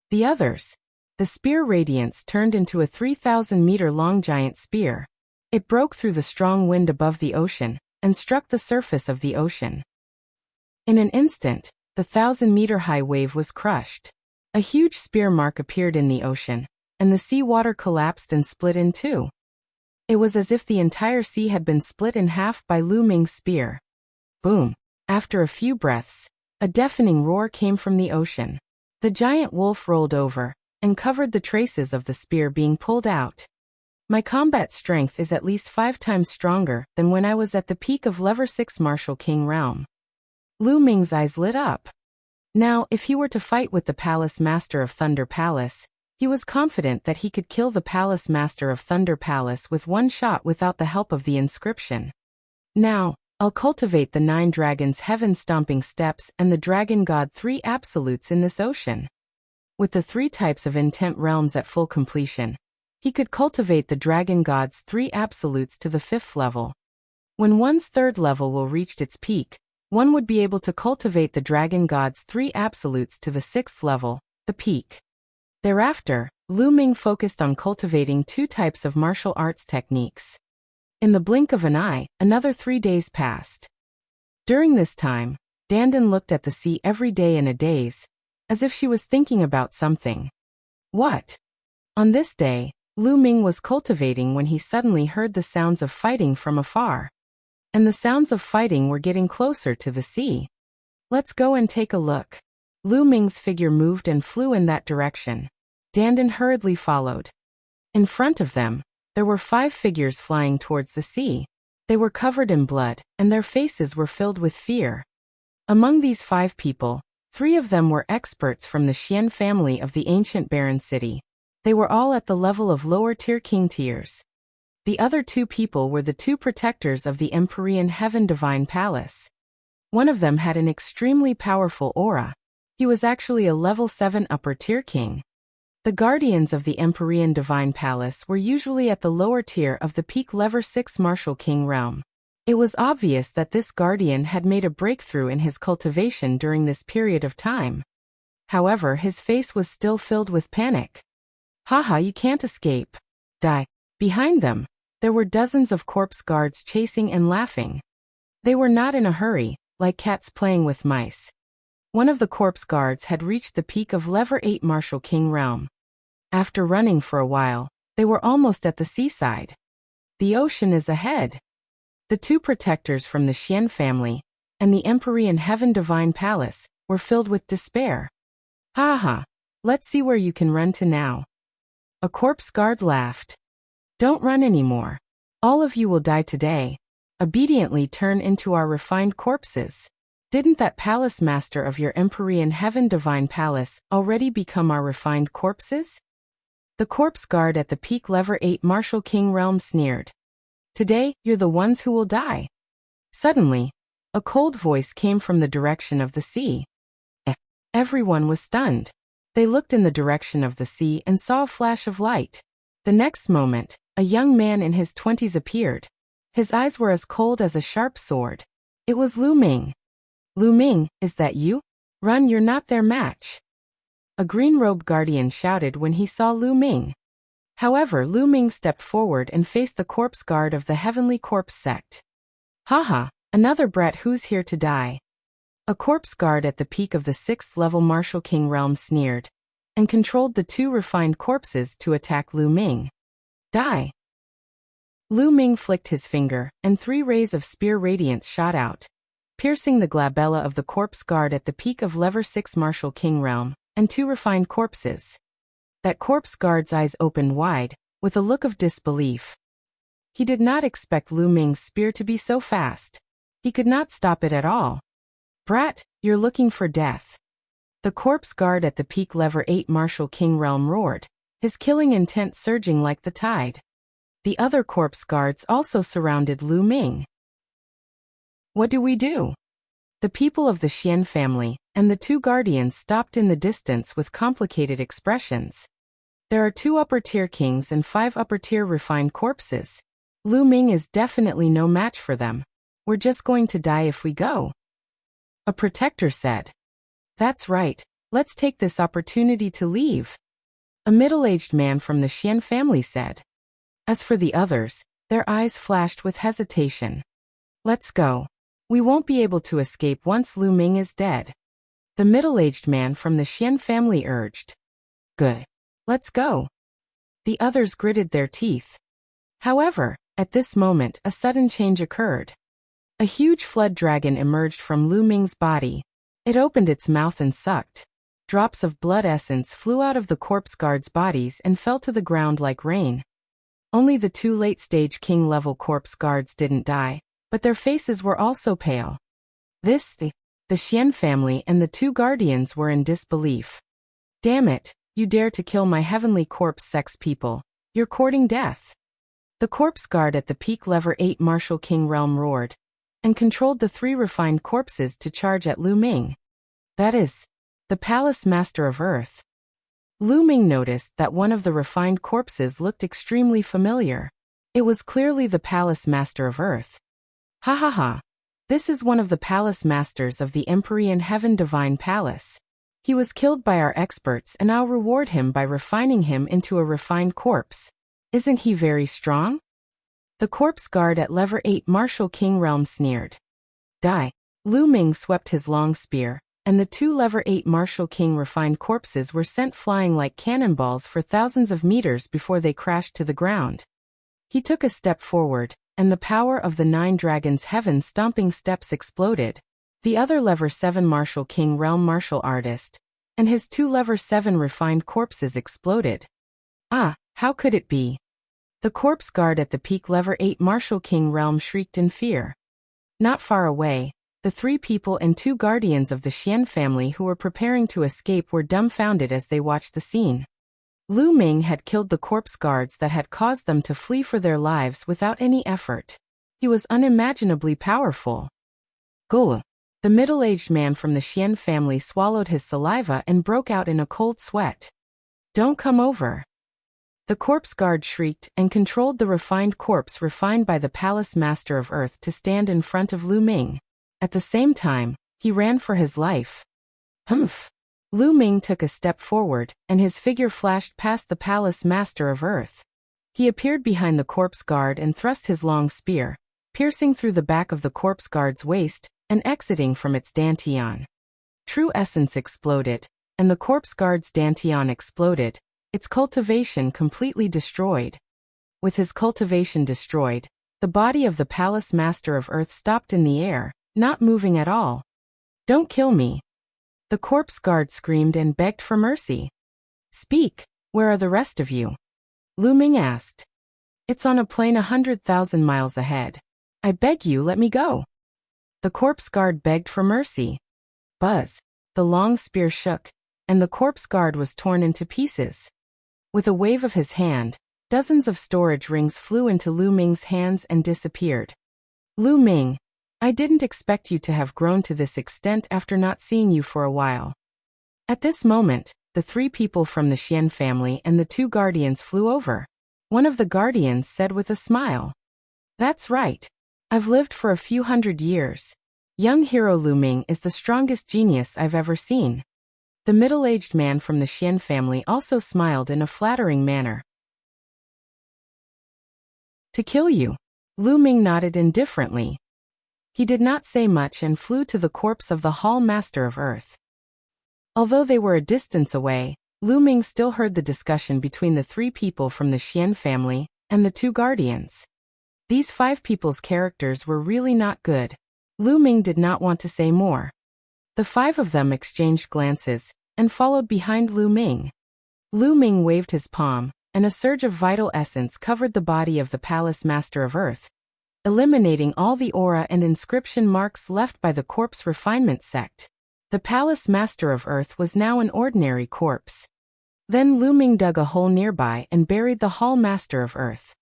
The others. The spear radiance turned into a 3,000-meter-long giant spear. It broke through the strong wind above the ocean and struck the surface of the ocean. In an instant, the 1,000-meter-high wave was crushed. A huge spear mark appeared in the ocean, and the sea water collapsed and split in two. It was as if the entire sea had been split in half by Lu Ming's spear. Boom! After a few breaths, a deafening roar came from the ocean. The giant wolf rolled over and covered the traces of the spear being pulled out. My combat strength is at least 5 times stronger than when I was at the peak of Level 6 Martial King realm. Lu Ming's eyes lit up. Now, if he were to fight with the Palace Master of Thunder Palace, he was confident that he could kill the Palace Master of Thunder Palace with one shot without the help of the inscription. Now, I'll cultivate the 9 dragons' heaven-stomping steps and the Dragon God 3 absolutes in this ocean. With the 3 types of intent realms at full completion, he could cultivate the Dragon God's 3 absolutes to the 5th level. When one's 3rd level will reach its peak, one would be able to cultivate the Dragon God's 3 absolutes to the 6th level, the peak. Thereafter, Lu Ming focused on cultivating 2 types of martial arts techniques. In the blink of an eye, another 3 days passed. During this time, Dandan looked at the sea every day in a daze, as if she was thinking about something. What? On this day, Lu Ming was cultivating when he suddenly heard the sounds of fighting from afar. And the sounds of fighting were getting closer to the sea. Let's go and take a look. Lu Ming's figure moved and flew in that direction. Dandan hurriedly followed. In front of them, there were 5 figures flying towards the sea. They were covered in blood, and their faces were filled with fear. Among these 5 people, 3 of them were experts from the Xian family of the ancient Baron City. They were all at the level of lower-tier king tiers. The other 2 people were the 2 protectors of the Empyrean Heaven Divine Palace. One of them had an extremely powerful aura. He was actually a level 7 upper-tier king. The guardians of the Empyrean Divine Palace were usually at the lower tier of the peak level 6 Martial King realm. It was obvious that this guardian had made a breakthrough in his cultivation during this period of time. However, his face was still filled with panic. Haha, you can't escape. Die. Behind them, there were dozens of corpse guards chasing and laughing. They were not in a hurry, like cats playing with mice. One of the corpse guards had reached the peak of level 8 Martial King realm. After running for a while, they were almost at the seaside. The ocean is ahead. The 2 protectors from the Xian family and the Empyrean Heaven Divine Palace were filled with despair. Haha, let's see where you can run to now. A corpse guard laughed. Don't run anymore. All of you will die today. Obediently turn into our refined corpses. Didn't that palace master of your Empyrean Heaven Divine Palace already become our refined corpses? The corpse guard at the peak level 8 Martial King realm sneered. Today, you're the ones who will die. Suddenly, a cold voice came from the direction of the sea. Everyone was stunned. They looked in the direction of the sea and saw a flash of light. The next moment, a young man in his 20s appeared. His eyes were as cold as a sharp sword. It was Lu Ming. Lu Ming, is that you? Run, you're not their match. A green-robed guardian shouted when he saw Lu Ming. However, Lu Ming stepped forward and faced the corpse guard of the Heavenly Corpse Sect. Haha, another brat who's here to die. A corpse guard at the peak of the 6th level Martial King realm sneered, and controlled the 2 refined corpses to attack Lu Ming. Die. Lu Ming flicked his finger, and 3 rays of spear radiance shot out, piercing the glabella of the corpse guard at the peak of level 6 Martial King realm, and 2 refined corpses. That corpse guard's eyes opened wide, with a look of disbelief. He did not expect Lu Ming's spear to be so fast. He could not stop it at all. Brat, you're looking for death. The corpse guard at the peak level 8 Martial King realm roared, his killing intent surging like the tide. The other corpse guards also surrounded Lu Ming. What do we do? The people of the Xian family and the 2 guardians stopped in the distance with complicated expressions. There are 2 upper-tier kings and 5 upper-tier refined corpses. Lu Ming is definitely no match for them. We're just going to die if we go. A protector said. That's right, Let's take this opportunity to leave. A middle-aged man from the Xian family said. As for the others, their eyes flashed with hesitation. Let's go. We won't be able to escape once Lu Ming is dead. The middle-aged man from the Xian family urged. Good. Let's go. The others gritted their teeth. However, at this moment a sudden change occurred. A huge flood dragon emerged from Lu Ming's body. It opened its mouth and sucked. Drops of blood essence flew out of the corpse guards' bodies and fell to the ground like rain. Only the 2 late-stage king-level corpse guards didn't die, but their faces were also pale. The Xian family and the 2 guardians were in disbelief. Damn it, you dare to kill my heavenly corpse sex people. You're courting death. The corpse guard at the peak level 8 Martial King realm roared, and controlled the 3 refined corpses to charge at Lu Ming. That is, the Palace Master of Earth. Lu Ming noticed that one of the refined corpses looked extremely familiar. It was clearly the Palace Master of Earth. Ha ha ha. This is one of the Palace Masters of the Empyrean Heaven Divine Palace. He was killed by our experts and I'll reward him by refining him into a refined corpse. Isn't he very strong? The corpse guard at level 8 Martial King realm sneered. Die. Lu Ming swept his long spear, and the 2 level 8 Martial King refined corpses were sent flying like cannonballs for thousands of meters before they crashed to the ground. He took a step forward, and the power of the 9 dragons' heaven-stomping steps exploded. The other level 7 Martial King realm martial artist, and his 2 level 7 refined corpses exploded. Ah, how could it be? The corpse guard at the peak level 8 Martial King realm shrieked in fear. Not far away, the 3 people and 2 guardians of the Xian family who were preparing to escape were dumbfounded as they watched the scene. Lu Ming had killed the corpse guards that had caused them to flee for their lives without any effort. He was unimaginably powerful. Go! The middle-aged man from the Xian family swallowed his saliva and broke out in a cold sweat. Don't come over. The corpse guard shrieked and controlled the refined corpse refined by the Palace Master of Earth to stand in front of Lu Ming. At the same time, he ran for his life. Humph! Lu Ming took a step forward, and his figure flashed past the Palace Master of Earth. He appeared behind the corpse guard and thrust his long spear, piercing through the back of the corpse guard's waist and exiting from its dantian. True essence exploded, and the corpse guard's dantian exploded, its cultivation completely destroyed. With his cultivation destroyed, the body of the Palace Master of Earth stopped in the air, not moving at all. Don't kill me. The corpse guard screamed and begged for mercy. Speak, where are the rest of you? Lu Ming asked. It's on a plane 100,000 miles ahead. I beg you, let me go. The corpse guard begged for mercy. Buzz. The long spear shook, and the corpse guard was torn into pieces. With a wave of his hand, dozens of storage rings flew into Lu Ming's hands and disappeared. Lu Ming, I didn't expect you to have grown to this extent after not seeing you for a while. At this moment, the 3 people from the Xian family and the 2 guardians flew over. One of the guardians said with a smile. That's right. I've lived for a few hundred years. Young hero Lu Ming is the strongest genius I've ever seen. The middle-aged man from the Xian family also smiled in a flattering manner. To kill you. Lu Ming nodded indifferently. He did not say much and flew to the corpse of the Hall Master of Earth. Although they were a distance away, Lu Ming still heard the discussion between the 3 people from the Xian family and the 2 guardians. These 5 people's characters were really not good. Lu Ming did not want to say more. The 5 of them exchanged glances and followed behind Lu Ming. Lu Ming waved his palm, and a surge of vital essence covered the body of the Palace Master of Earth, eliminating all the aura and inscription marks left by the corpse refinement sect. The Palace Master of Earth was now an ordinary corpse. Then Lu Ming dug a hole nearby and buried the Hall Master of Earth.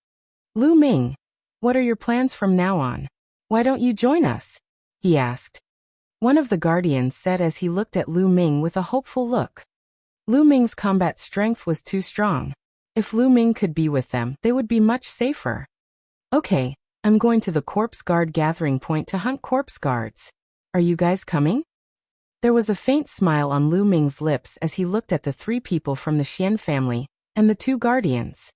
Lu Ming, what are your plans from now on? Why don't you join us? He asked. One of the guardians said as he looked at Lu Ming with a hopeful look. Lu Ming's combat strength was too strong. If Lu Ming could be with them, they would be much safer. Okay, I'm going to the corpse guard gathering point to hunt corpse guards. Are you guys coming? There was a faint smile on Lu Ming's lips as he looked at the 3 people from the Xian family and the 2 guardians.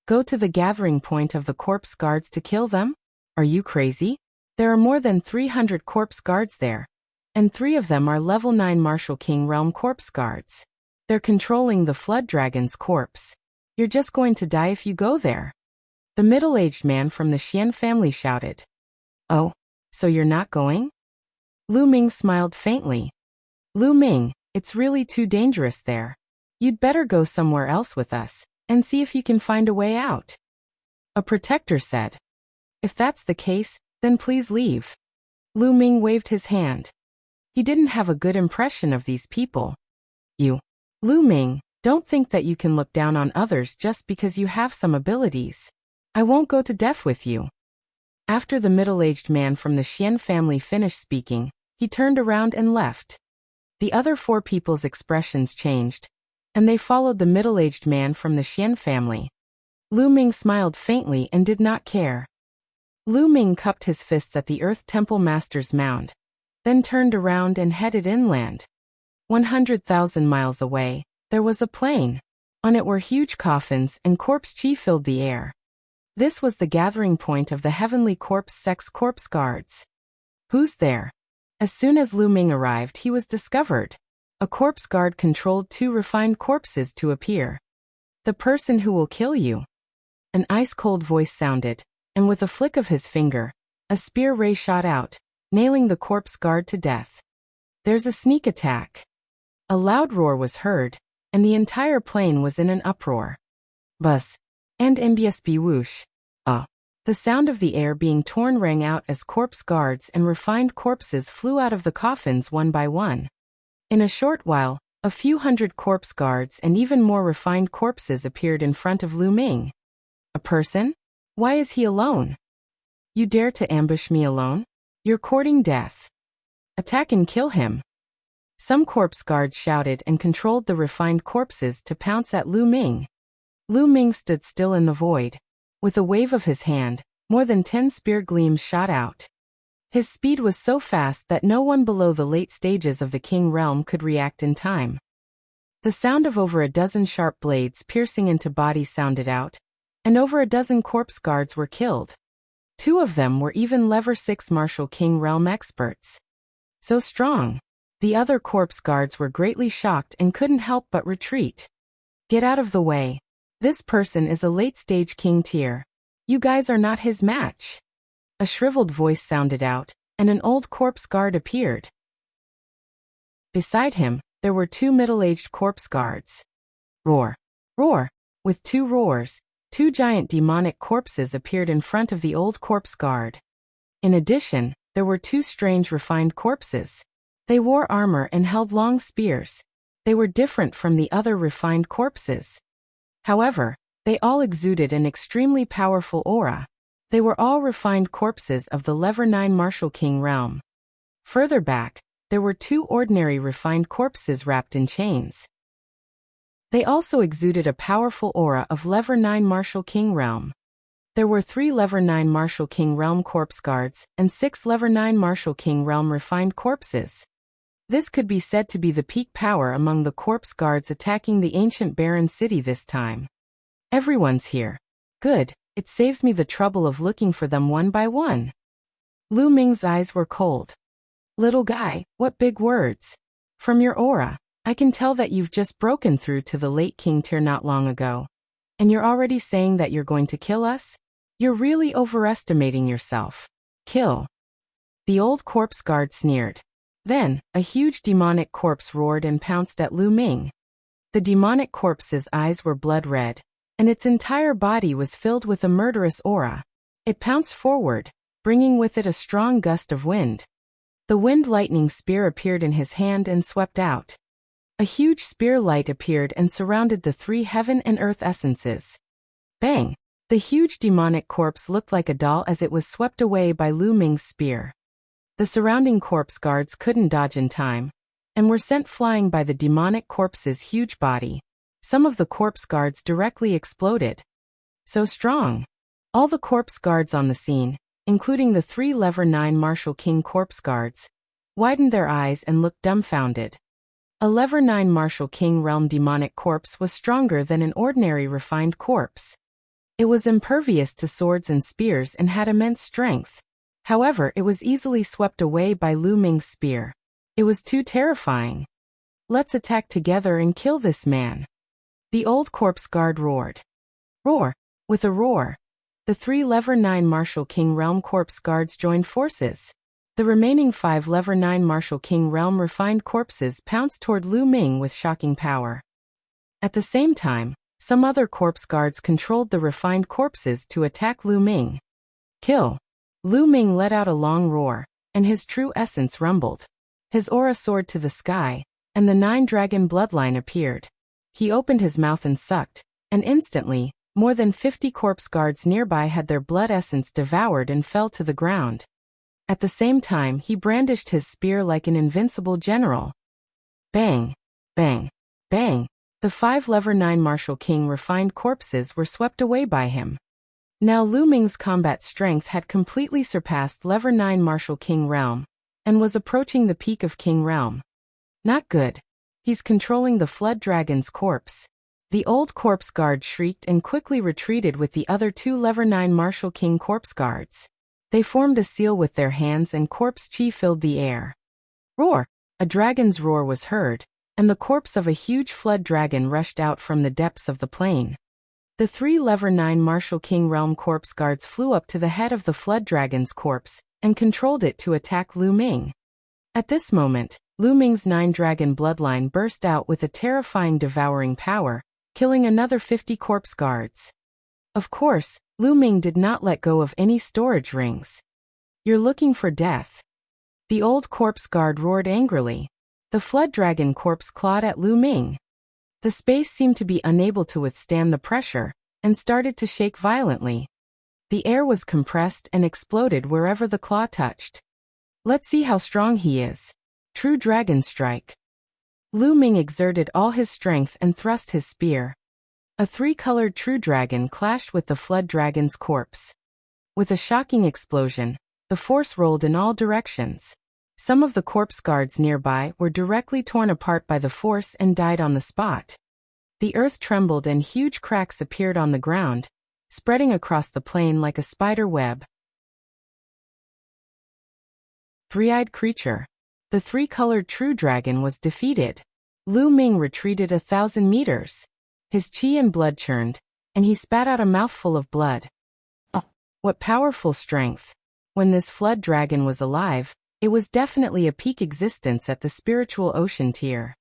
Go to the gathering point of the corpse guards to kill them? Are you crazy? There are more than 300 corpse guards there, and 3 of them are level 9 Martial King Realm corpse guards. They're controlling the Flood Dragon's corpse. You're just going to die if you go there. The middle-aged man from the Xian family shouted. Oh, so you're not going? Lu Ming smiled faintly. Lu Ming, it's really too dangerous there. You'd better go somewhere else with us, and see if you can find a way out. A protector said. If that's the case, then please leave. Lu Ming waved his hand. He didn't have a good impression of these people. You, Lu Ming, don't think that you can look down on others just because you have some abilities. I won't go to death with you. After the middle-aged man from the Xian family finished speaking, he turned around and left. The other 4 people's expressions changed, and they followed the middle-aged man from the Xian family. Lu Ming smiled faintly and did not care. Lu Ming cupped his fists at the Earth Temple Master's mound, then turned around and headed inland. 100,000 miles away, there was a plain. On it were huge coffins and corpse chi filled the air. This was the gathering point of the Heavenly Corpse Sex Corpse Guards. Who's there? As soon as Lu Ming arrived, he was discovered. A corpse guard controlled 2 refined corpses to appear. The person who will kill you. An ice-cold voice sounded, and with a flick of his finger, a spear ray shot out, nailing the corpse guard to death. There's a sneak attack. A loud roar was heard, and the entire plain was in an uproar. Buzz. And MBSB whoosh. The sound of the air being torn rang out as corpse guards and refined corpses flew out of the coffins one by one. In a short while, a few hundred corpse guards and even more refined corpses appeared in front of Lu Ming. A person? Why is he alone? You dare to ambush me alone? You're courting death. Attack and kill him. Some corpse guards shouted and controlled the refined corpses to pounce at Lu Ming. Lu Ming stood still in the void. With a wave of his hand, more than 10 spear gleams shot out. His speed was so fast that no one below the late stages of the King Realm could react in time. The sound of over a dozen sharp blades piercing into bodies sounded out, and over a dozen corpse guards were killed. 2 of them were even level 6 Martial King Realm experts. So strong. The other corpse guards were greatly shocked and couldn't help but retreat. Get out of the way. This person is a late-stage king tier. You guys are not his match. A shriveled voice sounded out, and an old corpse guard appeared. Beside him, there were 2 middle-aged corpse guards. Roar! Roar! With 2 roars, 2 giant demonic corpses appeared in front of the old corpse guard. In addition, there were 2 strange refined corpses. They wore armor and held long spears. They were different from the other refined corpses. However, they all exuded an extremely powerful aura. They were all refined corpses of the level 9 Martial King Realm. Further back, there were 2 ordinary refined corpses wrapped in chains. They also exuded a powerful aura of level 9 Martial King Realm. There were 3 level 9 Martial King Realm corpse guards and 6 level 9 Martial King Realm refined corpses. This could be said to be the peak power among the corpse guards attacking the ancient barren city this time. Everyone's here. Good, it saves me the trouble of looking for them one by one. Lu Ming's eyes were cold. Little guy, what big words. From your aura, I can tell that you've just broken through to the late king tier not long ago. And you're already saying that you're going to kill us? You're really overestimating yourself. Kill. The old corpse guard sneered. Then, a huge demonic corpse roared and pounced at Lu Ming. The demonic corpse's eyes were blood red, and its entire body was filled with a murderous aura. It pounced forward, bringing with it a strong gust of wind. The wind lightning spear appeared in his hand and swept out. A huge spear light appeared and surrounded the 3 heaven and earth essences. Bang! The huge demonic corpse looked like a doll as it was swept away by Lu Ming's spear. The surrounding corpse guards couldn't dodge in time, and were sent flying by the demonic corpse's huge body. Some of the corpse guards directly exploded. So strong. All the corpse guards on the scene, including the 3 level 9 Martial King corpse guards, widened their eyes and looked dumbfounded. A level 9 Martial King Realm demonic corpse was stronger than an ordinary refined corpse. It was impervious to swords and spears and had immense strength. However, it was easily swept away by Lu Ming's spear. It was too terrifying. "Let's attack together and kill this man," the old corpse guard roared. Roar! With a roar, the 3 level 9 Martial King Realm corpse guards joined forces. The remaining 5 level 9 Martial King Realm refined corpses pounced toward Lu Ming with shocking power. At the same time, some other corpse guards controlled the refined corpses to attack Lu Ming. Kill! Lu Ming let out a long roar, and his true essence rumbled. His aura soared to the sky, and the 9-dragon bloodline appeared. He opened his mouth and sucked, and instantly, more than 50 corpse guards nearby had their blood essence devoured and fell to the ground. At the same time, he brandished his spear like an invincible general. Bang! Bang! Bang! The 5 level 9 Martial King refined corpses were swept away by him. Now Lu Ming's combat strength had completely surpassed level 9 Martial King Realm, and was approaching the peak of King Realm. Not good. He's controlling the Flood Dragon's corpse. The old corpse guard shrieked and quickly retreated with the other 2 level 9 Martial King corpse guards. They formed a seal with their hands and corpse chi filled the air. Roar! A dragon's roar was heard, and the corpse of a huge flood dragon rushed out from the depths of the plain. The 3 level 9 Martial King Realm corpse guards flew up to the head of the flood dragon's corpse, and controlled it to attack Lu Ming. At this moment, Lu Ming's 9-dragon bloodline burst out with a terrifying devouring power, killing another 50 corpse guards. Of course, Lu Ming did not let go of any storage rings. "You're looking for death." The old corpse guard roared angrily. The flood dragon corpse clawed at Lu Ming. The space seemed to be unable to withstand the pressure, and started to shake violently. The air was compressed and exploded wherever the claw touched. "Let's see how strong he is." True Dragon Strike. Lu Ming exerted all his strength and thrust his spear. A 3-colored true dragon clashed with the flood dragon's corpse. With a shocking explosion, the force rolled in all directions. Some of the corpse guards nearby were directly torn apart by the force and died on the spot. The earth trembled and huge cracks appeared on the ground, spreading across the plain like a spider web. Three-eyed creature. The 3-colored true dragon was defeated. Lu Ming retreated 1,000 meters. His chi and blood churned, and he spat out a mouthful of blood. What powerful strength! When this flood dragon was alive, it was definitely a peak existence at the spiritual ocean tier.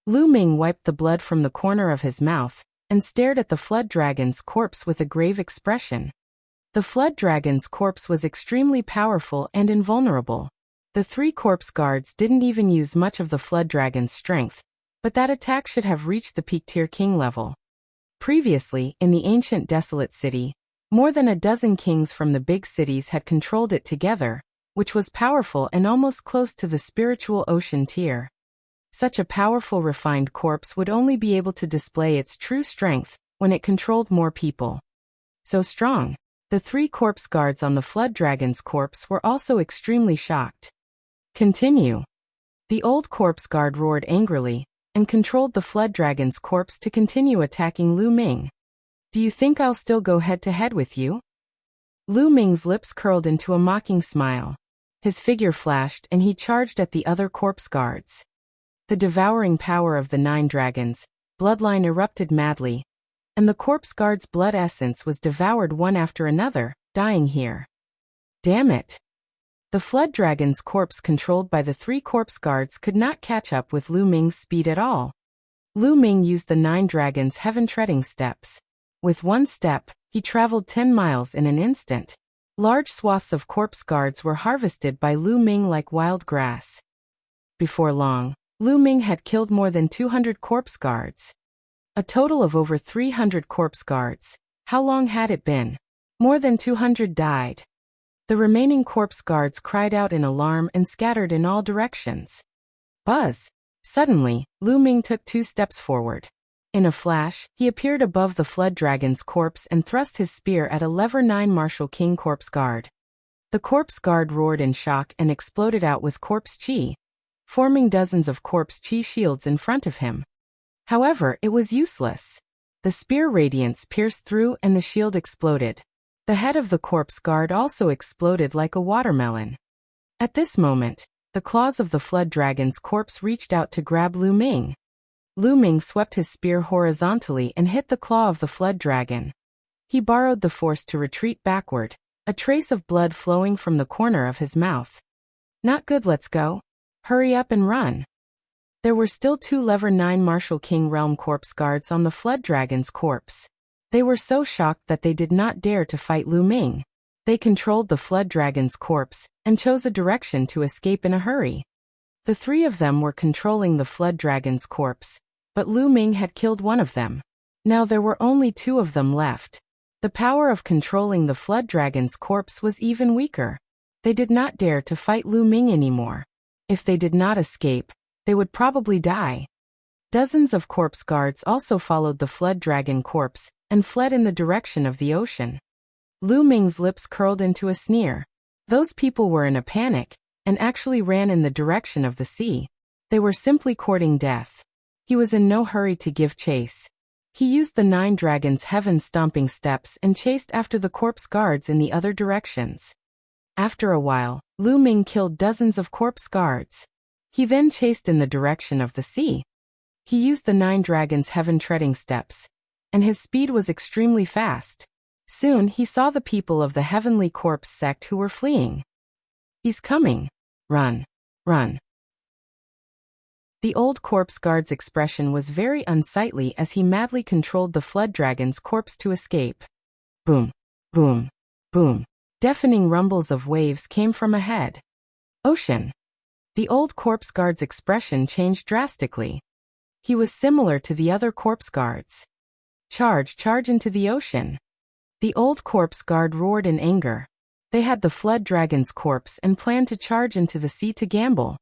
Lu Ming wiped the blood from the corner of his mouth, and stared at the flood dragon's corpse with a grave expression. The flood dragon's corpse was extremely powerful and invulnerable. The 3 corpse guards didn't even use much of the flood dragon's strength, but that attack should have reached the peak tier king level. Previously, in the ancient desolate city, more than a dozen kings from the big cities had controlled it together, which was powerful and almost close to the spiritual ocean tier. Such a powerful refined corpse would only be able to display its true strength when it controlled more people. So strong. The 3 corpse guards on the flood dragon's corpse were also extremely shocked. Continue. The old corpse guard roared angrily, and controlled the flood dragon's corpse to continue attacking Lu Ming. "Do you think I'll still go head-to-head with you?" Lu Ming's lips curled into a mocking smile. His figure flashed and he charged at the other corpse guards. The devouring power of the 9 dragons, bloodline erupted madly, and the corpse guard's blood essence was devoured one after another, dying here. Damn it! The flood dragon's corpse controlled by the 3 corpse guards could not catch up with Lu Ming's speed at all. Lu Ming used the 9 dragons' heaven-treading steps. With one step, he traveled 10 miles in an instant. Large swaths of corpse guards were harvested by Lu Ming like wild grass. Before long, Lu Ming had killed more than 200 corpse guards. A total of over 300 corpse guards. How long had it been? More than 200 died. The remaining corpse guards cried out in alarm and scattered in all directions. Buzz! Suddenly, Lu Ming took 2 steps forward. In a flash, he appeared above the flood dragon's corpse and thrust his spear at a level 9 Martial King corpse guard. The corpse guard roared in shock and exploded out with corpse chi, forming dozens of corpse chi shields in front of him. However, it was useless. The spear radiance pierced through and the shield exploded. The head of the corpse guard also exploded like a watermelon. At this moment, the claws of the flood dragon's corpse reached out to grab Lu Ming. Lu Ming swept his spear horizontally and hit the claw of the flood dragon. He borrowed the force to retreat backward, a trace of blood flowing from the corner of his mouth. Not good, let's go. Hurry up and run. There were still 2 level 9 Martial King Realm corpse guards on the flood dragon's corpse. They were so shocked that they did not dare to fight Lu Ming. They controlled the flood dragon's corpse and chose a direction to escape in a hurry. The 3 of them were controlling the flood dragon's corpse, but Lu Ming had killed one of them. Now there were only 2 of them left. The power of controlling the flood dragon's corpse was even weaker. They did not dare to fight Lu Ming anymore. If they did not escape, they would probably die. Dozens of corpse guards also followed the flood dragon corpse and fled in the direction of the ocean. Lu Ming's lips curled into a sneer. Those people were in a panic and actually ran in the direction of the sea. They were simply courting death. He was in no hurry to give chase. He used the 9 dragons' heaven-stomping steps and chased after the corpse guards in the other directions. After a while, Lu Ming killed dozens of corpse guards. He then chased in the direction of the sea. He used the 9 dragons' heaven-treading steps, and his speed was extremely fast. Soon he saw the people of the heavenly corpse sect who were fleeing. He's coming. Run. Run. The old corpse guard's expression was very unsightly as he madly controlled the flood dragon's corpse to escape. Boom. Boom. Boom. Deafening rumbles of waves came from ahead. Ocean. The old corpse guard's expression changed drastically. He was similar to the other corpse guards. Charge into the ocean. The old corpse guard roared in anger. They had the flood dragon's corpse and planned to charge into the sea to gamble.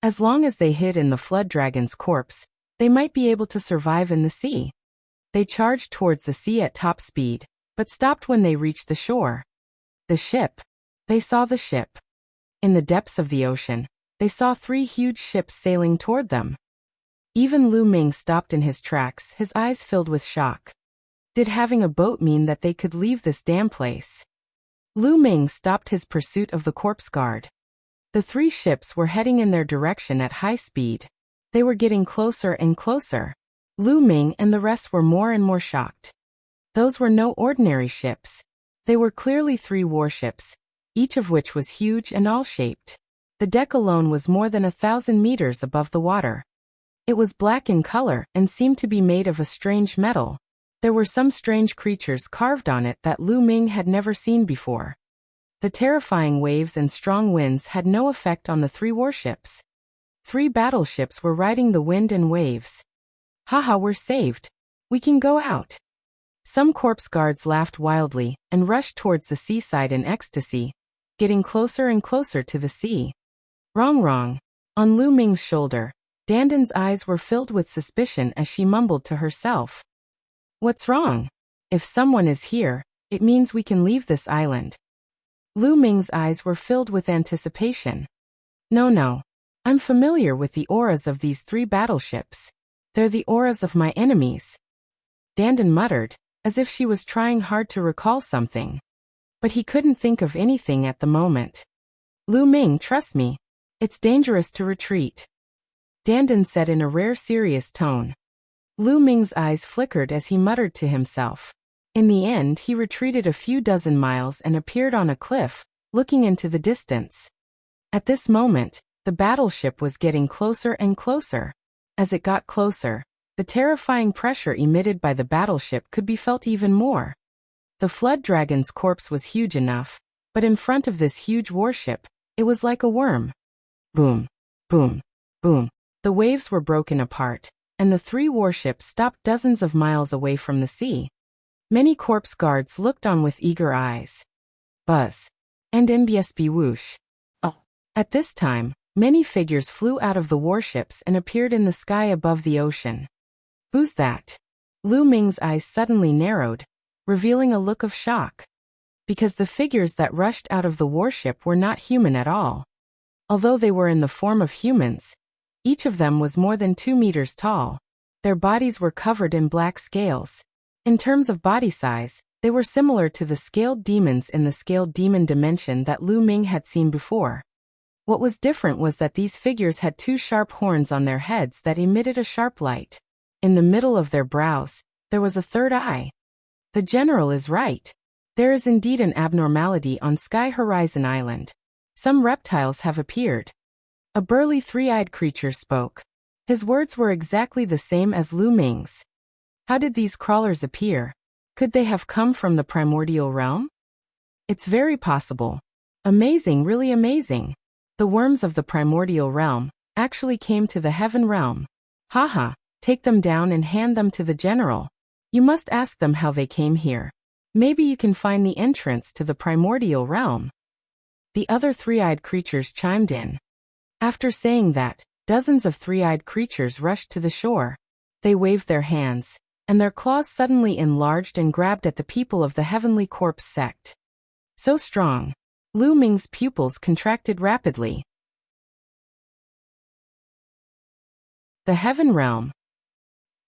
As long as they hid in the flood dragon's corpse, they might be able to survive in the sea. They charged towards the sea at top speed, but stopped when they reached the shore. The ship. They saw the ship. In the depths of the ocean, they saw 3 huge ships sailing toward them. Even Lu Ming stopped in his tracks, his eyes filled with shock. Did having a boat mean that they could leave this damn place? Lu Ming stopped his pursuit of the corpse guard. The 3 ships were heading in their direction at high speed. They were getting closer and closer. Lu Ming and the rest were more and more shocked. Those were no ordinary ships. They were clearly 3 warships, each of which was huge and all-shaped. The deck alone was more than 1,000 meters above the water. It was black in color and seemed to be made of a strange metal. There were some strange creatures carved on it that Lu Ming had never seen before. The terrifying waves and strong winds had no effect on the 3 warships. 3 battleships were riding the wind and waves. Haha, we're saved. We can go out. Some corpse guards laughed wildly and rushed towards the seaside in ecstasy, getting closer and closer to the sea. Wrong. On Lu Ming's shoulder, Dandan's eyes were filled with suspicion as she mumbled to herself. What's wrong? If someone is here, it means we can leave this island. Lu Ming's eyes were filled with anticipation. No. I'm familiar with the auras of these 3 battleships. They're the auras of my enemies. Dandan muttered, as if she was trying hard to recall something. But he couldn't think of anything at the moment. Lu Ming, trust me. It's dangerous to retreat. Dandan said in a rare serious tone. Lu Ming's eyes flickered as he muttered to himself. In the end, he retreated a few dozen miles and appeared on a cliff, looking into the distance. At this moment, the battleship was getting closer and closer. As it got closer, the terrifying pressure emitted by the battleship could be felt even more. The flood dragon's corpse was huge enough, but in front of this huge warship, it was like a worm. Boom, boom, boom. The waves were broken apart, and the 3 warships stopped dozens of miles away from the sea. Many corpse guards looked on with eager eyes. Buzz. And MBSB whoosh. At this time, many figures flew out of the warships and appeared in the sky above the ocean. Who's that? Lu Ming's eyes suddenly narrowed, revealing a look of shock. because the figures that rushed out of the warship were not human at all. Although they were in the form of humans, each of them was more than 2 meters tall. Their bodies were covered in black scales. In terms of body size, they were similar to the scaled demons in the scaled demon dimension that Lu Ming had seen before. What was different was that these figures had 2 sharp horns on their heads that emitted a sharp light. In the middle of their brows, there was a third eye. The general is right. There is indeed an abnormality on Sky Horizon Island. Some reptiles have appeared. A burly 3-eyed creature spoke. His words were exactly the same as Lu Ming's. How did these crawlers appear? Could they have come from the primordial realm? It's very possible. Amazing, really amazing. The worms of the primordial realm actually came to the heaven realm. Haha, take them down and hand them to the general. You must ask them how they came here. Maybe you can find the entrance to the primordial realm. The other 3-eyed creatures chimed in. After saying that, dozens of 3-eyed creatures rushed to the shore. They waved their hands, and their claws suddenly enlarged and grabbed at the people of the Heavenly Corpse sect. So strong. Lu Ming's pupils contracted rapidly. The Heaven Realm.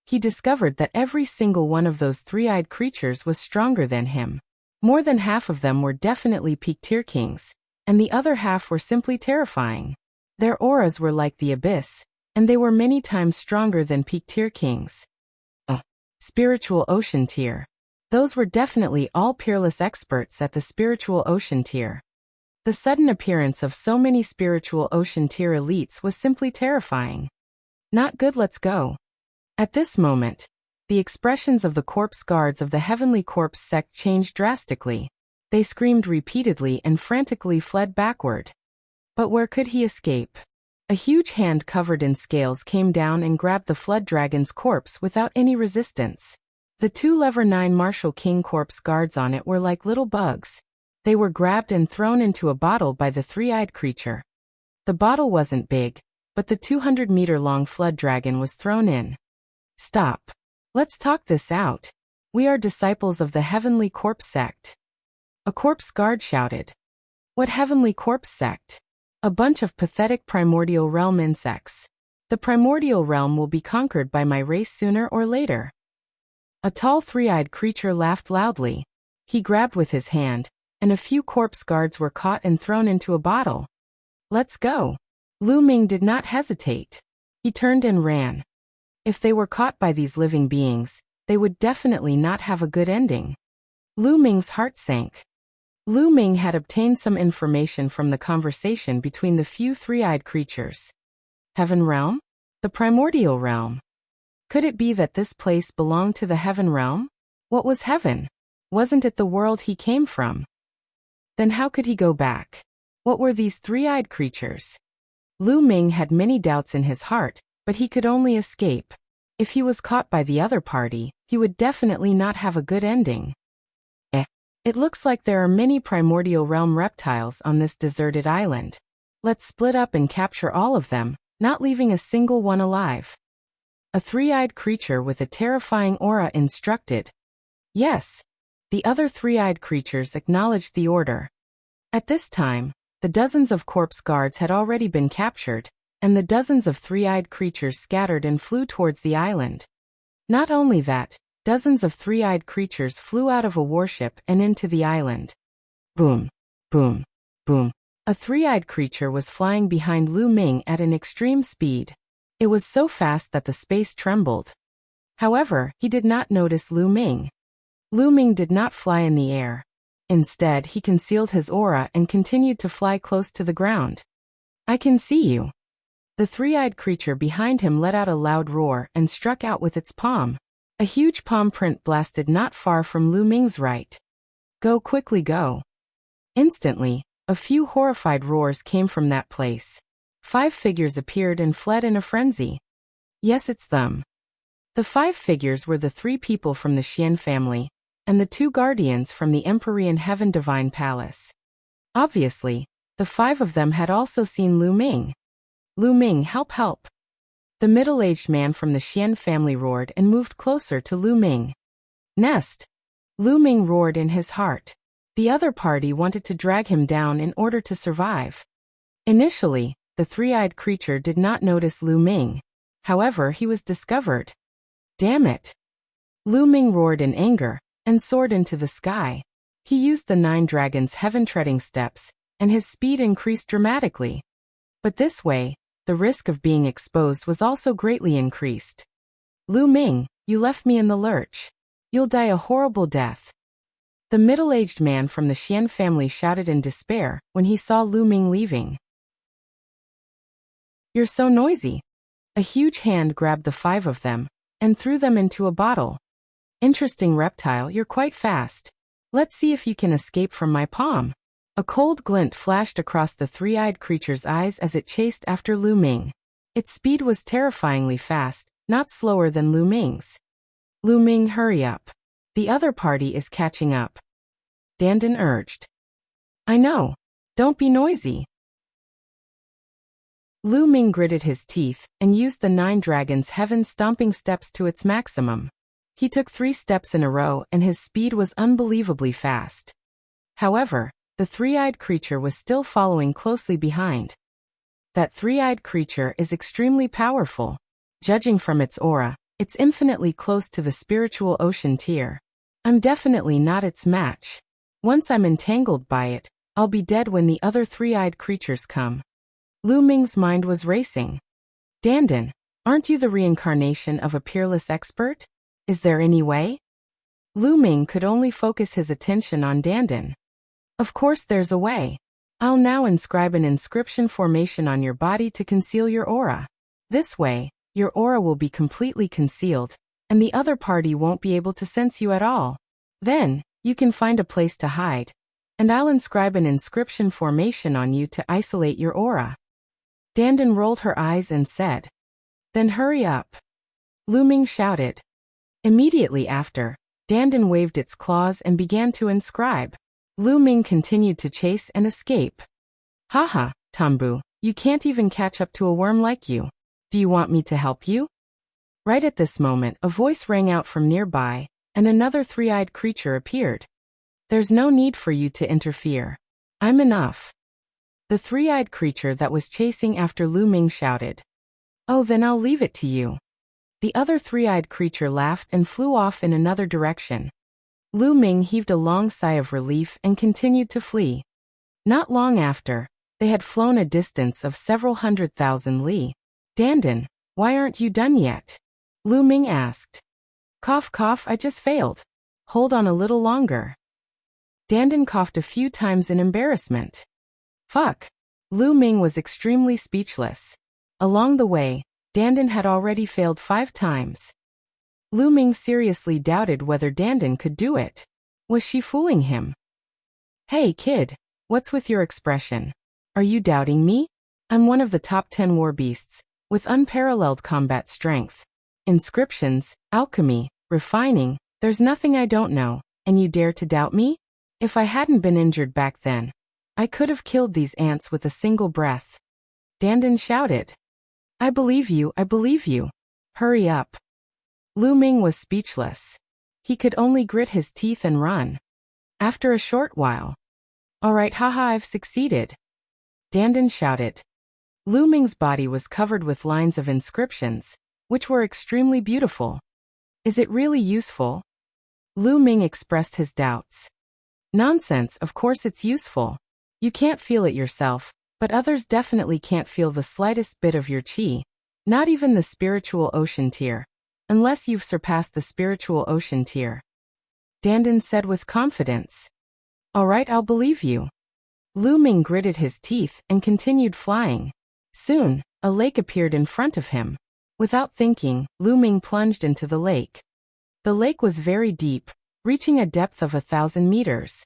He discovered that every single one of those 3-eyed creatures was stronger than him. More than half of them were definitely peak-tier kings, and the other half were simply terrifying. Their auras were like the abyss, and they were many times stronger than peak-tier kings. Spiritual Ocean Tier. Those were definitely all peerless experts at the Spiritual Ocean Tier. The sudden appearance of so many Spiritual Ocean Tier elites was simply terrifying. Not good, let's go. At this moment, the expressions of the corpse guards of the Heavenly Corpse sect changed drastically. They screamed repeatedly and frantically fled backward. But where could he escape? A huge hand covered in scales came down and grabbed the Flood Dragon's corpse without any resistance. The 2 Lever 9 Martial King corpse guards on it were like little bugs. They were grabbed and thrown into a bottle by the 3-eyed creature. The bottle wasn't big, but the 200-meter-long Flood Dragon was thrown in. Stop. Let's talk this out. We are disciples of the Heavenly Corpse sect. A corpse guard shouted. What Heavenly Corpse sect? A bunch of pathetic primordial realm insects. The primordial realm will be conquered by my race sooner or later. A tall 3-eyed creature laughed loudly. He grabbed with his hand, and a few corpse guards were caught and thrown into a bottle. Let's go. Lu Ming did not hesitate. He turned and ran. If they were caught by these living beings, they would definitely not have a good ending. Lu Ming's heart sank. Lu Ming had obtained some information from the conversation between the few 3-eyed creatures. Heaven Realm? The primordial realm. Could it be that this place belonged to the Heaven Realm? What was heaven? Wasn't it the world he came from? Then how could he go back? What were these 3-eyed creatures? Lu Ming had many doubts in his heart, but he could only escape. If he was caught by the other party, he would definitely not have a good ending. It looks like there are many primordial realm reptiles on this deserted island. Let's split up and capture all of them, not leaving a single one alive. A 3-eyed creature with a terrifying aura instructed. Yes. The other 3-eyed creatures acknowledged the order. At this time, the dozens of corpse guards had already been captured, and the dozens of 3-eyed creatures scattered and flew towards the island. Not only that, dozens of 3-eyed creatures flew out of a warship and into the island. Boom, boom, boom. A 3-eyed creature was flying behind Lu Ming at an extreme speed. It was so fast that the space trembled. However, he did not notice Lu Ming. Lu Ming did not fly in the air. Instead, he concealed his aura and continued to fly close to the ground. I can see you. The 3-eyed creature behind him let out a loud roar and struck out with its palm. A huge palm print blasted not far from Lu Ming's right. Go quickly, go. Instantly, a few horrified roars came from that place. 5 figures appeared and fled in a frenzy. Yes, it's them. The 5 figures were the 3 people from the Xian family, and the 2 guardians from the Empyrean Heaven Divine Palace. Obviously, the 5 of them had also seen Lu Ming. Lu Ming, help, help. The middle-aged man from the Xian family roared and moved closer to Lu Ming. Nest. Lu Ming roared in his heart. The other party wanted to drag him down in order to survive. Initially, the three-eyed creature did not notice Lu Ming. However, he was discovered. Damn it! Lu Ming roared in anger and soared into the sky. He used the 9 dragons' heaven-treading steps, and his speed increased dramatically. But this way, the risk of being exposed was also greatly increased. Lu Ming, you left me in the lurch. You'll die a horrible death. The middle-aged man from the Xian family shouted in despair when he saw Lu Ming leaving. You're so noisy. A huge hand grabbed the 5 of them and threw them into a bottle. Interesting reptile, you're quite fast. Let's see if you can escape from my palm. A cold glint flashed across the three-eyed creature's eyes as it chased after Lu Ming. Its speed was terrifyingly fast, not slower than Lu Ming's. Lu Ming, hurry up. The other party is catching up. Dandan urged. I know. Don't be noisy. Lu Ming gritted his teeth and used the 9 dragons' heaven-stomping steps to its maximum. He took 3 steps in a row and his speed was unbelievably fast. However, the three-eyed creature was still following closely behind. That three-eyed creature is extremely powerful. Judging from its aura, it's infinitely close to the spiritual ocean tier. I'm definitely not its match. Once I'm entangled by it, I'll be dead when the other three-eyed creatures come. Lu Ming's mind was racing. Dandan, aren't you the reincarnation of a peerless expert? Is there any way? Lu Ming could only focus his attention on Dandan. Of course there's a way. I'll now inscribe an inscription formation on your body to conceal your aura. This way, your aura will be completely concealed, and the other party won't be able to sense you at all. Then, you can find a place to hide, and I'll inscribe an inscription formation on you to isolate your aura. Dandan rolled her eyes and said. Then hurry up. Lu Ming shouted. Immediately after, Dandan waved its claws and began to inscribe. Lu Ming continued to chase and escape. Haha, Tambu, you can't even catch up to a worm like you. Do you want me to help you? Right at this moment, a voice rang out from nearby, and another three-eyed creature appeared. There's no need for you to interfere. I'm enough. The three-eyed creature that was chasing after Lu Ming shouted. Oh, then I'll leave it to you. The other three-eyed creature laughed and flew off in another direction. Lu Ming heaved a long sigh of relief and continued to flee. Not long after, they had flown a distance of several 100,000 li. Dandan, why aren't you done yet? Lu Ming asked. Cough cough, I just failed. Hold on a little longer. Dandan coughed a few times in embarrassment. Fuck. Lu Ming was extremely speechless. Along the way, Dandan had already failed 5 times. Lu Ming seriously doubted whether Dandan could do it. Was she fooling him? Hey kid, what's with your expression? Are you doubting me? I'm one of the top 10 war beasts, with unparalleled combat strength. Inscriptions, alchemy, refining, there's nothing I don't know, and you dare to doubt me? If I hadn't been injured back then, I could have killed these ants with a single breath. Dandan shouted. I believe you, I believe you. Hurry up. Lu Ming was speechless. He could only grit his teeth and run. After a short while. Alright, haha, I've succeeded. Dandan shouted. Lu Ming's body was covered with lines of inscriptions, which were extremely beautiful. Is it really useful? Lu Ming expressed his doubts. Nonsense, of course it's useful. You can't feel it yourself, but others definitely can't feel the slightest bit of your chi. Not even the spiritual ocean tier. Unless you've surpassed the spiritual ocean tier. Dandan said with confidence. Alright, I'll believe you. Lu Ming gritted his teeth and continued flying. Soon, a lake appeared in front of him. Without thinking, Lu Ming plunged into the lake. The lake was very deep, reaching a depth of 1,000 meters.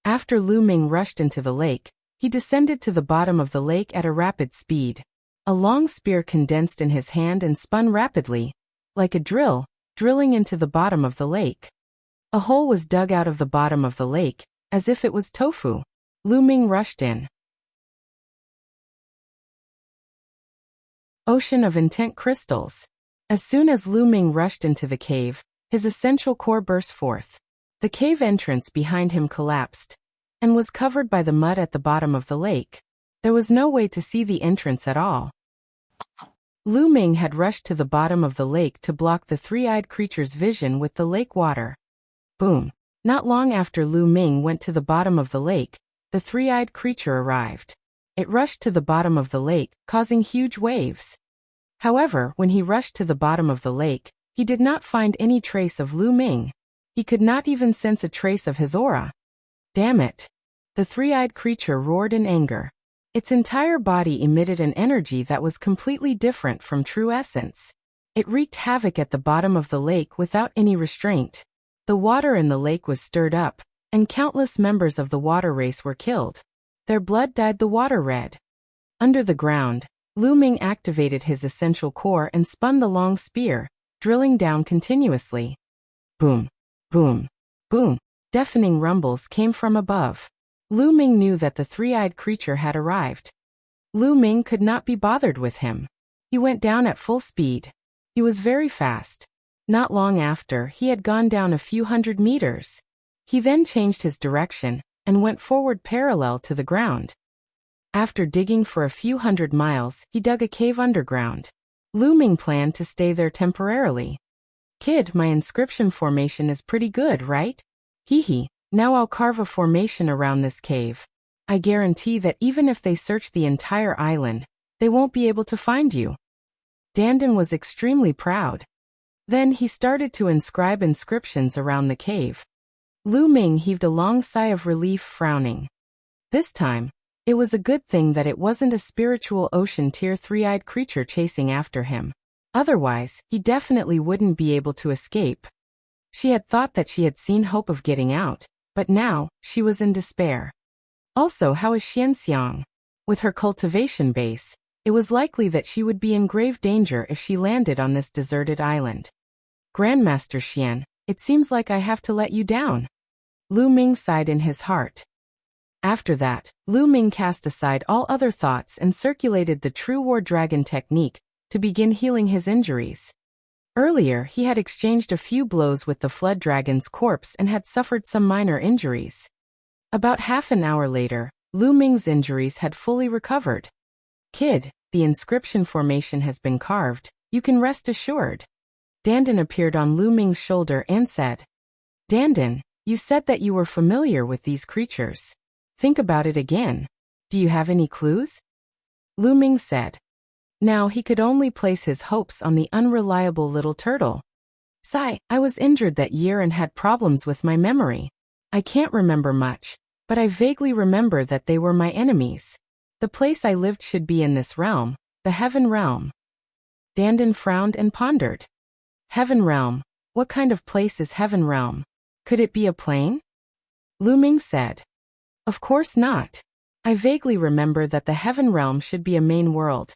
After Lu Ming rushed into the lake, he descended to the bottom of the lake at a rapid speed. A long spear condensed in his hand and spun rapidly, like a drill, drilling into the bottom of the lake. A hole was dug out of the bottom of the lake, as if it was tofu. Lu Ming rushed in. Ocean of Intent Crystals. As soon as Lu Ming rushed into the cave, his essential core burst forth. The cave entrance behind him collapsed, and was covered by the mud at the bottom of the lake. There was no way to see the entrance at all. Lu Ming had rushed to the bottom of the lake to block the three-eyed creature's vision with the lake water. Boom! Not long after Lu Ming went to the bottom of the lake, the three-eyed creature arrived. It rushed to the bottom of the lake, causing huge waves. However, when he rushed to the bottom of the lake, he did not find any trace of Lu Ming. He could not even sense a trace of his aura. Damn it! The three-eyed creature roared in anger. Its entire body emitted an energy that was completely different from true essence. It wreaked havoc at the bottom of the lake without any restraint. The water in the lake was stirred up, and countless members of the water race were killed. Their blood dyed the water red. Under the ground, Lu Ming activated his essential core and spun the long spear, drilling down continuously. Boom! Boom! Boom! Deafening rumbles came from above. Lu Ming knew that the three-eyed creature had arrived. Lu Ming could not be bothered with him. He went down at full speed. He was very fast. Not long after, he had gone down a few hundred meters. He then changed his direction and went forward parallel to the ground. After digging for a few hundred miles, he dug a cave underground. Lu Ming planned to stay there temporarily. Kid, my inscription formation is pretty good, right? Hee. Now I'll carve a formation around this cave. I guarantee that even if they search the entire island, they won't be able to find you. Dandan was extremely proud. Then he started to inscribe inscriptions around the cave. Lu Ming heaved a long sigh of relief, frowning. This time, it was a good thing that it wasn't a spiritual ocean tier three-eyed creature chasing after him. Otherwise, he definitely wouldn't be able to escape. She had thought that she had seen hope of getting out, but now, she was in despair. Also, how is Xianxiang? With her cultivation base, it was likely that she would be in grave danger if she landed on this deserted island. Grandmaster Xian, it seems like I have to let you down. Lu Ming sighed in his heart. After that, Lu Ming cast aside all other thoughts and circulated the true war dragon technique to begin healing his injuries. Earlier, he had exchanged a few blows with the flood dragon's corpse and had suffered some minor injuries. About half an hour later, Lu Ming's injuries had fully recovered. Kid, the inscription formation has been carved, you can rest assured. Dandan appeared on Lu Ming's shoulder and said, Dandan, you said that you were familiar with these creatures. Think about it again. Do you have any clues? Lu Ming said. Now he could only place his hopes on the unreliable little turtle. Sigh, I was injured that year and had problems with my memory. I can't remember much, but I vaguely remember that they were my enemies. The place I lived should be in this realm, the Heaven Realm. Dandan frowned and pondered. Heaven Realm? What kind of place is Heaven Realm? Could it be a plane? Lu Ming said. Of course not. I vaguely remember that the Heaven Realm should be a main world.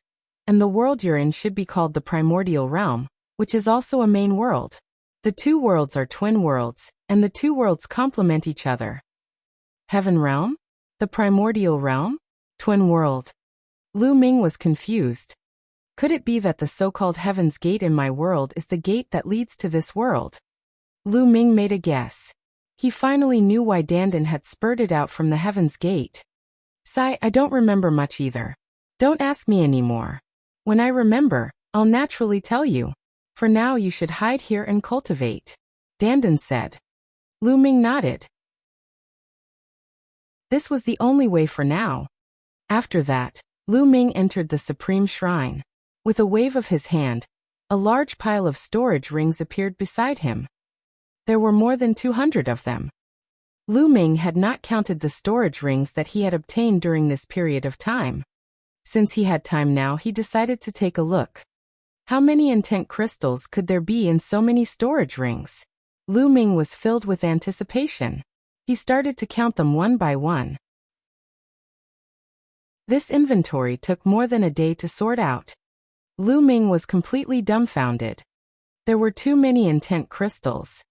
And the world you're in should be called the Primordial Realm, which is also a main world. The two worlds are twin worlds, and the two worlds complement each other. Heaven Realm? The Primordial Realm? Twin world. Lu Ming was confused. Could it be that the so-called Heaven's Gate in my world is the gate that leads to this world? Lu Ming made a guess. He finally knew why Dandan had spurted out from the Heaven's Gate. Sigh, I don't remember much either. Don't ask me anymore. When I remember, I'll naturally tell you. For now you should hide here and cultivate. Dandan said. Lu Ming nodded. This was the only way for now. After that, Lu Ming entered the Supreme Shrine. With a wave of his hand, a large pile of storage rings appeared beside him. There were more than 200 of them. Lu Ming had not counted the storage rings that he had obtained during this period of time. Since he had time now, he decided to take a look. How many intent crystals could there be in so many storage rings? Lu Ming was filled with anticipation. He started to count them one by one. This inventory took more than a day to sort out. Lu Ming was completely dumbfounded. There were too many intent crystals.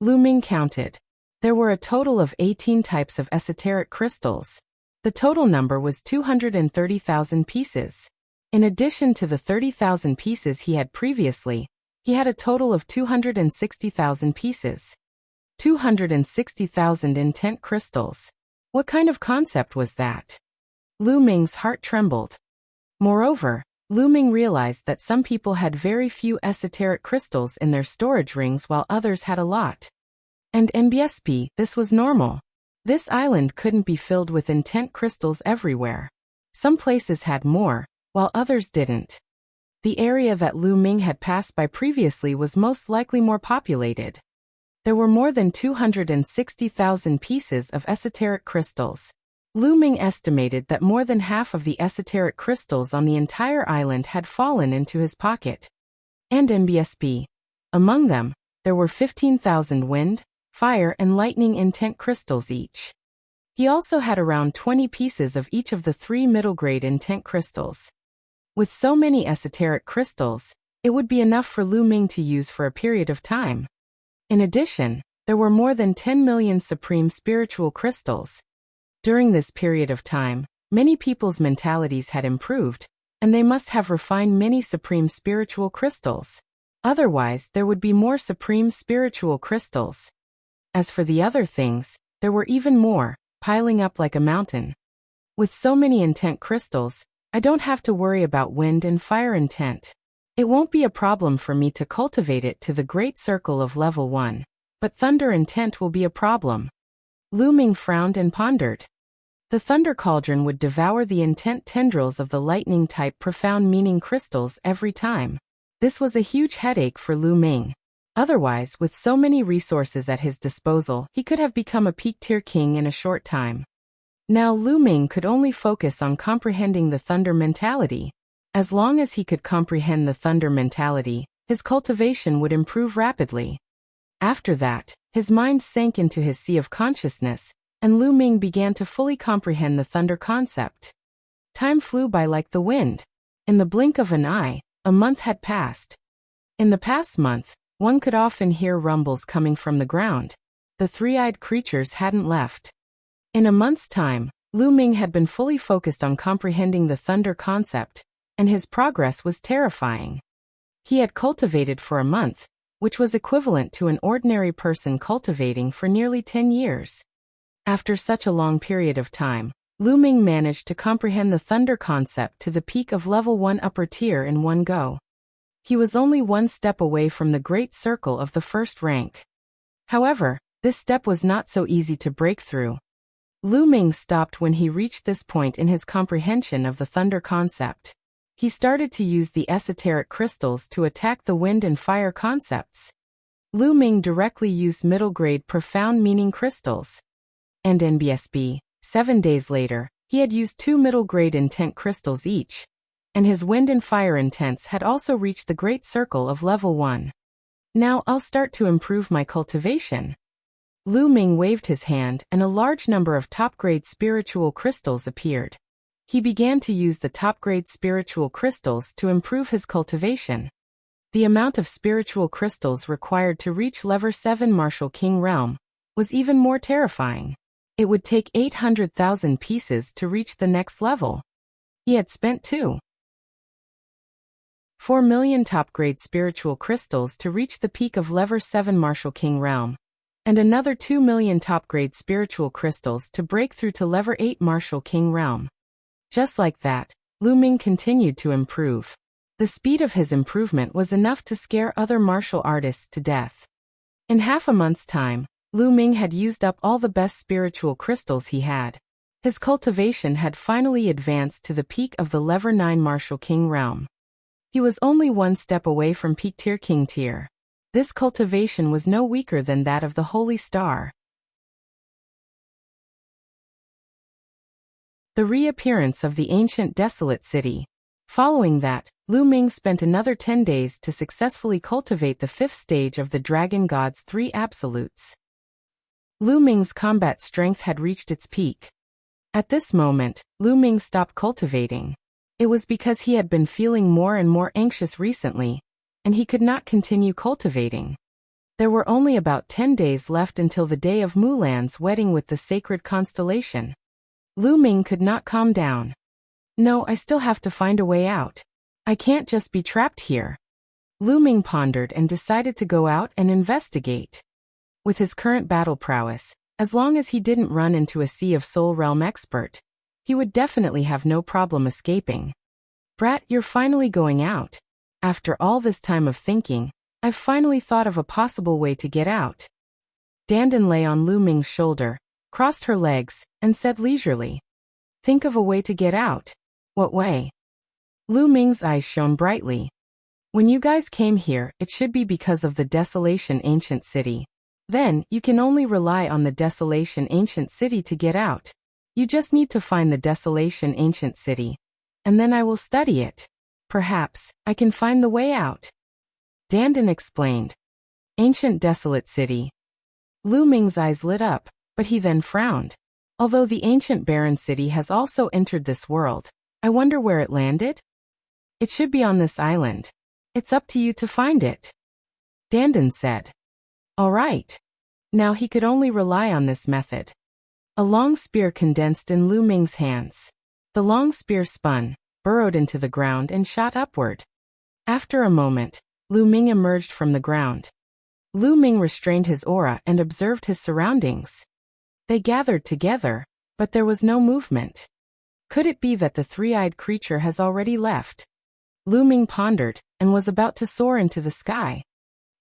Lu Ming counted. There were a total of 18 types of esoteric crystals. The total number was 230,000 pieces. In addition to the 30,000 pieces he had previously, he had a total of 260,000 pieces. 260,000 intent crystals. What kind of concept was that? Lu Ming's heart trembled. Moreover, Lu Ming realized that some people had very few esoteric crystals in their storage rings while others had a lot. And NBSP, this was normal. This island couldn't be filled with intent crystals everywhere. Some places had more, while others didn't. The area that Lu Ming had passed by previously was most likely more populated. There were more than 260,000 pieces of esoteric crystals. Lu Ming estimated that more than half of the esoteric crystals on the entire island had fallen into his pocket. And MBSB. Among them, there were 15,000 wind, fire and lightning intent crystals each. He also had around 20 pieces of each of the 3 middle-grade intent crystals. With so many esoteric crystals, it would be enough for Lu Ming to use for a period of time. In addition, there were more than 10 million supreme spiritual crystals. During this period of time, many people's mentalities had improved, and they must have refined many supreme spiritual crystals. Otherwise, there would be more supreme spiritual crystals. As for the other things, there were even more, piling up like a mountain. With so many intent crystals, I don't have to worry about wind and fire intent. It won't be a problem for me to cultivate it to the great circle of level 1, but thunder intent will be a problem. Lu Ming frowned and pondered. The thunder cauldron would devour the intent tendrils of the lightning-type profound meaning crystals every time. This was a huge headache for Lu Ming. Otherwise, with so many resources at his disposal, he could have become a peak-tier king in a short time. Now Lu Ming could only focus on comprehending the thunder mentality. As long as he could comprehend the thunder mentality, his cultivation would improve rapidly. After that, his mind sank into his sea of consciousness, and Lu Ming began to fully comprehend the thunder concept. Time flew by like the wind. In the blink of an eye, a month had passed. In the past month, one could often hear rumbles coming from the ground. The three-eyed creatures hadn't left. In a month's time, Lu Ming had been fully focused on comprehending the thunder concept, and his progress was terrifying. He had cultivated for a month, which was equivalent to an ordinary person cultivating for nearly 10 years. After such a long period of time, Lu Ming managed to comprehend the thunder concept to the peak of level 1 upper tier in one go. He was only one step away from the great circle of the first rank. However, this step was not so easy to break through. Lu Ming stopped when he reached this point in his comprehension of the thunder concept. He started to use the esoteric crystals to attack the wind and fire concepts. Lu Ming directly used middle-grade profound meaning crystals. And NBSB, 7 days later, he had used 2 middle-grade intent crystals each, and his wind and fire intents had also reached the great circle of level 1. Now I'll start to improve my cultivation. Lu Ming waved his hand and a large number of top-grade spiritual crystals appeared. He began to use the top-grade spiritual crystals to improve his cultivation. The amount of spiritual crystals required to reach level 7 Martial King Realm was even more terrifying. It would take 800,000 pieces to reach the next level. He had spent 4 million top-grade spiritual crystals to reach the peak of level 7 Martial King Realm, and another 2 million top-grade spiritual crystals to break through to level 8 Martial King Realm. Just like that, Lu Ming continued to improve. The speed of his improvement was enough to scare other martial artists to death. In half a month's time, Lu Ming had used up all the best spiritual crystals he had. His cultivation had finally advanced to the peak of the level 9 Martial King Realm. He was only one step away from peak tier king tier. This cultivation was no weaker than that of the Holy Star. The reappearance of the ancient desolate city. Following that, Lu Ming spent another 10 days to successfully cultivate the 5th stage of the Dragon God's 3 absolutes. Lu Ming's combat strength had reached its peak. At this moment, Lu Ming stopped cultivating. It was because he had been feeling more and more anxious recently, and he could not continue cultivating. There were only about 10 days left until the day of Mulan's wedding with the sacred constellation. Lu Ming could not calm down. No, I still have to find a way out. I can't just be trapped here. Lu Ming pondered and decided to go out and investigate. With his current battle prowess, As long as he didn't run into a sea of Soul Realm expert, he would definitely have no problem escaping. Brat, you're finally going out. After all this time of thinking, I've finally thought of a possible way to get out. Dandan lay on Lu Ming's shoulder, crossed her legs, and said leisurely. Think of a way to get out. What way? Lu Ming's eyes shone brightly. When you guys came here, it should be because of the Desolation Ancient City. Then, you can only rely on the Desolation Ancient City to get out. You just need to find the Desolation Ancient City. And then I will study it. Perhaps, I can find the way out. Dandan explained. Ancient Desolate City. Lu Ming's eyes lit up, but he then frowned. Although the ancient barren city has also entered this world, I wonder where it landed? It should be on this island. It's up to you to find it. Dandan said. All right. Now he could only rely on this method. A long spear condensed in Lu Ming's hands. The long spear spun, burrowed into the ground and shot upward. After a moment, Lu Ming emerged from the ground. Lu Ming restrained his aura and observed his surroundings. They gathered together, but there was no movement. Could it be that the three-eyed creature has already left? Lu Ming pondered, and was about to soar into the sky.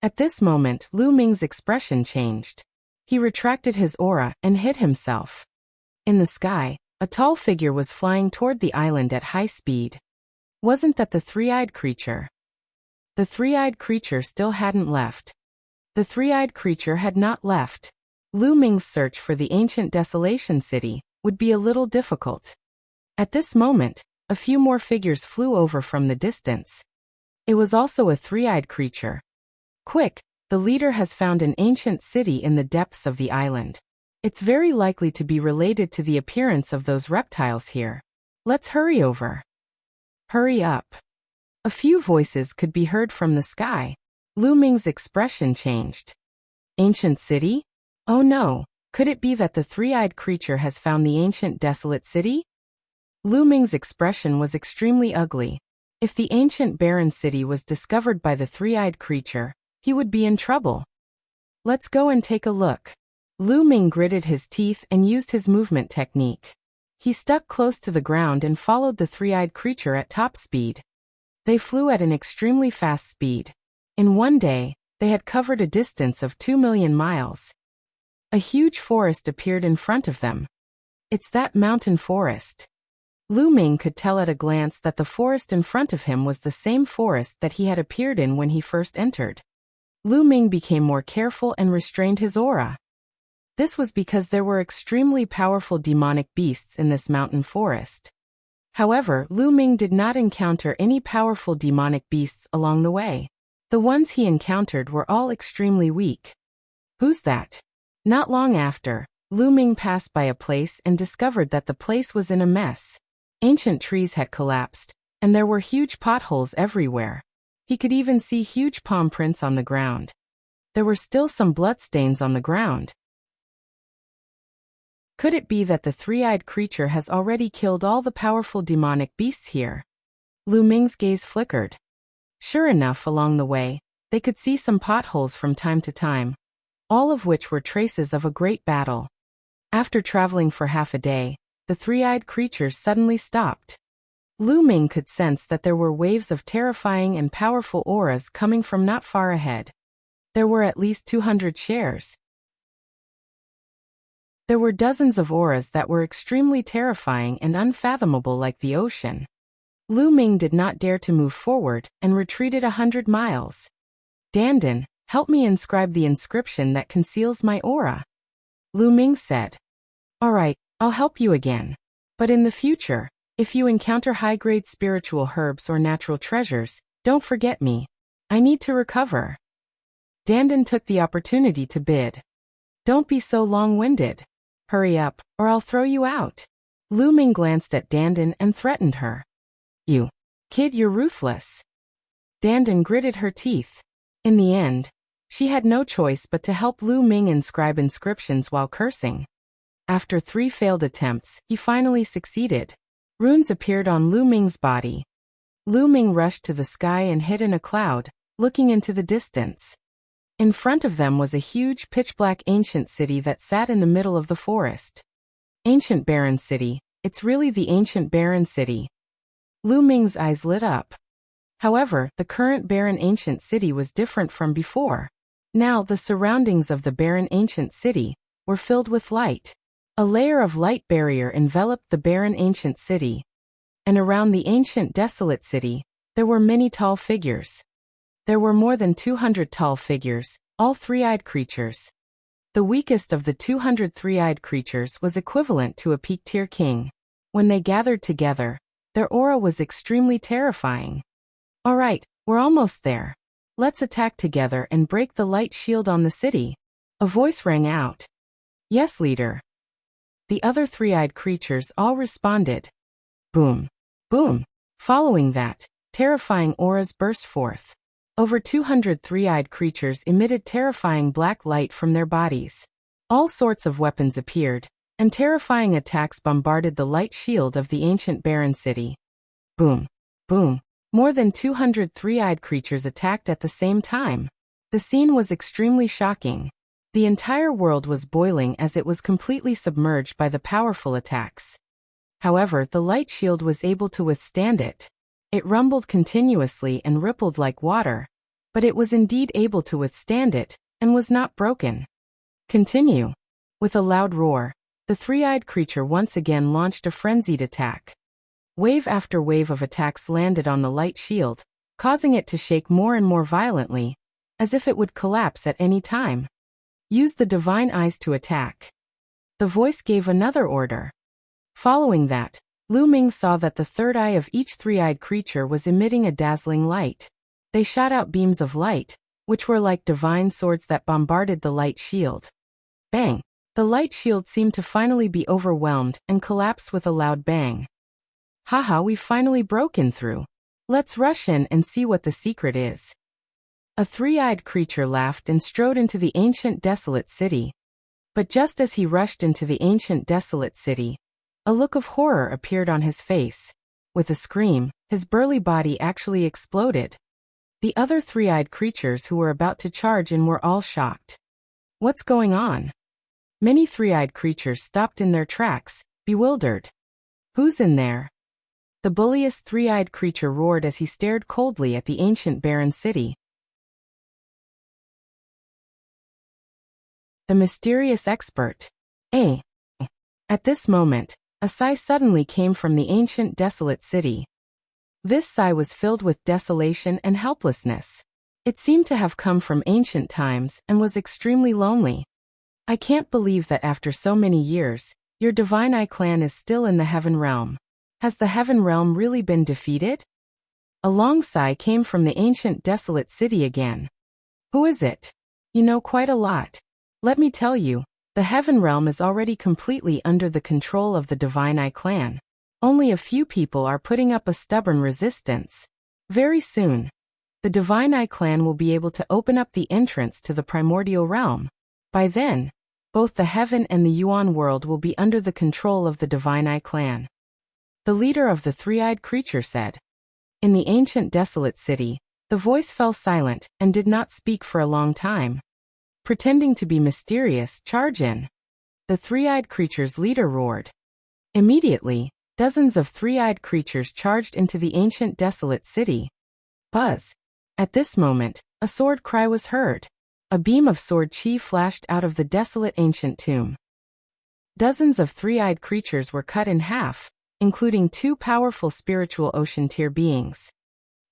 At this moment, Lu Ming's expression changed. He retracted his aura and hid himself. In the sky, a tall figure was flying toward the island at high speed. Wasn't that the three-eyed creature? The three-eyed creature still hadn't left. The three-eyed creature had not left. Lu Ming's search for the ancient Desolation City would be a little difficult. At this moment, a few more figures flew over from the distance. It was also a three-eyed creature. Quick, the leader has found an ancient city in the depths of the island. It's very likely to be related to the appearance of those reptiles here. Let's hurry over. Hurry up. A few voices could be heard from the sky. Lu Ming's expression changed. Ancient city? Oh no, could it be that the three-eyed creature has found the ancient desolate city? Lu Ming's expression was extremely ugly. If the ancient barren city was discovered by the three-eyed creature, he would be in trouble. Let's go and take a look. Lu Ming gritted his teeth and used his movement technique. He stuck close to the ground and followed the three-eyed creature at top speed. They flew at an extremely fast speed. In one day, they had covered a distance of 2 million miles. A huge forest appeared in front of them. It's that mountain forest. Lu Ming could tell at a glance that the forest in front of him was the same forest that he had appeared in when he first entered. Lu Ming became more careful and restrained his aura. This was because there were extremely powerful demonic beasts in this mountain forest. However, Lu Ming did not encounter any powerful demonic beasts along the way. The ones he encountered were all extremely weak. Who's that? Not long after, Lu Ming passed by a place and discovered that the place was in a mess. Ancient trees had collapsed, and there were huge potholes everywhere. He could even see huge palm prints on the ground. There were still some bloodstains on the ground. Could it be that the three-eyed creature has already killed all the powerful demonic beasts here? Lu Ming's gaze flickered. Sure enough, along the way, they could see some potholes from time to time, all of which were traces of a great battle. After traveling for half a day, the three-eyed creatures suddenly stopped. Lu Ming could sense that there were waves of terrifying and powerful auras coming from not far ahead. There were at least 200 shares. There were dozens of auras that were extremely terrifying and unfathomable like the ocean. Lu Ming did not dare to move forward and retreated 100 miles. Dandan, help me inscribe the inscription that conceals my aura. Lu Ming said. All right, I'll help you again. But in the future, if you encounter high-grade spiritual herbs or natural treasures, don't forget me. I need to recover. Dandan took the opportunity to bid. Don't be so long-winded. Hurry up, or I'll throw you out. Lu Ming glanced at Dandan and threatened her. You kid, you're ruthless. Dandan gritted her teeth. In the end, she had no choice but to help Lu Ming inscribe inscriptions while cursing. After 3 failed attempts, he finally succeeded. Runes appeared on Lu Ming's body. Lu Ming rushed to the sky and hid in a cloud, looking into the distance. In front of them was a huge pitch-black ancient city that sat in the middle of the forest. Ancient barren city, it's really the ancient barren city. Lu Ming's eyes lit up. However, the current barren ancient city was different from before. Now, the surroundings of the barren ancient city were filled with light. A layer of light barrier enveloped the barren ancient city. And around the ancient desolate city, there were many tall figures. There were more than 200 tall figures, all three-eyed creatures. The weakest of the 200 three-eyed creatures was equivalent to a peak-tier king. When they gathered together, their aura was extremely terrifying. All right, we're almost there. Let's attack together and break the light shield on the city. A voice rang out. Yes, leader. The other three-eyed creatures all responded. Boom. Boom. Following that, terrifying auras burst forth. Over 200 three-eyed creatures emitted terrifying black light from their bodies. All sorts of weapons appeared, and terrifying attacks bombarded the light shield of the ancient barren city. Boom. Boom. More than 200 three-eyed creatures attacked at the same time. The scene was extremely shocking. The entire world was boiling as it was completely submerged by the powerful attacks. However, the light shield was able to withstand it. It rumbled continuously and rippled like water, but it was indeed able to withstand it, and was not broken. Continue. With a loud roar, the three-eyed creature once again launched a frenzied attack. Wave after wave of attacks landed on the light shield, causing it to shake more and more violently, as if it would collapse at any time. Use the divine eyes to attack. The voice gave another order. Following that, Lu Ming saw that the third eye of each three-eyed creature was emitting a dazzling light. They shot out beams of light, which were like divine swords that bombarded the light shield. Bang! The light shield seemed to finally be overwhelmed and collapsed with a loud bang. Haha, we finally broken through. Let's rush in and see what the secret is. A three-eyed creature laughed and strode into the ancient desolate city. But just as he rushed into the ancient desolate city, a look of horror appeared on his face. With a scream, his burly body actually exploded. The other three-eyed creatures who were about to charge in were all shocked. What's going on? Many three-eyed creatures stopped in their tracks, bewildered. Who's in there? The bulliest three-eyed creature roared as he stared coldly at the ancient barren city. The mysterious expert. At this moment, a sigh suddenly came from the ancient desolate city. This sigh was filled with desolation and helplessness. It seemed to have come from ancient times and was extremely lonely. I can't believe that after so many years, your Divine Eye clan is still in the Heaven Realm. Has the Heaven Realm really been defeated? A long sigh came from the ancient desolate city again. Who is it? You know quite a lot. Let me tell you, the Heaven Realm is already completely under the control of the Divine Eye clan. Only a few people are putting up a stubborn resistance. Very soon, the Divine Eye clan will be able to open up the entrance to the primordial realm. By then, both the Heaven and the Yuan world will be under the control of the Divine Eye clan. The leader of the three-eyed creature said. In the ancient desolate city, the voice fell silent and did not speak for a long time. Pretending to be mysterious, charge in. The three-eyed creature's leader roared. Immediately, dozens of three-eyed creatures charged into the ancient desolate city. Buzz. At this moment, a sword cry was heard. A beam of sword chi flashed out of the desolate ancient tomb. Dozens of three-eyed creatures were cut in half, including two powerful spiritual ocean-tier beings.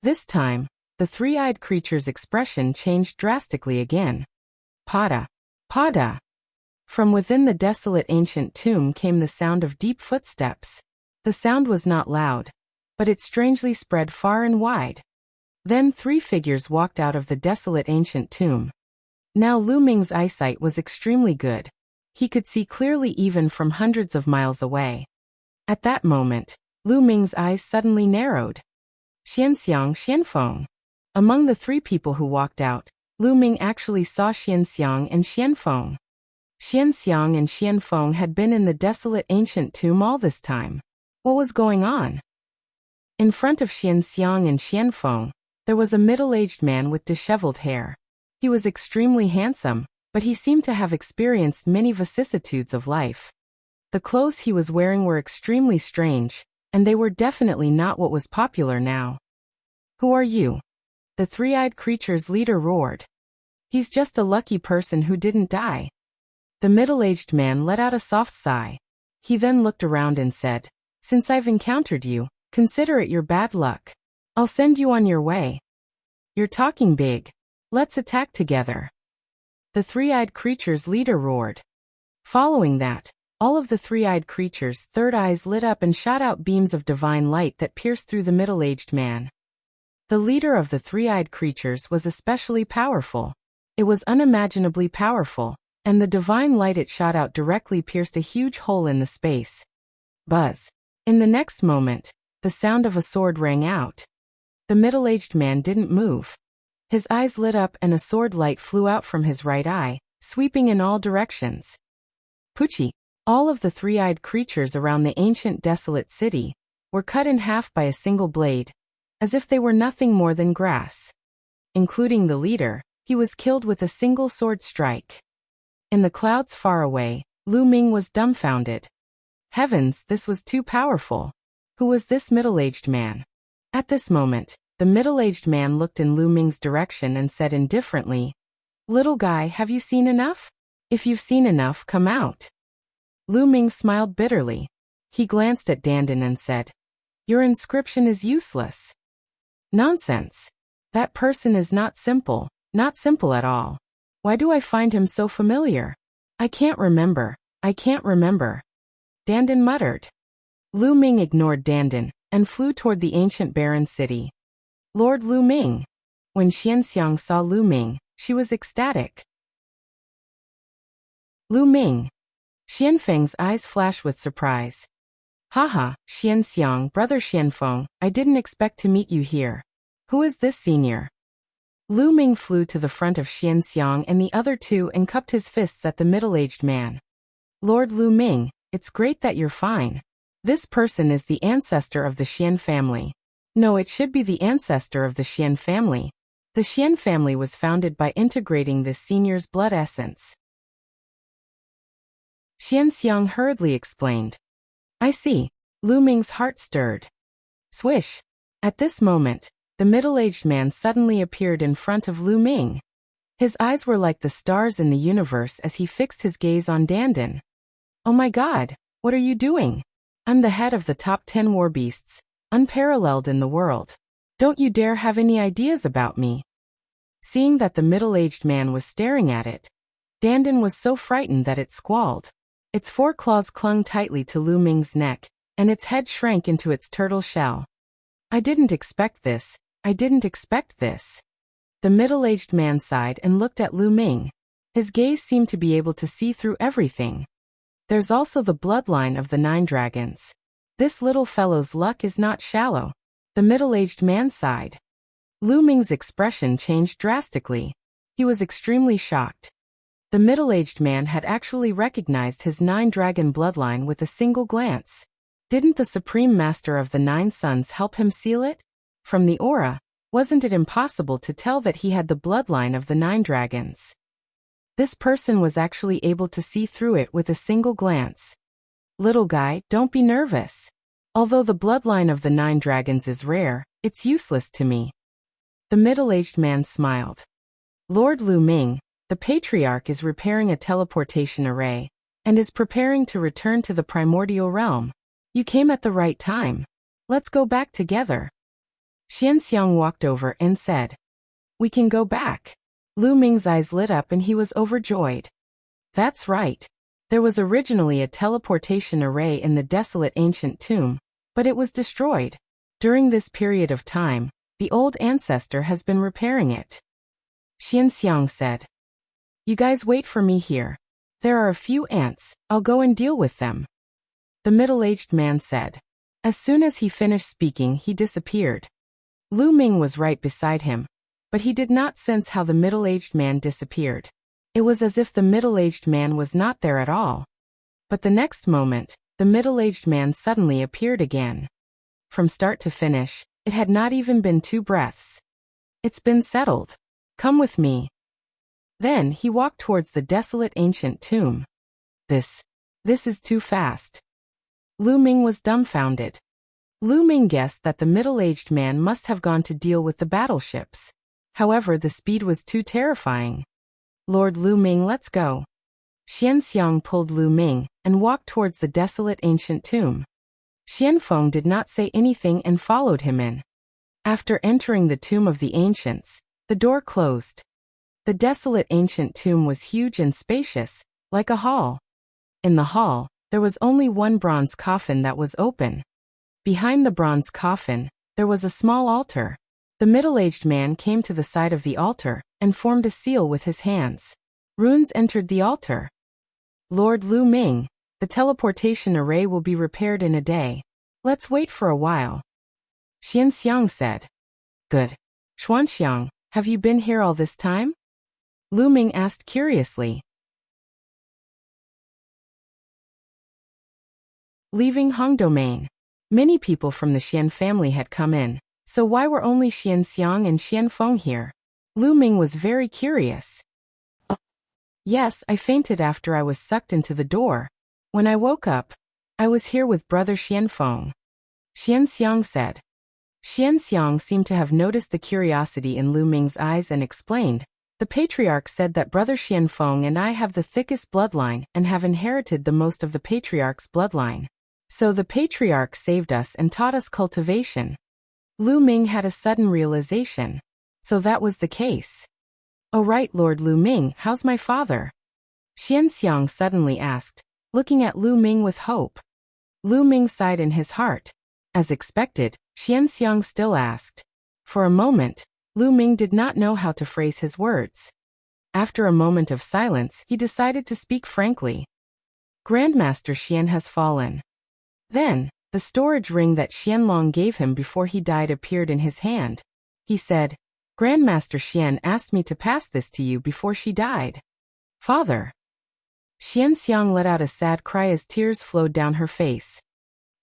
This time, the three-eyed creature's expression changed drastically again. Pada. Pada. From within the desolate ancient tomb came the sound of deep footsteps. The sound was not loud, but it strangely spread far and wide. Then three figures walked out of the desolate ancient tomb. Now Lu Ming's eyesight was extremely good. He could see clearly even from hundreds of miles away. At that moment, Lu Ming's eyes suddenly narrowed. Xianxiang, Xianfeng. Among the three people who walked out, Lu Ming actually saw Xianxiang and Xianfeng. Xianxiang and Xianfeng had been in the desolate ancient tomb all this time. What was going on? In front of Xianxiang and Xianfeng, there was a middle-aged man with disheveled hair. He was extremely handsome, but he seemed to have experienced many vicissitudes of life. The clothes he was wearing were extremely strange, and they were definitely not what was popular now. "Who are you?" the three-eyed creature's leader roared. "He's just a lucky person who didn't die." The middle-aged man let out a soft sigh. He then looked around and said, "Since I've encountered you, consider it your bad luck. I'll send you on your way." "You're talking big. Let's attack together," the three-eyed creature's leader roared. Following that, all of the three-eyed creature's third eyes lit up and shot out beams of divine light that pierced through the middle-aged man. The leader of the three-eyed creatures was especially powerful. It was unimaginably powerful, and the divine light it shot out directly pierced a huge hole in the space. Buzz. In the next moment, the sound of a sword rang out. The middle-aged man didn't move. His eyes lit up and a sword light flew out from his right eye, sweeping in all directions. Poochie. All of the three-eyed creatures around the ancient desolate city were cut in half by a single blade, as if they were nothing more than grass. Including the leader, he was killed with a single sword strike. In the clouds far away, Lu Ming was dumbfounded. Heavens, this was too powerful. Who was this middle-aged man? At this moment, the middle-aged man looked in Lu Ming's direction and said indifferently, "Little guy, have you seen enough? If you've seen enough, come out." Lu Ming smiled bitterly. He glanced at Dandan and said, "Your inscription is useless." "Nonsense. That person is not simple at all. Why do I find him so familiar? I can't remember. Dandan muttered. Lu Ming ignored Dandan and flew toward the ancient barren city. Lord Lu Ming. When Xianxiang saw Lu Ming, she was ecstatic. Lu Ming. Xianfeng's eyes flashed with surprise. "Haha, Xianxiang, brother Xianfeng, I didn't expect to meet you here. Who is this senior?" Lu Ming flew to the front of Xianxiang and the other two and cupped his fists at the middle-aged man. "Lord Lu Ming, it's great that you're fine. This person is the ancestor of the Xian family." No, it should be the ancestor of the Xian family. The Xian family was founded by integrating this senior's blood essence. Xianxiang hurriedly explained. "I see." Lu Ming's heart stirred. Swish! At this moment, the middle-aged man suddenly appeared in front of Lu Ming. His eyes were like the stars in the universe as he fixed his gaze on Dandan. "Oh my God, what are you doing? I'm the head of the top 10 war beasts, unparalleled in the world. Don't you dare have any ideas about me." Seeing that the middle-aged man was staring at it, Dandan was so frightened that it squalled. Its 4 claws clung tightly to Lu Ming's neck, and its head shrank into its turtle shell. I didn't expect this. The middle-aged man sighed and looked at Lu Ming. His gaze seemed to be able to see through everything. "There's also the bloodline of the 9 dragons. This little fellow's luck is not shallow." The middle-aged man sighed. Lu Ming's expression changed drastically. He was extremely shocked. The middle-aged man had actually recognized his 9-dragon bloodline with a single glance. Didn't the Supreme Master of the 9 Suns help him seal it? From the aura, wasn't it impossible to tell that he had the bloodline of the 9 dragons? This person was actually able to see through it with a single glance. "Little guy, don't be nervous. Although the bloodline of the 9 dragons is rare, it's useless to me." The middle-aged man smiled. "Lord Lu Ming, the Patriarch is repairing a teleportation array, and is preparing to return to the primordial realm. You came at the right time. Let's go back together." Xianxiang walked over and said, "We can go back." Lu Ming's eyes lit up and he was overjoyed. That's right. There was originally a teleportation array in the desolate ancient tomb, but it was destroyed. During this period of time, the old ancestor has been repairing it. Xianxiang said, "You guys wait for me here. There are a few ants, I'll go and deal with them." The middle-aged man said. As soon as he finished speaking, he disappeared. Lu Ming was right beside him, but he did not sense how the middle-aged man disappeared. It was as if the middle-aged man was not there at all. But the next moment, the middle-aged man suddenly appeared again. From start to finish, it had not even been 2 breaths. "It's been settled. Come with me." Then he walked towards the desolate ancient tomb. This is too fast. Lu Ming was dumbfounded. Lu Ming guessed that the middle-aged man must have gone to deal with the battleships. However, the speed was too terrifying. Lord Lu Ming, let's go. Xianxiang pulled Lu Ming and walked towards the desolate ancient tomb. Xianfeng did not say anything and followed him in. After entering the tomb of the ancients, the door closed. The desolate ancient tomb was huge and spacious, like a hall. In the hall, there was only one bronze coffin that was open. Behind the bronze coffin, there was a small altar. The middle-aged man came to the side of the altar and formed a seal with his hands. Runes entered the altar. Lord Lu Ming, the teleportation array will be repaired in a day. Let's wait for a while. Xianxiang said. Good. Xuanxiang, have you been here all this time? Lu Ming asked curiously. Leaving Hong Domain. Many people from the Xian family had come in, so why were only Xianxiang and Xianfeng here? Lu Ming was very curious. Yes, I fainted after I was sucked into the door. When I woke up, I was here with brother Xianfeng. Xianxiang said. Xianxiang seemed to have noticed the curiosity in Lu Ming's eyes and explained, the patriarch said that brother Xianfeng and I have the thickest bloodline and have inherited the most of the patriarch's bloodline. So the patriarch saved us and taught us cultivation. Lu Ming had a sudden realization. So that was the case. Oh right, Lord Lu Ming, how's my father? Xianxiang suddenly asked, looking at Lu Ming with hope. Lu Ming sighed in his heart. As expected, Xianxiang still asked. For a moment, Lu Ming did not know how to phrase his words. After a moment of silence, he decided to speak frankly. Grandmaster Xian has fallen. Then, the storage ring that Xianlong gave him before he died appeared in his hand. He said, Grandmaster Xian asked me to pass this to you before she died. Father. Xianxiang let out a sad cry as tears flowed down her face.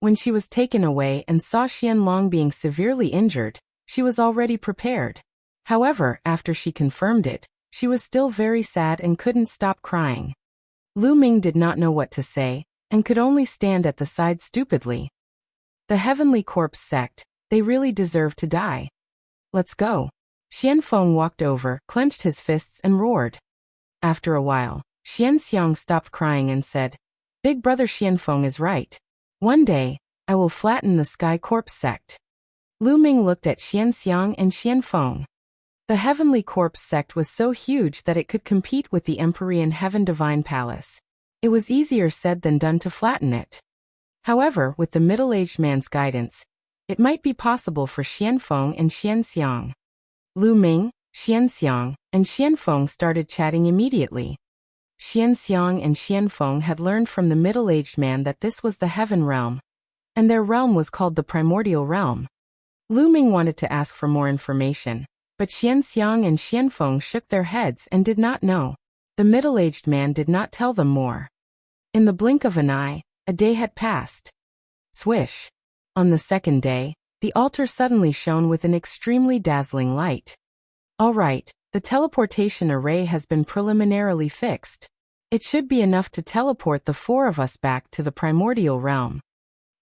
When she was taken away and saw Xianlong being severely injured, she was already prepared. However, after she confirmed it, she was still very sad and couldn't stop crying. Lu Ming did not know what to say, and could only stand at the side stupidly. The Heavenly Corpse sect, they really deserve to die. Let's go. Xianfeng walked over, clenched his fists and roared. After a while, Xianxiang stopped crying and said, Big brother Xianfeng is right. One day, I will flatten the Sky Corpse sect. Lu Ming looked at Xianxiang and Xianfeng. The Heavenly Corpse sect was so huge that it could compete with the Empyrean Heaven Divine Palace. It was easier said than done to flatten it. However, with the middle-aged man's guidance, it might be possible for Xianfeng and Xianxiang. Lu Ming, Xianxiang, and Xianfeng started chatting immediately. Xianxiang and Xianfeng had learned from the middle-aged man that this was the Heaven Realm, and their realm was called the Primordial Realm. Lu Ming wanted to ask for more information, but Xianxiang and Xianfeng shook their heads and did not know. The middle-aged man did not tell them more. In the blink of an eye, a day had passed. Swish. On the second day, the altar suddenly shone with an extremely dazzling light. All right, the teleportation array has been preliminarily fixed. It should be enough to teleport the four of us back to the primordial realm.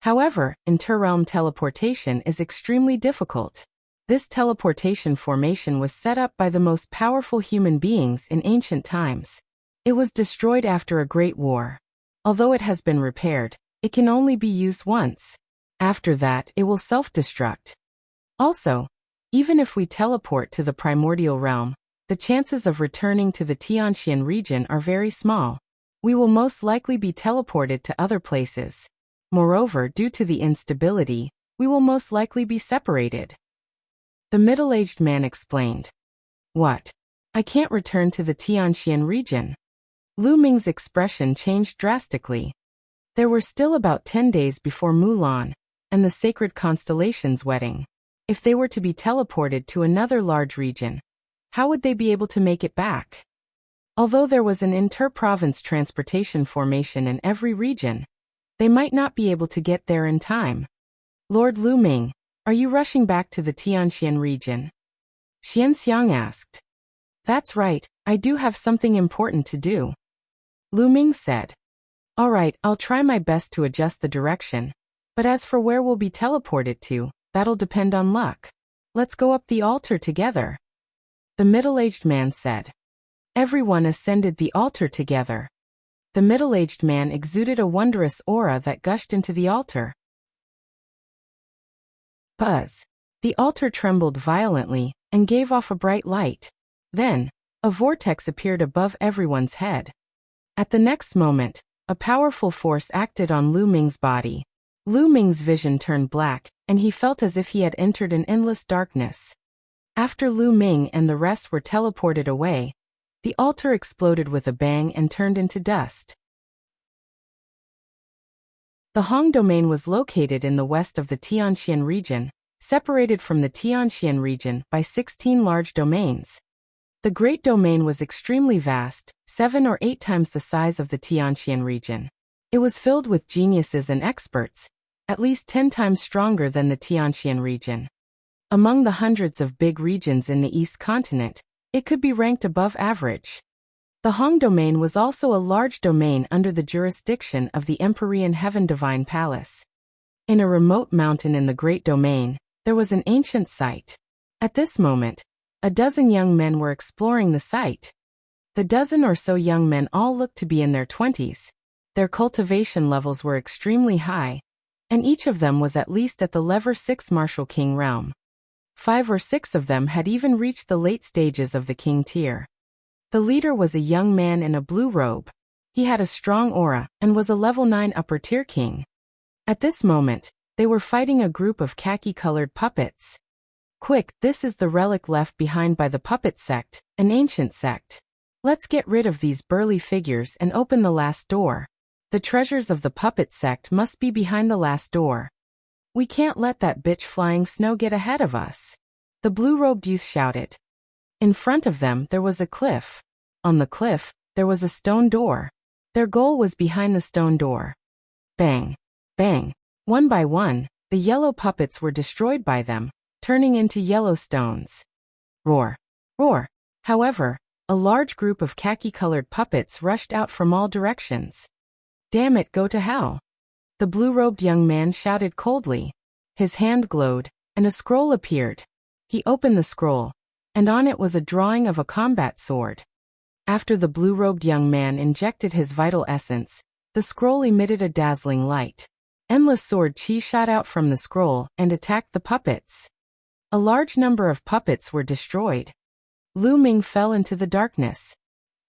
However, interrealm teleportation is extremely difficult. This teleportation formation was set up by the most powerful human beings in ancient times. It was destroyed after a great war. Although it has been repaired, it can only be used once. After that, it will self-destruct. Also, even if we teleport to the primordial realm, the chances of returning to the Tianxian region are very small. We will most likely be teleported to other places. Moreover, due to the instability, we will most likely be separated. The middle-aged man explained. What? I can't return to the Tianxian region. Lu Ming's expression changed drastically. There were still about 10 days before Mulan and the sacred constellation's wedding. If they were to be teleported to another large region, how would they be able to make it back? Although there was an inter-province transportation formation in every region, they might not be able to get there in time. Lord Lu Ming, are you rushing back to the Tianxian region? Xianxiang asked. That's right, I do have something important to do. Lu Ming said. All right, I'll try my best to adjust the direction. But as for where we'll be teleported to, that'll depend on luck. Let's go up the altar together. The middle-aged man said. Everyone ascended the altar together. The middle-aged man exuded a wondrous aura that gushed into the altar. Buzz. The altar trembled violently and gave off a bright light. Then, a vortex appeared above everyone's head. At the next moment, a powerful force acted on Lu Ming's body. Lu Ming's vision turned black, and he felt as if he had entered an endless darkness. After Lu Ming and the rest were teleported away, the altar exploded with a bang and turned into dust. The Hong domain was located in the west of the Tianxian region, separated from the Tianxian region by 16 large domains. The Great Domain was extremely vast, 7 or 8 times the size of the Tianxian region. It was filled with geniuses and experts, at least 10 times stronger than the Tianxian region. Among the hundreds of big regions in the East continent, it could be ranked above average. The Hong domain was also a large domain under the jurisdiction of the Empyrean Heaven Divine Palace. In a remote mountain in the Great Domain, there was an ancient site. At this moment, a dozen young men were exploring the site. The dozen or so young men all looked to be in their 20s. Their cultivation levels were extremely high, and each of them was at least at the level 6 Martial King realm. 5 or 6 of them had even reached the late stages of the King tier. The leader was a young man in a blue robe. He had a strong aura and was a level 9 upper tier king. At this moment, they were fighting a group of khaki-colored puppets. Quick, this is the relic left behind by the puppet sect, an ancient sect. Let's get rid of these burly figures and open the last door. The treasures of the puppet sect must be behind the last door. We can't let that bitch flying snow get ahead of us. The blue-robed youth shouted. In front of them there was a cliff. On the cliff, there was a stone door. Their goal was behind the stone door. Bang! Bang! One by one, the yellow puppets were destroyed by them, turning into yellow stones. Roar! Roar! However, a large group of khaki-colored puppets rushed out from all directions. Damn it, go to hell! The blue-robed young man shouted coldly. His hand glowed, and a scroll appeared. He opened the scroll, and on it was a drawing of a combat sword. After the blue-robed young man injected his vital essence, the scroll emitted a dazzling light. Endless sword chi shot out from the scroll and attacked the puppets. A large number of puppets were destroyed. Lu Ming fell into the darkness.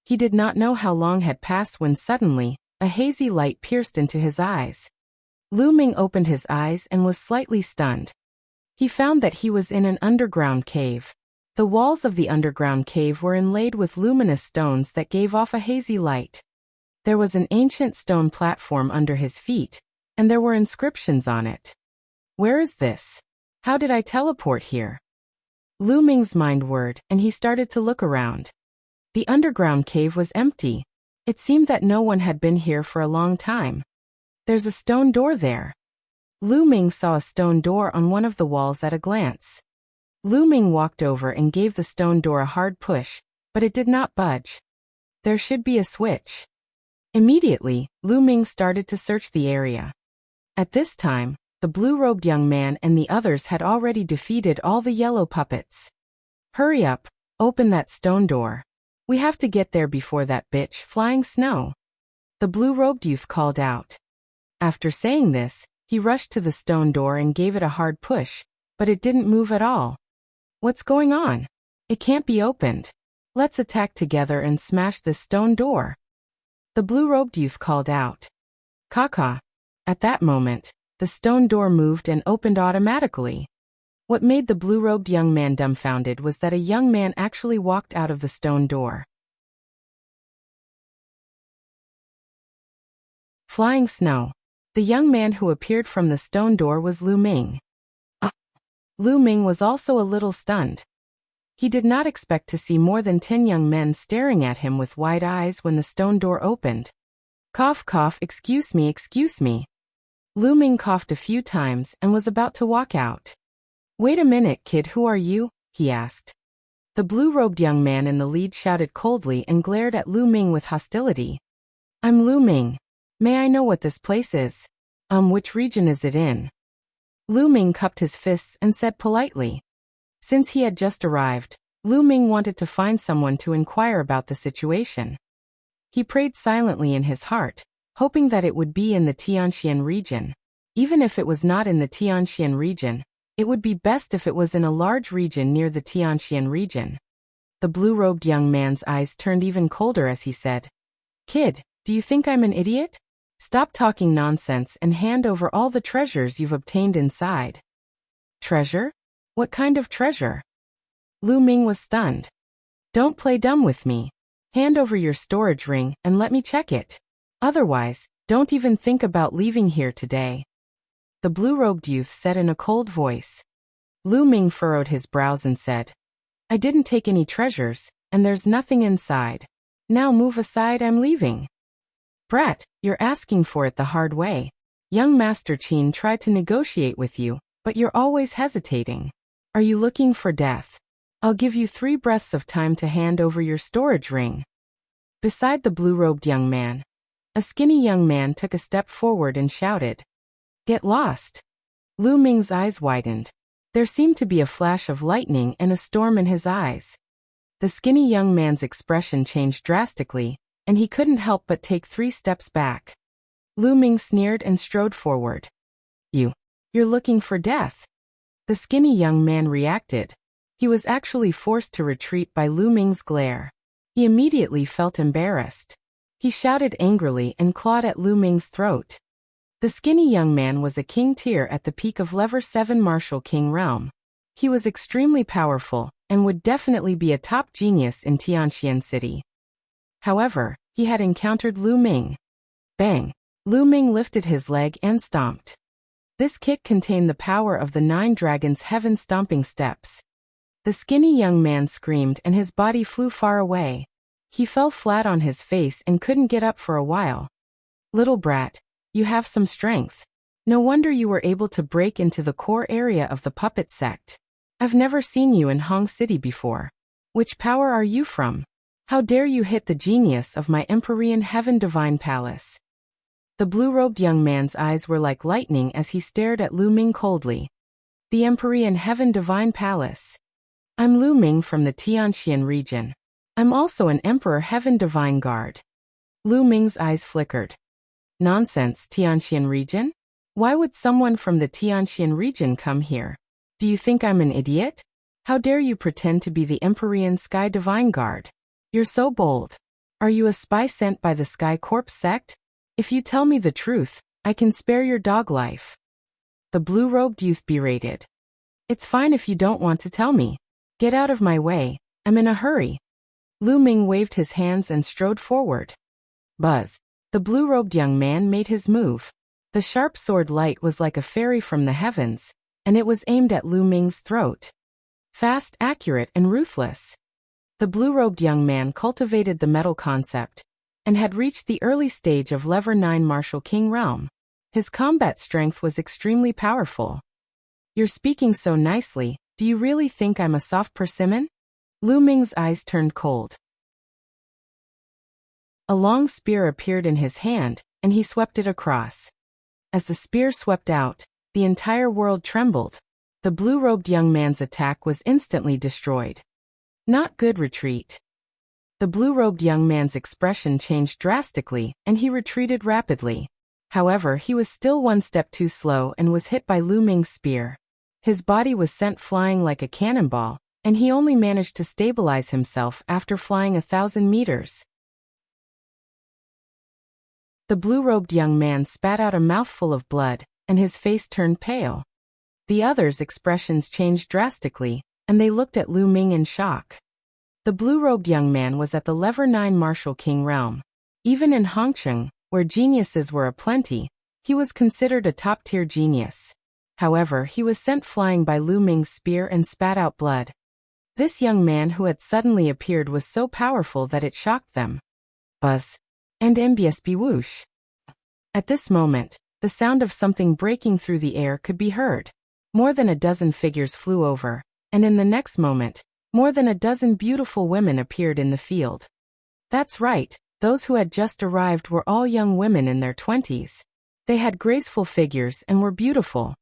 He did not know how long had passed when suddenly, a hazy light pierced into his eyes. Lu Ming opened his eyes and was slightly stunned. He found that he was in an underground cave. The walls of the underground cave were inlaid with luminous stones that gave off a hazy light. There was an ancient stone platform under his feet, and there were inscriptions on it. Where is this? How did I teleport here? Lu Ming's mind whirred, and he started to look around. The underground cave was empty. It seemed that no one had been here for a long time. There's a stone door there. Lu Ming saw a stone door on one of the walls at a glance. Lu Ming walked over and gave the stone door a hard push, but it did not budge. There should be a switch. Immediately, Lu Ming started to search the area. At this time, the blue-robed young man and the others had already defeated all the yellow puppets. Hurry up, open that stone door. We have to get there before that bitch flying snow. The blue-robed youth called out. After saying this, he rushed to the stone door and gave it a hard push, but it didn't move at all. What's going on? It can't be opened. Let's attack together and smash this stone door. The blue-robed youth called out. Caca. At that moment, the stone door moved and opened automatically. What made the blue-robed young man dumbfounded was that a young man actually walked out of the stone door. Flying snow. The young man who appeared from the stone door was Lu Ming. Lu Ming was also a little stunned. He did not expect to see more than 10 young men staring at him with wide eyes when the stone door opened. Cough cough, excuse me. Lu Ming coughed a few times and was about to walk out. Wait a minute, kid, who are you? He asked. The blue-robed young man in the lead shouted coldly and glared at Lu Ming with hostility. I'm Lu Ming. May I know what this place is? Which region is it in? Lu Ming cupped his fists and said politely. Since he had just arrived, Lu Ming wanted to find someone to inquire about the situation. He prayed silently in his heart, hoping that it would be in the Tianxian region. Even if it was not in the Tianxian region, it would be best if it was in a large region near the Tianxian region. The blue-robed young man's eyes turned even colder as he said, Kid, do you think I'm an idiot? Stop talking nonsense and hand over all the treasures you've obtained inside. Treasure? What kind of treasure? Lu Ming was stunned. Don't play dumb with me. Hand over your storage ring and let me check it. Otherwise, don't even think about leaving here today. The blue-robed youth said in a cold voice. Lu Ming furrowed his brows and said, I didn't take any treasures, and there's nothing inside. Now move aside, I'm leaving. Brat, you're asking for it the hard way. Young Master Qin tried to negotiate with you, but you're always hesitating. Are you looking for death? I'll give you 3 breaths of time to hand over your storage ring. Beside the blue-robed young man, a skinny young man took a step forward and shouted, Get lost. Lu Ming's eyes widened. There seemed to be a flash of lightning and a storm in his eyes. The skinny young man's expression changed drastically, and he couldn't help but take 3 steps back. Lu Ming sneered and strode forward. You're looking for death. The skinny young man reacted. He was actually forced to retreat by Lu Ming's glare. He immediately felt embarrassed. He shouted angrily and clawed at Lu Ming's throat. The skinny young man was a king tier at the peak of Level 7 Martial King realm. He was extremely powerful, and would definitely be a top genius in Tianxian City. However, he had encountered Lu Ming. Bang! Lu Ming lifted his leg and stomped. This kick contained the power of the 9 dragons' heaven-stomping steps. The skinny young man screamed and his body flew far away. He fell flat on his face and couldn't get up for a while. Little brat, you have some strength. No wonder you were able to break into the core area of the puppet sect. I've never seen you in Hong City before. Which power are you from? How dare you hit the genius of my Empyrean Heaven Divine Palace? The blue-robed young man's eyes were like lightning as he stared at Lu Ming coldly. The Empyrean Heaven Divine Palace. I'm Lu Ming from the Tianxian region. I'm also an Emperor Heaven Divine Guard. Lu Ming's eyes flickered. Nonsense, Tianxian region? Why would someone from the Tianxian region come here? Do you think I'm an idiot? How dare you pretend to be the Empyrean Sky Divine Guard? You're so bold. Are you a spy sent by the Sky Corps sect? If you tell me the truth, I can spare your dog life. The blue-robed youth berated. It's fine if you don't want to tell me. Get out of my way, I'm in a hurry. Lu Ming waved his hands and strode forward. Buzz. The blue-robed young man made his move. The sharp sword light was like a fairy from the heavens, and it was aimed at Lu Ming's throat. Fast, accurate, and ruthless. The blue-robed young man cultivated the metal concept, and had reached the early stage of Level 9 Martial King realm. His combat strength was extremely powerful. You're speaking so nicely, do you really think I'm a soft persimmon? Lu Ming's eyes turned cold. A long spear appeared in his hand, and he swept it across. As the spear swept out, the entire world trembled. The blue-robed young man's attack was instantly destroyed. Not good. Retreat. The blue-robed young man's expression changed drastically, and he retreated rapidly. However, he was still 1 step too slow and was hit by Lu Ming's spear. His body was sent flying like a cannonball, and he only managed to stabilize himself after flying 1,000 meters. The blue-robed young man spat out a mouthful of blood, and his face turned pale. The others' expressions changed drastically, and they looked at Lu Ming in shock. The blue-robed young man was at the Level 9 Martial King realm. Even in Hongcheng, where geniuses were aplenty, he was considered a top-tier genius. However, he was sent flying by Lu Ming's spear and spat out blood. This young man who had suddenly appeared was so powerful that it shocked them. Buzz. And MBSB whoosh. At this moment, the sound of something breaking through the air could be heard. More than a dozen figures flew over, and in the next moment, More than a dozen beautiful women appeared in the field. That's right, those who had just arrived were all young women in their 20s. They had graceful figures and were beautiful.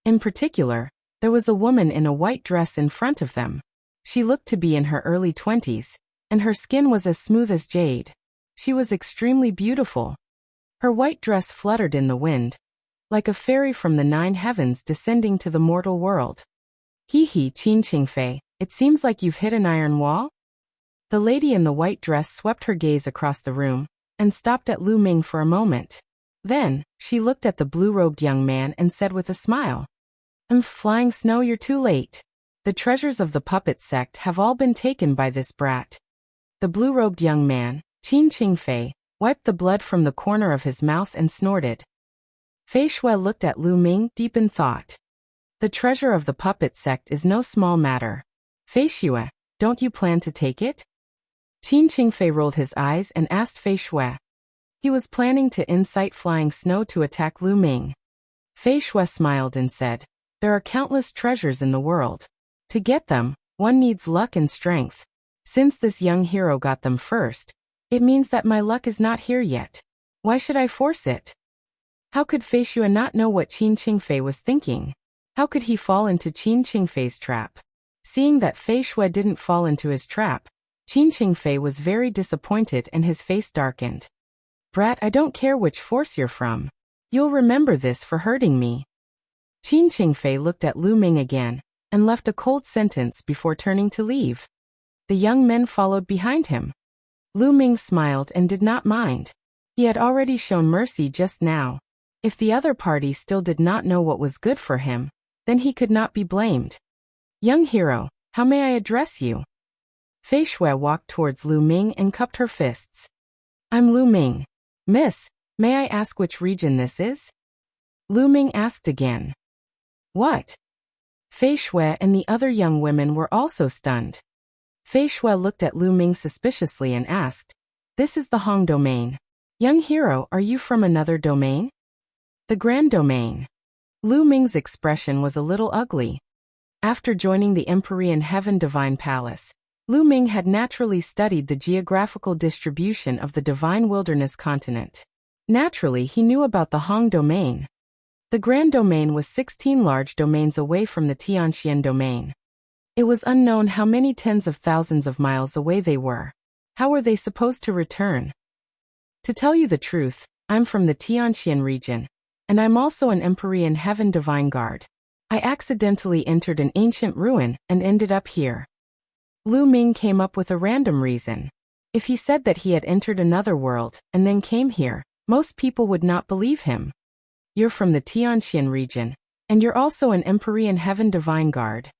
In particular, there was a woman in a white dress in front of them. She looked to be in her early 20s, and her skin was as smooth as jade. She was extremely beautiful. Her white dress fluttered in the wind, like a fairy from the 9 heavens descending to the mortal world. Hee hee, Qin Qingfei, it seems like you've hit an iron wall? The lady in the white dress swept her gaze across the room, and stopped at Lu Ming for a moment. Then, she looked at the blue-robed young man and said with a smile, Flying Snow, you're too late. The treasures of the puppet sect have all been taken by this brat. The blue-robed young man, Qin Qingfei, wiped the blood from the corner of his mouth and snorted. Fei Shui looked at Lu Ming, deep in thought. The treasure of the puppet sect is no small matter. Fei Shui, don't you plan to take it? Qin Qingfei rolled his eyes and asked Fei Shui. He was planning to incite Flying Snow to attack Lu Ming. Fei Shui smiled and said, There are countless treasures in the world. To get them, one needs luck and strength. Since this young hero got them first, it means that my luck is not here yet. Why should I force it? How could Fei Shui not know what Qin Qingfei was thinking? How could he fall into Qin Qingfei's trap? Seeing that Fei Shui didn't fall into his trap, Qin Qingfei was very disappointed and his face darkened. Brat, I don't care which force you're from. You'll remember this for hurting me. Qin Qingfei looked at Lu Ming again, and left a cold sentence before turning to leave. The young men followed behind him. Lu Ming smiled and did not mind. He had already shown mercy just now. If the other party still did not know what was good for him, then he could not be blamed. Young hero, how may I address you? Fei Shui walked towards Lu Ming and cupped her fists. I'm Lu Ming. Miss, may I ask which region this is? Lu Ming asked again. What? Fei Shui and the other young women were also stunned. Fei Shui looked at Lu Ming suspiciously and asked, This is the Hong domain. Young hero, are you from another domain? The Grand Domain. Lu Ming's expression was a little ugly. After joining the Empyrean Heaven Divine Palace, Lu Ming had naturally studied the geographical distribution of the Divine Wilderness continent. Naturally, he knew about the Hong domain. The Grand Domain was 16 large domains away from the Tianxian domain. It was unknown how many tens of thousands of miles away they were. How were they supposed to return? To tell you the truth, I'm from the Tianxian region, and I'm also an Empyrean Heaven Divine Guard. I accidentally entered an ancient ruin and ended up here. Lu Ming came up with a random reason. If he said that he had entered another world and then came here, most people would not believe him. You're from the Tianxian region, and you're also an Empyrean Heaven Divine Guard.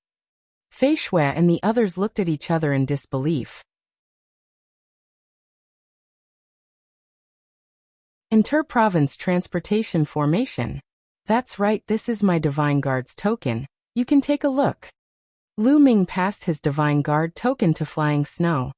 Fei Shui and the others looked at each other in disbelief. Inter-province transportation formation. That's right, this is my Divine Guard's token. You can take a look. Lu Ming passed his Divine Guard token to Flying Snow.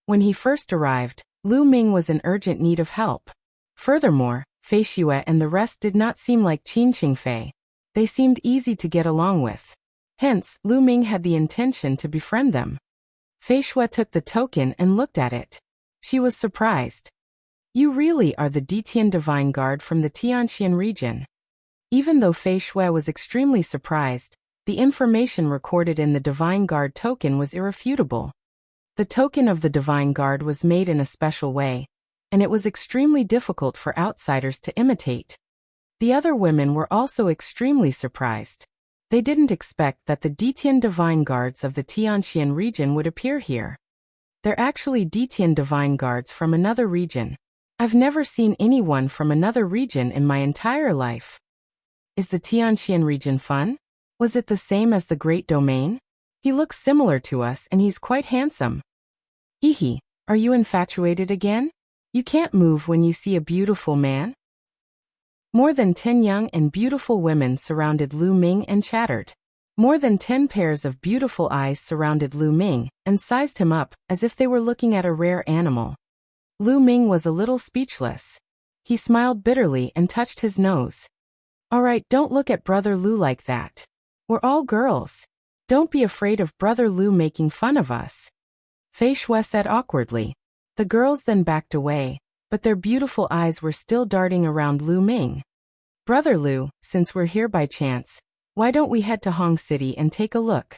When he first arrived, Lu Ming was in urgent need of help. Furthermore, Fei Shui and the rest did not seem like Qin Qingfei. They seemed easy to get along with. Hence, Lu Ming had the intention to befriend them. Fei Shui took the token and looked at it. She was surprised. You really are the Detian Divine Guard from the Tianxian region. Even though Fei Shui was extremely surprised, the information recorded in the Divine Guard token was irrefutable. The token of the Divine Guard was made in a special way, and it was extremely difficult for outsiders to imitate. The other women were also extremely surprised. They didn't expect that the Detian Divine Guards of the Tianxian region would appear here. They're actually Detian Divine Guards from another region. I've never seen anyone from another region in my entire life. Is the Tianxian region fun? Was it the same as the Great Domain? He looks similar to us and he's quite handsome. Hee hee, are you infatuated again? You can't move when you see a beautiful man? More than 10 young and beautiful women surrounded Lu Ming and chattered. More than 10 pairs of beautiful eyes surrounded Lu Ming and sized him up as if they were looking at a rare animal. Lu Ming was a little speechless. He smiled bitterly and touched his nose. Alright, don't look at brother Lu like that. We're all girls. Don't be afraid of Brother Lu making fun of us, Fei Shui said awkwardly. The girls then backed away, but their beautiful eyes were still darting around Lu Ming. Brother Lu, since we're here by chance, why don't we head to Hong City and take a look?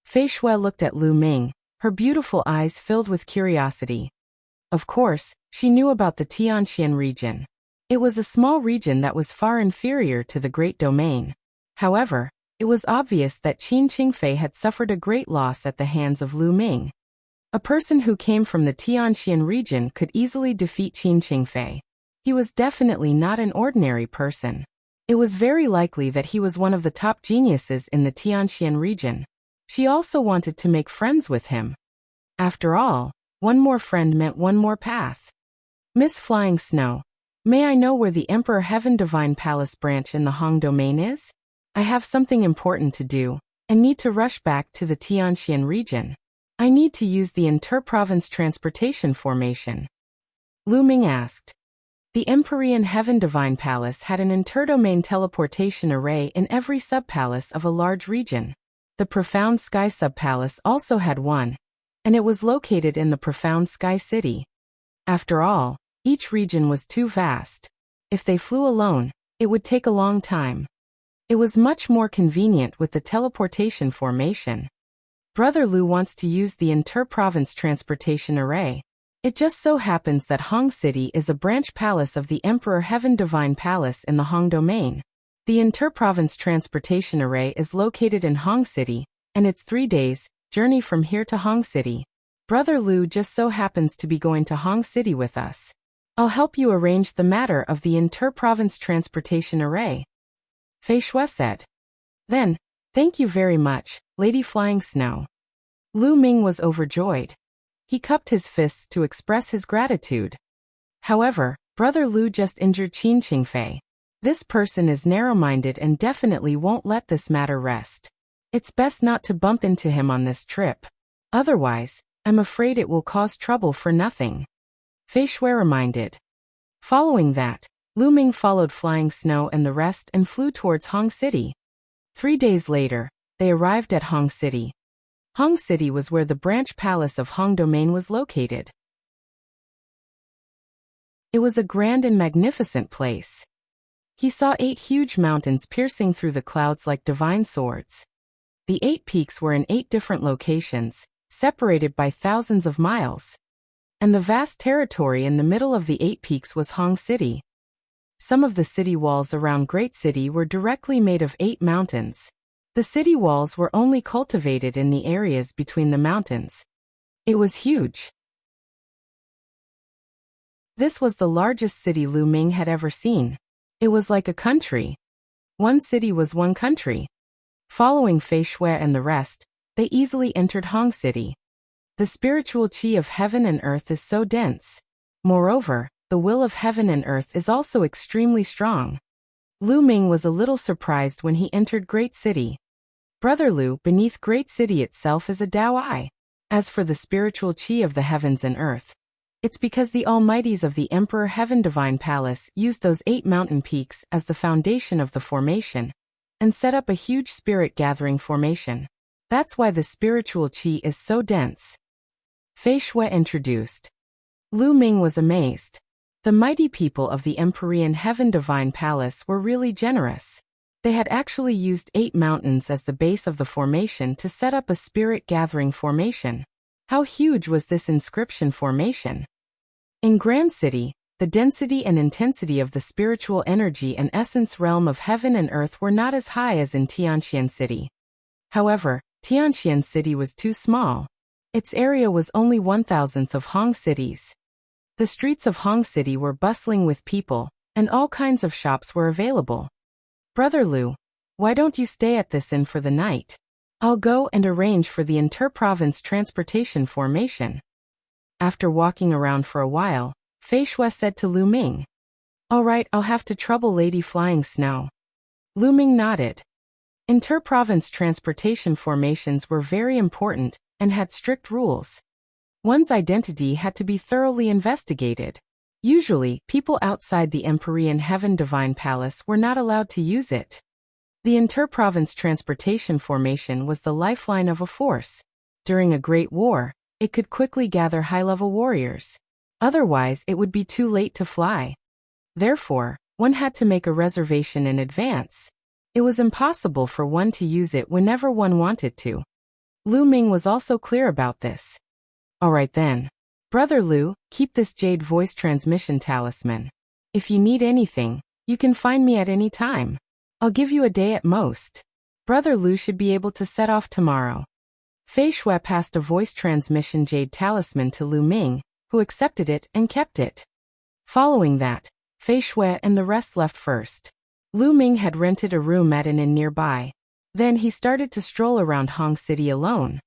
Fei Shui looked at Lu Ming, her beautiful eyes filled with curiosity. Of course, she knew about the Tianxian region. It was a small region that was far inferior to the Great Domain. However, it was obvious that Qin Qingfei had suffered a great loss at the hands of Lu Ming. A person who came from the Tianxian region could easily defeat Qin Qingfei. He was definitely not an ordinary person. It was very likely that he was one of the top geniuses in the Tianxian region. She also wanted to make friends with him. After all, one more friend meant one more path. Miss Flying Snow, may I know where the Emperor Heaven Divine Palace branch in the Hong Domain is? I have something important to do, and need to rush back to the Tianxian region. I need to use the inter-province transportation formation. Lu Ming asked. The Empyrean Heaven Divine Palace had an interdomain teleportation array in every subpalace of a large region. The Profound Sky Subpalace also had one, and it was located in the Profound Sky City. After all, each region was too vast. If they flew alone, it would take a long time. It was much more convenient with the teleportation formation. Brother Lu wants to use the inter-province transportation array. It just so happens that Hong City is a branch palace of the Emperor Heaven Divine Palace in the Hong Domain. The inter-province transportation array is located in Hong City, and it's 3 days' journey from here to Hong City. Brother Lu just so happens to be going to Hong City with us. I'll help you arrange the matter of the inter-province transportation array, Fei Shui said. Then, thank you very much, Lady Flying Snow. Lu Ming was overjoyed. He cupped his fists to express his gratitude. However, Brother Lu just injured Qin Qingfei. This person is narrow-minded and definitely won't let this matter rest. It's best not to bump into him on this trip. Otherwise, I'm afraid it will cause trouble for nothing, Fei Shui reminded. Following that, Lu Ming followed Flying Snow and the rest and flew towards Hong City. 3 days later, they arrived at Hong City. Hong City was where the branch palace of Hong Domain was located. It was a grand and magnificent place. He saw 8 huge mountains piercing through the clouds like divine swords. The 8 peaks were in 8 different locations, separated by thousands of miles. And the vast territory in the middle of the 8 peaks was Hong City. Some of the city walls around Great City were directly made of 8 mountains. The city walls were only cultivated in the areas between the mountains. It was huge. This was the largest city Lu Ming had ever seen. It was like a country. One city was one country. Following Fei Shui and the rest, they easily entered Hong City. The spiritual qi of heaven and earth is so dense. Moreover, the will of heaven and earth is also extremely strong. Lu Ming was a little surprised when he entered Great City. Brother Lu, beneath Great City itself is a Dao Ai. As for the spiritual qi of the heavens and earth, it's because the almighties of the Emperor Heaven Divine Palace used those 8 mountain peaks as the foundation of the formation, and set up a huge spirit gathering formation. That's why the spiritual qi is so dense. Fei Shui introduced. Lu Ming was amazed. The mighty people of the Empyrean Heaven Divine Palace were really generous. They had actually used 8 mountains as the base of the formation to set up a spirit gathering formation. How huge was this inscription formation? In Grand City, the density and intensity of the spiritual energy and essence realm of heaven and earth were not as high as in Tianxian City. However, Tianxian City was too small. Its area was only 1/1000th of Hong City's. The streets of Hong City were bustling with people, and all kinds of shops were available. Brother Lu, why don't you stay at this inn for the night? I'll go and arrange for the inter-province transportation formation. After walking around for a while, Fei Shui said to Lu Ming. All right, I'll have to trouble Lady Flying Snow. Lu Ming nodded. Inter-province transportation formations were very important and had strict rules. One's identity had to be thoroughly investigated. Usually, people outside the Empyrean Heaven Divine Palace were not allowed to use it. The inter-province transportation formation was the lifeline of a force. During a great war, it could quickly gather high-level warriors. Otherwise, it would be too late to fly. Therefore, one had to make a reservation in advance. It was impossible for one to use it whenever one wanted to. Lu Ming was also clear about this. All right then. Brother Lu, keep this jade voice transmission talisman. If you need anything, you can find me at any time. I'll give you a day at most. Brother Lu should be able to set off tomorrow. Fei Shui passed a voice transmission jade talisman to Lu Ming, who accepted it and kept it. Following that, Fei Shui and the rest left first. Lu Ming had rented a room at an inn nearby. Then he started to stroll around Hong City alone.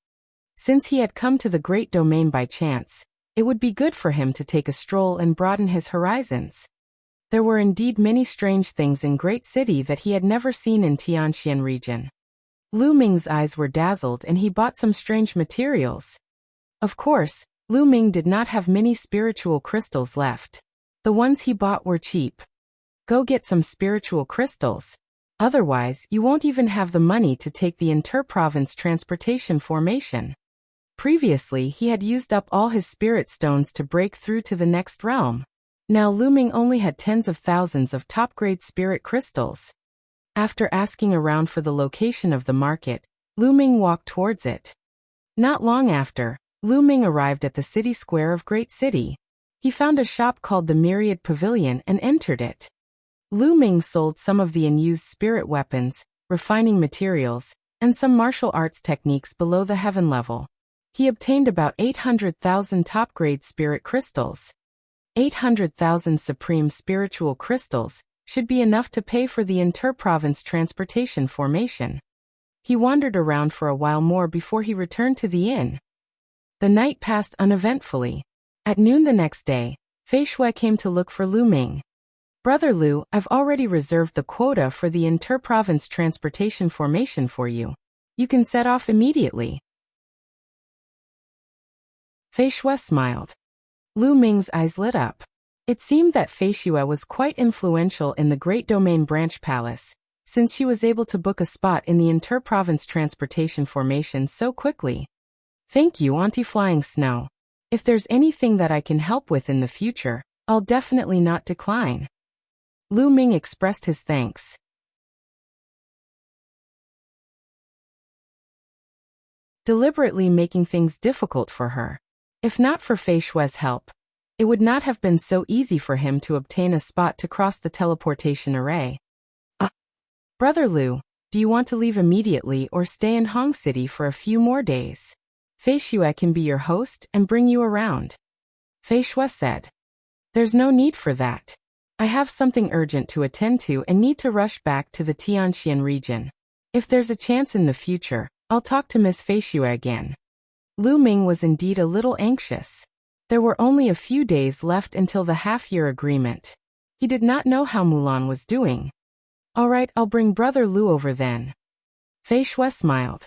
Since he had come to the Great Domain by chance, it would be good for him to take a stroll and broaden his horizons. There were indeed many strange things in Great City that he had never seen in Tianxian region. Lu Ming's eyes were dazzled and he bought some strange materials. Of course, Lu Ming did not have many spiritual crystals left. The ones he bought were cheap. Go get some spiritual crystals. Otherwise, you won't even have the money to take the inter-province transportation formation. Previously, he had used up all his spirit stones to break through to the next realm. Now Lu Ming only had tens of thousands of top-grade spirit crystals. After asking around for the location of the market, Lu Ming walked towards it. Not long after, Lu Ming arrived at the city square of Great City. He found a shop called the Myriad Pavilion and entered it. Lu Ming sold some of the unused spirit weapons, refining materials, and some martial arts techniques below the heaven level. He obtained about 800,000 top-grade spirit crystals. 800,000 supreme spiritual crystals should be enough to pay for the inter-province transportation formation. He wandered around for a while more before he returned to the inn. The night passed uneventfully. At noon the next day, Fei Shui came to look for Lu Ming. Brother Lu, I've already reserved the quota for the inter-province transportation formation for you. You can set off immediately. Fei Shui smiled. Lu Ming's eyes lit up. It seemed that Fei Shui was quite influential in the Great Domain Branch Palace, since she was able to book a spot in the inter-province transportation formation so quickly. Thank you, Auntie Flying Snow. If there's anything that I can help with in the future, I'll definitely not decline. Lu Ming expressed his thanks. Deliberately making things difficult for her. If not for Fei Shui's help, it would not have been so easy for him to obtain a spot to cross the teleportation array. Brother Lu, do you want to leave immediately or stay in Hong City for a few more days? Fei Shui can be your host and bring you around. Fei Shui said. There's no need for that. I have something urgent to attend to and need to rush back to the Tianxian region. If there's a chance in the future, I'll talk to Miss Fei Shui again. Lu Ming was indeed a little anxious. There were only a few days left until the half-year agreement. He did not know how Mulan was doing. All right, I'll bring Brother Lu over then. Fei Shui smiled.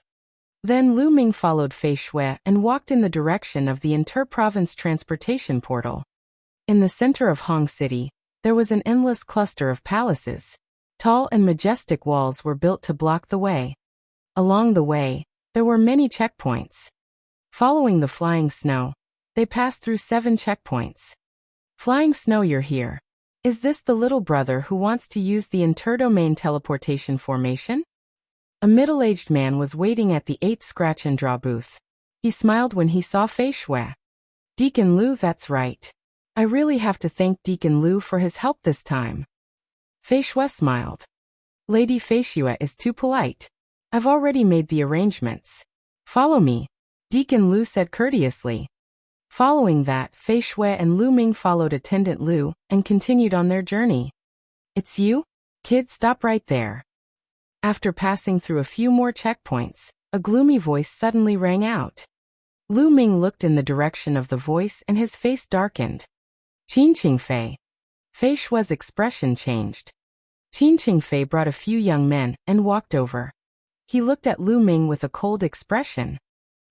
Then Lu Ming followed Fei Shui and walked in the direction of the inter-province transportation portal. In the center of Hong City, there was an endless cluster of palaces. Tall and majestic walls were built to block the way. Along the way, there were many checkpoints. Following the flying snow, they passed through 7 checkpoints. Flying Snow, you're here. Is this the little brother who wants to use the interdomain teleportation formation? A middle-aged man was waiting at the 8th scratch and draw booth. He smiled when he saw Fei Shui. Deacon Lu, that's right. I really have to thank Deacon Lu for his help this time. Fei Shui smiled. Lady Fei Shui is too polite. I've already made the arrangements. Follow me, Deacon Lu said courteously. Following that, Fei Shui and Lu Ming followed Attendant Lu and continued on their journey. It's you? Kid, stop right there. After passing through a few more checkpoints, a gloomy voice suddenly rang out. Lu Ming looked in the direction of the voice and his face darkened. Qin Fei. Fei Shui's expression changed. Qin Fei brought a few young men and walked over. He looked at Lu Ming with a cold expression.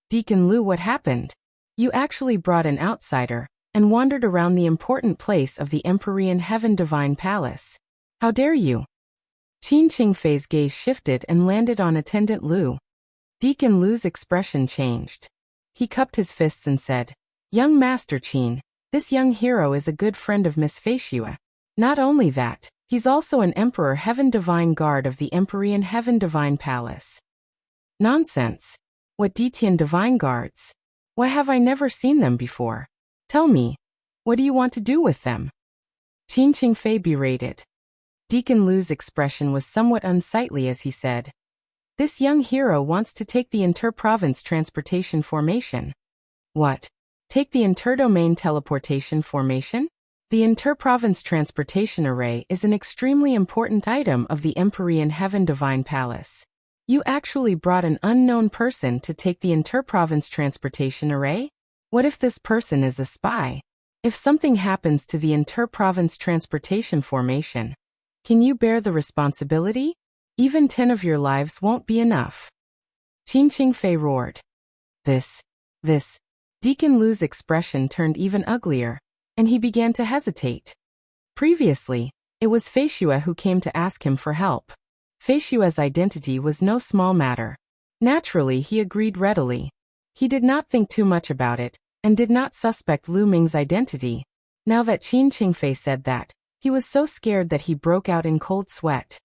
Deacon Lu, what happened? You actually brought an outsider and wandered around the important place of the Empyrean Heaven Divine Palace. How dare you? Qin Qingfei's gaze shifted and landed on Attendant Lu. Deacon Lu's expression changed. He cupped his fists and said, "Young Master Qin, this young hero is a good friend of Miss Feishue. Not only that, he's also an Emperor Heaven Divine Guard of the Empyrean Heaven Divine Palace." Nonsense. What Detian Divine Guards? Why have I never seen them before? Tell me, what do you want to do with them? Qin Qingfei berated. Deacon Lu's expression was somewhat unsightly as he said, "This young hero wants to take the inter-province transportation formation." What? Take the inter-domain teleportation formation? The inter-province transportation array is an extremely important item of the Empyrean Heaven Divine Palace. You actually brought an unknown person to take the inter-province transportation array? What if this person is a spy? If something happens to the inter-province transportation formation, can you bear the responsibility? Even 10 of your lives won't be enough. Qin Qingfei roared. This. Deacon Lu's expression turned even uglier, and he began to hesitate. Previously, it was Feishue who came to ask him for help. Feishue's identity was no small matter. Naturally, he agreed readily. He did not think too much about it, and did not suspect Lu Ming's identity. Now that Qin Qingfei said that, he was so scared that he broke out in cold sweat.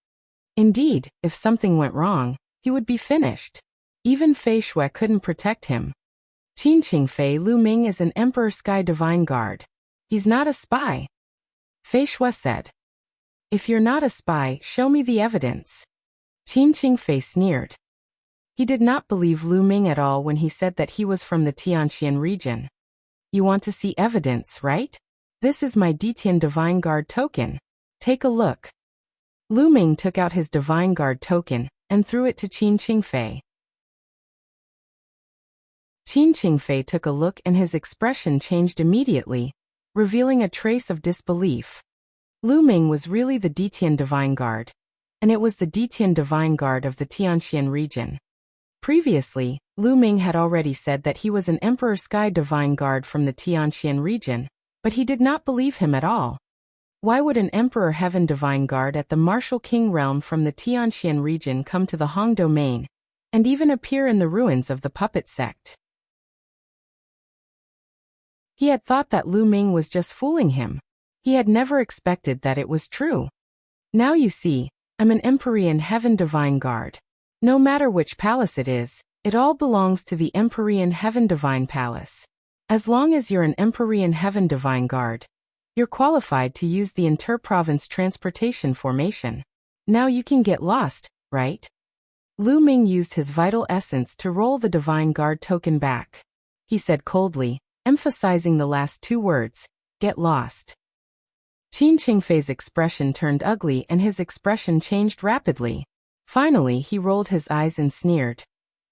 Indeed, if something went wrong, he would be finished. Even Feishue couldn't protect him. Qin Qingfei, Lu Ming is an Emperor Sky Divine Guard. He's not a spy. Feishue said. If you're not a spy, show me the evidence. Qin Qingfei sneered. He did not believe Lu Ming at all when he said that he was from the Tianxian region. You want to see evidence, right? This is my Detian Divine Guard token. Take a look. Lu Ming took out his Divine Guard token and threw it to Qin Qingfei. Qin Qingfei took a look and his expression changed immediately, revealing a trace of disbelief. Lu Ming was really the Detian Divine Guard, and it was the Detian Divine Guard of the Tianxian region. Previously, Lu Ming had already said that he was an Emperor Sky Divine Guard from the Tianxian region, but he did not believe him at all. Why would an Emperor Heaven Divine Guard at the Martial King realm from the Tianxian region come to the Hong domain, and even appear in the ruins of the puppet sect? He had thought that Lu Ming was just fooling him. He had never expected that it was true. Now you see, I'm an Empyrean Heaven Divine Guard. No matter which palace it is, it all belongs to the Empyrean Heaven Divine Palace. As long as you're an Empyrean Heaven Divine Guard, you're qualified to use the inter-province transportation formation. Now you can get lost, right? Lu Ming used his vital essence to roll the Divine Guard token back. He said coldly, emphasizing the last two words, "Get lost." Qin Qingfei's expression turned ugly and his expression changed rapidly. Finally, he rolled his eyes and sneered.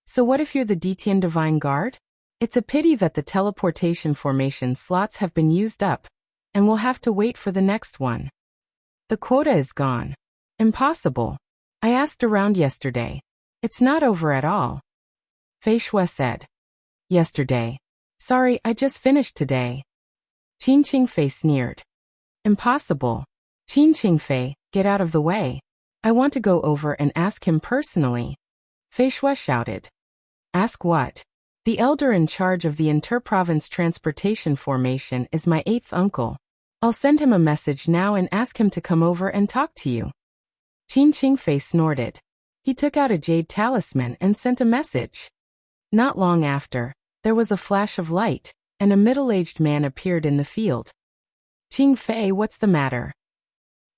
So what if you're the Detian Divine Guard? It's a pity that the teleportation formation slots have been used up, and we'll have to wait for the next one. The quota is gone. Impossible. I asked around yesterday. It's not over at all. Feishue said. Yesterday. Sorry, I just finished today. Qin Qingfei sneered. Impossible. Qin Qingfei, get out of the way. I want to go over and ask him personally. Feishue shouted. Ask what? The elder in charge of the inter-province transportation formation is my 8th uncle. I'll send him a message now and ask him to come over and talk to you. Qin Qingfei snorted. He took out a jade talisman and sent a message. Not long after, there was a flash of light, and a middle-aged man appeared in the field. Qingfei, what's the matter?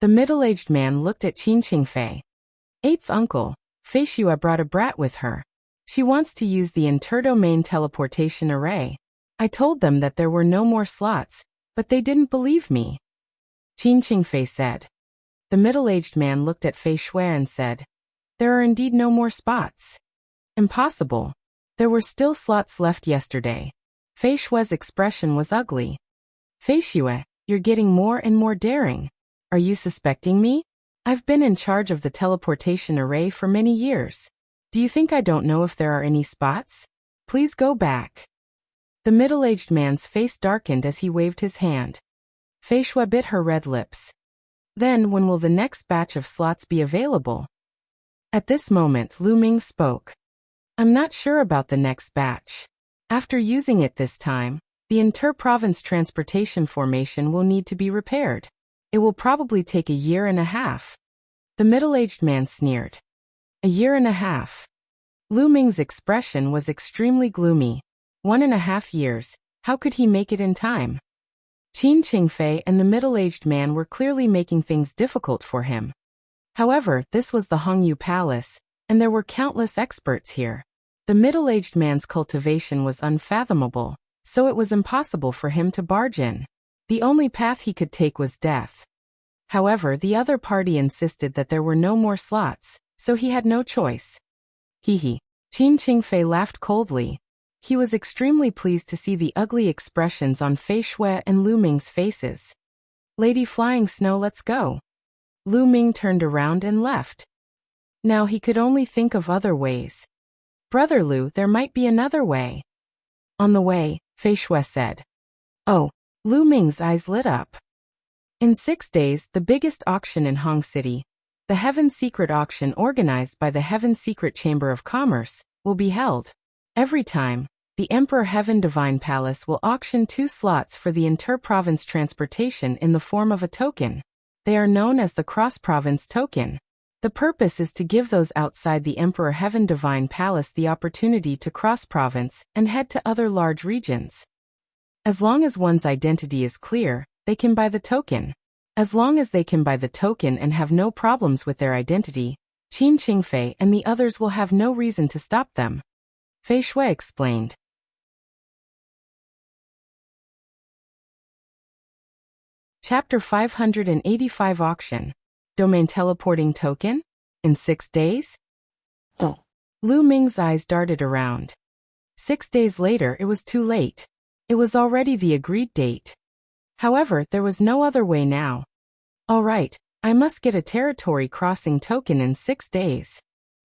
The middle-aged man looked at Qin Qingfei. 8th uncle, Feishue brought a brat with her. She wants to use the inter-domain teleportation array. I told them that there were no more slots, but they didn't believe me. Qin Qingfei said. The middle-aged man looked at Feishue and said, There are indeed no more spots. Impossible. There were still slots left yesterday. Feishue's expression was ugly. Feishue, you're getting more and more daring. Are you suspecting me? I've been in charge of the teleportation array for many years. Do you think I don't know if there are any spots? Please go back. The middle-aged man's face darkened as he waved his hand. Feishue bit her red lips. Then when will the next batch of slots be available? At this moment Lu Ming spoke. I'm not sure about the next batch. After using it this time, the inter-province transportation formation will need to be repaired. It will probably take a year and a half. The middle-aged man sneered. A year and a half. Lu Ming's expression was extremely gloomy. 1.5 years, how could he make it in time? Qin Qingfei and the middle-aged man were clearly making things difficult for him. However, this was the Hongyu Palace, and there were countless experts here. The middle-aged man's cultivation was unfathomable, so it was impossible for him to barge in. The only path he could take was death. However, the other party insisted that there were no more slots, so he had no choice. Hee. Qin Qingfei laughed coldly. He was extremely pleased to see the ugly expressions on Fei Shui and Lu Ming's faces. Lady Flying Snow, let's go. Lu Ming turned around and left. Now he could only think of other ways. Brother Lu, there might be another way. On the way, Fei Shui said. Oh, Lu Ming's eyes lit up. In 6 days, the biggest auction in Hong City, the Heaven Secret Auction organized by the Heaven Secret Chamber of Commerce, will be held. Every time, the Emperor Heaven Divine Palace will auction 2 slots for the inter-province transportation in the form of a token. They are known as the cross-province token. The purpose is to give those outside the Emperor Heaven Divine Palace the opportunity to cross-province and head to other large regions. As long as one's identity is clear, they can buy the token. As long as they can buy the token and have no problems with their identity, Qin Qingfei and the others will have no reason to stop them. Fei Shui explained. Chapter 585 Auction. Domain Teleporting Token? In 6 days? Oh. Lu Ming's eyes darted around. 6 days later it was too late. It was already the agreed date. However, there was no other way now. All right, I must get a territory crossing token in 6 days.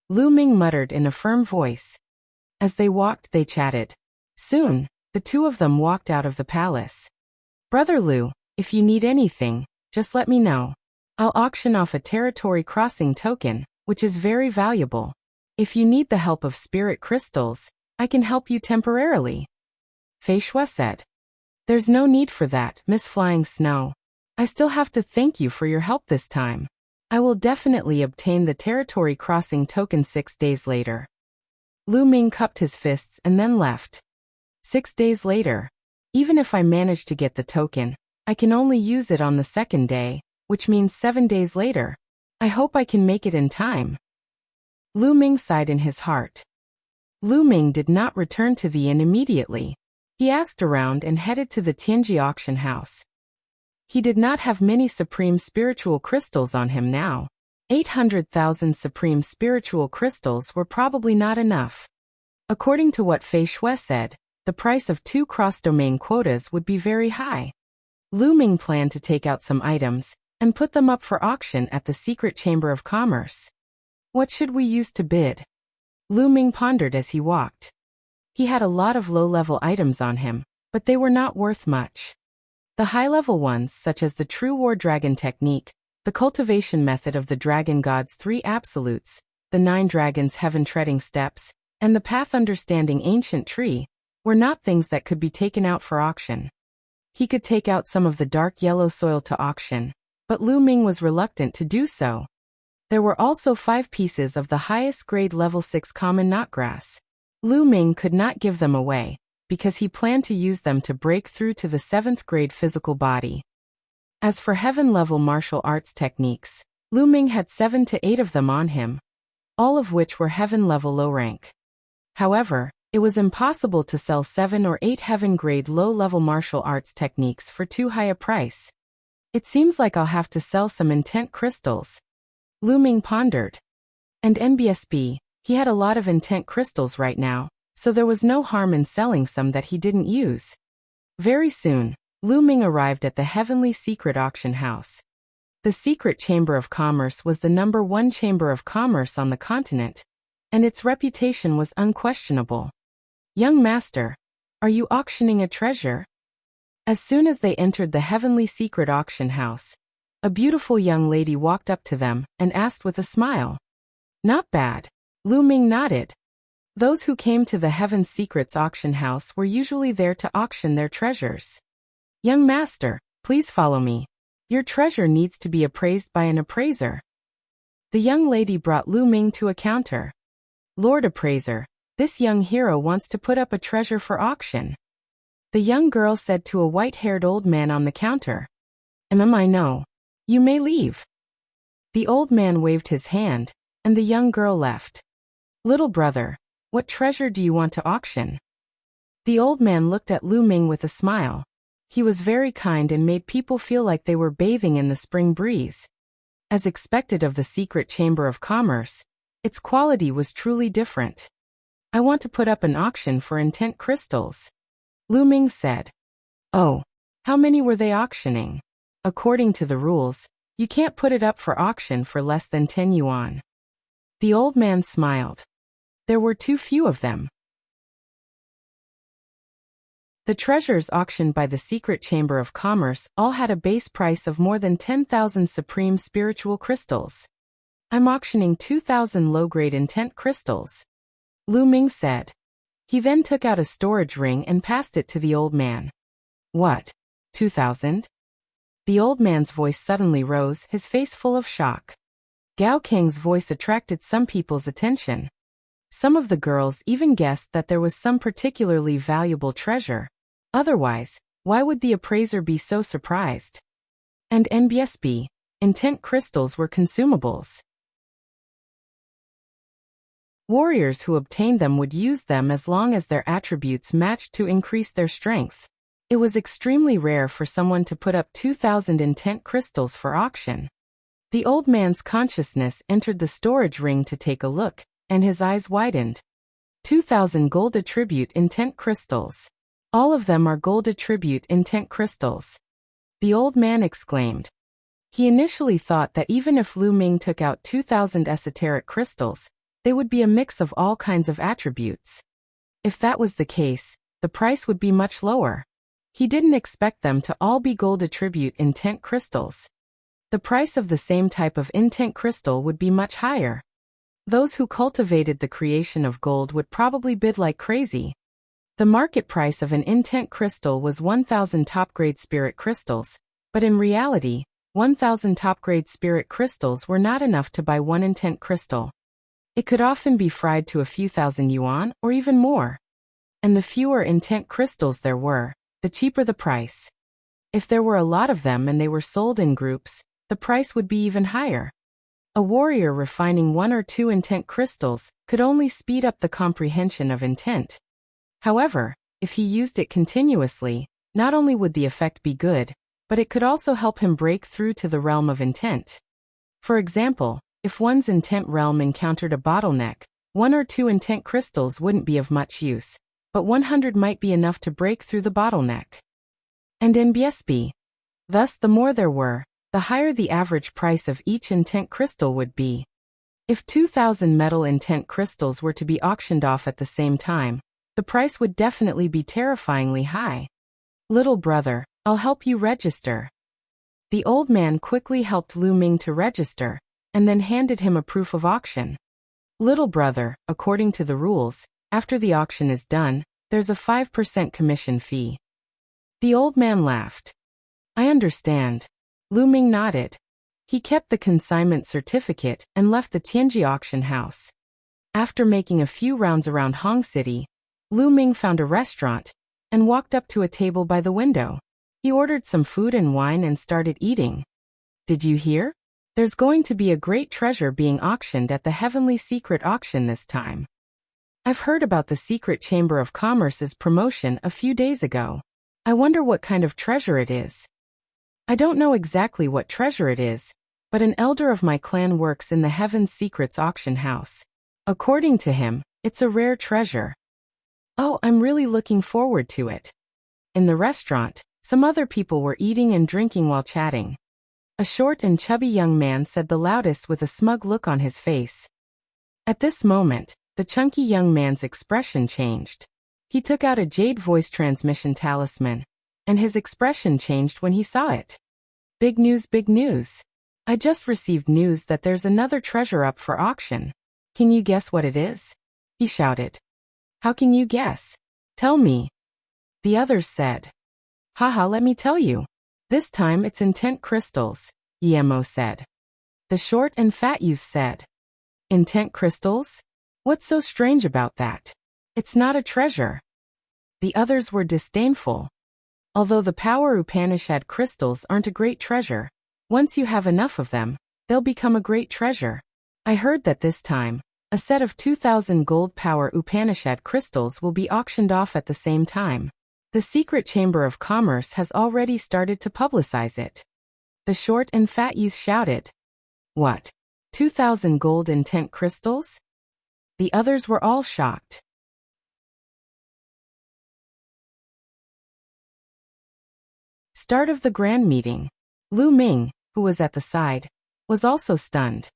Lu Ming muttered in a firm voice. As they walked, they chatted. Soon, the two of them walked out of the palace. Brother Lu, if you need anything, just let me know. I'll auction off a territory crossing token, which is very valuable. If you need the help of spirit crystals, I can help you temporarily. Fei Shui said. There's no need for that, Miss Flying Snow. I still have to thank you for your help this time. I will definitely obtain the territory crossing token 6 days later. Lu Ming cupped his fists and then left. 6 days later. Even if I manage to get the token, I can only use it on the 2nd day, which means 7 days later. I hope I can make it in time. Lu Ming sighed in his heart. Lu Ming did not return to the inn immediately. He asked around and headed to the Tianji auction house. He did not have many supreme spiritual crystals on him now. 800,000 supreme spiritual crystals were probably not enough. According to what Fei Shui said, the price of 2 cross-domain quotas would be very high. Lu Ming planned to take out some items and put them up for auction at the Secret Chamber of Commerce. What should we use to bid? Lu Ming pondered as he walked. He had a lot of low-level items on him, but they were not worth much. The high-level ones, such as the True War Dragon Technique, the cultivation method of the Dragon God's 3 Absolutes, the 9 Dragons Heaven-Treading Steps, and the Path Understanding Ancient Tree, were not things that could be taken out for auction. He could take out some of the dark yellow soil to auction, but Lu Ming was reluctant to do so. There were also 5 pieces of the highest grade level 6 common knotgrass. Lu Ming could not give them away, because he planned to use them to break through to the 7th grade physical body. As for heaven-level martial arts techniques, Lu Ming had 7 to 8 of them on him, all of which were heaven-level low rank. However, it was impossible to sell 7 or 8 heaven-grade low-level martial arts techniques for too high a price. It seems like I'll have to sell some intent crystals. Lu Ming pondered. And NBSB, he had a lot of intent crystals right now, so there was no harm in selling some that he didn't use. Very soon, Lu Ming arrived at the Heavenly Secret Auction House. The Secret Chamber of Commerce was the #1 chamber of commerce on the continent, and its reputation was unquestionable. Young master, are you auctioning a treasure? As soon as they entered the Heavenly Secret Auction House, A beautiful young lady walked up to them and asked with a smile. Not bad. Lu Ming nodded. Those who came to the Heaven's Secrets auction house were usually there to auction their treasures. Young master, please follow me. Your treasure needs to be appraised by an appraiser. The young lady brought Lu Ming to a counter. Lord Appraiser, this young hero wants to put up a treasure for auction. The young girl said to a white-haired old man on the counter. I know. You may leave. The old man waved his hand, and the young girl left. Little brother, what treasure do you want to auction? The old man looked at Lu Ming with a smile. He was very kind and made people feel like they were bathing in the spring breeze. As expected of the secret chamber of commerce, its quality was truly different. I want to put up an auction for intent crystals. Lu Ming said. Oh, how many were they auctioning? According to the rules, you can't put it up for auction for less than 10 yuan. The old man smiled. There were too few of them. The treasures auctioned by the Secret Chamber of Commerce all had a base price of more than 10,000 supreme spiritual crystals. I'm auctioning 2,000 low-grade intent crystals. Lu Ming said. He then took out a storage ring and passed it to the old man. What? 2,000? The old man's voice suddenly rose, his face full of shock. Gao King's voice attracted some people's attention. Some of the girls even guessed that there was some particularly valuable treasure. Otherwise, why would the appraiser be so surprised? And NBSB, intent crystals were consumables. Warriors who obtained them would use them as long as their attributes matched to increase their strength. It was extremely rare for someone to put up 2,000 intent crystals for auction. The old man's consciousness entered the storage ring to take a look, and his eyes widened. 2,000 gold attribute intent crystals. All of them are gold attribute intent crystals. The old man exclaimed. He initially thought that even if Lu Ming took out 2,000 esoteric crystals, they would be a mix of all kinds of attributes. If that was the case, the price would be much lower. He didn't expect them to all be gold attribute intent crystals. The price of the same type of intent crystal would be much higher. Those who cultivated the creation of gold would probably bid like crazy. The market price of an intent crystal was 1,000 top-grade spirit crystals, but in reality, 1,000 top-grade spirit crystals were not enough to buy one intent crystal. It could often be fried to a few thousand yuan or even more. And the fewer intent crystals there were, the cheaper the price. If there were a lot of them and they were sold in groups, the price would be even higher. A warrior refining 1 or 2 intent crystals could only speed up the comprehension of intent. However, if he used it continuously, not only would the effect be good, but it could also help him break through to the realm of intent. For example, if one's intent realm encountered a bottleneck, 1 or 2 intent crystals wouldn't be of much use, but 100 might be enough to break through the bottleneck. And NBSB. Thus, the more there were, the higher the average price of each intent crystal would be. If 2,000 metal intent crystals were to be auctioned off at the same time, the price would definitely be terrifyingly high. Little brother, I'll help you register. The old man quickly helped Lu Ming to register, and then handed him a proof of auction. Little brother, according to the rules, after the auction is done, there's a 5% commission fee. The old man laughed. I understand. Lu Ming nodded. He kept the consignment certificate and left the Tianji auction house. After making a few rounds around Hong City, Lu Ming found a restaurant and walked up to a table by the window. He ordered some food and wine and started eating. Did you hear? There's going to be a great treasure being auctioned at the Heavenly Secret auction this time. I've heard about the Secret Chamber of Commerce's promotion a few days ago. I wonder what kind of treasure it is. I don't know exactly what treasure it is, but an elder of my clan works in the Heaven's Secrets auction house. According to him, it's a rare treasure. Oh, I'm really looking forward to it. In the restaurant, some other people were eating and drinking while chatting. A short and chubby young man said the loudest with a smug look on his face. At this moment, the chunky young man's expression changed. He took out a jade voice transmission talisman, and his expression changed when he saw it. Big news, big news. I just received news that there's another treasure up for auction. Can you guess what it is? He shouted. How can you guess? Tell me. The others said. Haha, let me tell you. This time it's intent crystals, Yemo said. The short and fat youth said. Intent crystals? What's so strange about that? It's not a treasure. The others were disdainful. Although the power Upanishad crystals aren't a great treasure, once you have enough of them, they'll become a great treasure. I heard that this time, a set of 2,000 gold power Upanishad crystals will be auctioned off at the same time. The secret chamber of commerce has already started to publicize it. The short and fat youth shouted. What? 2,000 gold intent crystals? The others were all shocked. Start of the grand meeting. Lu Ming, who was at the side, was also stunned.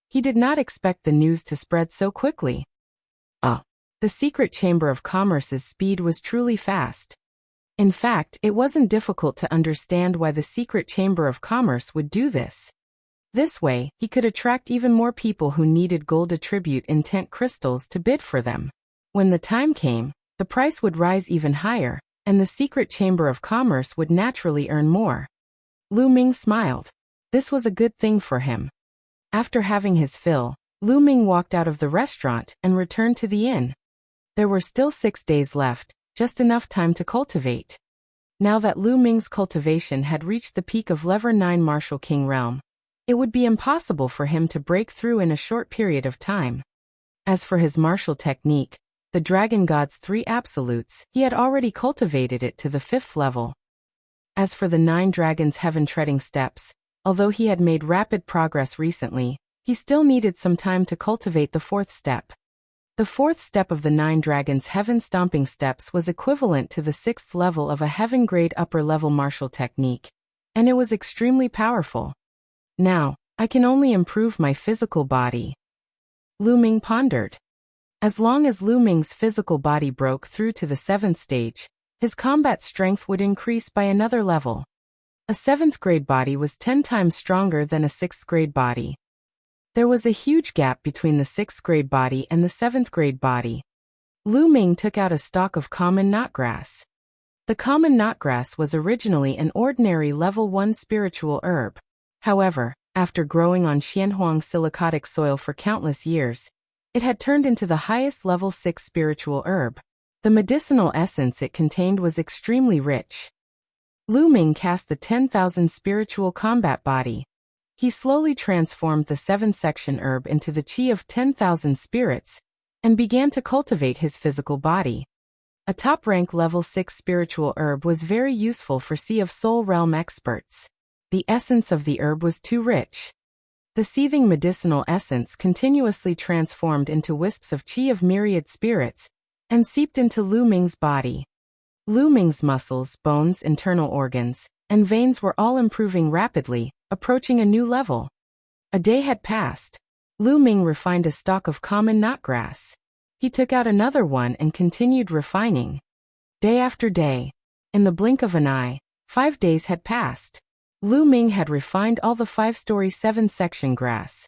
He did not expect the news to spread so quickly. The secret chamber of commerce's speed was truly fast. In fact, it wasn't difficult to understand why the secret chamber of commerce would do this. This way, he could attract even more people who needed gold attribute intent crystals to bid for them. When the time came, the price would rise even higher, and the secret chamber of commerce would naturally earn more. Lu Ming smiled. This was a good thing for him. After having his fill, Lu Ming walked out of the restaurant and returned to the inn. There were still 6 days left, just enough time to cultivate. Now that Lu Ming's cultivation had reached the peak of Level 9 Martial King realm, it would be impossible for him to break through in a short period of time. As for his martial technique, the Dragon God's 3 absolutes, he had already cultivated it to the 5th level. As for the 9 Dragons' heaven-treading steps, although he had made rapid progress recently, he still needed some time to cultivate the 4th step. The 4th step of the 9 Dragons' heaven-stomping steps was equivalent to the 6th level of a heaven-grade upper-level martial technique, and it was extremely powerful. Now, I can only improve my physical body. Lu Ming pondered. As long as Lu Ming's physical body broke through to the 7th stage, his combat strength would increase by another level. A 7th grade body was 10 times stronger than a 6th grade body. There was a huge gap between the 6th grade body and the 7th grade body. Lu Ming took out a stalk of common knotgrass. The common knotgrass was originally an ordinary level 1 spiritual herb. However, after growing on Xianhuang silicotic soil for countless years, it had turned into the highest level 6 spiritual herb. The medicinal essence it contained was extremely rich. Lu Ming cast the 10,000 spiritual combat body. He slowly transformed the 7-section herb into the chi of 10,000 spirits, and began to cultivate his physical body. A top-rank level 6 spiritual herb was very useful for Sea of Soul realm experts. The essence of the herb was too rich. The seething medicinal essence continuously transformed into wisps of chi of myriad spirits, and seeped into Lu Ming's body. Lu Ming's muscles, bones, internal organs, and veins were all improving rapidly, approaching a new level. A day had passed. Lu Ming refined a stalk of common knotgrass. He took out another one and continued refining. Day after day. In the blink of an eye, 5 days had passed. Lu Ming had refined all the 5-story 7-section grass.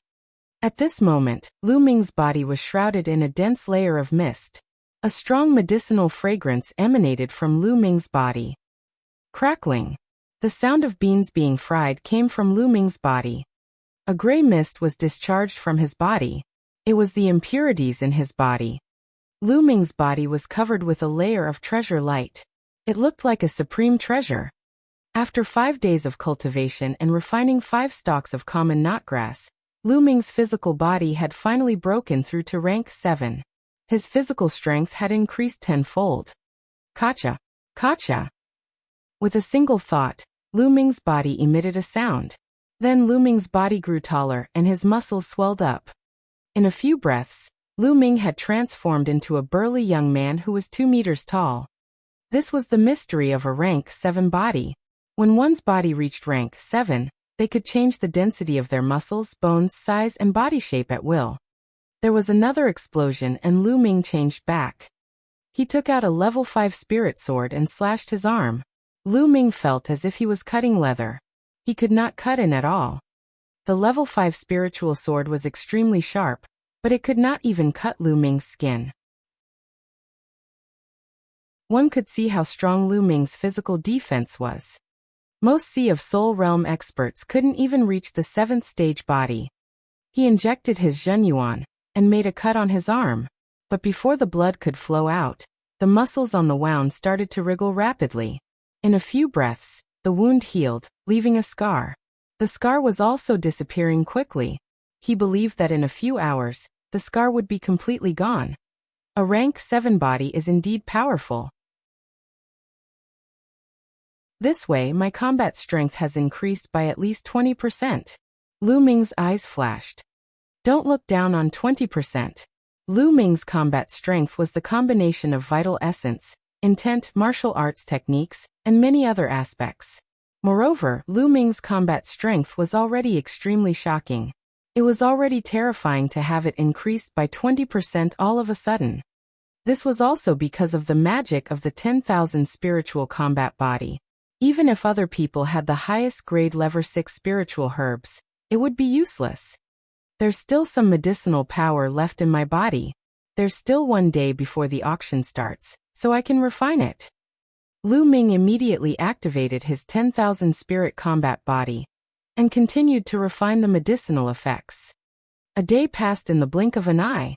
At this moment, Lu Ming's body was shrouded in a dense layer of mist. A strong medicinal fragrance emanated from Lu Ming's body. Crackling. The sound of beans being fried came from Lu Ming's body. A gray mist was discharged from his body. It was the impurities in his body. Lu Ming's body was covered with a layer of treasure light. It looked like a supreme treasure. After 5 days of cultivation and refining 5 stalks of common knotgrass, Lu Ming's physical body had finally broken through to rank 7. His physical strength had increased tenfold. Kacha! Kacha! With a single thought, Lu Ming's body emitted a sound. Then Lu Ming's body grew taller and his muscles swelled up. In a few breaths, Lu Ming had transformed into a burly young man who was 2 meters tall. This was the mystery of a rank 7 body. When one's body reached rank 7, they could change the density of their muscles, bones, size, and body shape at will. There was another explosion and Lu Ming changed back. He took out a level 5 spirit sword and slashed his arm. Lu Ming felt as if he was cutting leather. He could not cut in at all. The level 5 spiritual sword was extremely sharp, but it could not even cut Lu Ming's skin. One could see how strong Lu Ming's physical defense was. Most Sea of Soul Realm experts couldn't even reach the 7th stage body. He injected his Zhenyuan and made a cut on his arm, but before the blood could flow out, the muscles on the wound started to wriggle rapidly. In a few breaths, the wound healed, leaving a scar. The scar was also disappearing quickly. He believed that in a few hours, the scar would be completely gone. A rank 7 body is indeed powerful. This way, my combat strength has increased by at least 20%. Lu Ming's eyes flashed. Don't look down on 20%. Lu Ming's combat strength was the combination of vital essence, intent, martial arts techniques, and many other aspects. Moreover, Lu Ming's combat strength was already extremely shocking. It was already terrifying to have it increased by 20% all of a sudden. This was also because of the magic of the 10,000 spiritual combat body. Even if other people had the highest grade level 6 spiritual herbs, it would be useless. There's still some medicinal power left in my body. There's still one day before the auction starts, so I can refine it. Lu Ming immediately activated his 10,000 spirit combat body and continued to refine the medicinal effects. A day passed in the blink of an eye.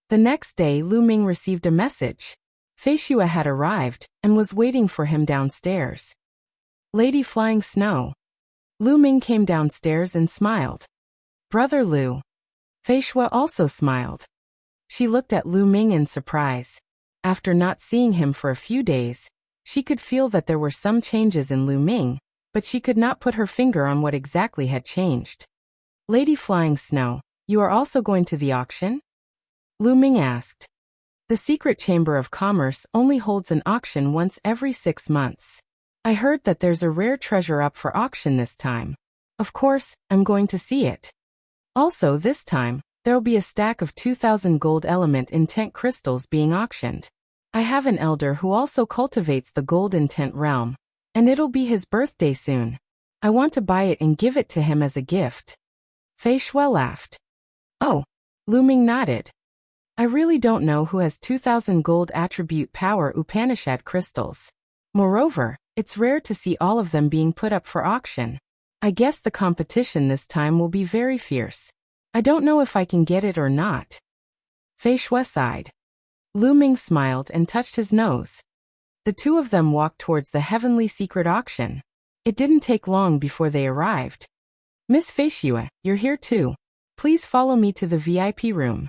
The next day, Lu Ming received a message. Fei Xue had arrived and was waiting for him downstairs. Lady Flying Snow. Lu Ming came downstairs and smiled. Brother Lu. Fei Xue also smiled. She looked at Lu Ming in surprise. After not seeing him for a few days, she could feel that there were some changes in Lu Ming, but she could not put her finger on what exactly had changed. Lady Flying Snow, you are also going to the auction? Lu Ming asked. The Secret Chamber of Commerce only holds an auction once every 6 months. I heard that there's a rare treasure up for auction this time. Of course, I'm going to see it. Also, this time, there'll be a stack of 2,000 gold element intent crystals being auctioned. I have an elder who also cultivates the gold intent realm, and it'll be his birthday soon. I want to buy it and give it to him as a gift. Fei Xue laughed. Oh. Lu Ming nodded. I really don't know who has 2,000 gold attribute power Upanishad crystals. Moreover, it's rare to see all of them being put up for auction. I guess the competition this time will be very fierce. I don't know if I can get it or not. Fei Xue sighed. Lu Ming smiled and touched his nose. The two of them walked towards the heavenly secret auction. It didn't take long before they arrived. Miss Fei Xue, you're here too. Please follow me to the VIP room.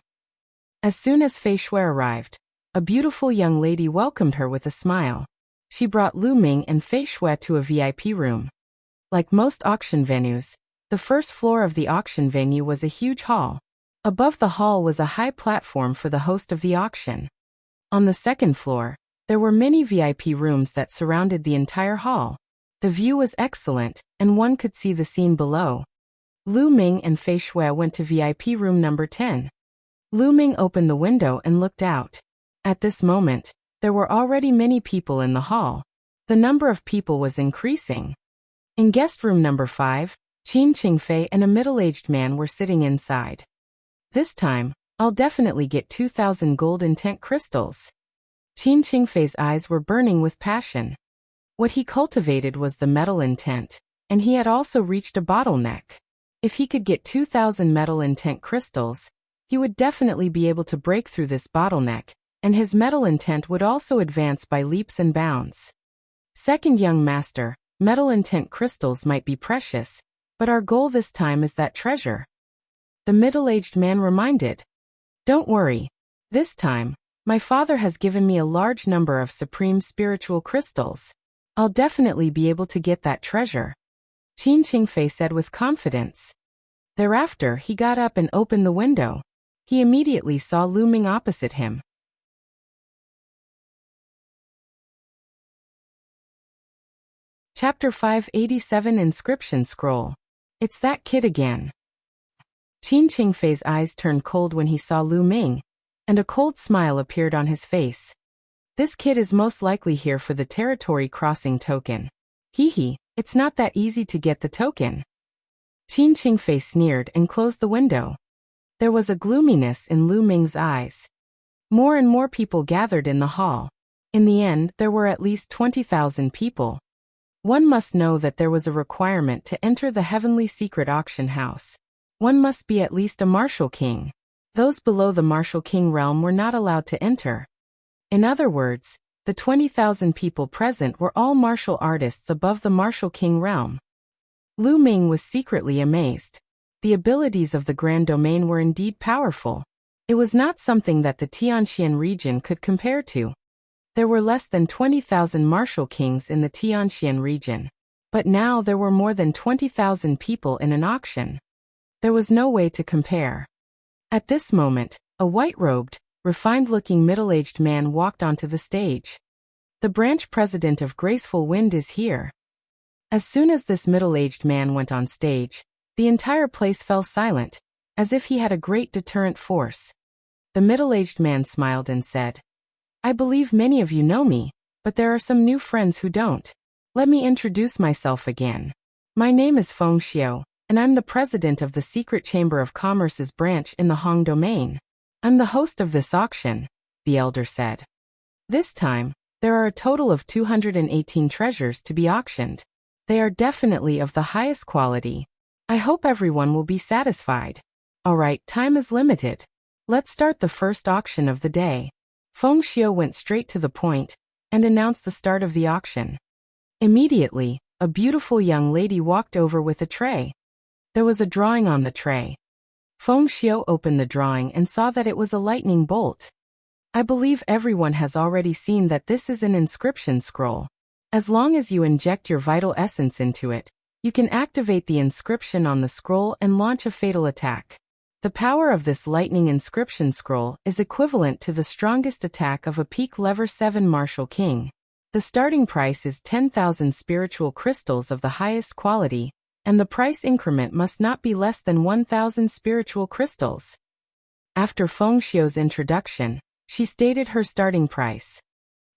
As soon as Fei Xue arrived, a beautiful young lady welcomed her with a smile. She brought Lu Ming and Fei Xue to a VIP room. Like most auction venues, the first floor of the auction venue was a huge hall. Above the hall was a high platform for the host of the auction. On the second floor, there were many VIP rooms that surrounded the entire hall. The view was excellent, and one could see the scene below. Lu Ming and Fei Xue went to VIP room number 10. Lu Ming opened the window and looked out. At this moment, there were already many people in the hall. The number of people was increasing. In guest room number 5, Qin Qingfei and a middle-aged man were sitting inside. This time, I'll definitely get 2,000 gold intent crystals. Qin Qingfei's eyes were burning with passion. What he cultivated was the metal intent, and he had also reached a bottleneck. If he could get 2,000 metal intent crystals, he would definitely be able to break through this bottleneck, and his metal intent would also advance by leaps and bounds. Second young master, metal intent crystals might be precious, but our goal this time is that treasure. The middle-aged man reminded. Don't worry. This time, my father has given me a large number of supreme spiritual crystals. I'll definitely be able to get that treasure. Qin Qingfei said with confidence. Thereafter, he got up and opened the window. He immediately saw Lu Ming opposite him. Chapter 587 Inscription Scroll. It's that kid again. Qin Qingfei's eyes turned cold when he saw Lu Ming, and a cold smile appeared on his face. This kid is most likely here for the territory crossing token. Hee, it's not that easy to get the token. Qin Qingfei sneered and closed the window. There was a gloominess in Lu Ming's eyes. More and more people gathered in the hall. In the end, there were at least 20,000 people. One must know that there was a requirement to enter the heavenly secret auction house. One must be at least a martial king. Those below the martial king realm were not allowed to enter. In other words, the 20,000 people present were all martial artists above the martial king realm. Lu Ming was secretly amazed. The abilities of the Grand Domain were indeed powerful. It was not something that the Tianxian region could compare to. There were less than 20,000 martial kings in the Tianxian region. But now there were more than 20,000 people in an auction. There was no way to compare. At this moment, a white-robed, refined-looking middle-aged man walked onto the stage. The branch president of Graceful Wind is here. As soon as this middle-aged man went on stage, the entire place fell silent, as if he had a great deterrent force. The middle-aged man smiled and said, "I believe many of you know me, but there are some new friends who don't. Let me introduce myself again. My name is Feng Xiao, and I'm the president of the Secret Chamber of Commerce's branch in the Hong Domain. I'm the host of this auction," the elder said. "This time, there are a total of 218 treasures to be auctioned. They are definitely of the highest quality. I hope everyone will be satisfied. Alright, time is limited. Let's start the first auction of the day." Feng Xiao went straight to the point and announced the start of the auction. Immediately, a beautiful young lady walked over with a tray. There was a drawing on the tray. Feng Xiao opened the drawing and saw that it was a lightning bolt. I believe everyone has already seen that this is an inscription scroll. As long as you inject your vital essence into it, you can activate the inscription on the scroll and launch a fatal attack. The power of this lightning inscription scroll is equivalent to the strongest attack of a peak level 7 martial king. The starting price is 10,000 spiritual crystals of the highest quality, and the price increment must not be less than 1,000 spiritual crystals. After Feng Xiao's introduction, she stated her starting price.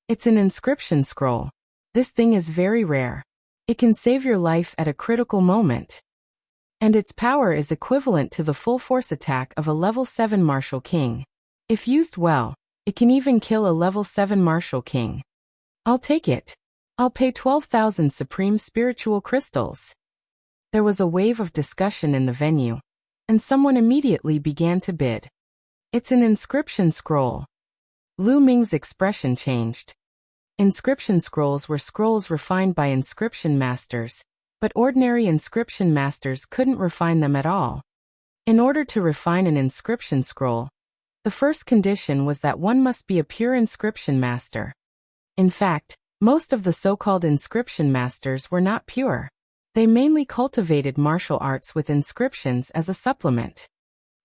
It's an inscription scroll. This thing is very rare. It can save your life at a critical moment. And its power is equivalent to the full force attack of a level 7 martial king. If used well, it can even kill a level 7 martial king. I'll take it. I'll pay 12,000 supreme spiritual crystals. There was a wave of discussion in the venue, and someone immediately began to bid. It's an inscription scroll. Lu Ming's expression changed. Inscription scrolls were scrolls refined by inscription masters, but ordinary inscription masters couldn't refine them at all. In order to refine an inscription scroll, the first condition was that one must be a pure inscription master. In fact, most of the so-called inscription masters were not pure. They mainly cultivated martial arts with inscriptions as a supplement.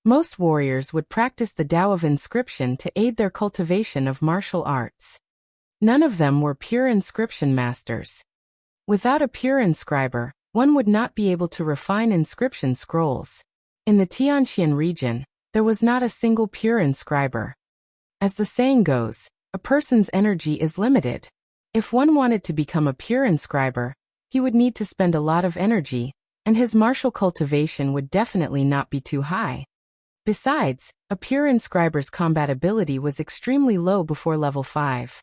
Most warriors would practice the Tao of inscription to aid their cultivation of martial arts. None of them were pure inscription masters. Without a pure inscriber, one would not be able to refine inscription scrolls. In the Tianxian region, there was not a single pure inscriber. As the saying goes, a person's energy is limited. If one wanted to become a pure inscriber, he would need to spend a lot of energy, and his martial cultivation would definitely not be too high. Besides, a pure inscriber's combat ability was extremely low before level 5.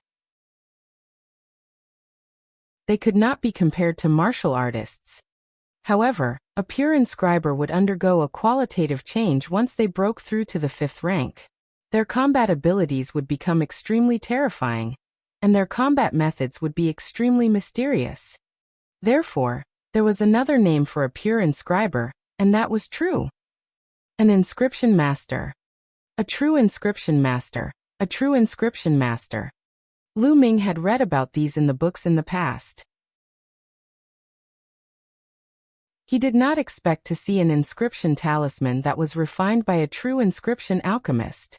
They could not be compared to martial artists. However, a pure inscriber would undergo a qualitative change once they broke through to the 5th rank. Their combat abilities would become extremely terrifying, and their combat methods would be extremely mysterious. Therefore, there was another name for a pure inscriber, and that was true. An inscription master. A true inscription master. A true inscription master. Lu Ming had read about these in the books in the past. He did not expect to see an inscription talisman that was refined by a true inscription alchemist.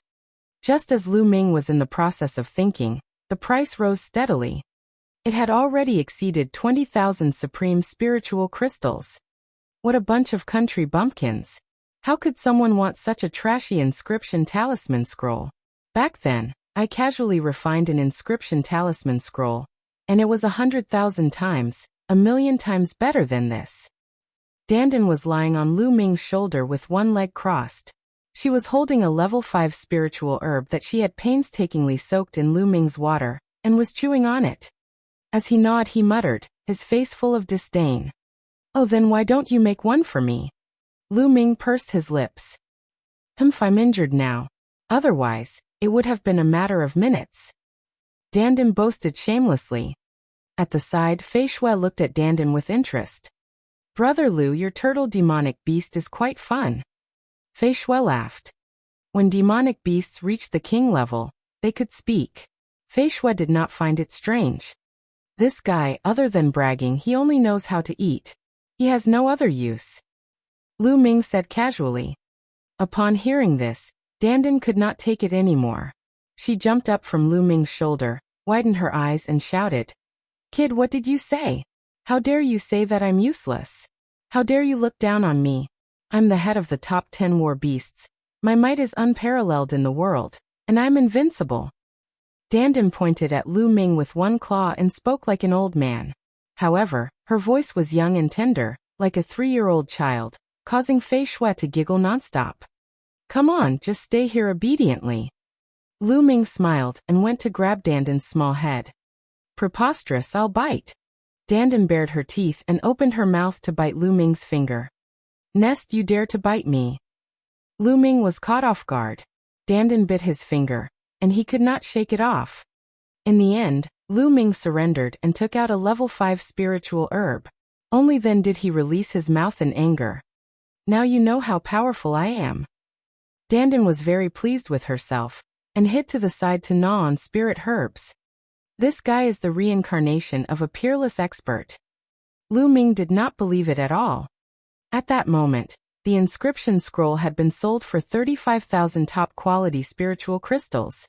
Just as Lu Ming was in the process of thinking, the price rose steadily. It had already exceeded 20,000 supreme spiritual crystals. What a bunch of country bumpkins. How could someone want such a trashy inscription talisman scroll? Back then, I casually refined an inscription talisman scroll, and it was 100,000 times, 1,000,000 times better than this. Dandan was lying on Lu Ming's shoulder with one leg crossed. She was holding a level 5 spiritual herb that she had painstakingly soaked in Lu Ming's water, and was chewing on it. As he gnawed, he muttered, his face full of disdain. "Oh, then why don't you make one for me?" Lu Ming pursed his lips. I'm injured now. Otherwise, it would have been a matter of minutes." Dandan boasted shamelessly. At the side, Fei Shui looked at Dandan with interest. "Brother Lu, your turtle demonic beast is quite fun." Fei Shui laughed. When demonic beasts reached the king level, they could speak. Fei Shui did not find it strange. This guy, other than bragging, he only knows how to eat. He has no other use. Lu Ming said casually. Upon hearing this, Dandan could not take it anymore. She jumped up from Lu Ming's shoulder, widened her eyes and shouted, "Kid, what did you say? How dare you say that I'm useless? How dare you look down on me? I'm the head of the top 10 war beasts. My might is unparalleled in the world, and I'm invincible." Dandan pointed at Lu Ming with one claw and spoke like an old man. However, her voice was young and tender, like a 3-year-old child, causing Fei Shui to giggle nonstop. "Come on, just stay here obediently." Lu Ming smiled and went to grab Dandan's small head. "Preposterous, I'll bite." Dandan bared her teeth and opened her mouth to bite Lu Ming's finger. "Nest, you dare to bite me." Lu Ming was caught off guard. Dandan bit his finger, and he could not shake it off. In the end, Lu Ming surrendered and took out a level 5 spiritual herb. Only then did he release his mouth in anger. "Now you know how powerful I am." Dandan was very pleased with herself, and hid to the side to gnaw on spirit herbs. This guy is the reincarnation of a peerless expert. Lu Ming did not believe it at all. At that moment, the inscription scroll had been sold for 35,000 top-quality spiritual crystals.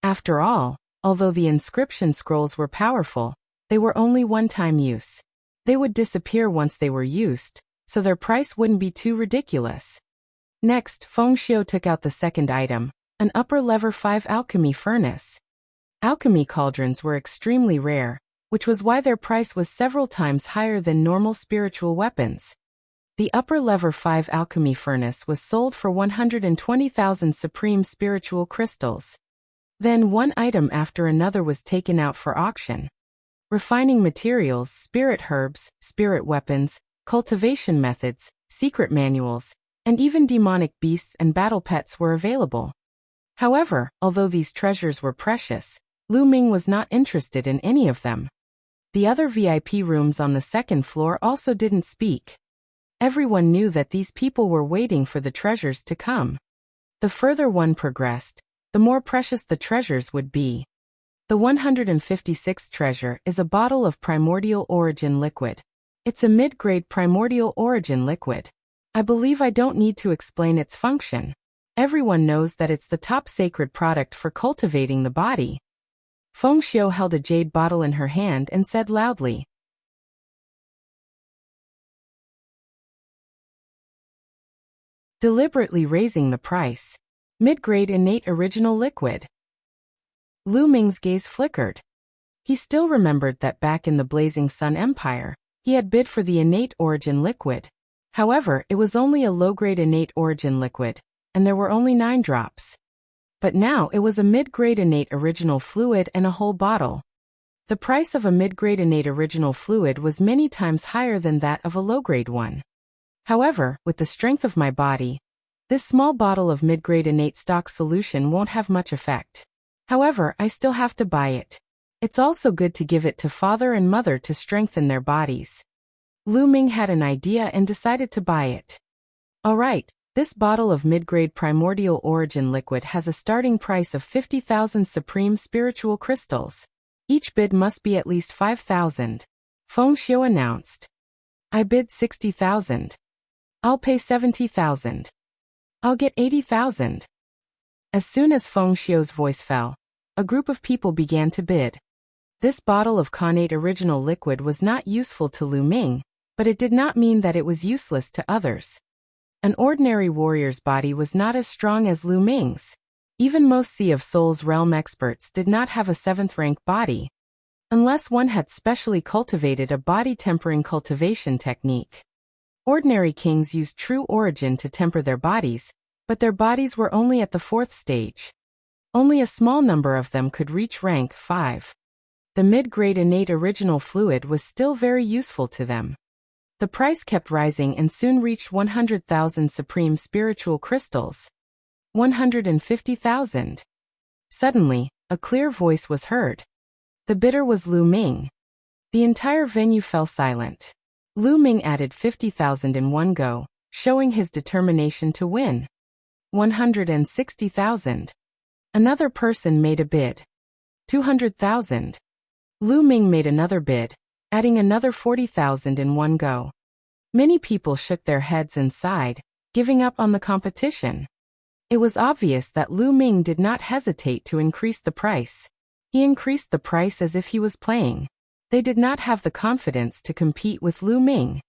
After all, although the inscription scrolls were powerful, they were only one-time use. They would disappear once they were used, so their price wouldn't be too ridiculous. Next, Feng Xiu took out the second item, an upper level 5 alchemy furnace. Alchemy cauldrons were extremely rare, which was why their price was several times higher than normal spiritual weapons. The upper level 5 alchemy furnace was sold for 120,000 supreme spiritual crystals. Then one item after another was taken out for auction. Refining materials, spirit herbs, spirit weapons, cultivation methods, secret manuals, and even demonic beasts and battle pets were available. However, although these treasures were precious, Lu Ming was not interested in any of them. The other VIP rooms on the second floor also didn't speak. Everyone knew that these people were waiting for the treasures to come. The further one progressed, the more precious the treasures would be. The 156th treasure is a bottle of primordial origin liquid. It's a mid-grade primordial origin liquid. I believe I don't need to explain its function. Everyone knows that it's the top sacred product for cultivating the body. Feng Xiu held a jade bottle in her hand and said loudly, deliberately raising the price. Mid-grade innate original liquid. Lu Ming's gaze flickered. He still remembered that back in the Blazing Sun Empire, he had bid for the innate origin liquid. However, it was only a low-grade innate origin liquid, and there were only 9 drops. But now it was a mid-grade innate original fluid and a whole bottle. The price of a mid-grade innate original fluid was many times higher than that of a low-grade one. However, with the strength of my body, this small bottle of mid-grade innate stock solution won't have much effect. However, I still have to buy it. It's also good to give it to father and mother to strengthen their bodies. Lu Ming had an idea and decided to buy it. Alright, this bottle of mid-grade primordial origin liquid has a starting price of 50,000 supreme spiritual crystals. Each bid must be at least 5,000. Feng Xiu announced. I bid 60,000. I'll pay 70,000. I'll get 80,000. As soon as Feng Xiu's voice fell, a group of people began to bid. This bottle of connate original liquid was not useful to Lu Ming, but it did not mean that it was useless to others. An ordinary warrior's body was not as strong as Lu Ming's. Even most Sea of Souls realm experts did not have a 7th rank body. unless one had specially cultivated a body-tempering cultivation technique. Ordinary kings used true origin to temper their bodies, but their bodies were only at the 4th stage. Only a small number of them could reach rank 5. The mid-grade innate original fluid was still very useful to them. The price kept rising and soon reached 100,000 supreme spiritual crystals. 150,000. Suddenly, a clear voice was heard. The bidder was Lu Ming. The entire venue fell silent. Lu Ming added 50,000 in one go, showing his determination to win. 160,000. Another person made a bid. 200,000. Lu Ming made another bid, adding another 40,000 in one go. Many people shook their heads and sighed, giving up on the competition. It was obvious that Lu Ming did not hesitate to increase the price. He increased the price as if he was playing. They did not have the confidence to compete with Lu Ming.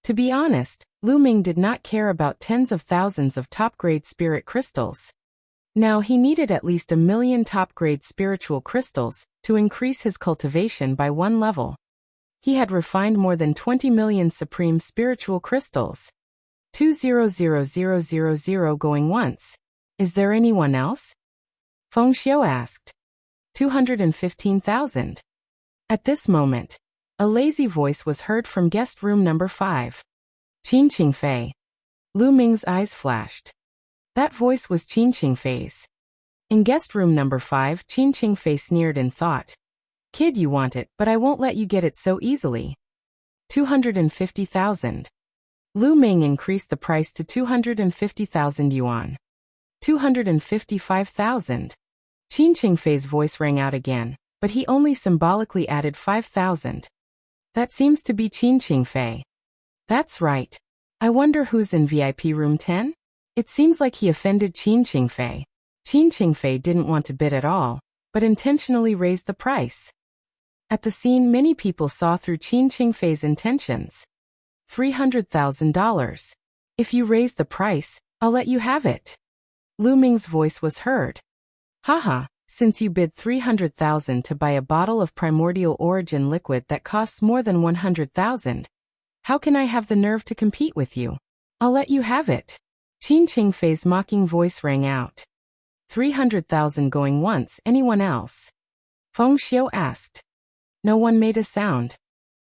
To be honest, Lu Ming did not care about tens of thousands of top-grade spirit crystals. Now he needed at least 1 million top-grade spiritual crystals to increase his cultivation by 1 level. He had refined more than 20 million supreme spiritual crystals. 200,000 going once. Is there anyone else? Feng Xiu asked. 215,000. At this moment, a lazy voice was heard from guest room number 5. Qin Qingfei. Lu Ming's eyes flashed. That voice was Qin Qingfei's. In guest room number 5, Qin Qingfei sneered and thought, "Kid, you want it, but I won't let you get it so easily." 250,000. Lu Ming increased the price to 250,000 yuan. 255,000. Qin Qingfei's voice rang out again, but he only symbolically added 5,000. That seems to be Qin Qingfei. That's right. I wonder who's in VIP room 10? It seems like he offended Qin Qingfei. Qin Qingfei didn't want to bid at all, but intentionally raised the price. At the scene, many people saw through Qin Qingfei's intentions. $300,000. If you raise the price, I'll let you have it. Lu Ming's voice was heard. Haha, since you bid 300,000 to buy a bottle of primordial origin liquid that costs more than 100,000, how can I have the nerve to compete with you? I'll let you have it. Qin Qingfei's mocking voice rang out. 300,000 going once, anyone else? Feng Xiu asked. No one made a sound.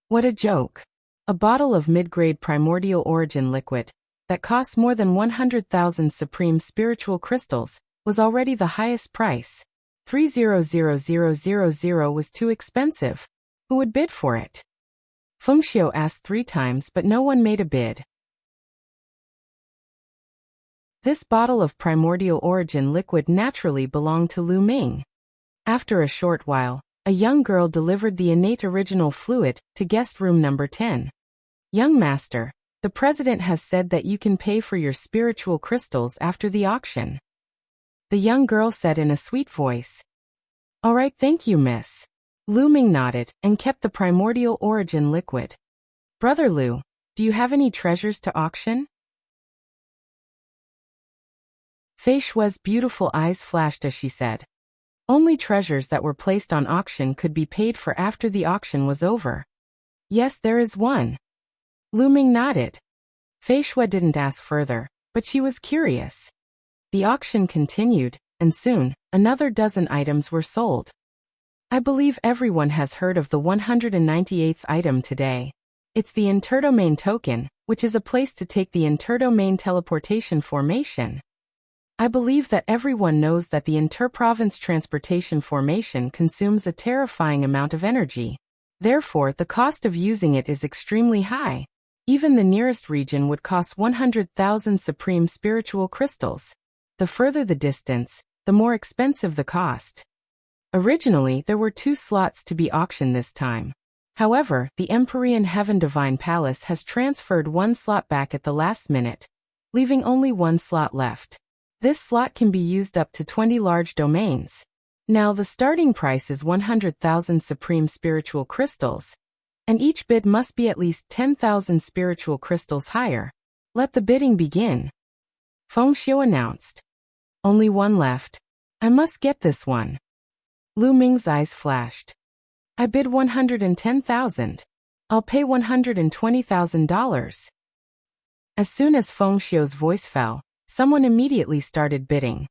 What a joke. A bottle of mid-grade primordial origin liquid that costs more than 100,000 supreme spiritual crystals was already the highest price. 300,000 was too expensive. Who would bid for it? Feng Xiu asked 3 times, but no one made a bid. This bottle of primordial origin liquid naturally belonged to Lu Ming. After a short while, a young girl delivered the innate original fluid to guest room number 10. Young master, the president has said that you can pay for your spiritual crystals after the auction. The young girl said in a sweet voice. All right, thank you, miss. Lu Ming nodded and kept the primordial origin liquid. Brother Lu, do you have any treasures to auction? Fei Shue's beautiful eyes flashed as she said. Only treasures that were placed on auction could be paid for after the auction was over. Yes, there is one. Lu Ming nodded. Fei Shue didn't ask further, but she was curious. The auction continued, and soon, another dozen items were sold. I believe everyone has heard of the 198th item today. It's the interdomain token, which is a place to take the interdomain teleportation formation. I believe that everyone knows that the interprovince transportation formation consumes a terrifying amount of energy. Therefore, the cost of using it is extremely high. Even the nearest region would cost 100,000 supreme spiritual crystals. The further the distance, the more expensive the cost. Originally, there were 2 slots to be auctioned this time. However, the Empyrean Heaven Divine Palace has transferred 1 slot back at the last minute, leaving only 1 slot left. This slot can be used up to 20 large domains. Now the starting price is 100,000 supreme spiritual crystals, and each bid must be at least 10,000 spiritual crystals higher. Let the bidding begin. Feng Xiu announced. Only 1 left. I must get this one. Lu Ming's eyes flashed. I bid $110,000. I'll pay $120,000. As soon as Feng Xiu's voice fell, someone immediately started bidding.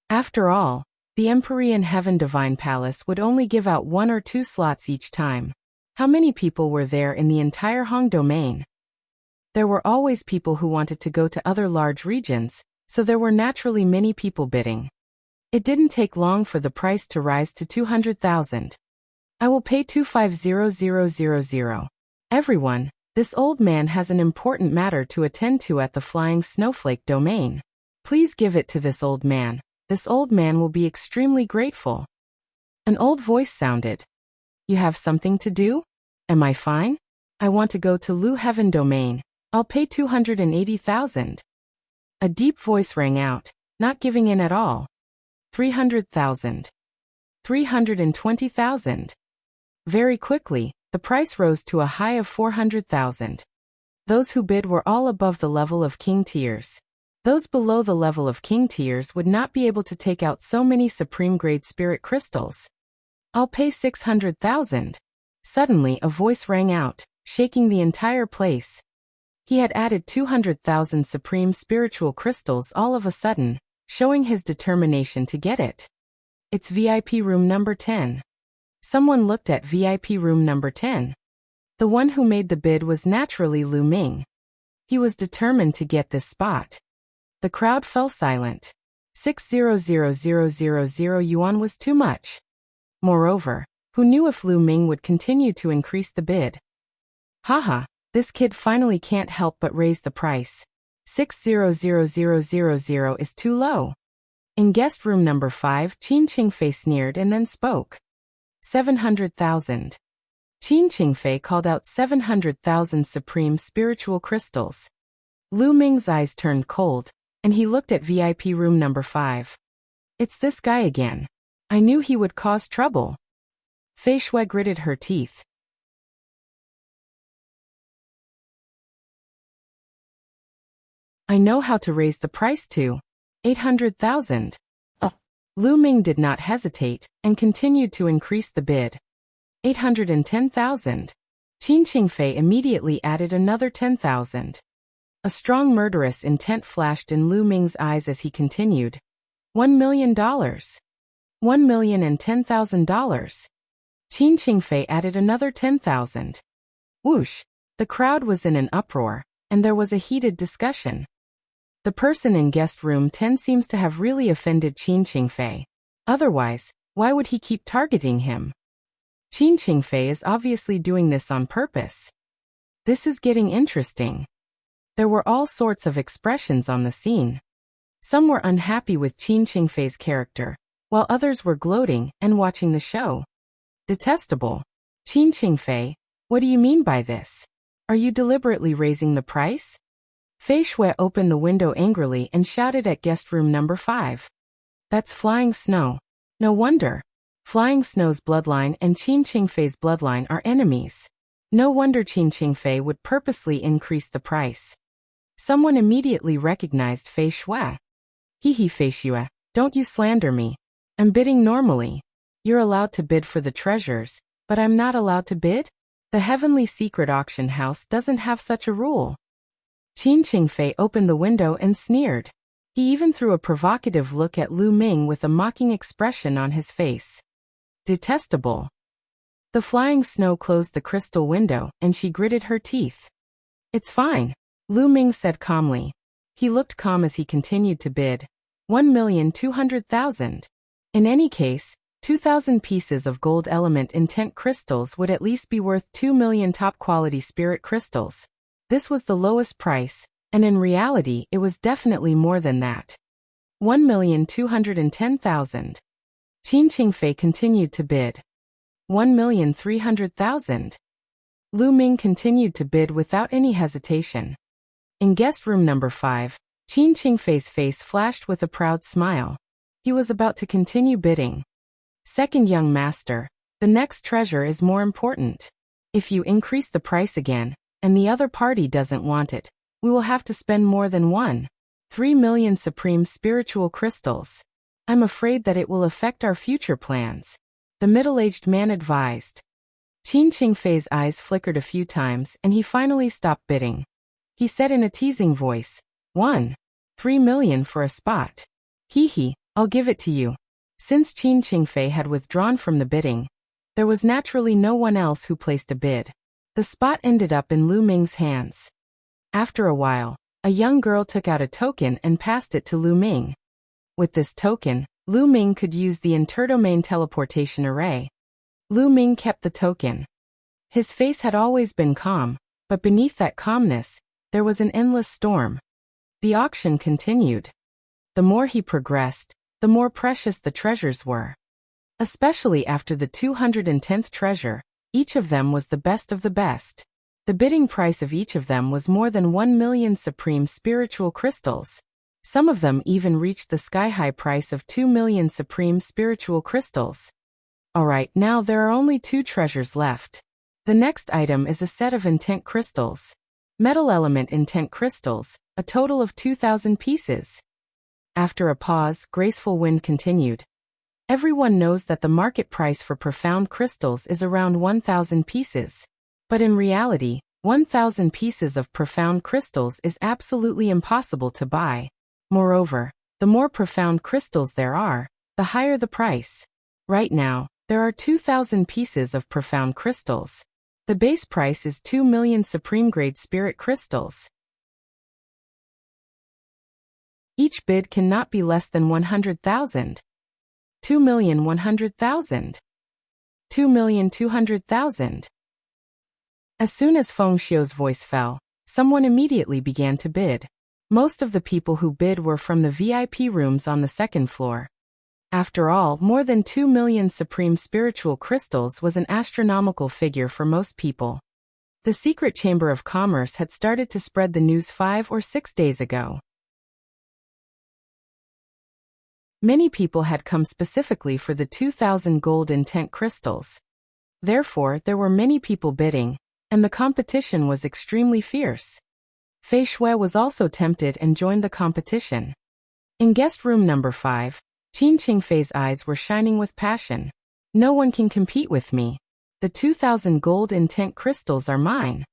After all, the Empyrean Heaven Divine Palace would only give out 1 or 2 slots each time. How many people were there in the entire Hong domain? There were always people who wanted to go to other large regions, so there were naturally many people bidding. It didn't take long for the price to rise to 200,000. I will pay 250,000. Everyone, this old man has an important matter to attend to at the Flying Snowflake domain. Please give it to this old man. This old man will be extremely grateful. An old voice sounded. You have something to do? Am I fine? I want to go to Lu Heaven domain. I'll pay 280,000. A deep voice rang out, not giving in at all. 300,000. 320,000. Very quickly, the price rose to a high of 400,000. Those who bid were all above the level of king tiers. Those below the level of king tiers would not be able to take out so many supreme-grade spirit crystals. I'll pay 600,000. Suddenly a voice rang out, shaking the entire place. He had added 200,000 supreme spiritual crystals all of a sudden, showing his determination to get it. It's VIP room number 10. Someone looked at VIP room number 10. The one who made the bid was naturally Lu Ming. He was determined to get this spot. The crowd fell silent. 600,000 yuan was too much. Moreover, who knew if Lu Ming would continue to increase the bid? Haha, this kid finally can't help but raise the price. 600,000 is too low. In guest room number 5, Qin Qingfei sneered and then spoke. 700,000. Qin Qingfei called out 700,000 supreme spiritual crystals. Lu Ming's eyes turned cold, and he looked at VIP room number 5. It's this guy again. I knew he would cause trouble. Fei Shui gritted her teeth. I know how to raise the price to 800,000. Lu Ming did not hesitate, and continued to increase the bid. 810,000. Qin Qingfei immediately added another 10,000. A strong murderous intent flashed in Lu Ming's eyes as he continued. $1 million. $1,010,000. Qin Qingfei added another 10,000. Whoosh! The crowd was in an uproar, and there was a heated discussion. The person in guest room 10 seems to have really offended Qin Qingfei. Otherwise, why would he keep targeting him? Qin Qingfei is obviously doing this on purpose. This is getting interesting. There were all sorts of expressions on the scene. Some were unhappy with Qin Qingfei's character, while others were gloating and watching the show. Detestable. Qin Qingfei, what do you mean by this? Are you deliberately raising the price? Fei Shui opened the window angrily and shouted at guest room number 5. That's Flying Snow. No wonder. Flying Snow's bloodline and Qin Qingfei's bloodline are enemies. No wonder Qin Qingfei would purposely increase the price. Someone immediately recognized Fei Shui. Hee Fei Shui, don't you slander me. I'm bidding normally. You're allowed to bid for the treasures, but I'm not allowed to bid? The Heavenly Secret Auction House doesn't have such a rule. Qin Qingfei opened the window and sneered. He even threw a provocative look at Lu Ming with a mocking expression on his face. Detestable. The Flying Snow closed the crystal window, and she gritted her teeth. It's fine, Lu Ming said calmly. He looked calm as he continued to bid. 1,200,000. In any case, 2,000 pieces of gold element intent crystals would at least be worth 2 million top-quality spirit crystals. This was the lowest price, and in reality it was definitely more than that. 1,210,000. Qin Qingfei continued to bid. 1,300,000. Lu Ming continued to bid without any hesitation. In guest room number 5, Qin Qingfei's face flashed with a proud smile. He was about to continue bidding. Second young master, the next treasure is more important. If you increase the price again, and the other party doesn't want it, we will have to spend more than 3 million supreme spiritual crystals. I'm afraid that it will affect our future plans. The middle-aged man advised. Qin Qingfei's eyes flickered a few times and he finally stopped bidding. He said in a teasing voice, 3 million for a spot. Hee, I'll give it to you. Since Qin Qingfei had withdrawn from the bidding, there was naturally no one else who placed a bid. The spot ended up in Lu Ming's hands. After a while, a young girl took out a token and passed it to Lu Ming. With this token, Lu Ming could use the interdomain teleportation array. Lu Ming kept the token. His face had always been calm, but beneath that calmness, there was an endless storm. The auction continued. The more he progressed, the more precious the treasures were. Especially after the 210th treasure, each of them was the best of the best. The bidding price of each of them was more than 1 million supreme spiritual crystals. Some of them even reached the sky-high price of 2 million supreme spiritual crystals. Alright, now there are only 2 treasures left. The next item is a set of intent crystals. Metal element intent crystals, a total of 2,000 pieces. After a pause, Graceful Wind continued. Everyone knows that the market price for profound crystals is around 1,000 pieces. But in reality, 1,000 pieces of profound crystals is absolutely impossible to buy. Moreover, the more profound crystals there are, the higher the price. Right now, there are 2,000 pieces of profound crystals. The base price is 2 million supreme-grade spirit crystals. Each bid cannot be less than 100,000. 2,100,000. 2,200,000. As soon as Feng Xiu's voice fell, someone immediately began to bid. Most of the people who bid were from the VIP rooms on the second floor. After all, more than 2 million supreme spiritual crystals was an astronomical figure for most people. The secret chamber of commerce had started to spread the news 5 or 6 days ago. Many people had come specifically for the 2,000 gold intent crystals. Therefore, there were many people bidding, and the competition was extremely fierce. Fei Shui was also tempted and joined the competition. In guest room number 5, Qin Qingfei's eyes were shining with passion. No one can compete with me. The 2,000 gold intent crystals are mine.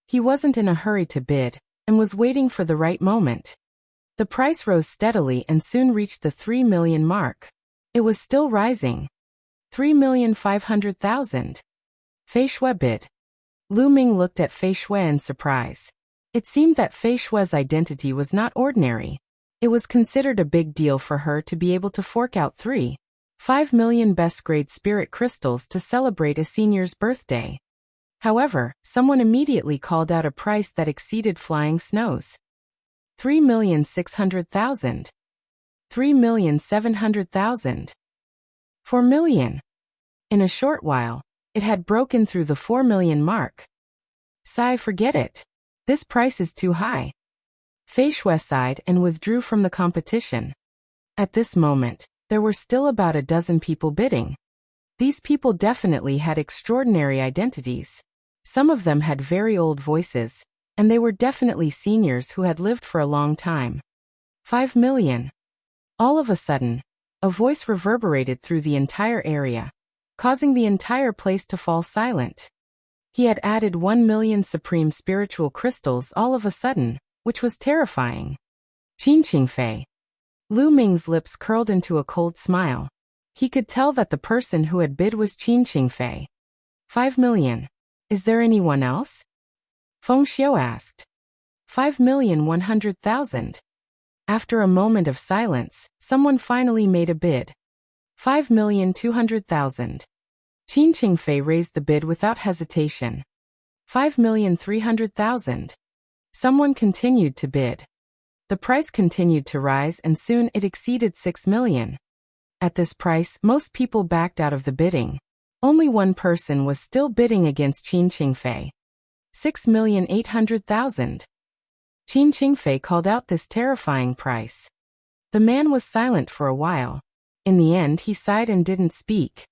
He wasn't in a hurry to bid, and was waiting for the right moment. The price rose steadily and soon reached the 3 million mark. It was still rising. 3,500,000. Fei Shui bid. Lu Ming looked at Fei Shui in surprise. It seemed that Fei Shui's identity was not ordinary. It was considered a big deal for her to be able to fork out 3.5 million best-grade spirit crystals to celebrate a senior's birthday. However, someone immediately called out a price that exceeded flying snows. 3,600,000. 3,700,000. 4 million. In a short while, it had broken through the 4 million mark. Sigh, forget it. This price is too high. Fei Shui sighed and withdrew from the competition. At this moment, there were still about a dozen people bidding. These people definitely had extraordinary identities. Some of them had very old voices, and they were definitely seniors who had lived for a long time. 5 million. All of a sudden, a voice reverberated through the entire area, causing the entire place to fall silent. He had added 1 million supreme spiritual crystals all of a sudden, which was terrifying. Qin Qingfei. Lu Ming's lips curled into a cold smile. He could tell that the person who had bid was Qin Qingfei. 5 million. Is there anyone else? Feng Xiu asked. 5,100,000. After a moment of silence, someone finally made a bid. 5,200,000. Qin Qingfei raised the bid without hesitation. 5,300,000. Someone continued to bid. The price continued to rise and soon it exceeded 6 million. At this price, most people backed out of the bidding. Only one person was still bidding against Qin Qingfei. 6,800,000. Qin Qingfei called out this terrifying price. The man was silent for a while. In the end, he sighed and didn't speak.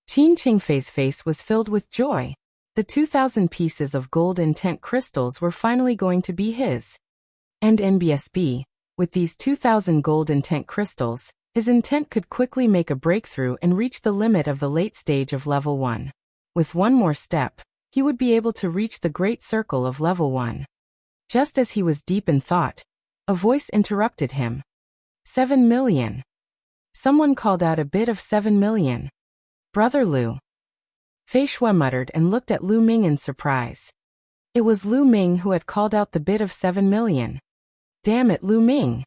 Qin Qingfei's face was filled with joy. The 2,000 pieces of gold intent crystals were finally going to be his. And NBSB, with these 2,000 gold intent crystals, his intent could quickly make a breakthrough and reach the limit of the late stage of level 1. With one more step, he would be able to reach the great circle of level 1. Just as he was deep in thought, a voice interrupted him. 7 million. Someone called out a bid of 7 million. Brother Lu. Fei Shui muttered and looked at Lu Ming in surprise. It was Lu Ming who had called out the bid of 7 million. Damn it, Lu Ming.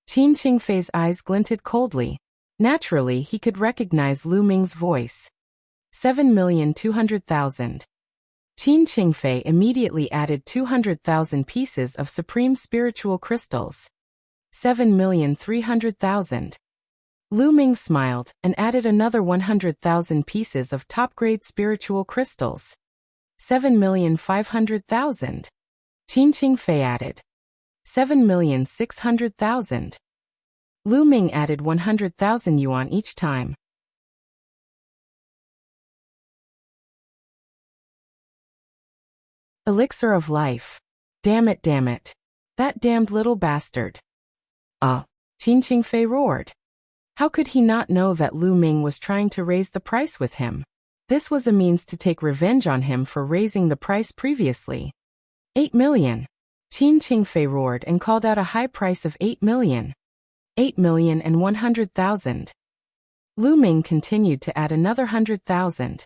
Qin Qingfei's eyes glinted coldly. Naturally, he could recognize Lu Ming's voice. 7,200,000. Qin Qingfei immediately added 200,000 pieces of supreme spiritual crystals. 7,300,000. Lu Ming smiled and added another 100,000 pieces of top-grade spiritual crystals. 7,500,000. Qin Qingfei added 7,600,000. Lu Ming added 100,000 yuan each time. Elixir of life. Damn it, damn it. That damned little bastard. Qin Qingfei roared. How could he not know that Lu Ming was trying to raise the price with him? This was a means to take revenge on him for raising the price previously. 8 million. Qin Qingfei roared and called out a high price of 8 million. 8,100,000. Lu Ming continued to add another 100,000.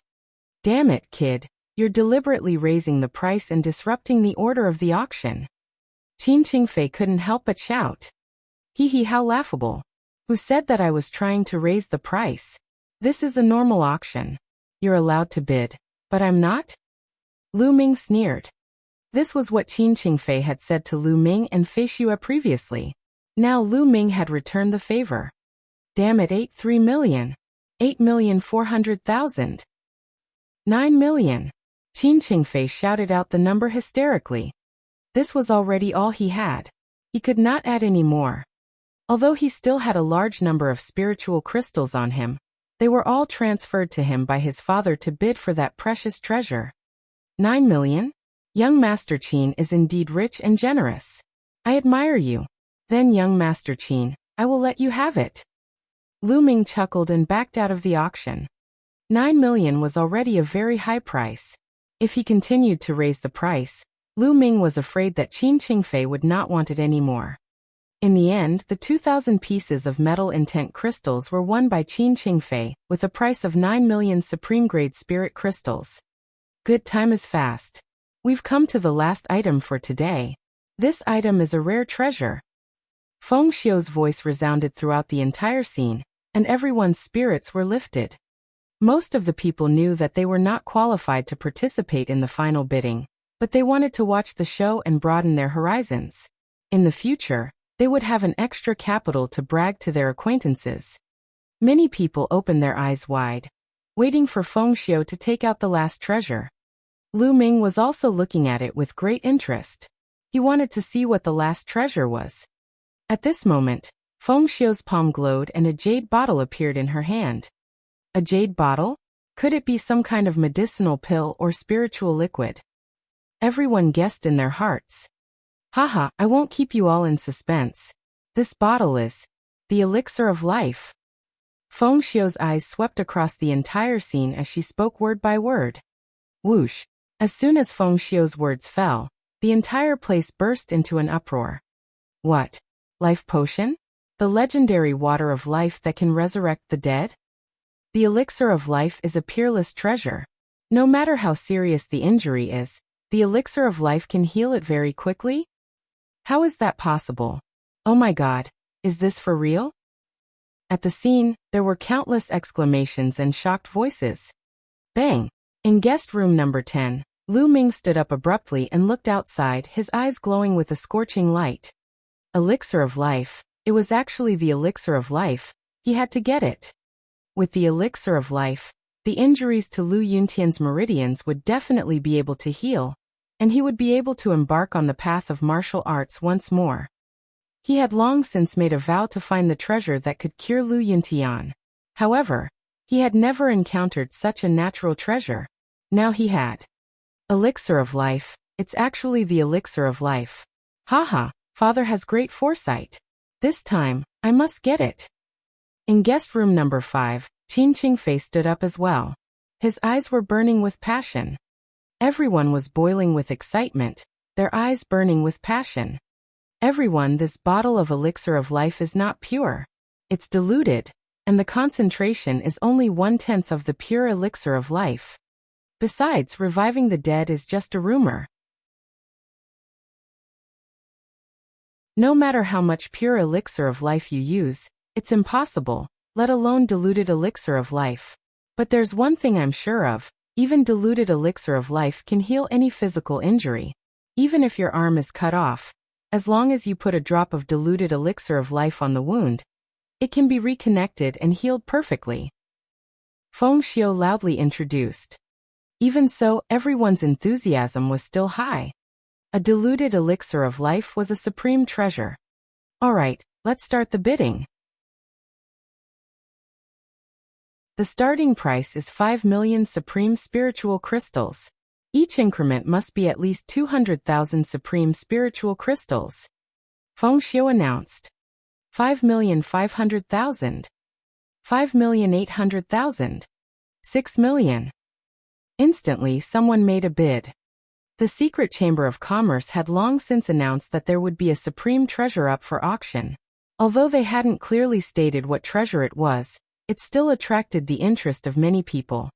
Damn it, kid. You're deliberately raising the price and disrupting the order of the auction. Qin Qingfei couldn't help but shout. Hee hee, how laughable. Who said that I was trying to raise the price? This is a normal auction. You're allowed to bid, but I'm not? Lu Ming sneered. This was what Qin Qingfei had said to Lu Ming and Fei Shui previously. Now Lu Ming had returned the favor. Damn it, 3 million. 8,400,000. 9 million. Qin Qingfei shouted out the number hysterically. This was already all he had. He could not add any more. Although he still had a large number of spiritual crystals on him, they were all transferred to him by his father to bid for that precious treasure. 9 million? Young Master Qin is indeed rich and generous. I admire you. Then, young Master Qin, I will let you have it. Lu Ming chuckled and backed out of the auction. 9 million was already a very high price. If he continued to raise the price, Lu Ming was afraid that Qin Qingfei would not want it anymore. In the end, the 2,000 pieces of metal intent crystals were won by Qin Qingfei, with a price of 9 million supreme-grade spirit crystals. Good, time is fast. We've come to the last item for today. This item is a rare treasure. Feng Xiu's voice resounded throughout the entire scene, and everyone's spirits were lifted. Most of the people knew that they were not qualified to participate in the final bidding, but they wanted to watch the show and broaden their horizons. In the future, they would have an extra capital to brag to their acquaintances. Many people opened their eyes wide, waiting for Feng Xiu to take out the last treasure. Lu Ming was also looking at it with great interest. He wanted to see what the last treasure was. At this moment, Feng Xiu's palm glowed and a jade bottle appeared in her hand. A jade bottle? Could it be some kind of medicinal pill or spiritual liquid? Everyone guessed in their hearts. Haha, I won't keep you all in suspense. This bottle is the elixir of life. Feng Xiu's eyes swept across the entire scene as she spoke word by word. Whoosh. As soon as Feng Xiu's words fell, the entire place burst into an uproar. What? Life potion? The legendary water of life that can resurrect the dead? The elixir of life is a peerless treasure. No matter how serious the injury is, the elixir of life can heal it very quickly? How is that possible? Oh my God, is this for real? At the scene, there were countless exclamations and shocked voices. Bang! In guest room number 10, Lu Ming stood up abruptly and looked outside, his eyes glowing with a scorching light. Elixir of life, it was actually the elixir of life, he had to get it. With the elixir of life, the injuries to Lu Yuntian's meridians would definitely be able to heal, and he would be able to embark on the path of martial arts once more. He had long since made a vow to find the treasure that could cure Lu Yuntian. However, he had never encountered such a natural treasure. Now he had. Elixir of life, it's actually the elixir of life. Haha, father has great foresight. This time, I must get it. In guest room number 5, Qin Qingfei stood up as well. His eyes were burning with passion. Everyone was boiling with excitement, their eyes burning with passion. Everyone, this bottle of elixir of life is not pure. It's diluted, and the concentration is only 1/10 of the pure elixir of life. Besides, reviving the dead is just a rumor. No matter how much pure elixir of life you use, it's impossible, let alone diluted elixir of life. But there's one thing I'm sure of, even diluted elixir of life can heal any physical injury. Even if your arm is cut off, as long as you put a drop of diluted elixir of life on the wound, it can be reconnected and healed perfectly. Feng Xiu loudly introduced. Even so, everyone's enthusiasm was still high. A diluted elixir of life was a supreme treasure. Alright, let's start the bidding. The starting price is 5 million supreme spiritual crystals. Each increment must be at least 200,000 supreme spiritual crystals. Feng Xiu announced. 5,500,000. 5,800,000. 6 million. Instantly, someone made a bid. The secret chamber of commerce had long since announced that there would be a supreme treasure up for auction. Although they hadn't clearly stated what treasure it was, it still attracted the interest of many people.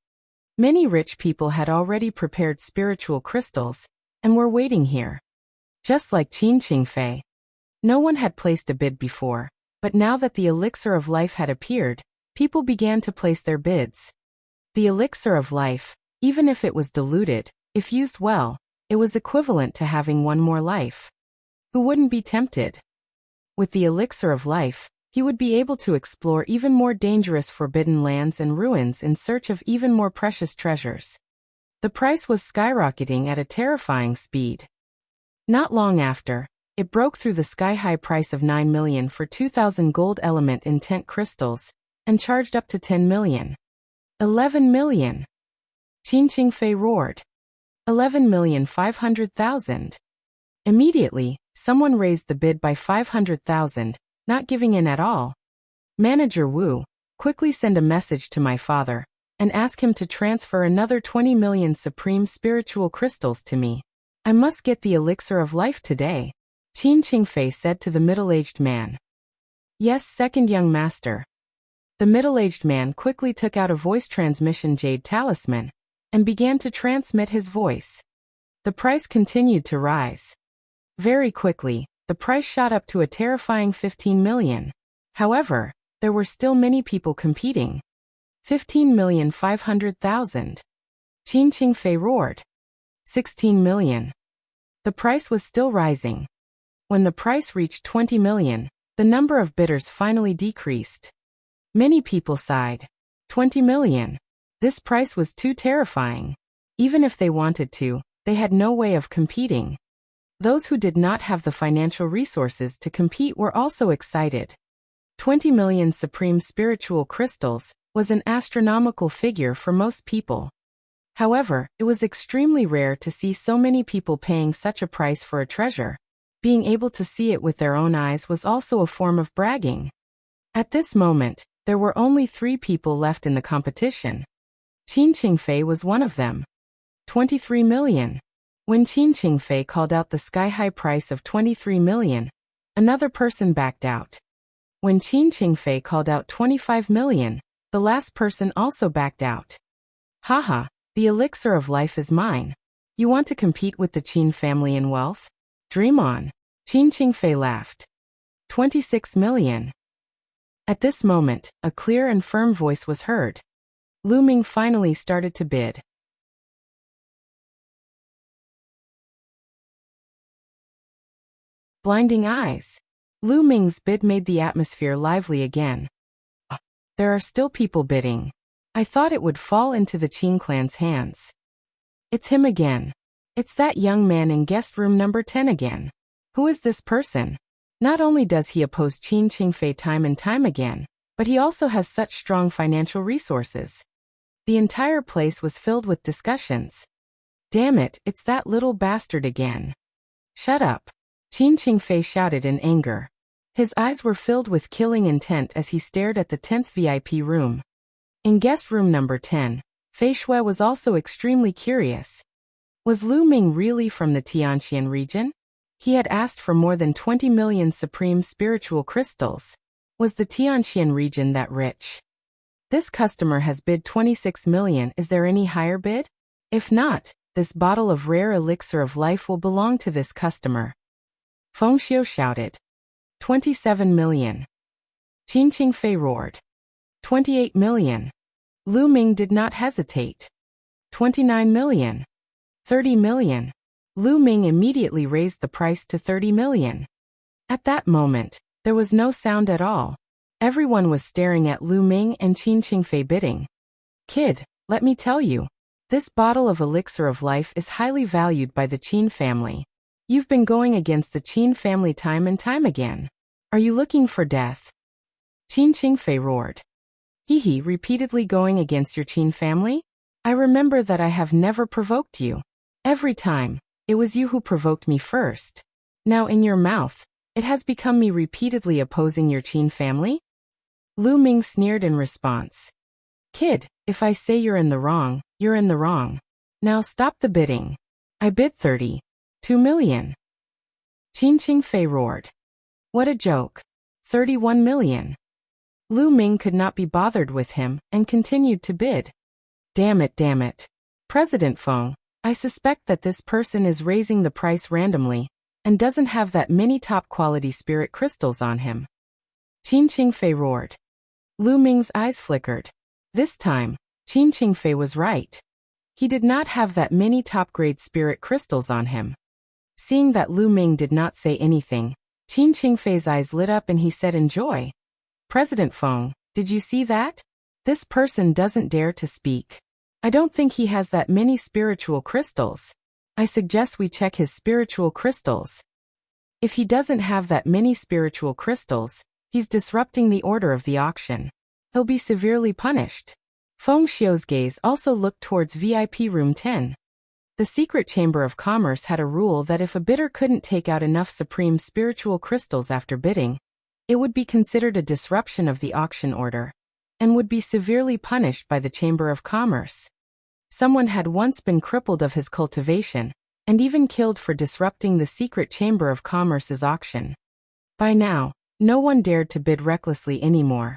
Many rich people had already prepared spiritual crystals, and were waiting here. Just like Qin Qingfei. No one had placed a bid before, but now that the elixir of life had appeared, people began to place their bids. The elixir of life, even if it was diluted, if used well, it was equivalent to having one more life. Who wouldn't be tempted? With the elixir of life, he would be able to explore even more dangerous forbidden lands and ruins in search of even more precious treasures. The price was skyrocketing at a terrifying speed. Not long after, it broke through the sky-high price of 9 million for 2,000 gold element intent crystals, and charged up to 10 million. 11 million. Qin Qingfei roared. 11,500,000. Immediately, someone raised the bid by 500,000, not giving in at all. Manager Wu, quickly send a message to my father, and ask him to transfer another 20 million supreme spiritual crystals to me. I must get the elixir of life today, Qin Qingfei said to the middle-aged man. Yes, second young master. The middle-aged man quickly took out a voice transmission jade talisman, and began to transmit his voice. The price continued to rise. Very quickly, the price shot up to a terrifying 15 million. However, there were still many people competing. 15,500,000. Qin Qingfei roared. 16 million. The price was still rising. When the price reached 20 million, the number of bidders finally decreased. Many people sighed. 20 million. This price was too terrifying. Even if they wanted to, they had no way of competing. Those who did not have the financial resources to compete were also excited. 20 million supreme spiritual crystals was an astronomical figure for most people. However, it was extremely rare to see so many people paying such a price for a treasure. Being able to see it with their own eyes was also a form of bragging. At this moment, there were only 3 people left in the competition. Qin Qingfei was one of them. 23 million. When Qin Qingfei called out the sky-high price of 23 million, another person backed out. When Qin Qingfei called out 25 million, the last person also backed out. Haha, the elixir of life is mine. You want to compete with the Qin family in wealth? Dream on. Qin Qingfei laughed. 26 million. At this moment, a clear and firm voice was heard. Lu Ming finally started to bid. Blinding eyes. Lu Ming's bid made the atmosphere lively again. There are still people bidding. I thought it would fall into the Qin clan's hands. It's him again. It's that young man in guest room number 10 again. Who is this person? Not only does he oppose Qin Qingfei time and time again, but he also has such strong financial resources. The entire place was filled with discussions. Damn it, it's that little bastard again. Shut up. Qin Qingfei shouted in anger. His eyes were filled with killing intent as he stared at the 10th VIP room. In guest room number 10, Fei Shui was also extremely curious. Was Lu Ming really from the Tianqian region? He had asked for more than 20 million supreme spiritual crystals. Was the Tianqian region that rich? This customer has bid 26 million. Is there any higher bid? If not, this bottle of rare elixir of life will belong to this customer. Feng Xiu shouted. 27 million. Qin Qingfei roared. 28 million. Lu Ming did not hesitate. 29 million. 30 million. Lu Ming immediately raised the price to 30 million. At that moment, there was no sound at all. Everyone was staring at Lu Ming and Qin Qingfei bidding. Kid, let me tell you. This bottle of elixir of life is highly valued by the Qin family. You've been going against the Qin family time and time again. Are you looking for death? Qin Qingfei roared. Hee, repeatedly going against your Qin family? I remember that I have never provoked you. Every time, it was you who provoked me first. Now in your mouth, it has become me repeatedly opposing your Qin family? Lu Ming sneered in response. Kid, if I say you're in the wrong, you're in the wrong. Now stop the bidding. I bid 32 million. Qin Qingfei roared. What a joke. 31 million. Lu Ming could not be bothered with him and continued to bid. Damn it. President Feng, I suspect that this person is raising the price randomly and doesn't have that many top-quality spirit crystals on him. Qin Qingfei roared. Lu Ming's eyes flickered. This time, Qin Qingfei was right. He did not have that many top-grade spirit crystals on him. Seeing that Lu Ming did not say anything, Qin Qingfei's eyes lit up and he said in joy. President Feng, did you see that? This person doesn't dare to speak. I don't think he has that many spiritual crystals. I suggest we check his spiritual crystals. If he doesn't have that many spiritual crystals, he's disrupting the order of the auction. He'll be severely punished. Feng Xiu's gaze also looked towards VIP room 10. The secret chamber of commerce had a rule that if a bidder couldn't take out enough supreme spiritual crystals after bidding, it would be considered a disruption of the auction order, and would be severely punished by the Chamber of Commerce. Someone had once been crippled of his cultivation, and even killed for disrupting the secret Chamber of Commerce's auction. By now, no one dared to bid recklessly anymore.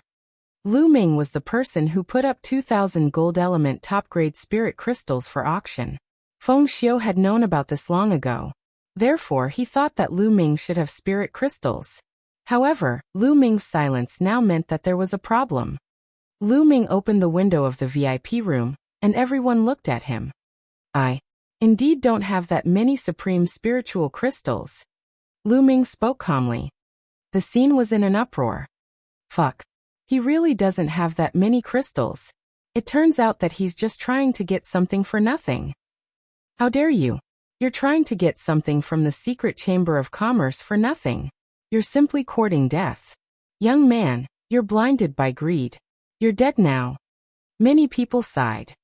Lu Ming was the person who put up 2,000 gold element top-grade spirit crystals for auction. Feng Xiu had known about this long ago. Therefore, he thought that Lu Ming should have spirit crystals. However, Lu Ming's silence now meant that there was a problem. Lu Ming opened the window of the VIP room, and everyone looked at him. I indeed don't have that many supreme spiritual crystals. Lu Ming spoke calmly. The scene was in an uproar. Fuck. He really doesn't have that many crystals. It turns out that he's just trying to get something for nothing. How dare you? You're trying to get something from the secret Chamber of Commerce for nothing. You're simply courting death. Young man, you're blinded by greed. You're dead now. Many people sighed.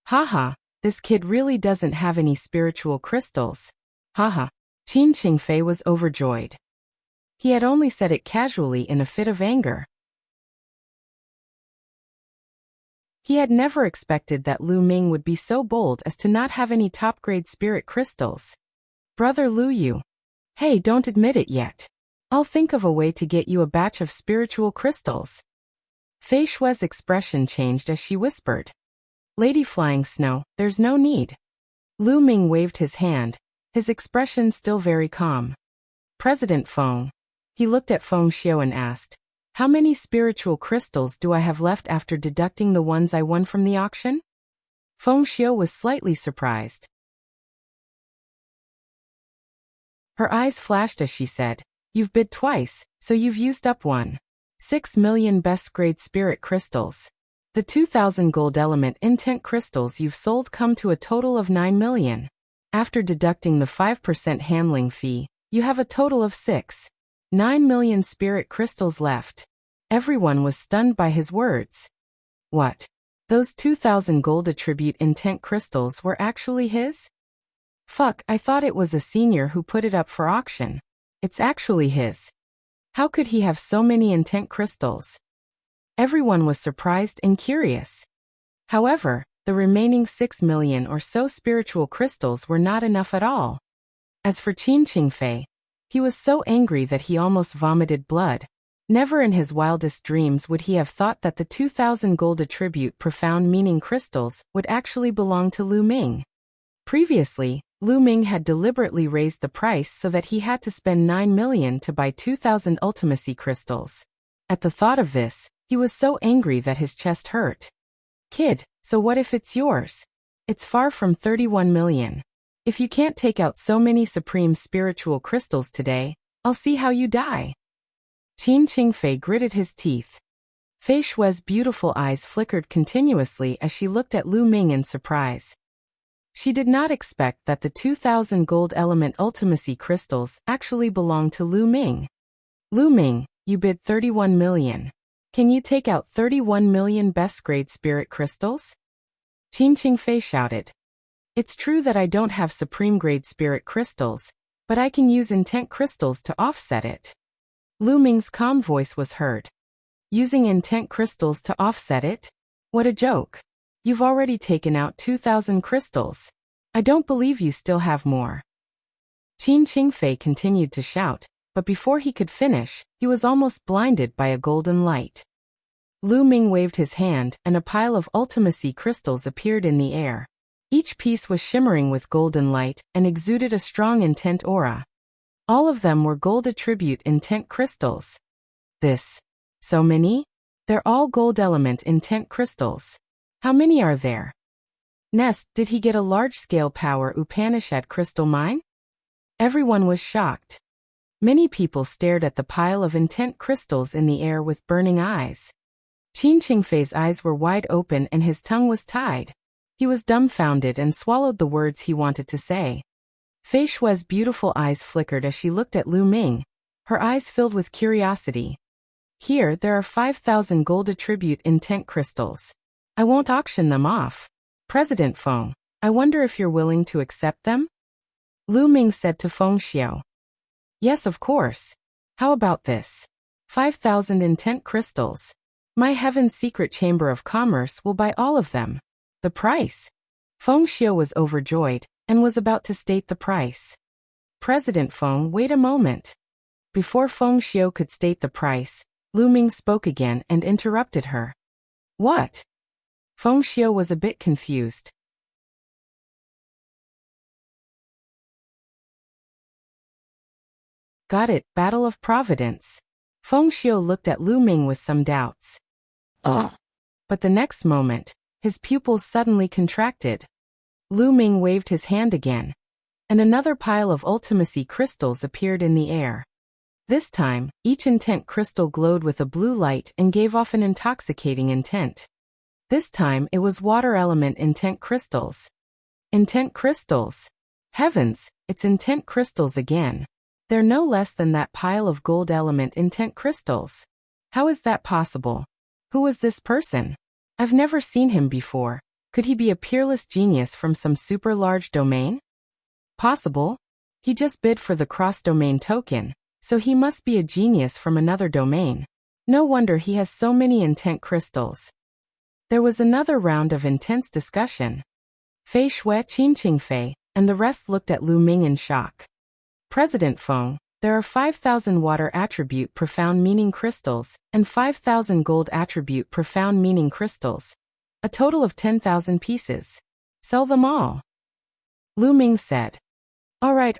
Haha, this kid really doesn't have any spiritual crystals. Haha. Qin Qingfei was overjoyed. He had only said it casually in a fit of anger. He had never expected that Lu Ming would be so bold as to not have any top-grade spirit crystals. Brother Lu Yu. Hey, don't admit it yet. I'll think of a way to get you a batch of spiritual crystals. Fei Shui's expression changed as she whispered. Lady Flying Snow, there's no need. Lu Ming waved his hand, his expression still very calm. President Feng. He looked at Feng Xiu and asked, how many spiritual crystals do I have left after deducting the ones I won from the auction? Feng Xiu was slightly surprised. Her eyes flashed as she said, you've bid twice, so you've used up 1.6 million best-grade spirit crystals. The 2,000 gold element intent crystals you've sold come to a total of 9 million. After deducting the 5% handling fee, you have a total of 6.9 million spirit crystals left. Everyone was stunned by his words. What? Those 2,000 gold attribute intent crystals were actually his? Fuck, I thought it was a senior who put it up for auction. It's actually his. How could he have so many intent crystals? Everyone was surprised and curious. However, The remaining 6 million or so spiritual crystals were not enough at all. As for Qin Qingfei, he was so angry that he almost vomited blood. Never in his wildest dreams would he have thought that the 2,000 gold attribute profound meaning crystals would actually belong to Lu Ming. Previously, Lu Ming had deliberately raised the price so that he had to spend 9 million to buy 2,000 ultimacy crystals. At the thought of this, he was so angry that his chest hurt. Kid, so what if it's yours? It's far from 31 million. If you can't take out so many supreme spiritual crystals today, I'll see how you die. Qin Qingfei gritted his teeth. Fei Shue's beautiful eyes flickered continuously as she looked at Lu Ming in surprise. She did not expect that the 2,000 gold element ultimacy crystals actually belonged to Lu Ming. Lu Ming, you bid 31 million. Can you take out 31 million best grade spirit crystals? Qin Qingfei shouted. It's true that I don't have supreme grade spirit crystals, but I can use intent crystals to offset it. Lu Ming's calm voice was heard. Using intent crystals to offset it? What a joke. You've already taken out 2,000 crystals. I don't believe you still have more. Qin Qingfei continued to shout, but before he could finish, he was almost blinded by a golden light. Lu Ming waved his hand and a pile of ultimacy crystals appeared in the air. Each piece was shimmering with golden light and exuded a strong intent aura. All of them were gold attribute intent crystals. So many? They're all gold element intent crystals. How many are there? Nest, did he get a large-scale power Upanishad crystal mine? Everyone was shocked. Many people stared at the pile of intent crystals in the air with burning eyes. Qin Qingfei's eyes were wide open and his tongue was tied. He was dumbfounded and swallowed the words he wanted to say. Fei Shue's beautiful eyes flickered as she looked at Lu Ming, her eyes filled with curiosity. Here, there are 5,000 gold attribute intent crystals. I won't auction them off. President Feng, I wonder if you're willing to accept them? Lu Ming said to Feng Xiao. Yes, of course. How about this? 5,000 intent crystals. My Heaven's Secret Chamber of Commerce will buy all of them. The price? Feng Xiao was overjoyed and was about to state the price. President Feng, wait a moment. Before Feng Xiao could state the price, Lu Ming spoke again and interrupted her. What? Feng Xiao was a bit confused. Got it, Battle of Providence. Feng Xiao looked at Lu Ming with some doubts. But the next moment, his pupils suddenly contracted. Lu Ming waved his hand again, and another pile of ultimacy crystals appeared in the air. This time, each intent crystal glowed with a blue light and gave off an intoxicating intent. This time it was water element intent crystals. Intent crystals. Heavens, it's intent crystals again. They're no less than that pile of gold element intent crystals. How is that possible? Who was this person? I've never seen him before. Could he be a peerless genius from some super large domain? Possible. He just bid for the cross-domain token, so he must be a genius from another domain. No wonder he has so many intent crystals. There was another round of intense discussion. Fei Shui, Qin Qingfei, and the rest looked at Lu Ming in shock. President Feng, there are 5,000 water attribute profound meaning crystals and 5,000 gold attribute profound meaning crystals. A total of 10,000 pieces. Sell them all. Lu Ming said. All right,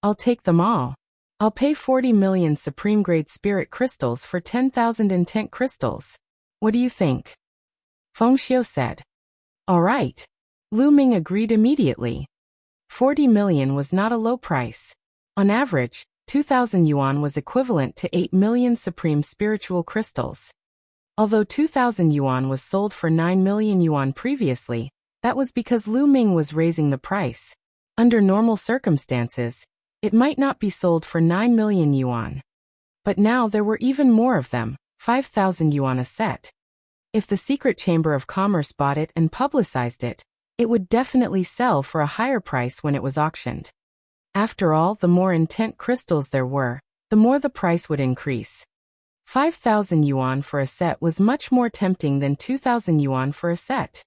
I'll take them all. I'll pay 40 million supreme grade spirit crystals for 10,000 intent crystals. What do you think? Feng Xiao said. All right. Lu Ming agreed immediately. 40 million was not a low price. On average, 2,000 yuan was equivalent to 8 million supreme spiritual crystals. Although 2,000 yuan was sold for 9 million yuan previously, that was because Lu Ming was raising the price. Under normal circumstances, it might not be sold for 9 million yuan. But now there were even more of them, 5,000 yuan a set. If the Secret Chamber of Commerce bought it and publicized it, it would definitely sell for a higher price when it was auctioned. After all, the more intent crystals there were, the more the price would increase. 5,000 yuan for a set was much more tempting than 2,000 yuan for a set.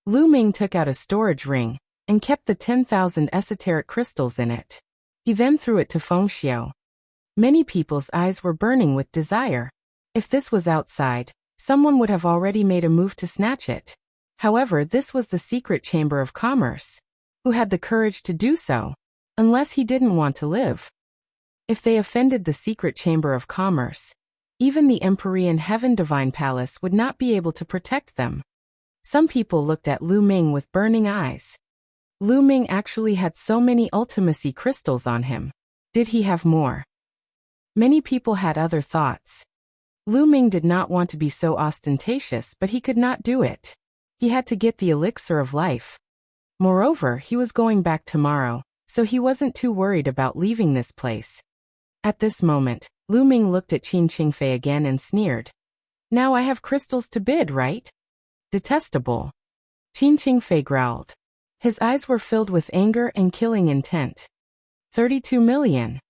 Lu Ming took out a storage ring and kept the 10,000 esoteric crystals in it. He then threw it to Fengxiu. Many people's eyes were burning with desire. If this was outside, someone would have already made a move to snatch it. However, this was the secret chamber of commerce. Who had the courage to do so? Unless he didn't want to live. If they offended the secret chamber of commerce, even the Empyrean Heaven Divine Palace would not be able to protect them. Some people looked at Lu Ming with burning eyes. Lu Ming actually had so many ultimacy crystals on him. Did he have more? Many people had other thoughts. Lu Ming did not want to be so ostentatious, but he could not do it. He had to get the elixir of life. Moreover, he was going back tomorrow, so he wasn't too worried about leaving this place. At this moment, Lu Ming looked at Qin Qingfei again and sneered. Now I have crystals to bid, right? Detestable. Qin Qingfei growled. His eyes were filled with anger and killing intent. 32 million.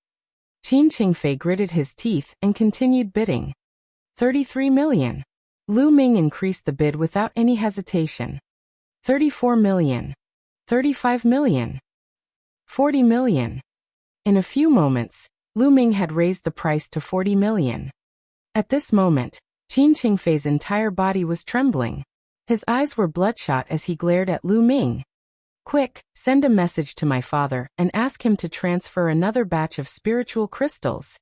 Qin Qingfei gritted his teeth and continued bidding. 33 million. Lu Ming increased the bid without any hesitation. 34 million. 35 million. 40 million. In a few moments, Lu Ming had raised the price to 40 million. At this moment, Qin Qingfei's entire body was trembling. His eyes were bloodshot as he glared at Lu Ming. Quick, send a message to my father and ask him to transfer another batch of spiritual crystals.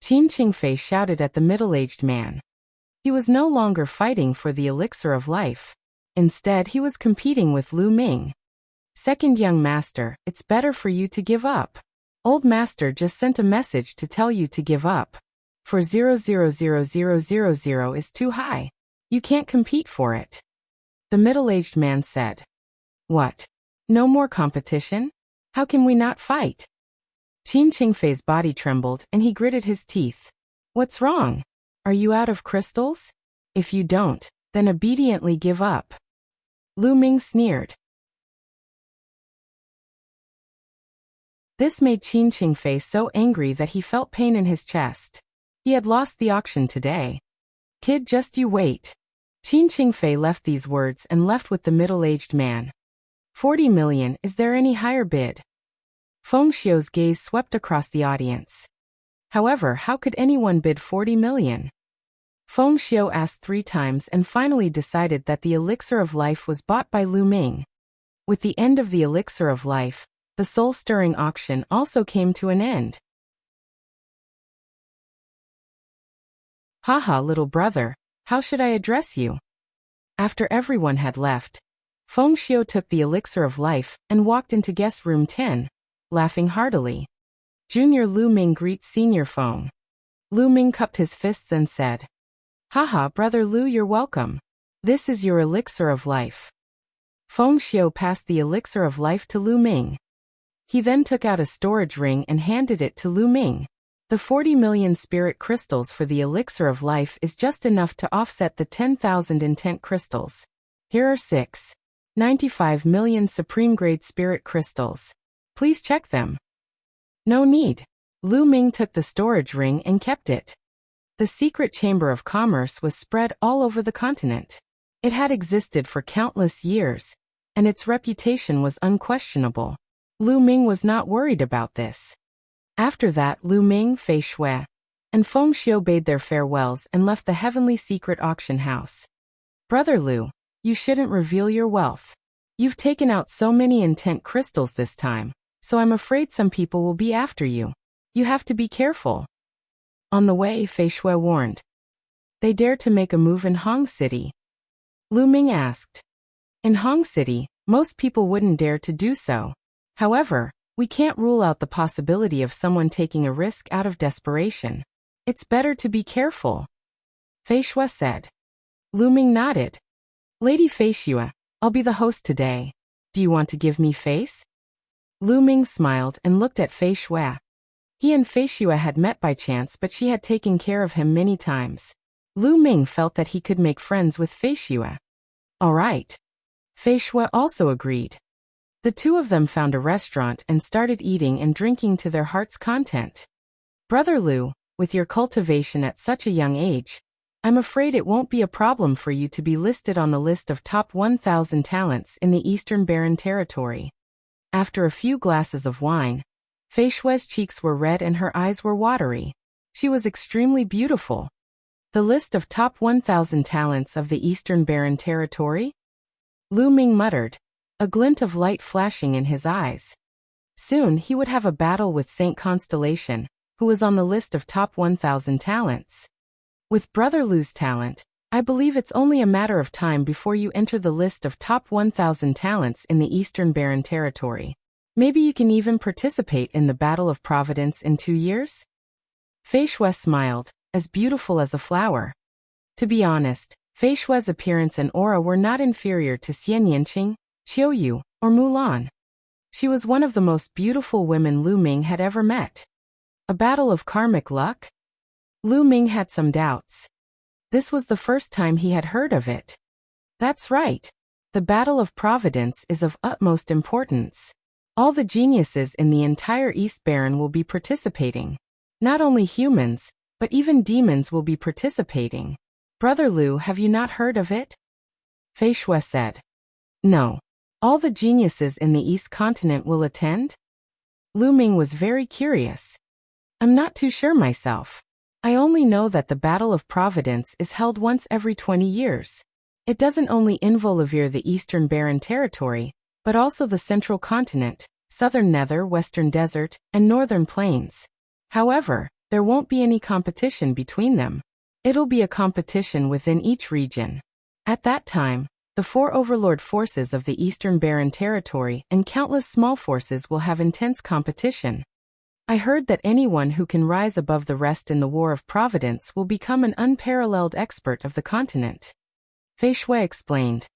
Qin Qingfei shouted at the middle-aged man. He was no longer fighting for the elixir of life. Instead, he was competing with Lu Ming. Second young master, it's better for you to give up. Old master just sent a message to tell you to give up. For 0,000,000 is too high. You can't compete for it. The middle-aged man said. What? No more competition? How can we not fight? Qin Qingfei's body trembled and he gritted his teeth. What's wrong? Are you out of crystals? If you don't, then obediently give up. Lu Ming sneered. This made Qin Qingfei so angry that he felt pain in his chest. He had lost the auction today. Kid, just you wait. Qin Qingfei left these words and left with the middle-aged man. 40 million, is there any higher bid? Fengxiu's gaze swept across the audience. However, how could anyone bid 40 million? Fengxiu asked 3 times and finally decided that the elixir of life was bought by Lu Ming. With the end of the elixir of life, the soul-stirring auction also came to an end. Haha, little brother, how should I address you? After everyone had left, Fengxiu took the elixir of life and walked into guest room 10, laughing heartily. Junior Lu Ming greets Senior Feng. Lu Ming cupped his fists and said, Haha, brother Lu, you're welcome. This is your elixir of life. Fengxiu passed the elixir of life to Lu Ming. He then took out a storage ring and handed it to Lu Ming. The 40 million spirit crystals for the elixir of life is just enough to offset the 10,000 intent crystals. Here are 95 million supreme-grade spirit crystals. Please check them. No need. Lu Ming took the storage ring and kept it. The secret chamber of commerce was spread all over the continent. It had existed for countless years, and its reputation was unquestionable. Lu Ming was not worried about this. After that, Lu Ming, Fei Shui, and Fengxiu bade their farewells and left the heavenly secret auction house. Brother Lu, you shouldn't reveal your wealth. You've taken out so many intent crystals this time, so I'm afraid some people will be after you. You have to be careful. On the way, Fei Shui warned. They dare to make a move in Hong City? Lu Ming asked. In Hong City, most people wouldn't dare to do so. However, we can't rule out the possibility of someone taking a risk out of desperation. It's better to be careful. Fei Shui said. Lu Ming nodded. Lady Fei Shui, I'll be the host today. Do you want to give me face? Lu Ming smiled and looked at Fei Shui. He and Fei Shui had met by chance, but she had taken care of him many times. Lu Ming felt that he could make friends with Fei Shui. All right. Fei Shui also agreed. The two of them found a restaurant and started eating and drinking to their heart's content. Brother Lu, with your cultivation at such a young age, I'm afraid it won't be a problem for you to be listed on the list of top 1,000 talents in the Eastern Barren Territory. After a few glasses of wine, Fei Shui's cheeks were red and her eyes were watery. She was extremely beautiful. The list of top 1,000 talents of the Eastern Barren Territory? Lu Ming muttered, a glint of light flashing in his eyes. Soon he would have a battle with Saint Constellation, who was on the list of top 1,000 talents. With Brother Lu's talent, I believe it's only a matter of time before you enter the list of top 1,000 talents in the Eastern Barren Territory. Maybe you can even participate in the Battle of Providence in 2 years? Fei Shui smiled, as beautiful as a flower. To be honest, Fei Shui's appearance and aura were not inferior to Xian Yanqing, Qiu Yu, or Mulan. She was one of the most beautiful women Lu Ming had ever met. A battle of karmic luck? Lu Ming had some doubts. This was the first time he had heard of it. That's right. The Battle of Providence is of utmost importance. All the geniuses in the entire East Barren will be participating. Not only humans, but even demons will be participating. Brother Lu, have you not heard of it? Fei Shui said. No. All the geniuses in the East Continent will attend? Lu Ming was very curious. I'm not too sure myself. I only know that the Battle of Providence is held once every 20 years. It doesn't only involve the Eastern Barren Territory, but also the Central Continent, Southern Nether, Western Desert, and Northern Plains. However, there won't be any competition between them. It'll be a competition within each region. At that time, the 4 overlord forces of the Eastern Barren Territory and countless small forces will have intense competition. I heard that anyone who can rise above the rest in the War of Providence will become an unparalleled expert of the continent. Fei Shui explained.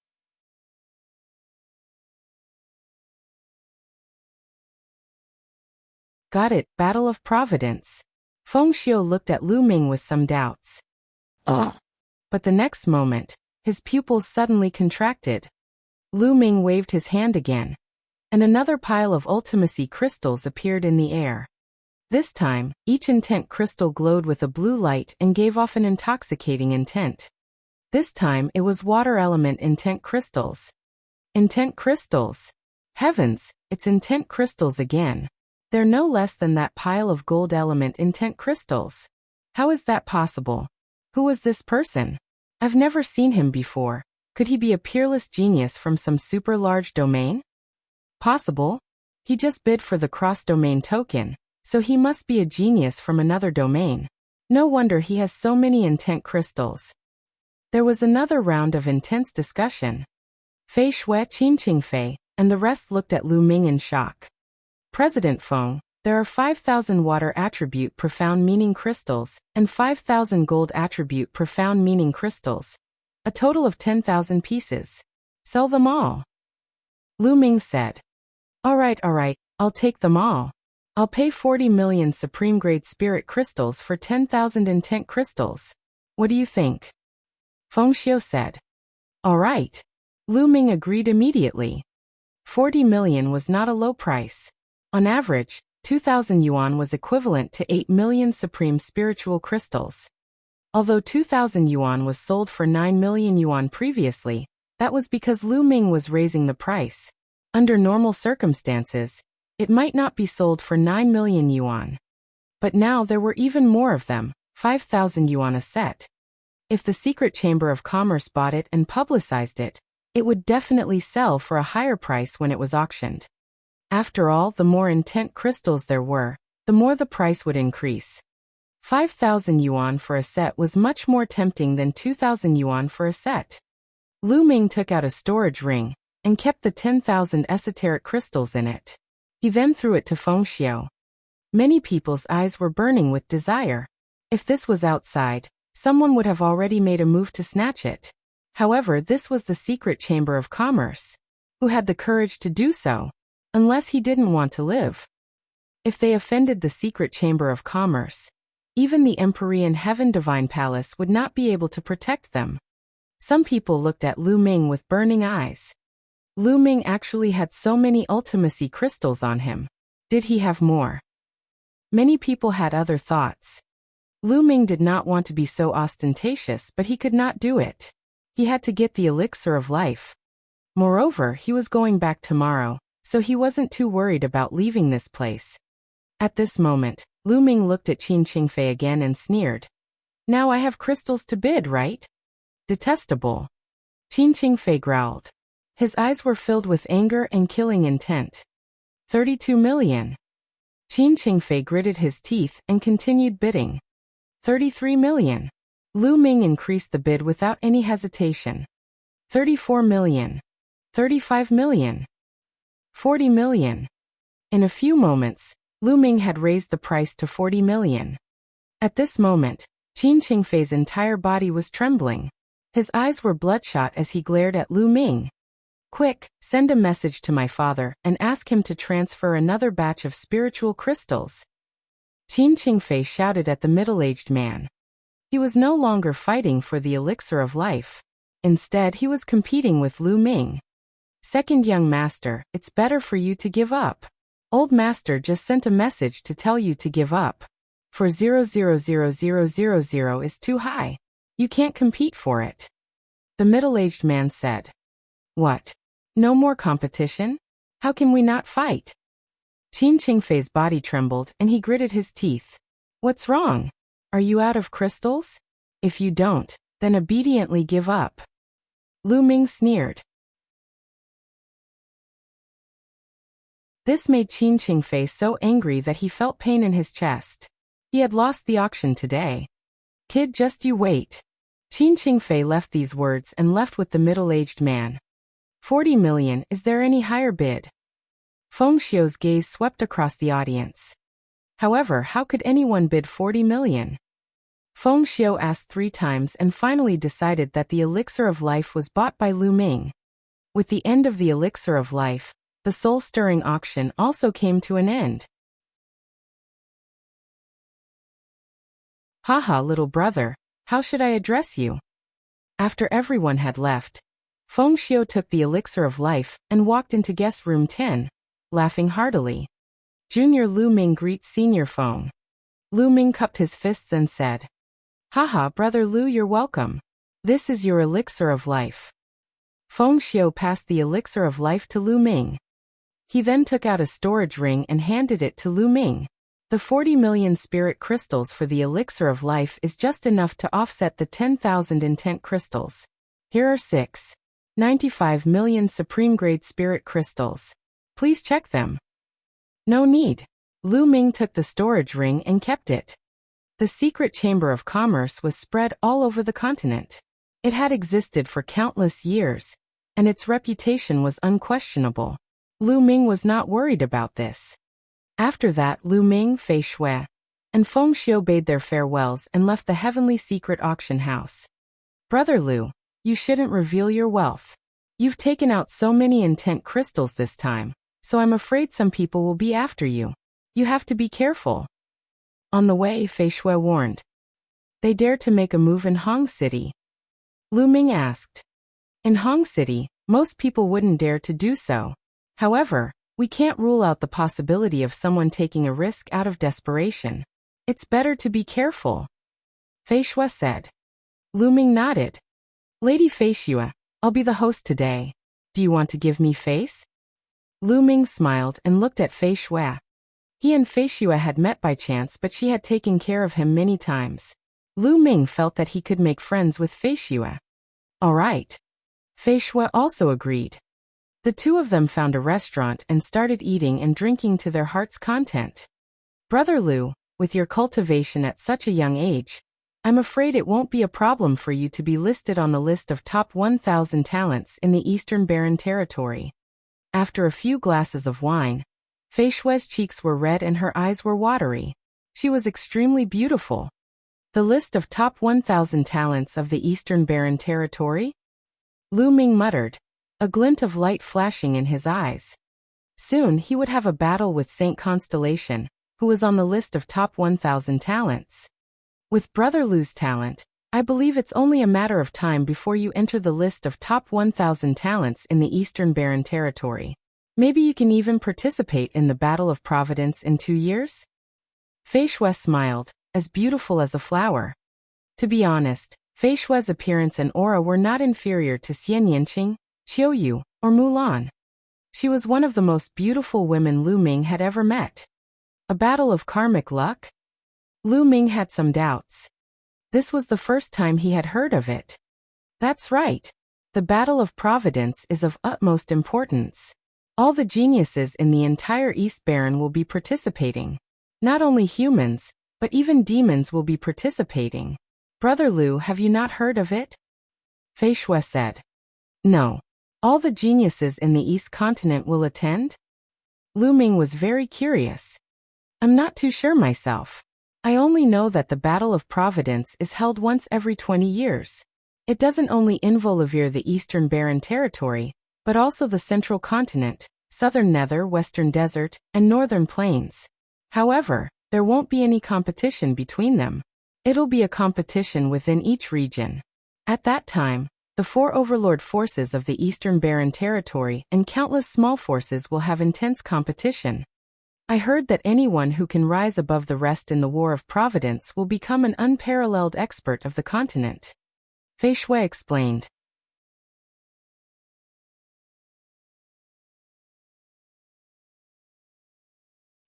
Got it, Battle of Providence. Feng Xiu looked at Lu Ming with some doubts. But the next moment, his pupils suddenly contracted. Lu Ming waved his hand again, and another pile of ultimacy crystals appeared in the air. This time, each intent crystal glowed with a blue light and gave off an intoxicating intent. This time it was water element intent crystals. Intent crystals! Heavens, it's intent crystals again. They're no less than that pile of gold element intent crystals. How is that possible? Who was this person? I've never seen him before. Could he be a peerless genius from some super large domain? Possible. He just bid for the cross-domain token, so he must be a genius from another domain. No wonder he has so many intent crystals. There was another round of intense discussion. Fei Shui, Qin Qingfei, and the rest looked at Lu Ming in shock. President Feng, there are 5,000 water attribute profound meaning crystals, and 5,000 gold attribute profound meaning crystals. A total of 10,000 pieces. Sell them all. Lu Ming said. Alright, I'll take them all. I'll pay 40 million supreme grade spirit crystals for 10,000 intent crystals. What do you think? Feng Xiu said. Alright. Lu Ming agreed immediately. 40 million was not a low price. On average, 2,000 yuan was equivalent to 8 million supreme spiritual crystals. Although 2,000 yuan was sold for 9 million yuan previously, that was because Lu Ming was raising the price. Under normal circumstances, it might not be sold for 9 million yuan. But now there were even more of them, 5,000 yuan a set. If the Secret Chamber of Commerce bought it and publicized it, it would definitely sell for a higher price when it was auctioned. After all, the more intent crystals there were, the more the price would increase. 5,000 yuan for a set was much more tempting than 2,000 yuan for a set. Lu Ming took out a storage ring and kept the 10,000 esoteric crystals in it. He then threw it to Feng Xiu. Many people's eyes were burning with desire. If this was outside, someone would have already made a move to snatch it. However, this was the Secret Chamber of Commerce. Who had the courage to do so? Unless he didn't want to live. If they offended the Secret Chamber of Commerce, even the Empyrean Heaven Divine Palace would not be able to protect them. Some people looked at Lu Ming with burning eyes. Lu Ming actually had so many ultimacy crystals on him. Did he have more? Many people had other thoughts. Lu Ming did not want to be so ostentatious, but he could not do it. He had to get the elixir of life. Moreover, he was going back tomorrow, so he wasn't too worried about leaving this place. At this moment, Lu Ming looked at Qin Qingfei again and sneered. Now I have crystals to bid, right? Detestable. Qin Qingfei growled. His eyes were filled with anger and killing intent. 32 million. Qin Qingfei gritted his teeth and continued bidding. 33 million. Lu Ming increased the bid without any hesitation. 34 million. 35 million. 40 million. In a few moments, Lu Ming had raised the price to 40 million. At this moment, Qin Qingfei's entire body was trembling. His eyes were bloodshot as he glared at Lu Ming. Quick, send a message to my father and ask him to transfer another batch of spiritual crystals. Qin Qingfei shouted at the middle-aged man. He was no longer fighting for the elixir of life. Instead, he was competing with Lu Ming. Second young master, it's better for you to give up. Old master just sent a message to tell you to give up. For 0,000,000 is too high. You can't compete for it. The middle-aged man said. What? No more competition? How can we not fight? Qin Qingfei's body trembled and he gritted his teeth. What's wrong? Are you out of crystals? If you don't, then obediently give up. Lu Ming sneered. This made Qin Qingfei so angry that he felt pain in his chest. He had lost the auction today. Kid, just you wait. Qin Qingfei left these words and left with the middle-aged man. 40 million, is there any higher bid? Feng Xiu's gaze swept across the audience. However, how could anyone bid 40 million? Feng Xiu asked 3 times and finally decided that the elixir of life was bought by Lu Ming. With the end of the elixir of life, the soul-stirring auction also came to an end. Haha, little brother, how should I address you? After everyone had left, Feng Xiu took the elixir of life and walked into guest room 10. Laughing heartily. Junior Lu Ming greets Senior Feng. Lu Ming cupped his fists and said, Haha, brother Lu, you're welcome. This is your elixir of life. Feng Xiu passed the elixir of life to Lu Ming. He then took out a storage ring and handed it to Lu Ming. The 40 million spirit crystals for the elixir of life is just enough to offset the 10,000 intent crystals. Here are 95 million supreme-grade spirit crystals. Please check them. No need. Lu Ming took the storage ring and kept it. The secret chamber of commerce was spread all over the continent. It had existed for countless years, and its reputation was unquestionable. Lu Ming was not worried about this. After that, Lu Ming, Fei Shui, and Feng Xiu bade their farewells and left the heavenly secret auction house. Brother Lu, you shouldn't reveal your wealth. You've taken out so many intent crystals this time, so I'm afraid some people will be after you. You have to be careful. On the way, Fei Shui warned. They dare to make a move in Hong City? Lu Ming asked. In Hong City, most people wouldn't dare to do so. However, we can't rule out the possibility of someone taking a risk out of desperation. It's better to be careful. Fei Shui said. Lu Ming nodded. Lady Fei Shui, I'll be the host today. Do you want to give me face? Lu Ming smiled and looked at Fei Shui. He and Fei Shui had met by chance, but she had taken care of him many times. Lu Ming felt that he could make friends with Fei Shui. All right. Fei Shui also agreed. The two of them found a restaurant and started eating and drinking to their heart's content. Brother Lu, with your cultivation at such a young age, I'm afraid it won't be a problem for you to be listed on the list of top 1,000 talents in the Eastern Barren Territory. After a few glasses of wine, Fei Shui's cheeks were red and her eyes were watery. She was extremely beautiful. The list of top 1,000 talents of the Eastern Barren Territory? Lu Ming muttered, a glint of light flashing in his eyes. Soon he would have a battle with Saint Constellation, who was on the list of top 1,000 talents. With Brother Lu's talent, I believe it's only a matter of time before you enter the list of top 1,000 talents in the Eastern Barren Territory. Maybe you can even participate in the Battle of Providence in 2 years? Fei Shui smiled, as beautiful as a flower. To be honest, Fei Shui's appearance and aura were not inferior to Xian Yinqing, Qiu Yu, or Mulan. She was one of the most beautiful women Lu Ming had ever met. A battle of karmic luck? Lu Ming had some doubts. This was the first time he had heard of it. That's right. The battle of providence is of utmost importance. All the geniuses in the entire East Baron will be participating. Not only humans, but even demons will be participating. Brother Lu, have you not heard of it? Fei Shui said. No. All the geniuses in the East Continent will attend? Lu Ming was very curious. I'm not too sure myself. I only know that the Battle of Providence is held once every 20 years. It doesn't only involve the Eastern Barren Territory, but also the Central Continent, Southern Nether, Western Desert, and Northern Plains. However, there won't be any competition between them. It'll be a competition within each region. At that time, the 4 overlord forces of the Eastern Barren Territory and countless small forces will have intense competition. I heard that anyone who can rise above the rest in the War of Providence will become an unparalleled expert of the continent. Fei Shui explained.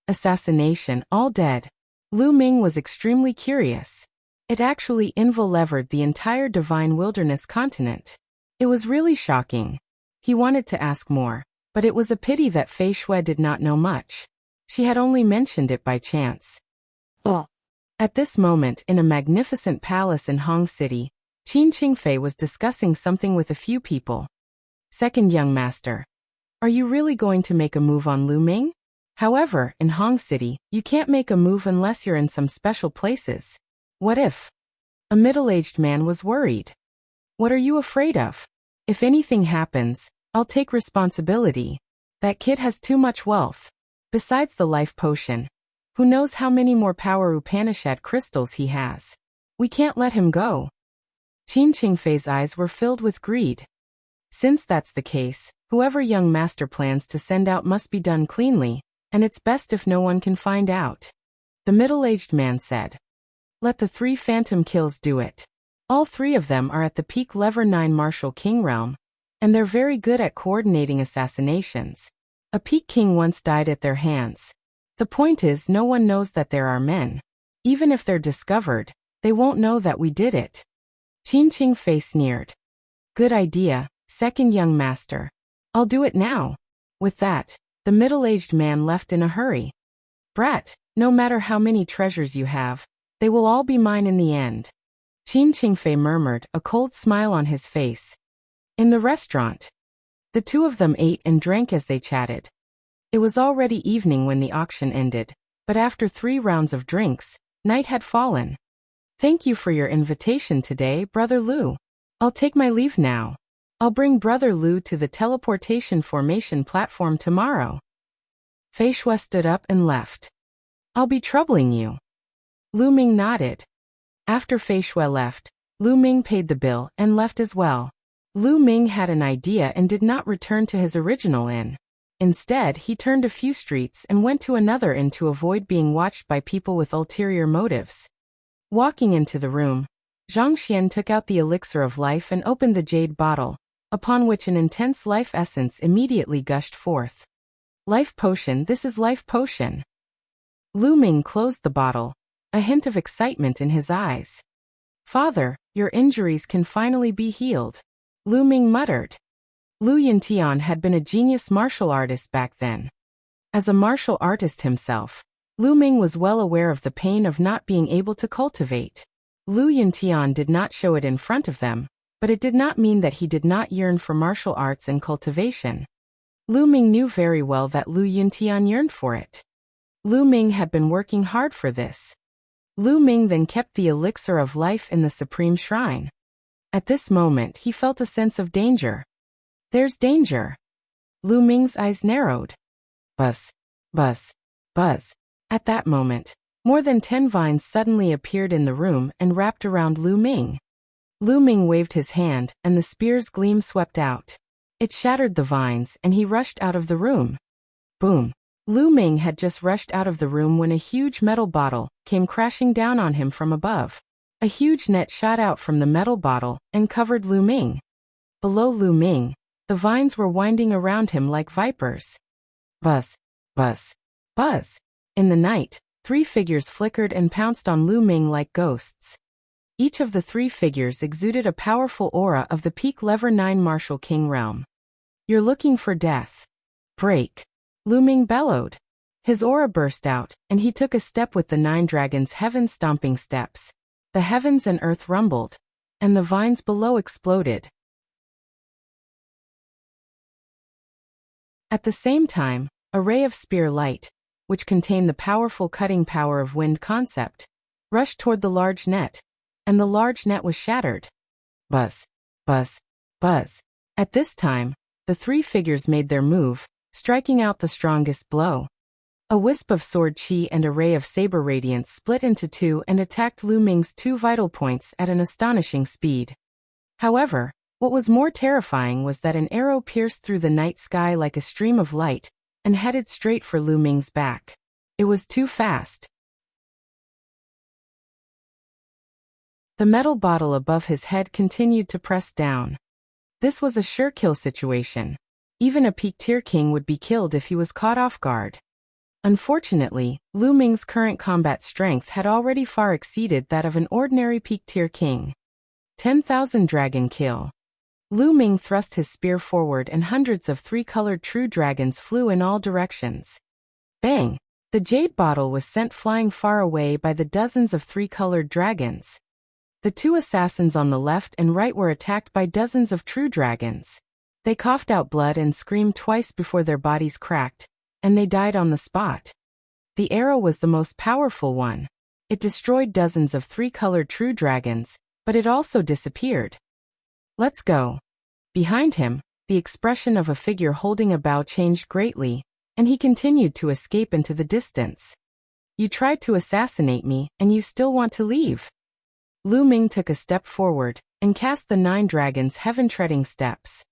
Assassination, all dead. Lu Ming was extremely curious. It actually involved the entire Divine Wilderness continent. It was really shocking. He wanted to ask more, but it was a pity that Fei Shui did not know much. She had only mentioned it by chance. At this moment in a magnificent palace in Hong City, Qin Qingfei was discussing something with a few people. Second young master. Are you really going to make a move on Lu Ming? However, in Hong City, you can't make a move unless you're in some special places. What if? A middle-aged man was worried. What are you afraid of? If anything happens, I'll take responsibility. That kid has too much wealth. Besides the life potion, who knows how many more power Upanishad crystals he has. We can't let him go. Qin Qingfei's eyes were filled with greed. Since that's the case, whoever young master plans to send out must be done cleanly, and it's best if no one can find out. The middle-aged man said. Let the 3 phantom kills do it. All 3 of them are at the peak level 9 martial king realm, and they're very good at coordinating assassinations. A peak king once died at their hands. The point is no one knows that there are men. Even if they're discovered, they won't know that we did it. Qin Qingfei sneered. Good idea, second young master. I'll do it now. With that, the middle-aged man left in a hurry. Brat, no matter how many treasures you have, they will all be mine in the end. Qin Qingfei murmured, a cold smile on his face. In the restaurant, the 2 of them ate and drank as they chatted. It was already evening when the auction ended, but after 3 rounds of drinks, night had fallen. Thank you for your invitation today, Brother Lu. I'll take my leave now. I'll bring Brother Lu to the teleportation formation platform tomorrow. Fei Shui stood up and left. I'll be troubling you. Lu Ming nodded. After Fei Shui left, Lu Ming paid the bill and left as well. Lu Ming had an idea and did not return to his original inn. Instead, he turned a few streets and went to another inn to avoid being watched by people with ulterior motives. Walking into the room, Zhang Xian took out the elixir of life and opened the jade bottle, upon which an intense life essence immediately gushed forth. Life potion, this is life potion. Lu Ming closed the bottle, a hint of excitement in his eyes. Father, your injuries can finally be healed. Lu Ming muttered. Lu Yintian had been a genius martial artist back then. As a martial artist himself, Lu Ming was well aware of the pain of not being able to cultivate. Lu Yintian did not show it in front of them, but it did not mean that he did not yearn for martial arts and cultivation. Lu Ming knew very well that Lu Yintian yearned for it. Lu Ming had been working hard for this. Lu Ming then kept the elixir of life in the Supreme Shrine. At this moment he felt a sense of danger. There's danger. Lu Ming's eyes narrowed. Buzz, buzz, buzz. At that moment, more than 10 vines suddenly appeared in the room and wrapped around Lu Ming. Lu Ming waved his hand, and the spear's gleam swept out. It shattered the vines, and he rushed out of the room. Boom, Lu Ming had just rushed out of the room when a huge metal bottle came crashing down on him from above. A huge net shot out from the metal bottle and covered Lu Ming. Below Lu Ming, the vines were winding around him like vipers. Buzz, buzz, buzz. In the night, 3 figures flickered and pounced on Lu Ming like ghosts. Each of the 3 figures exuded a powerful aura of the peak lever 9 Martial King realm. You're looking for death. Break. Lu Ming bellowed. His aura burst out, and he took a step with the 9 dragons' heaven-stomping steps. The heavens and earth rumbled, and the vines below exploded. At the same time, a ray of spear light, which contained the powerful cutting power of wind concept, rushed toward the large net, and the large net was shattered. Buzz, buzz, buzz. At this time, the 3 figures made their move, striking out the strongest blow. A wisp of sword chi and a ray of saber radiance split into 2 and attacked Lu Ming's 2 vital points at an astonishing speed. However, what was more terrifying was that an arrow pierced through the night sky like a stream of light and headed straight for Lu Ming's back. It was too fast. The metal bottle above his head continued to press down. This was a sure kill situation. Even a peak tier king would be killed if he was caught off guard. Unfortunately, Lu Ming's current combat strength had already far exceeded that of an ordinary peak tier king. 10,000 dragon kill. Lu Ming thrust his spear forward and hundreds of 3-colored true dragons flew in all directions. Bang! The jade bottle was sent flying far away by the dozens of 3-colored dragons. The 2 assassins on the left and right were attacked by dozens of true dragons. They coughed out blood and screamed twice before their bodies cracked, and they died on the spot. The arrow was the most powerful one. It destroyed dozens of 3-colored true dragons, but it also disappeared. Let's go. Behind him, the expression of a figure holding a bow changed greatly, and he continued to escape into the distance. You tried to assassinate me, and you still want to leave? Lu Ming took a step forward and cast the 9 dragons' heaven-treading steps.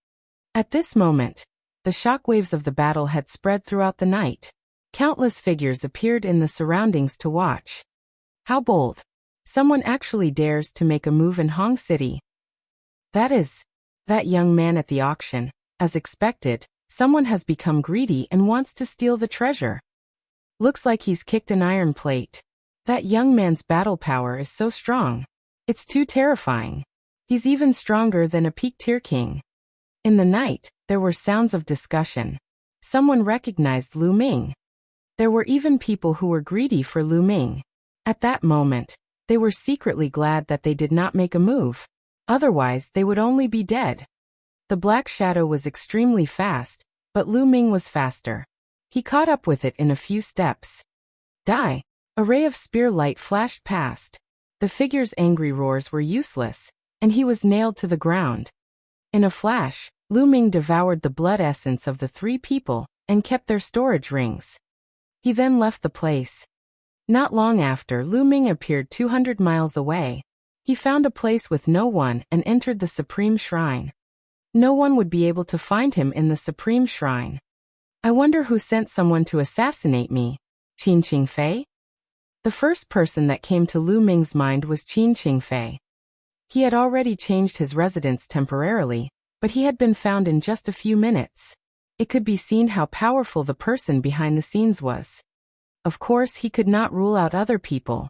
At this moment, the shockwaves of the battle had spread throughout the night. Countless figures appeared in the surroundings to watch. How bold! Someone actually dares to make a move in Hong City. That young man at the auction. As expected, someone has become greedy and wants to steal the treasure. Looks like he's kicked an iron plate. That young man's battle power is so strong. It's too terrifying. He's even stronger than a peak tier king. In the night, there were sounds of discussion. Someone recognized Lu Ming. There were even people who were greedy for Lu Ming. At that moment, they were secretly glad that they did not make a move. Otherwise, they would only be dead. The black shadow was extremely fast, but Lu Ming was faster. He caught up with it in a few steps. Die! A ray of spear light flashed past. The figure's angry roars were useless, and he was nailed to the ground. In a flash, Lu Ming devoured the blood essence of the 3 people and kept their storage rings. He then left the place. Not long after, Lu Ming appeared 200 miles away. He found a place with no one and entered the Supreme Shrine. No one would be able to find him in the Supreme Shrine. I wonder who sent someone to assassinate me. Qin Qingfei? The first person that came to Lu Ming's mind was Qin Qingfei. He had already changed his residence temporarily, but he had been found in just a few minutes. It could be seen how powerful the person behind the scenes was. Of course, he could not rule out other people.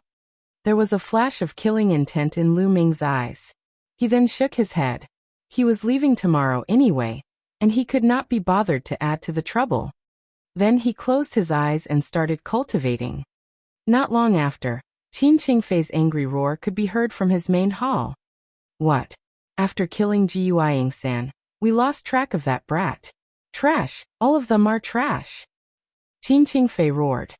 There was a flash of killing intent in Lu Ming's eyes. He then shook his head. He was leaving tomorrow anyway, and he could not be bothered to add to the trouble. Then he closed his eyes and started cultivating. Not long after, Qin Qingfei's angry roar could be heard from his main hall. What? After killing Jiuying-san, we lost track of that brat. Trash! All of them are trash! Qin Qingfei roared.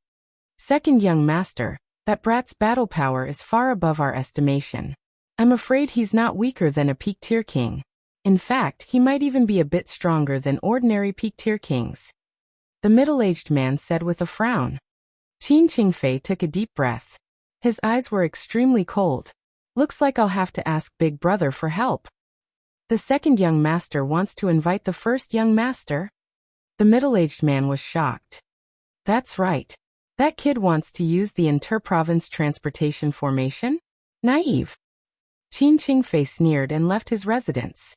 Second young master, that brat's battle power is far above our estimation. I'm afraid he's not weaker than a peak tier king. In fact, he might even be a bit stronger than ordinary peak tier kings. The middle-aged man said with a frown. Qin Qingfei took a deep breath. His eyes were extremely cold. Looks like I'll have to ask Big Brother for help. The second young master wants to invite the first young master? The middle-aged man was shocked. That's right. That kid wants to use the inter-province transportation formation? Naive. Qin Qingfei sneered and left his residence.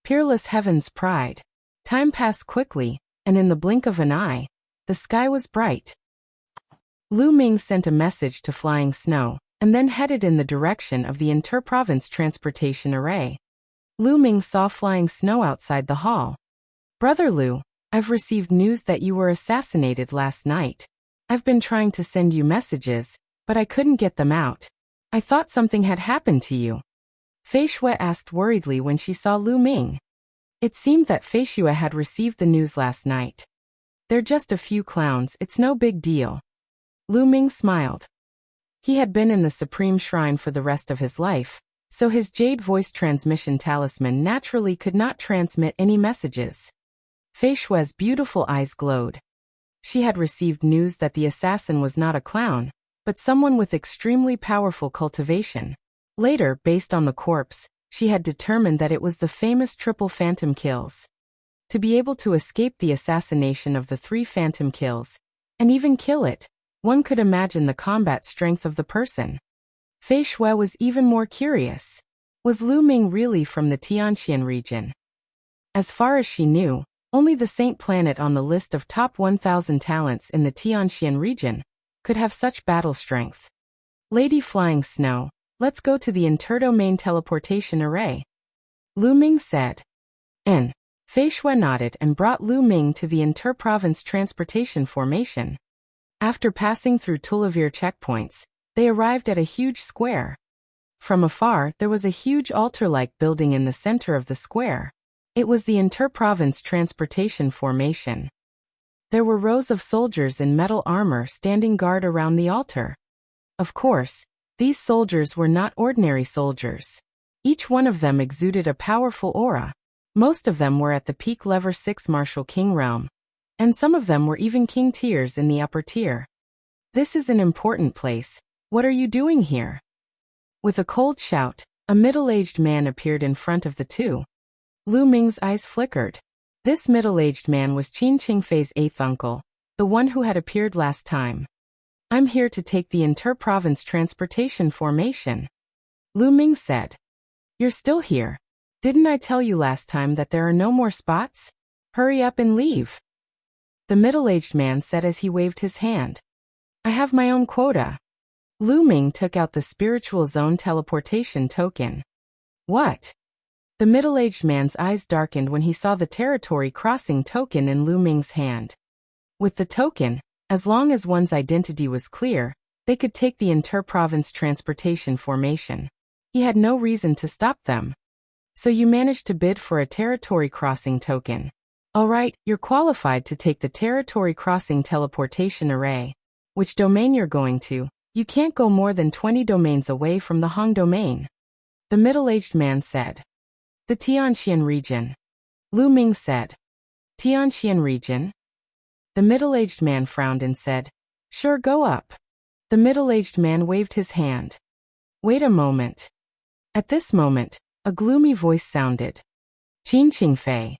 Peerless heaven's pride. Time passed quickly, and in the blink of an eye, the sky was bright. Lu Ming sent a message to Flying Snow, and then headed in the direction of the inter-province transportation array. Lu Ming saw Flying Snow outside the hall. Brother Lu, I've received news that you were assassinated last night. I've been trying to send you messages, but I couldn't get them out. I thought something had happened to you. Fei Xue asked worriedly when she saw Lu Ming. It seemed that Fei Xue had received the news last night. They're just a few clowns, it's no big deal. Lu Ming smiled. He had been in the Supreme Shrine for the rest of his life, so his jade voice transmission talisman naturally could not transmit any messages. Fei Xue's beautiful eyes glowed. She had received news that the assassin was not a clown, but someone with extremely powerful cultivation. Later, based on the corpse, she had determined that it was the famous triple phantom kills. To be able to escape the assassination of the 3 phantom kills, and even kill it, one could imagine the combat strength of the person. Fei Xue was even more curious. Was Lu Ming really from the Tianxian region? As far as she knew, only the Saint Planet on the list of top 1,000 talents in the Tianxian region could have such battle strength. Lady Flying Snow, let's go to the interdomain teleportation array, Lu Ming said. Fei Xue nodded and brought Lu Ming to the inter-province transportation formation. After passing through Tulivir checkpoints, they arrived at a huge square. From afar, there was a huge altar-like building in the center of the square. It was the inter-province transportation formation. There were rows of soldiers in metal armor standing guard around the altar. Of course, these soldiers were not ordinary soldiers. Each one of them exuded a powerful aura. Most of them were at the peak level 6 Martial King realm, and some of them were even king tiers in the upper tier. This is an important place. What are you doing here? With a cold shout, a middle-aged man appeared in front of the two. Lu Ming's eyes flickered. This middle-aged man was Qin Qingfei's 8th uncle, the one who had appeared last time. I'm here to take the inter-province transportation formation, Lu Ming said. You're still here. Didn't I tell you last time that there are no more spots? Hurry up and leave. The middle-aged man said as he waved his hand. I have my own quota. Lu Ming took out the spiritual zone teleportation token. What? The middle-aged man's eyes darkened when he saw the territory crossing token in Lu Ming's hand. With the token, as long as one's identity was clear, they could take the inter-province transportation formation. He had no reason to stop them. So you managed to bid for a territory crossing token. Alright, you're qualified to take the territory crossing teleportation array. Which domain you're going to? You can't go more than 20 domains away from the Hong domain. The middle-aged man said. The Tianxian region. Lu Ming said. Tianxian region? The middle-aged man frowned and said, Sure, go up. The middle-aged man waved his hand. Wait a moment. At this moment, a gloomy voice sounded. Qin Qingfei.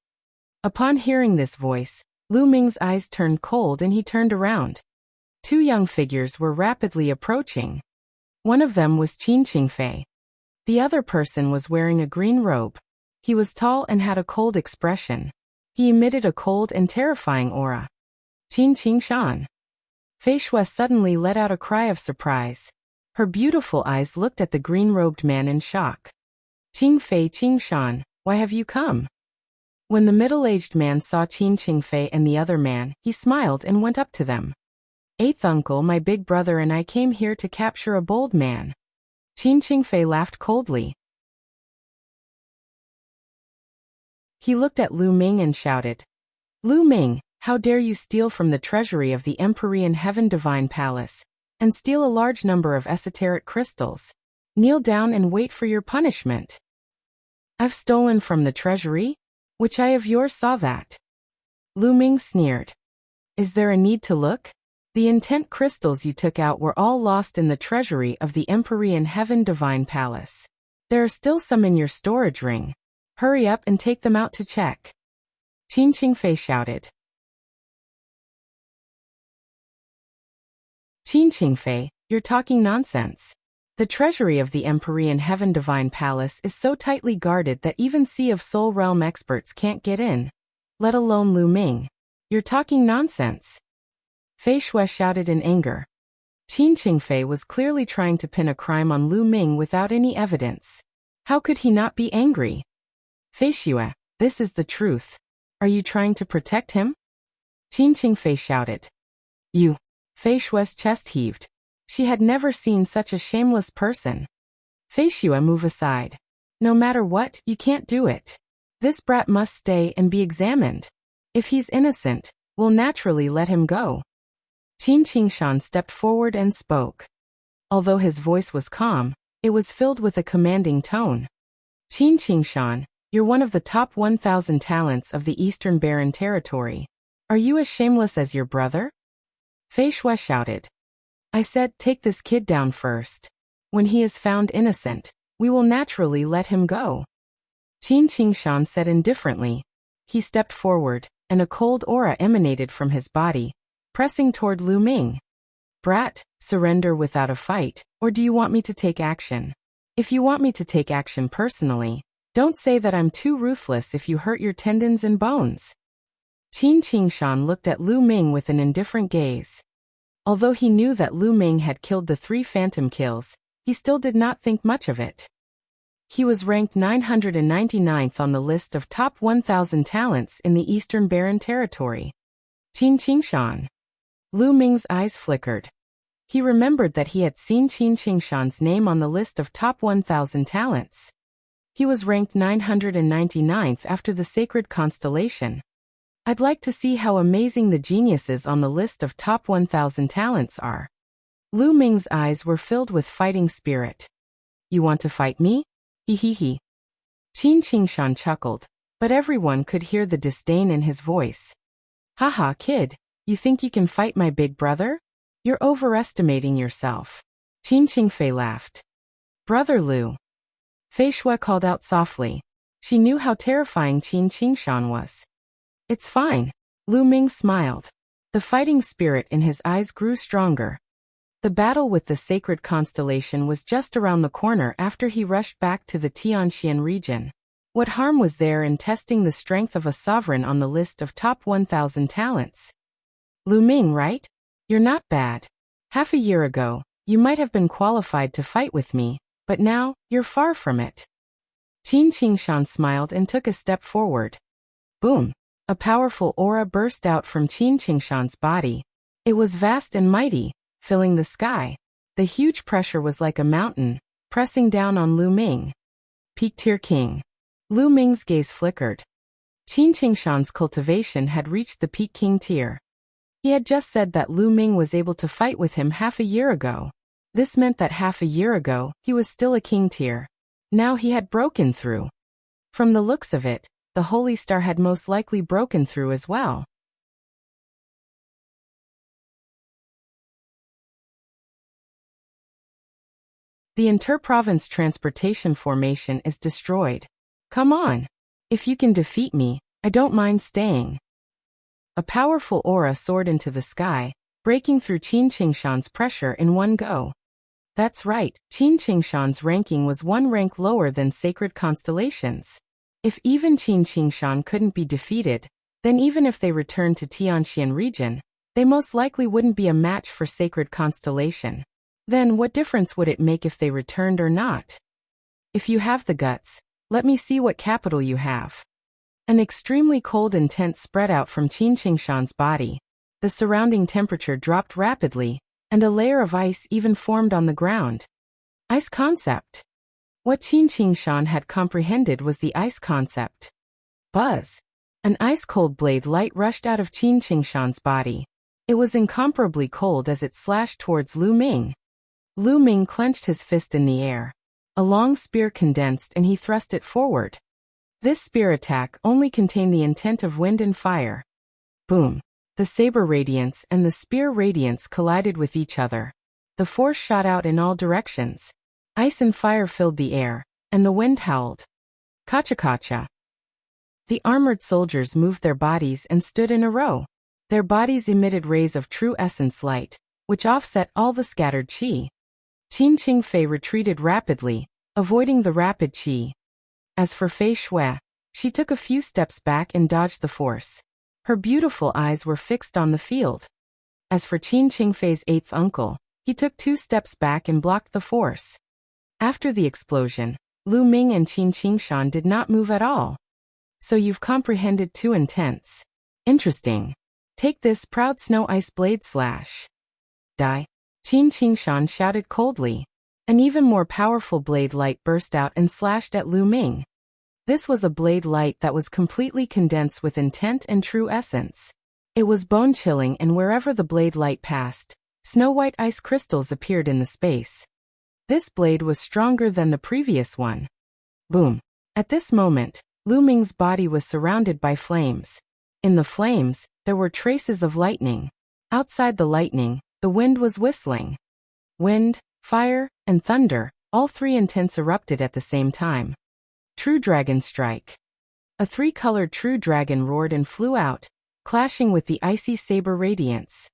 Upon hearing this voice, Lu Ming's eyes turned cold and he turned around. 2 young figures were rapidly approaching. One of them was Qin Qingfei. The other person was wearing a green robe. He was tall and had a cold expression. He emitted a cold and terrifying aura. Qin Qingshan. Fei Xue suddenly let out a cry of surprise. Her beautiful eyes looked at the green-robed man in shock. Qingfei Qingshan, why have you come? When the middle-aged man saw Qin Qingfei and the other man, he smiled and went up to them. 8th uncle, my big brother and I came here to capture a bold man. Qin Qingfei laughed coldly. He looked at Lu Ming and shouted, Lu Ming, how dare you steal from the treasury of the Empyrean Heaven Divine Palace, and steal a large number of esoteric crystals? Kneel down and wait for your punishment. I've stolen from the treasury? Which eye of yours saw that? Lu Ming sneered. Is there a need to look? The intent crystals you took out were all lost in the treasury of the Empyrean Heaven Divine Palace. There are still some in your storage ring. Hurry up and take them out to check. Qin Qingfei shouted. Qin Qingfei, you're talking nonsense. The treasury of the Empyrean Heaven Divine Palace is so tightly guarded that even Sea of Soul Realm experts can't get in, let alone Lu Ming. You're talking nonsense. Fei Shui shouted in anger. Qin Qingfei was clearly trying to pin a crime on Lu Ming without any evidence. How could he not be angry? Fei Shui, this is the truth. Are you trying to protect him? Qin Qingfei shouted. You. Fei Shui's chest heaved. She had never seen such a shameless person. Fei Shui, move aside. No matter what, you can't do it. This brat must stay and be examined. If he's innocent, we'll naturally let him go. Qin Qingshan stepped forward and spoke. Although his voice was calm, it was filled with a commanding tone. Qin Qingshan, you're one of the top 1,000 talents of the Eastern Barren Territory. Are you as shameless as your brother? Fei Shui shouted. I said take this kid down first. When he is found innocent, we will naturally let him go. Qin Qingshan said indifferently. He stepped forward, and a cold aura emanated from his body, pressing toward Lu Ming. Brat, surrender without a fight, or do you want me to take action? If you want me to take action personally, don't say that I'm too ruthless if you hurt your tendons and bones. Qin Qingshan looked at Lu Ming with an indifferent gaze. Although he knew that Lu Ming had killed the 3 phantom kills, he still did not think much of it. He was ranked 999th on the list of top 1,000 talents in the Eastern Barren Territory. Qin Qingshan. Lu Ming's eyes flickered. He remembered that he had seen Qin Qingshan's name on the list of top 1,000 talents. He was ranked 999th after the sacred constellation. I'd like to see how amazing the geniuses on the list of top 1,000 talents are. Lu Ming's eyes were filled with fighting spirit. You want to fight me? Hee hee hee. Qin Qingshan chuckled, but everyone could hear the disdain in his voice. Haha, kid, you think you can fight my big brother? You're overestimating yourself. Qin Qingfei laughed. Brother Lu. Fei Shui called out softly. She knew how terrifying Qin Qingshan was. It's fine. Lu Ming smiled. The fighting spirit in his eyes grew stronger. The battle with the sacred constellation was just around the corner after he rushed back to the Tianxian region. What harm was there in testing the strength of a sovereign on the list of top 1,000 talents? Lu Ming, right? You're not bad. Half a year ago, you might have been qualified to fight with me, but now, you're far from it. Qin Qingshan smiled and took a step forward. Boom! A powerful aura burst out from Qin Qingshan's body. It was vast and mighty, filling the sky. The huge pressure was like a mountain, pressing down on Lu Ming. Peak Tier King. Lu Ming's gaze flickered. Qin Qingshan's cultivation had reached the Peak King tier. He had just said that Lu Ming was able to fight with him half a year ago. This meant that half a year ago, he was still a king tier. Now he had broken through. From the looks of it, the Holy Star had most likely broken through as well. The inter-province transportation formation is destroyed. Come on. If you can defeat me, I don't mind staying. A powerful aura soared into the sky, breaking through Qin Qingshan's pressure in one go. That's right, Qin Qingshan's ranking was 1 rank lower than sacred constellations. If even Qin Qingshan couldn't be defeated, then even if they returned to Tianxian region, they most likely wouldn't be a match for sacred constellation. Then what difference would it make if they returned or not? If you have the guts, let me see what capital you have. An extremely cold intent spread out from Qin Qingshan's body. The surrounding temperature dropped rapidly, and a layer of ice even formed on the ground. Ice concept. What Qin Qingshan had comprehended was the ice concept. Buzz. An ice-cold blade light rushed out of Qin Qingshan's body. It was incomparably cold as it slashed towards Lu Ming. Lu Ming clenched his fist in the air. A long spear condensed and he thrust it forward. This spear attack only contained the intent of wind and fire. Boom. The saber radiance and the spear radiance collided with each other. The force shot out in all directions. Ice and fire filled the air, and the wind howled. Kacha-kacha. The armored soldiers moved their bodies and stood in a row. Their bodies emitted rays of true essence light, which offset all the scattered qi. Qin Qingfei retreated rapidly, avoiding the rapid qi. As for Fei Shui, she took a few steps back and dodged the force. Her beautiful eyes were fixed on the field. As for Qin Qingfei's eighth uncle, he took 2 steps back and blocked the force. After the explosion, Lu Ming and Qin Qingshan did not move at all. So you've comprehended 2 intents. Interesting. Take this proud snow ice blade slash. Die. Qin Qingshan shouted coldly. An even more powerful blade light burst out and slashed at Lu Ming. This was a blade light that was completely condensed with intent and true essence. It was bone-chilling, and wherever the blade light passed, snow-white ice crystals appeared in the space. This blade was stronger than the previous one. Boom. At this moment, Lu Ming's body was surrounded by flames. In the flames, there were traces of lightning. Outside the lightning, the wind was whistling. Wind, fire, and thunder, all 3 intents erupted at the same time. True Dragon Strike. A 3-colored true dragon roared and flew out, clashing with the icy saber radiance.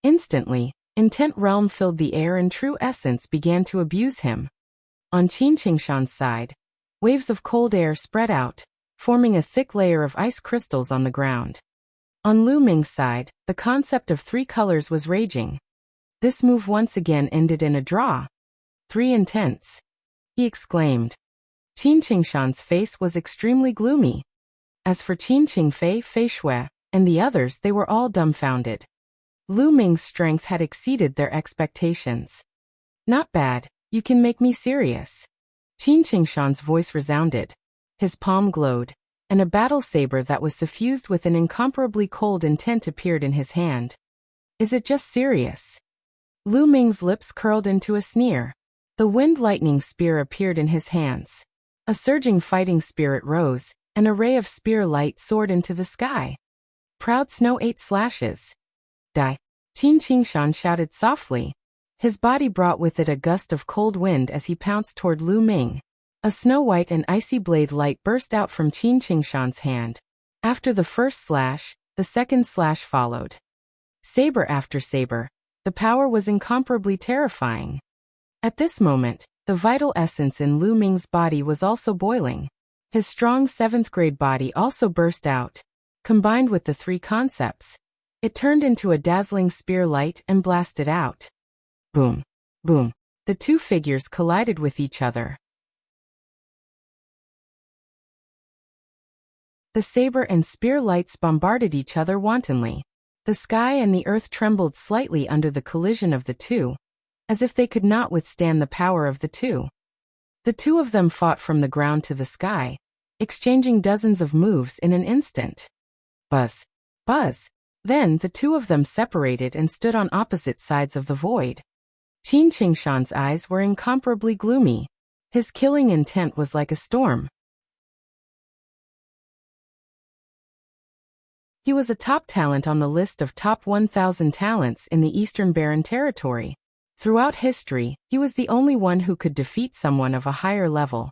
Instantly, intent realm filled the air and true essence began to abuse him. On Qin Qingshan's side, waves of cold air spread out, forming a thick layer of ice crystals on the ground. On Lu Ming's side, the concept of 3 colors was raging. This move once again ended in a draw. 3 intents. He exclaimed. Qin Qingshan's face was extremely gloomy. As for Qin Qingfei, Fei Shui, and the others, they were all dumbfounded. Lu Ming's strength had exceeded their expectations. Not bad, you can make me serious. Qin Qingshan's voice resounded. His palm glowed, and a battle saber that was suffused with an incomparably cold intent appeared in his hand. Is it just serious? Lu Ming's lips curled into a sneer. The wind lightning spear appeared in his hands. A surging fighting spirit rose, and a ray of spear light soared into the sky. Proud snow 8 slashes. Die. Qin Qingshan shouted softly. His body brought with it a gust of cold wind as he pounced toward Lu Ming. A snow-white and icy blade light burst out from Qin Qingshan's hand. After the first slash, the second slash followed. Saber after saber, the power was incomparably terrifying. At this moment, the vital essence in Lu Ming's body was also boiling. His strong 7th-grade body also burst out. Combined with the 3 concepts, it turned into a dazzling spear light and blasted out. Boom. Boom. The 2 figures collided with each other. The saber and spear lights bombarded each other wantonly. The sky and the earth trembled slightly under the collision of the 2, as if they could not withstand the power of the 2. The 2 of them fought from the ground to the sky, exchanging dozens of moves in an instant. Buzz. Buzz. Then the 2 of them separated and stood on opposite sides of the void. Qin Qingshan's eyes were incomparably gloomy. His killing intent was like a storm. He was a top talent on the list of top 1,000 talents in the Eastern Barren Territory. Throughout history, he was the only one who could defeat someone of a higher level.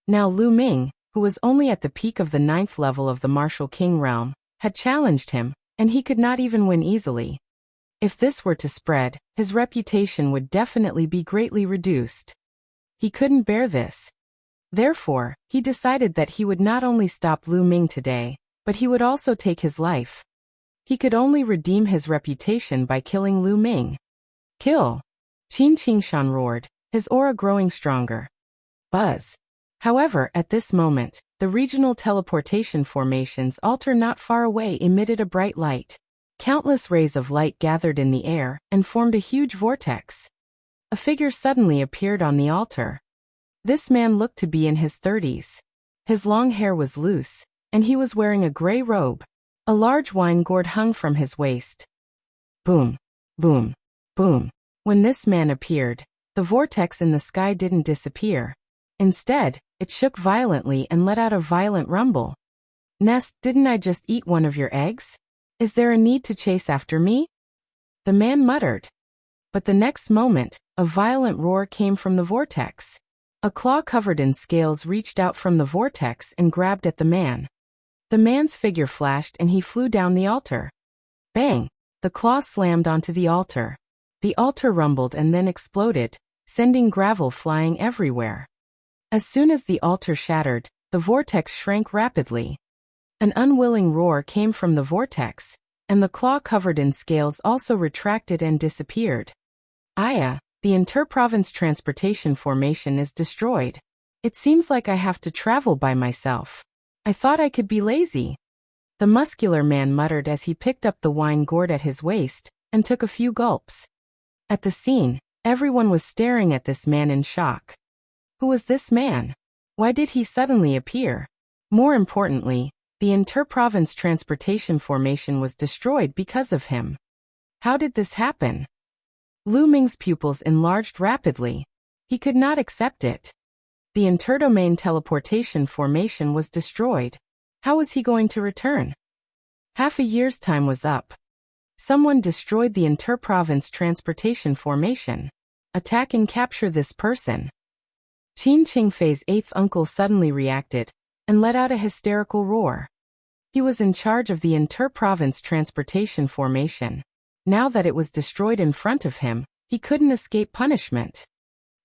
Now Lu Ming, who was only at the peak of the 9th level of the Martial King realm, had challenged him, and he could not even win easily. If this were to spread, his reputation would definitely be greatly reduced. He couldn't bear this. Therefore, he decided that he would not only stop Lu Ming today, but he would also take his life. He could only redeem his reputation by killing Lu Ming. Kill! Qin Qingshan roared, his aura growing stronger. Buzz! However, at this moment, the regional teleportation formations altar not far away emitted a bright light. Countless rays of light gathered in the air and formed a huge vortex. A figure suddenly appeared on the altar. This man looked to be in his 30s. His long hair was loose, and he was wearing a gray robe. A large wine gourd hung from his waist. Boom, boom, boom. When this man appeared, the vortex in the sky didn't disappear. Instead, it shook violently and let out a violent rumble. Nest, didn't I just eat one of your eggs? Is there a need to chase after me? The man muttered. But the next moment, a violent roar came from the vortex. A claw covered in scales reached out from the vortex and grabbed at the man. The man's figure flashed and he flew down the altar. Bang! The claw slammed onto the altar. The altar rumbled and then exploded, sending gravel flying everywhere. As soon as the altar shattered, the vortex shrank rapidly. An unwilling roar came from the vortex, and the claw covered in scales also retracted and disappeared. Aya, the inter-province transportation formation is destroyed. It seems like I have to travel by myself. I thought I could be lazy. The muscular man muttered as he picked up the wine gourd at his waist and took a few gulps. At the scene, everyone was staring at this man in shock. Who was this man? Why did he suddenly appear? More importantly, the inter-province transportation formation was destroyed because of him. How did this happen? Lu Ming's pupils enlarged rapidly. He could not accept it. The interdomain teleportation formation was destroyed. How was he going to return? Half a year's time was up. Someone destroyed the inter-province transportation formation. Attack and capture this person. Qin Qingfei's eighth uncle suddenly reacted and let out a hysterical roar. He was in charge of the inter-province transportation formation. Now that it was destroyed in front of him, he couldn't escape punishment.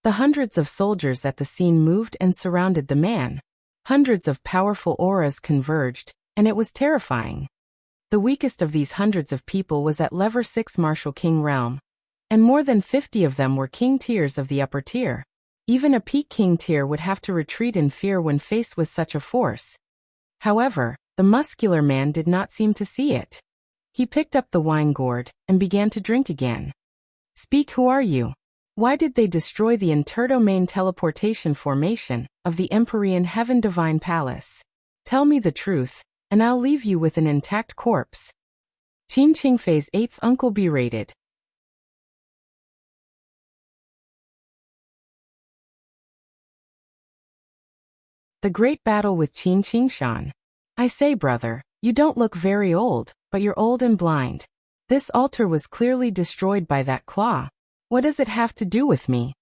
The hundreds of soldiers at the scene moved and surrounded the man. Hundreds of powerful auras converged, and it was terrifying. The weakest of these hundreds of people was at level 6 Martial King realm, and more than 50 of them were king tiers of the upper tier. Even a peak king tier would have to retreat in fear when faced with such a force. However, the muscular man did not seem to see it. He picked up the wine gourd and began to drink again. Speak, who are you? Why did they destroy the interdomain teleportation formation of the Empyrean Heaven Divine Palace? Tell me the truth, and I'll leave you with an intact corpse. Qin Qingfei's eighth uncle berated. The Great Battle with Qin Qingshan. I say, brother, you don't look very old, but you're old and blind. This altar was clearly destroyed by that claw. What does it have to do with me?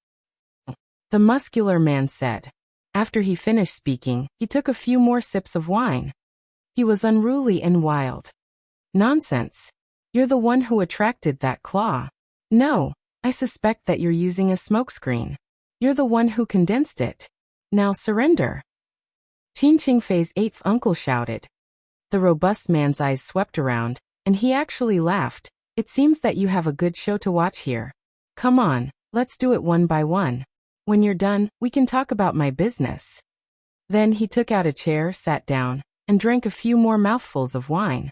The muscular man said. After he finished speaking, he took a few more sips of wine. He was unruly and wild. Nonsense. You're the one who attracted that claw. No, I suspect that you're using a smokescreen. You're the one who condensed it. Now surrender. Qin Qingfei's eighth uncle shouted. The robust man's eyes swept around, and he actually laughed. It seems that you have a good show to watch here. Come on, let's do it one by one. When you're done, we can talk about my business. Then he took out a chair, sat down, and drank a few more mouthfuls of wine.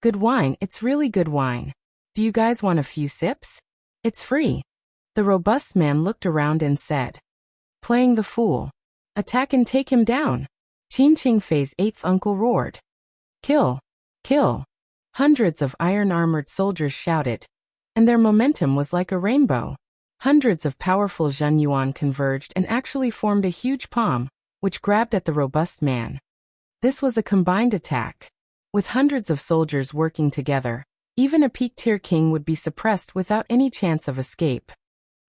Good wine, it's really good wine. Do you guys want a few sips? It's free. The robust man looked around and said. Playing the fool. Attack and take him down. Qin Qingfei's eighth uncle roared. Kill! Kill! Hundreds of iron-armored soldiers shouted, and their momentum was like a rainbow. Hundreds of powerful Zhen Yuan converged and actually formed a huge palm, which grabbed at the robust man. This was a combined attack. With hundreds of soldiers working together, even a peak-tier king would be suppressed without any chance of escape.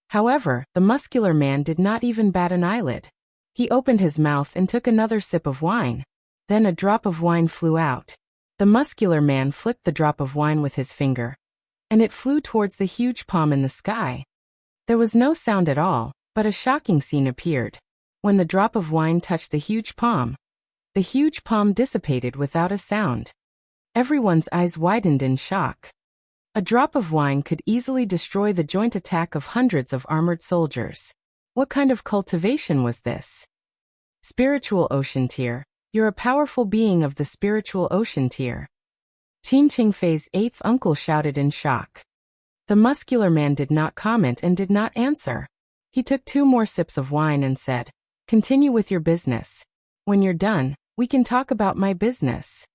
However, the muscular man did not even bat an eyelid. He opened his mouth and took another sip of wine. Then a drop of wine flew out. The muscular man flicked the drop of wine with his finger, and it flew towards the huge palm in the sky. There was no sound at all, but a shocking scene appeared. When the drop of wine touched the huge palm dissipated without a sound. Everyone's eyes widened in shock. A drop of wine could easily destroy the joint attack of hundreds of armored soldiers. What kind of cultivation was this? Spiritual Ocean Tier. You're a powerful being of the spiritual ocean tier. Qin Qingfei's eighth uncle shouted in shock. The muscular man did not comment and did not answer. He took 2 more sips of wine and said, Continue with your business. When you're done, we can talk about my business.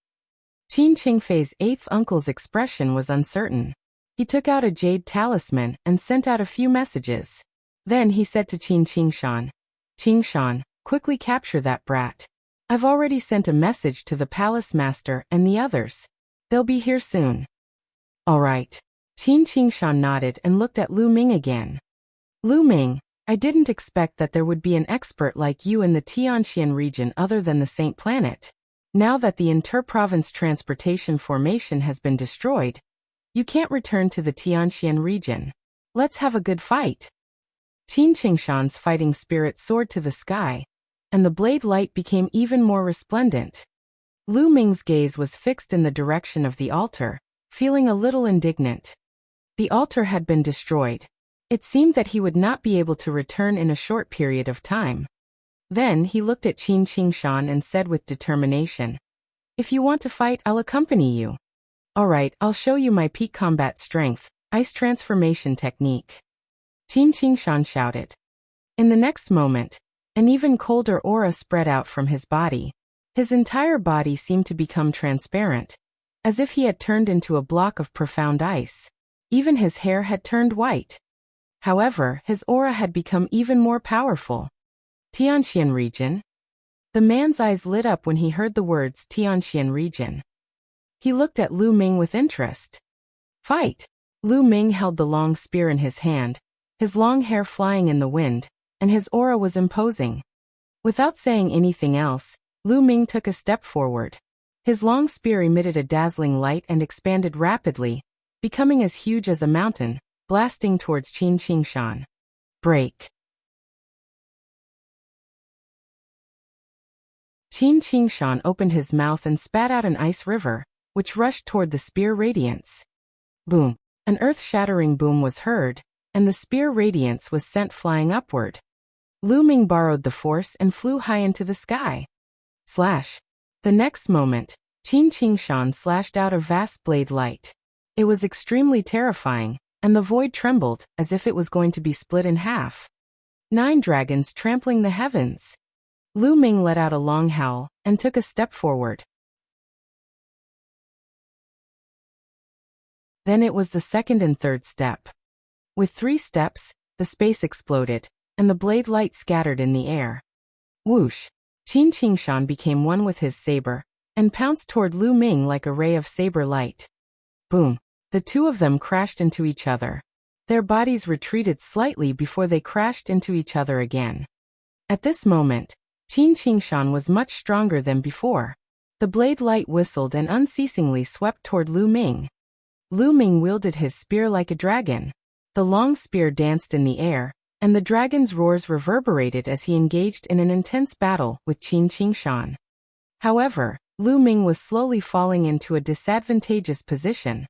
Qin Qingfei's eighth uncle's expression was uncertain. He took out a jade talisman and sent out a few messages. Then he said to Qin Qingshan, Qingshan, quickly capture that brat. I've already sent a message to the palace master and the others. They'll be here soon. All right. Qin Qingshan nodded and looked at Lu Ming again. Lu Ming, I didn't expect that there would be an expert like you in the Tianxian region other than the Saint Planet. Now that the inter-province transportation formation has been destroyed, you can't return to the Tianxian region. Let's have a good fight. Qin Qingshan's fighting spirit soared to the sky, and the blade light became even more resplendent. Lu Ming's gaze was fixed in the direction of the altar, feeling a little indignant. The altar had been destroyed. It seemed that he would not be able to return in a short period of time. Then he looked at Qin Qingshan and said with determination, "If you want to fight, I'll accompany you." "Alright, I'll show you my peak combat strength, ice transformation technique," Qin Qingshan shouted. In the next moment, an even colder aura spread out from his body. His entire body seemed to become transparent, as if he had turned into a block of profound ice. Even his hair had turned white. However, his aura had become even more powerful. Tianxian region? The man's eyes lit up when he heard the words Tianxian region. He looked at Lu Ming with interest. Fight! Lu Ming held the long spear in his hand, his long hair flying in the wind, and his aura was imposing. Without saying anything else, Lu Ming took a step forward. His long spear emitted a dazzling light and expanded rapidly, becoming as huge as a mountain, blasting towards Qin Qingshan. Break. Qin Qingshan opened his mouth and spat out an ice river, which rushed toward the spear radiance. Boom! An earth-shattering boom was heard, and the spear radiance was sent flying upward. Lu Ming borrowed the force and flew high into the sky. Slash! The next moment, Qin Qingshan slashed out a vast blade light. It was extremely terrifying, and the void trembled as if it was going to be split in half. 9 dragons trampling the heavens. Lu Ming let out a long howl and took a step forward. Then it was the second and third step. With 3 steps, the space exploded, and the blade light scattered in the air. Whoosh! Qin Qingshan became one with his saber, and pounced toward Lu Ming like a ray of saber light. Boom! The two of them crashed into each other. Their bodies retreated slightly before they crashed into each other again. At this moment, Qin Qingshan was much stronger than before. The blade light whistled and unceasingly swept toward Lu Ming. Lu Ming wielded his spear like a dragon. The long spear danced in the air, and the dragon's roars reverberated as he engaged in an intense battle with Qin Qingshan. However, Lu Ming was slowly falling into a disadvantageous position.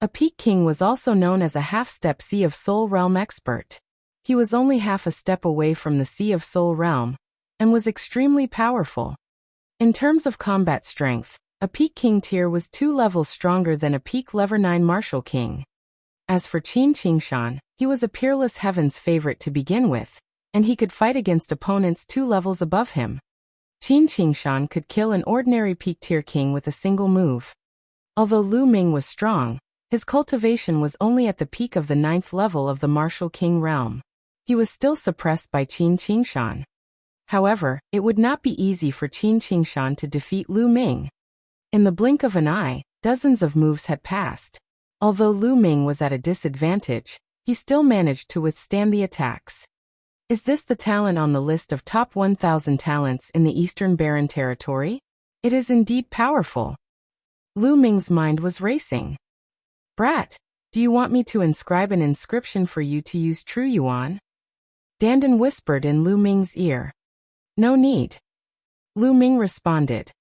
A Peak King was also known as a half-step Sea of Soul Realm expert. He was only half a step away from the Sea of Soul Realm, and was extremely powerful. In terms of combat strength, a Peak King tier was 2 levels stronger than a Peak Level 9 Martial King. As for Qin Qingshan, he was a peerless heaven's favorite to begin with, and he could fight against opponents 2 levels above him. Qin Qingshan could kill an ordinary Peak tier king with a single move. Although Lu Ming was strong, his cultivation was only at the peak of the 9th level of the Martial King realm. He was still suppressed by Qin Qingshan. However, it would not be easy for Qin Qingshan to defeat Lu Ming. In the blink of an eye, dozens of moves had passed. Although Lu Ming was at a disadvantage, he still managed to withstand the attacks. Is this the talent on the list of top 1,000 talents in the Eastern Baron territory? It is indeed powerful. Lu Ming's mind was racing. Brat, do you want me to inscribe an inscription for you to use True Yuan? Dandan whispered in Lu Ming's ear. No need. Lu Ming responded.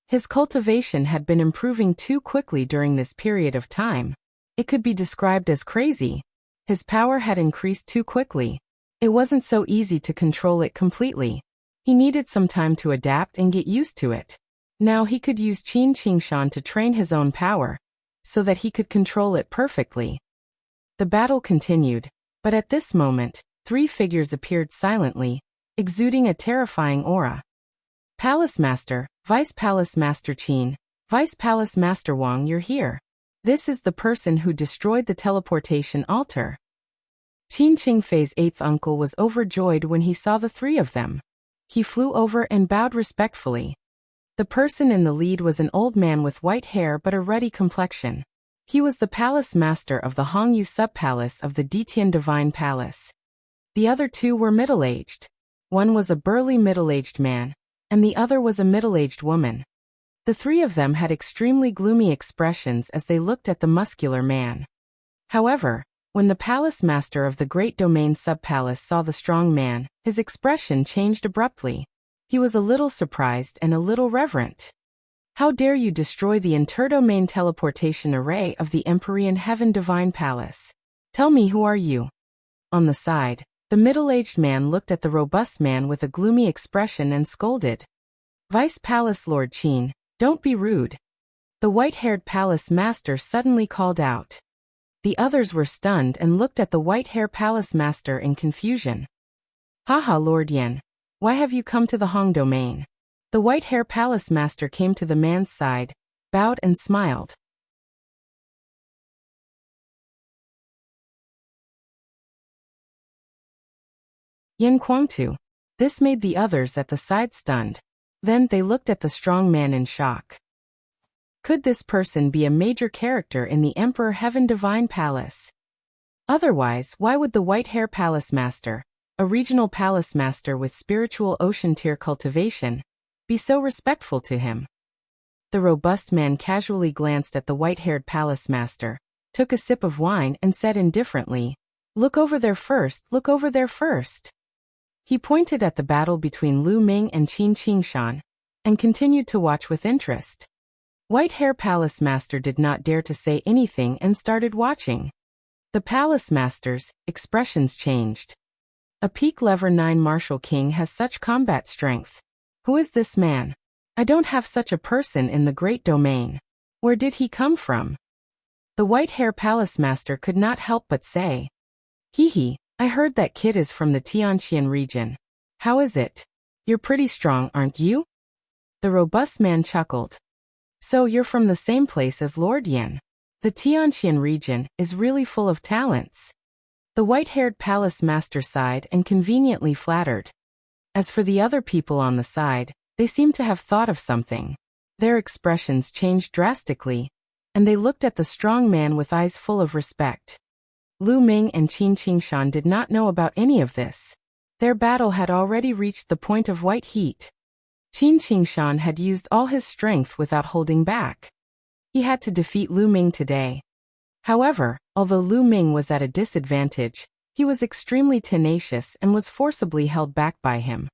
His cultivation had been improving too quickly during this period of time. It could be described as crazy. His power had increased too quickly. It wasn't so easy to control it completely. He needed some time to adapt and get used to it. Now he could use Qin Qingshan to train his own power, so that he could control it perfectly. The battle continued, but at this moment, 3 figures appeared silently, exuding a terrifying aura. Palace Master, Vice Palace Master Qin, Vice Palace Master Wang, you're here. This is the person who destroyed the teleportation altar. Qin Qingfei's 8th uncle was overjoyed when he saw the 3 of them. He flew over and bowed respectfully. The person in the lead was an old man with white hair but a ruddy complexion. He was the palace master of the Hongyu sub-palace of the Ditian Divine Palace. The other two were middle-aged. One was a burly middle-aged man, and the other was a middle-aged woman. The three of them had extremely gloomy expressions as they looked at the muscular man. However, when the palace master of the great domain sub-palace saw the strong man, his expression changed abruptly. He was a little surprised and a little reverent. How dare you destroy the interdomain teleportation array of the Empyrean Heaven Divine Palace? Tell me, who are you? On the side, the middle-aged man looked at the robust man with a gloomy expression and scolded. Vice Palace Lord Qin, don't be rude. The white-haired palace master suddenly called out. The others were stunned and looked at the white-haired palace master in confusion. Haha, Lord Yan, why have you come to the Hong domain? The white-haired palace master came to the man's side, bowed and smiled. Yan Kuangtu. This made the others at the side stunned. Then they looked at the strong man in shock. Could this person be a major character in the Emperor Heaven Divine Palace? Otherwise, why would the white-hair palace master, a regional palace master with spiritual ocean tier cultivation, be so respectful to him? The robust man casually glanced at the white-haired palace master, took a sip of wine and said indifferently, "Look over there first, look over there first." He pointed at the battle between Lu Ming and Qin Qingshan, and continued to watch with interest. White-hair palace master did not dare to say anything and started watching. The palace master's expressions changed. A peak level 9 martial king has such combat strength. Who is this man? I don't have such a person in the great domain. Where did he come from? The white-hair palace master could not help but say. Hee, I heard that kid is from the Tianqian region. How is it? You're pretty strong, aren't you? The robust man chuckled. So you're from the same place as Lord Yan. The Tianqian region is really full of talents. The white-haired palace master sighed and conveniently flattered. As for the other people on the side, they seemed to have thought of something. Their expressions changed drastically, and they looked at the strong man with eyes full of respect. Lu Ming and Qin Qingshan did not know about any of this. Their battle had already reached the point of white heat. Qin Qingshan had used all his strength without holding back. He had to defeat Lu Ming today. However, although Lu Ming was at a disadvantage, he was extremely tenacious and was forcibly held back by him.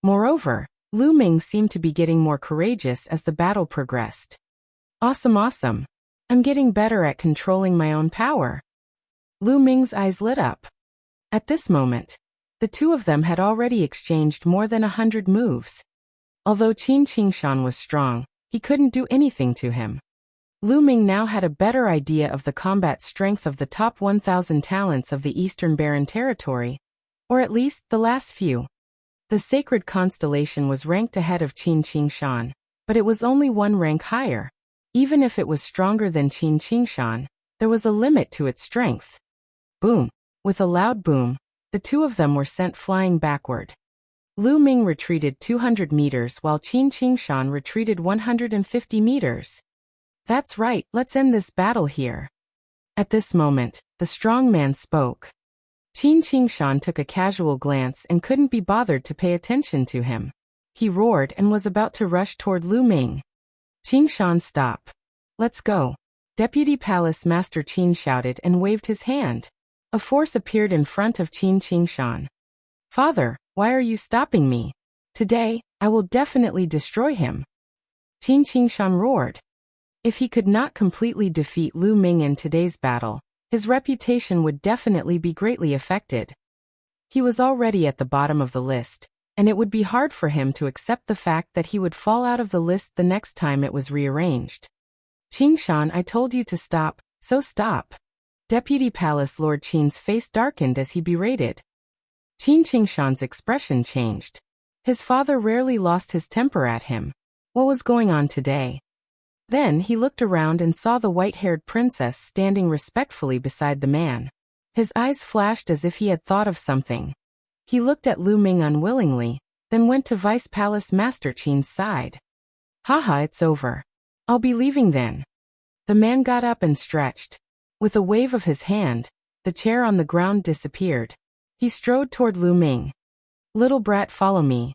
Moreover, Lu Ming seemed to be getting more courageous as the battle progressed. Awesome. I'm getting better at controlling my own power. Lu Ming's eyes lit up. At this moment, the two of them had already exchanged more than 100 moves. Although Qin Qingshan was strong, he couldn't do anything to him. Lu Ming now had a better idea of the combat strength of the top 1,000 talents of the Eastern Barren Territory, or at least the last few. The sacred constellation was ranked ahead of Qin Qingshan, but it was only one rank higher. Even if it was stronger than Qin Qingshan, there was a limit to its strength. Boom! With a loud boom, the two of them were sent flying backward. Lu Ming retreated 200 meters while Qin Qingshan retreated 150 meters. That's right, let's end this battle here. At this moment, the strong man spoke. Qin Qingshan took a casual glance and couldn't be bothered to pay attention to him. He roared and was about to rush toward Lu Ming. Qingshan, stop. Let's go. Deputy Palace Master Qin shouted and waved his hand. A force appeared in front of Qin Qingshan. Father, why are you stopping me? Today, I will definitely destroy him. Qin Qingshan roared. If he could not completely defeat Lu Ming in today's battle, his reputation would definitely be greatly affected. He was already at the bottom of the list, and it would be hard for him to accept the fact that he would fall out of the list the next time it was rearranged. Qingshan, I told you to stop, so stop. Deputy Palace Lord Qin's face darkened as he berated. Qin Qingshan's expression changed. His father rarely lost his temper at him. What was going on today? Then he looked around and saw the white-haired princess standing respectfully beside the man. His eyes flashed as if he had thought of something. He looked at Lu Ming unwillingly, then went to Vice Palace Master Qin's side. Haha, it's over. I'll be leaving then. The man got up and stretched. With a wave of his hand, the chair on the ground disappeared. He strode toward Lu Ming. "Little brat, follow me,"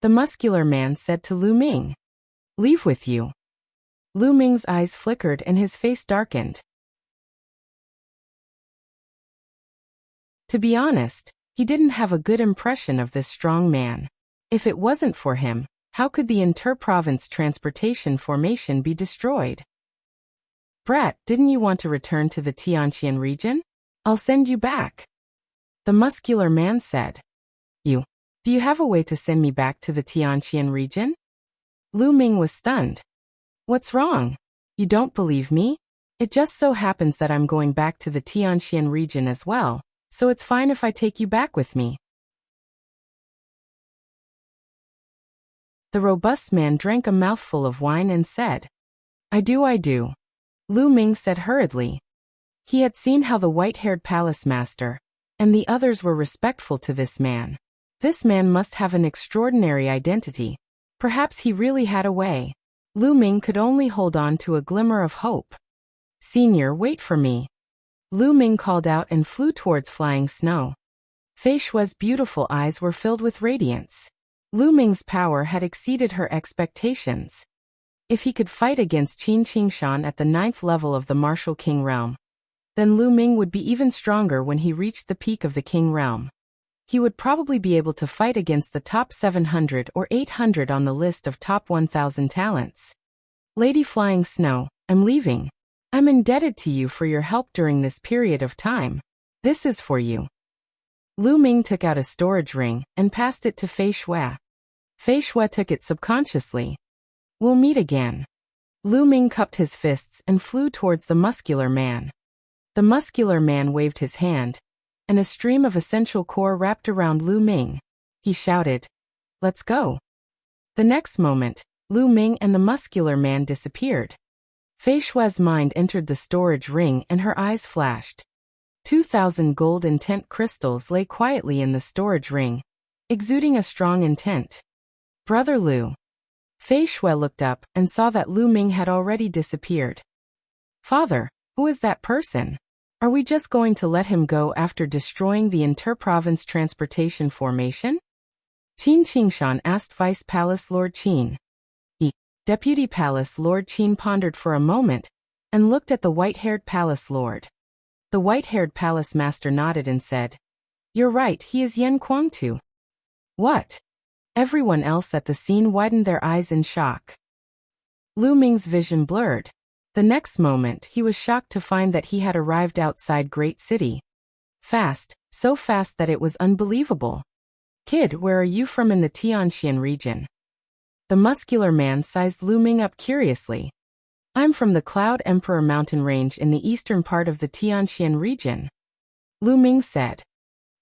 the muscular man said to Lu Ming. "Leave with you." Lu Ming's eyes flickered and his face darkened. To be honest, he didn't have a good impression of this strong man. If it wasn't for him, how could the inter-province transportation formation be destroyed? "Brat, didn't you want to return to the Tianqian region? I'll send you back," the muscular man said. Do you have a way to send me back to the Tianqian region?" Lu Ming was stunned. "What's wrong? You don't believe me? It just so happens that I'm going back to the Tianqian region as well, so it's fine if I take you back with me." The robust man drank a mouthful of wine and said, I do. Lu Ming said hurriedly. He had seen how the white-haired palace master and the others were respectful to this man. This man must have an extraordinary identity. Perhaps he really had a way. Lu Ming could only hold on to a glimmer of hope. "Senior, wait for me." Lu Ming called out and flew towards flying snow. Fei Shue's beautiful eyes were filled with radiance. Lu Ming's power had exceeded her expectations. If he could fight against Qin Qingshan at the 9th level of the martial king realm, then Lu Ming would be even stronger when he reached the peak of the king realm. He would probably be able to fight against the top 700 or 800 on the list of top 1,000 talents. "Lady Flying Snow, I'm leaving. I'm indebted to you for your help during this period of time. This is for you." Lu Ming took out a storage ring and passed it to Fei Shue. Fei Shue took it subconsciously. "We'll meet again." Lu Ming cupped his fists and flew towards the muscular man. The muscular man waved his hand, and a stream of essential core wrapped around Lu Ming. He shouted, "Let's go." The next moment, Lu Ming and the muscular man disappeared. Fei Shue's mind entered the storage ring and her eyes flashed. 2,000 gold intent crystals lay quietly in the storage ring, exuding a strong intent. "Brother Lu." Fei Shue looked up and saw that Lu Ming had already disappeared. "Father, who is that person? Are we just going to let him go after destroying the inter-province transportation formation?" Qin Qingshan asked Vice Palace Lord Qin. Deputy Palace Lord Qin pondered for a moment and looked at the white-haired palace lord. The white-haired palace master nodded and said, "You're right, he is Yan Kuangtu." "What?" Everyone else at the scene widened their eyes in shock. Lu Ming's vision blurred. The next moment he was shocked to find that he had arrived outside Great City. Fast, so fast that it was unbelievable. "Kid, where are you from in the Tianqian region?" The muscular man sized Lu Ming up curiously. "I'm from the Cloud Emperor mountain range in the eastern part of the Tianqian region," Lu Ming said.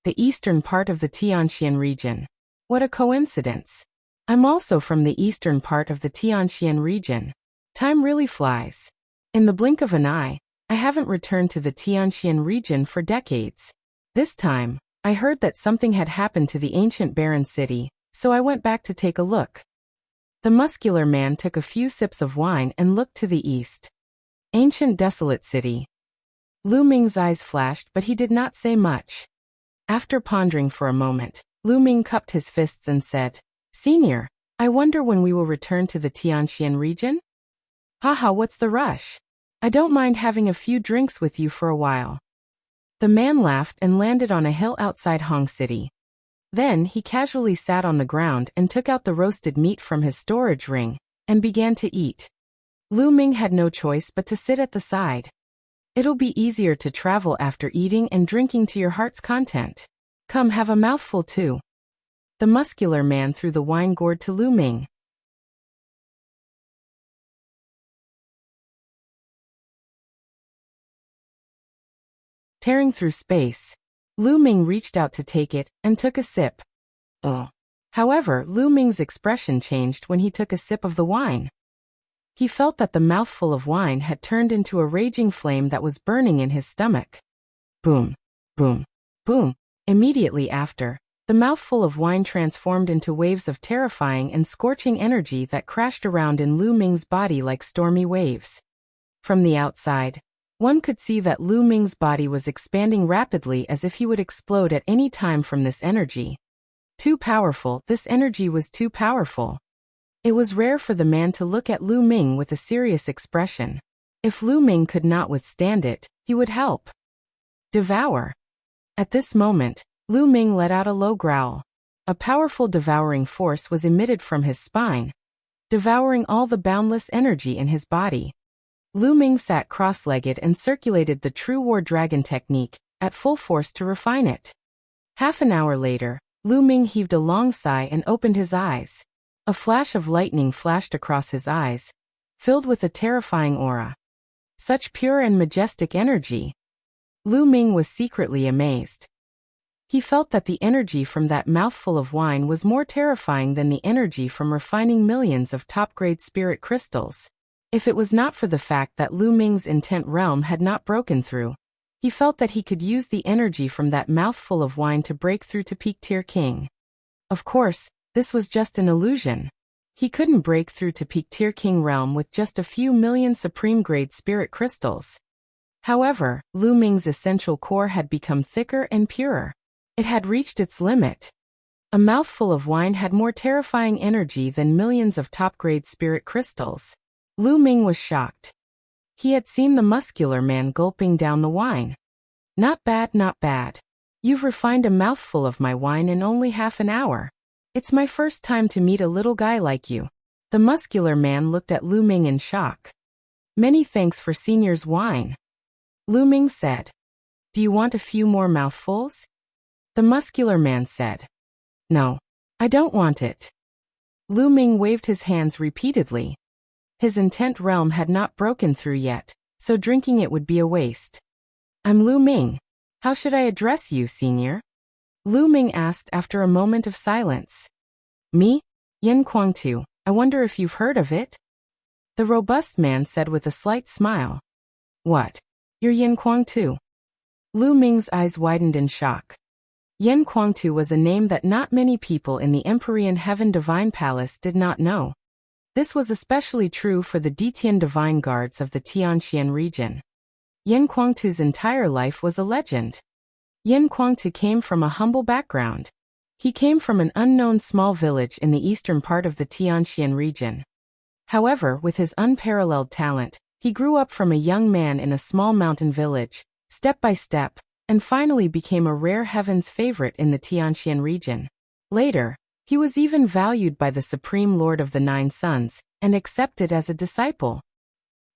"The eastern part of the Tianqian region. What a coincidence. I'm also from the eastern part of the Tianqian region. Time really flies. In the blink of an eye, I haven't returned to the Tianqian region for decades. This time, I heard that something had happened to the ancient barren city, so I went back to take a look." The muscular man took a few sips of wine and looked to the east. Ancient desolate city. Lu Ming's eyes flashed, but he did not say much. After pondering for a moment, Lu Ming cupped his fists and said, "Senior, I wonder when we will return to the Tianqian region?" "Haha, what's the rush? I don't mind having a few drinks with you for a while." The man laughed and landed on a hill outside Hong City. Then he casually sat on the ground and took out the roasted meat from his storage ring and began to eat. Lu Ming had no choice but to sit at the side. It'll be easier to travel after eating and drinking to your heart's content. Come, have a mouthful too. The muscular man threw the wine gourd to Lu Ming. Tearing through space, Lu Ming reached out to take it and took a sip. Oh. However, Lu Ming's expression changed when he took a sip of the wine. He felt that the mouthful of wine had turned into a raging flame that was burning in his stomach. Boom, boom, boom. Immediately after, the mouthful of wine transformed into waves of terrifying and scorching energy that crashed around in Lu Ming's body like stormy waves. From the outside, One could see that Lu Ming's body was expanding rapidly as if he would explode at any time from this energy. Too powerful, this energy was too powerful. It was rare for the man to look at Lu Ming with a serious expression. If Lu Ming could not withstand it, he would help. Devour. At this moment, Lu Ming let out a low growl. A powerful devouring force was emitted from his spine, devouring all the boundless energy in his body. Lu Ming sat cross-legged and circulated the true war dragon technique, at full force to refine it. Half an hour later, Lu Ming heaved a long sigh and opened his eyes. A flash of lightning flashed across his eyes, filled with a terrifying aura. Such pure and majestic energy. Lu Ming was secretly amazed. He felt that the energy from that mouthful of wine was more terrifying than the energy from refining millions of top-grade spirit crystals. If it was not for the fact that Lu Ming's intent realm had not broken through, he felt that he could use the energy from that mouthful of wine to break through to peak tier king. Of course, this was just an illusion. He couldn't break through to peak tier king realm with just a few million supreme-grade spirit crystals. However, Lu Ming's essential core had become thicker and purer. It had reached its limit. A mouthful of wine had more terrifying energy than millions of top-grade spirit crystals. Lu Ming was shocked. He had seen the muscular man gulping down the wine. Not bad, not bad. You've refined a mouthful of my wine in only half an hour. It's my first time to meet a little guy like you. The muscular man looked at Lu Ming in shock. Many thanks for Senior's wine. Lu Ming said. Do you want a few more mouthfuls? The muscular man said. No. I don't want it. Lu Ming waved his hands repeatedly. His intent realm had not broken through yet, so drinking it would be a waste. I'm Lu Ming. How should I address you, Senior? Lu Ming asked after a moment of silence. Me? Yin Kuangtu. I wonder if you've heard of it? The robust man said with a slight smile. What? You're Yin Kuangtu? Lu Ming's eyes widened in shock. Yin Kuangtu was a name that not many people in the Empyrean Heaven Divine Palace did not know. This was especially true for the Detian Divine Guards of the Tianxian region. Yin Kuangtu's entire life was a legend. Yin Kuangtu came from a humble background. He came from an unknown small village in the eastern part of the Tianxian region. However, with his unparalleled talent, he grew up from a young man in a small mountain village, step by step, and finally became a rare heaven's favorite in the Tianxian region. Later, he was even valued by the Supreme Lord of the Nine Suns, and accepted as a disciple.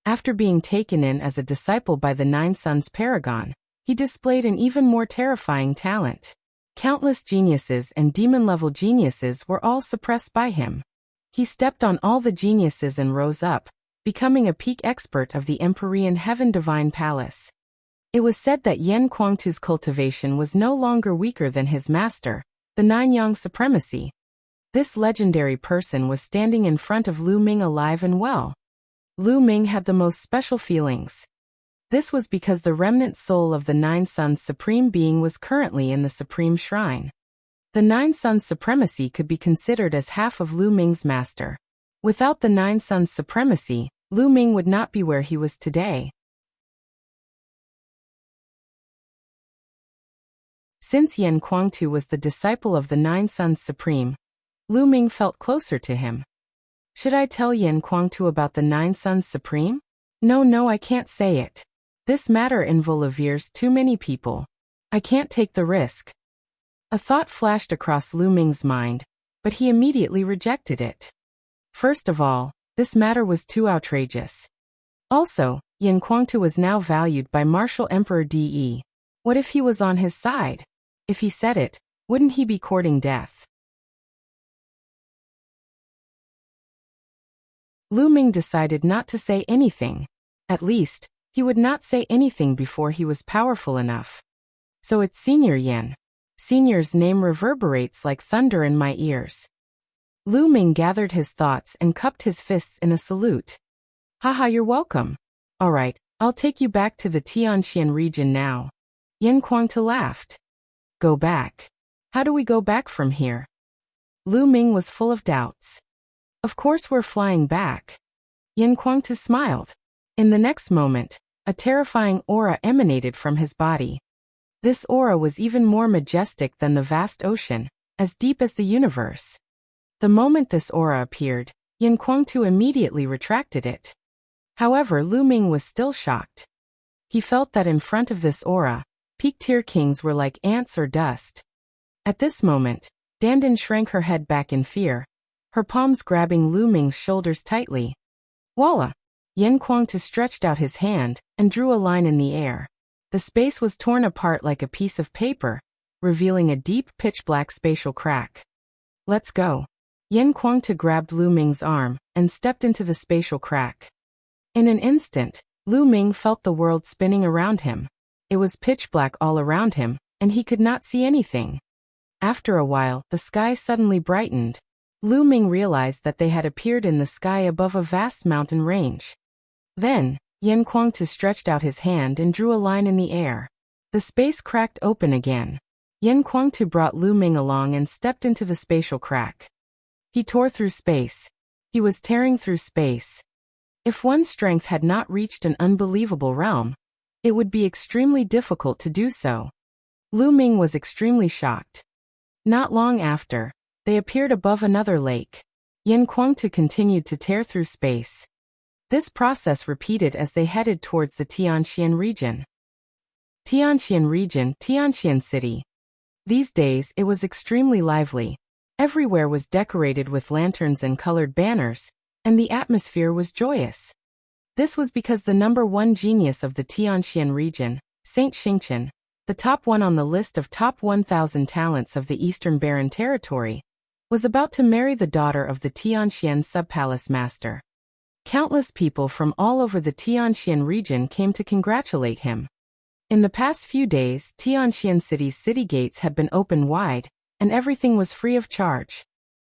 After being taken in as a disciple by the Nine Suns Paragon, he displayed an even more terrifying talent. Countless geniuses and demon-level geniuses were all suppressed by him. He stepped on all the geniuses and rose up, becoming a peak expert of the Empyrean Heaven Divine Palace. It was said that Yin Kuangtu's cultivation was no longer weaker than his master, the Nine Yang Supremacy. This legendary person was standing in front of Lu Ming alive and well. Lu Ming had the most special feelings. This was because the remnant soul of the Nine Suns Supreme Being was currently in the Supreme Shrine. The Nine Suns Supremacy could be considered as half of Lu Ming's master. Without the Nine Suns Supremacy, Lu Ming would not be where he was today. Since Yin Kuangtu was the disciple of the Nine Suns Supreme, Lu Ming felt closer to him. Should I tell Yin Kuangtu about the Nine Suns Supreme? No, I can't say it. This matter involves too many people. I can't take the risk. A thought flashed across Lu Ming's mind, but he immediately rejected it. First of all, this matter was too outrageous. Also, Yin Kuangtu was now valued by Martial Emperor De. What if he was on his side? If he said it, wouldn't he be courting death? Lu Ming decided not to say anything. At least, he would not say anything before he was powerful enough. So it's Senior Yin. Senior's name reverberates like thunder in my ears. Lu Ming gathered his thoughts and cupped his fists in a salute. Haha, you're welcome. Alright, I'll take you back to the Tianxian region now. Yin Kuangtu laughed. Go back. How do we go back from here? Lu Ming was full of doubts. Of course we're flying back. Yin Kuangtu smiled. In the next moment, A terrifying aura emanated from his body. This aura was even more majestic than the vast ocean, as deep as the universe. The moment this aura appeared, Yan Kuangtu immediately retracted it. However, Lu Ming was still shocked. He felt that in front of this aura, peak-tier kings were like ants or dust. At this moment, Dandan shrank her head back in fear, her palms grabbing Lu Ming's shoulders tightly. Voila! Yan Kuangtu stretched out his hand and drew a line in the air. The space was torn apart like a piece of paper, revealing a deep pitch-black spatial crack. Let's go. Yan Kuangtu grabbed Lu Ming's arm and stepped into the spatial crack. In an instant, Lu Ming felt the world spinning around him. It was pitch black all around him, and he could not see anything. After a while, the sky suddenly brightened. Lu Ming realized that they had appeared in the sky above a vast mountain range. Then, Yan Kuangtu stretched out his hand and drew a line in the air. The space cracked open again. Yan Kuangtu brought Lu Ming along and stepped into the spatial crack. He tore through space. He was tearing through space. If one's strength had not reached an unbelievable realm, it would be extremely difficult to do so. Lu Ming was extremely shocked. Not long after, they appeared above another lake. Yan Kuangtu continued to tear through space. This process repeated as they headed towards the Tianxian region. Tianxian region, Tianxian city. These days, it was extremely lively. Everywhere was decorated with lanterns and colored banners, and the atmosphere was joyous. This was because the number one genius of the Tianxian region, Saint Xingqian, the top one on the list of top 1,000 talents of the Eastern Barren Territory, was about to marry the daughter of the Tianxian sub-palace master. Countless people from all over the Tianxian region came to congratulate him. In the past few days, Tianxian city's city gates had been opened wide, and everything was free of charge.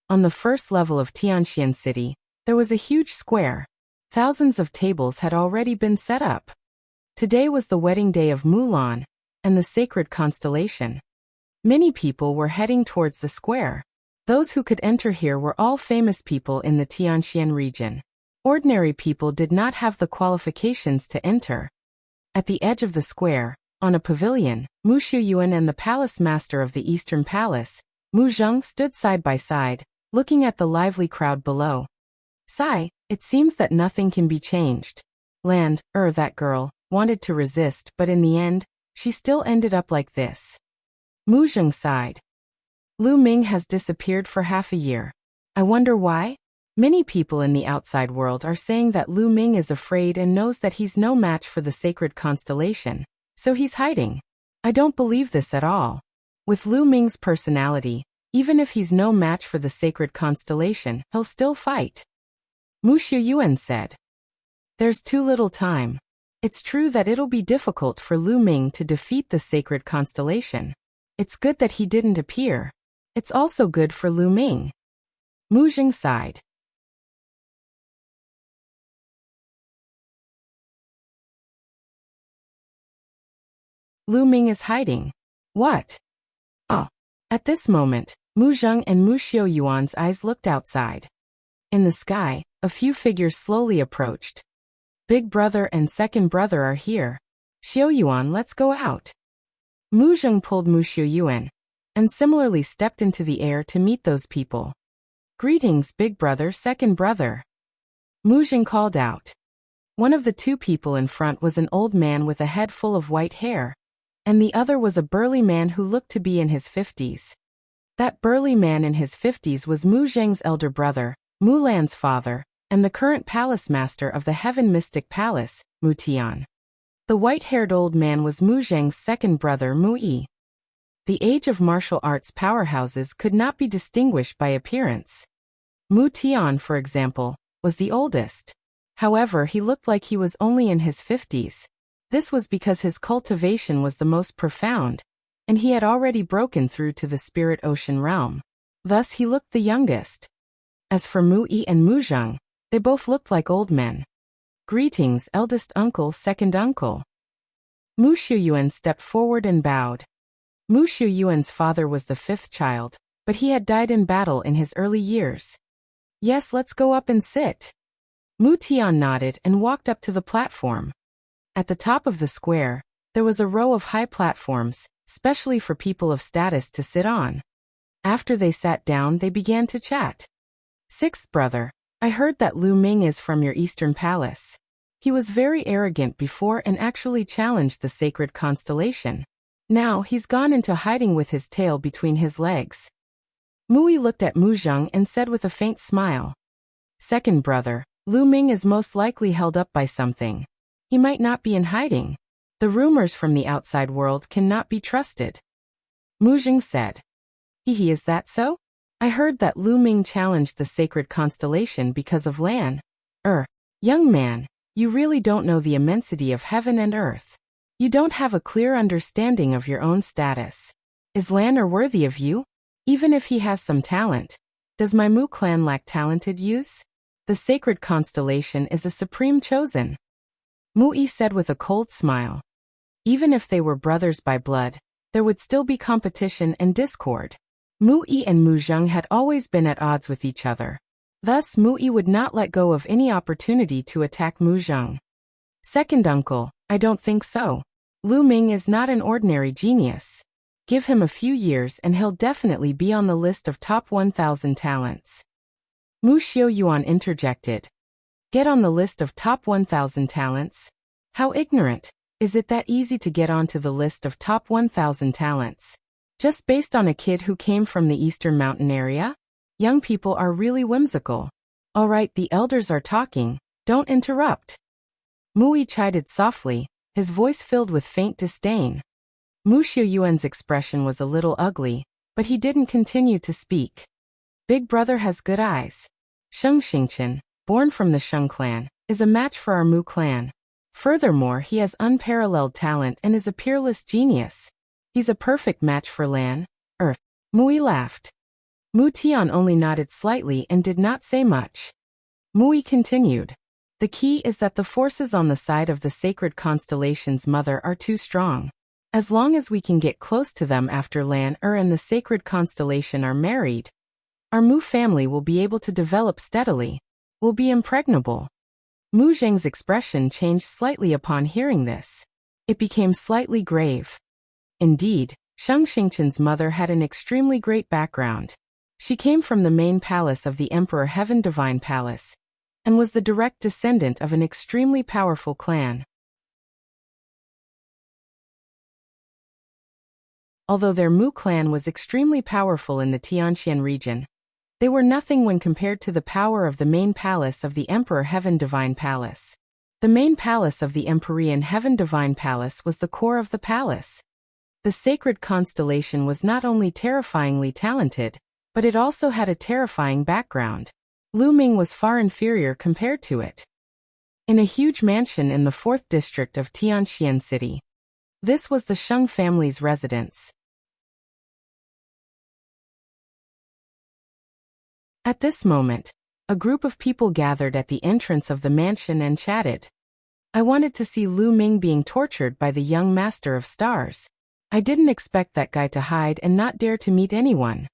On the first level of Tianxian city, there was a huge square. Thousands of tables had already been set up. Today was the wedding day of Mulan, and the sacred constellation. Many people were heading towards the square. Those who could enter here were all famous people in the Tianxian region. Ordinary people did not have the qualifications to enter. At the edge of the square, on a pavilion, Mu Shuyuan and the palace master of the Eastern Palace, Mu Zheng, stood side by side, looking at the lively crowd below. Sigh, it seems that nothing can be changed. That girl, wanted to resist, but in the end, she still ended up like this. Mu Zheng sighed. Lu Ming has disappeared for half a year. I wonder why? Many people in the outside world are saying that Lu Ming is afraid and knows that he's no match for the sacred constellation, so he's hiding. I don't believe this at all. With Lu Ming's personality, even if he's no match for the sacred constellation, he'll still fight. Mu Shuyuan said. There's too little time. It's true that it'll be difficult for Lu Ming to defeat the sacred constellation. It's good that he didn't appear. It's also good for Lu Ming. Mu Zheng sighed. Lu Ming is hiding. What? Oh. At this moment, Mu Zheng and Mu Xiaoyuan's eyes looked outside. In the sky, a few figures slowly approached. Big brother and second brother are here. Xiaoyuan, let's go out. Mu Zheng pulled Mu Xiaoyuan, and similarly stepped into the air to meet those people. Greetings, big brother, second brother. Mu Zheng called out. One of the two people in front was an old man with a head full of white hair, and the other was a burly man who looked to be in his 50s. That burly man in his 50s was Mu Zheng's elder brother, Mu Lan's father, and the current palace master of the Heaven Mystic Palace, Mu Tian. The white-haired old man was Mu Zheng's second brother, Mu Yi. The age of martial arts powerhouses could not be distinguished by appearance. Mu Tian, for example, was the oldest. However, he looked like he was only in his 50s. This was because his cultivation was the most profound, and he had already broken through to the spirit ocean realm. Thus he looked the youngest. As for Mu Yi and Mu Zheng, they both looked like old men. Greetings, eldest uncle, second uncle. Mu Shuyuan stepped forward and bowed. Mu Shuyuan's father was the fifth child, but he had died in battle in his early years. Yes, let's go up and sit. Mu Tian nodded and walked up to the platform. At the top of the square, there was a row of high platforms, specially for people of status to sit on. After they sat down, they began to chat. Sixth brother, I heard that Lu Ming is from your eastern palace. He was very arrogant before and actually challenged the sacred constellation. Now he's gone into hiding with his tail between his legs. Mui looked at Mu Zheng and said with a faint smile. Second brother, Lu Ming is most likely held up by something. He might not be in hiding. The rumors from the outside world cannot be trusted. Mu Zheng said. Is that so? I heard that Lu Ming challenged the sacred constellation because of Lan. Young man, you really don't know the immensity of heaven and earth. You don't have a clear understanding of your own status. Is Lan worthy of you? Even if he has some talent. Does my Mu clan lack talented youths? The sacred constellation is a supreme chosen. Mu said with a cold smile. Even if they were brothers by blood, there would still be competition and discord. Mu and Mu Zheng had always been at odds with each other. Thus Mu would not let go of any opportunity to attack Mu Zheng. Second uncle, I don't think so. Lu Ming is not an ordinary genius. Give him a few years and he'll definitely be on the list of top 1,000 talents. Mu Xiaoyuan interjected. Get on the list of top 1,000 talents? How ignorant. Is it that easy to get onto the list of top 1,000 talents? Just based on a kid who came from the eastern mountain area? Young people are really whimsical. All right, the elders are talking. Don't interrupt. Mu chided softly, his voice filled with faint disdain. Mu Xiaoyuan's expression was a little ugly, but he didn't continue to speak. Big brother has good eyes. Sheng Xingqian, born from the Sheng clan, is a match for our Mu clan. Furthermore, he has unparalleled talent and is a peerless genius. He's a perfect match for Lan. Mui laughed. Mu Tian only nodded slightly and did not say much. Mui continued. The key is that the forces on the side of the sacred constellation's mother are too strong. As long as we can get close to them after Lan and the sacred constellation are married, our Mu family will be able to develop steadily, will be impregnable. Mu Zheng's expression changed slightly upon hearing this. It became slightly grave. Indeed, Sheng Xingqian's mother had an extremely great background. She came from the main palace of the Emperor Heaven Divine Palace, and was the direct descendant of an extremely powerful clan. Although their Mu clan was extremely powerful in the Tianxian region, they were nothing when compared to the power of the main palace of the Emperor Heaven Divine Palace. The main palace of the Empyrean Heaven Divine Palace was the core of the palace. The sacred constellation was not only terrifyingly talented, but it also had a terrifying background. Lu Ming was far inferior compared to it. In a huge mansion in the 4th district of Tianxian City. This was the Sheng family's residence. At this moment, a group of people gathered at the entrance of the mansion and chatted. I wanted to see Lu Ming being tortured by the young master of stars. I didn't expect that guy to hide and not dare to meet anyone.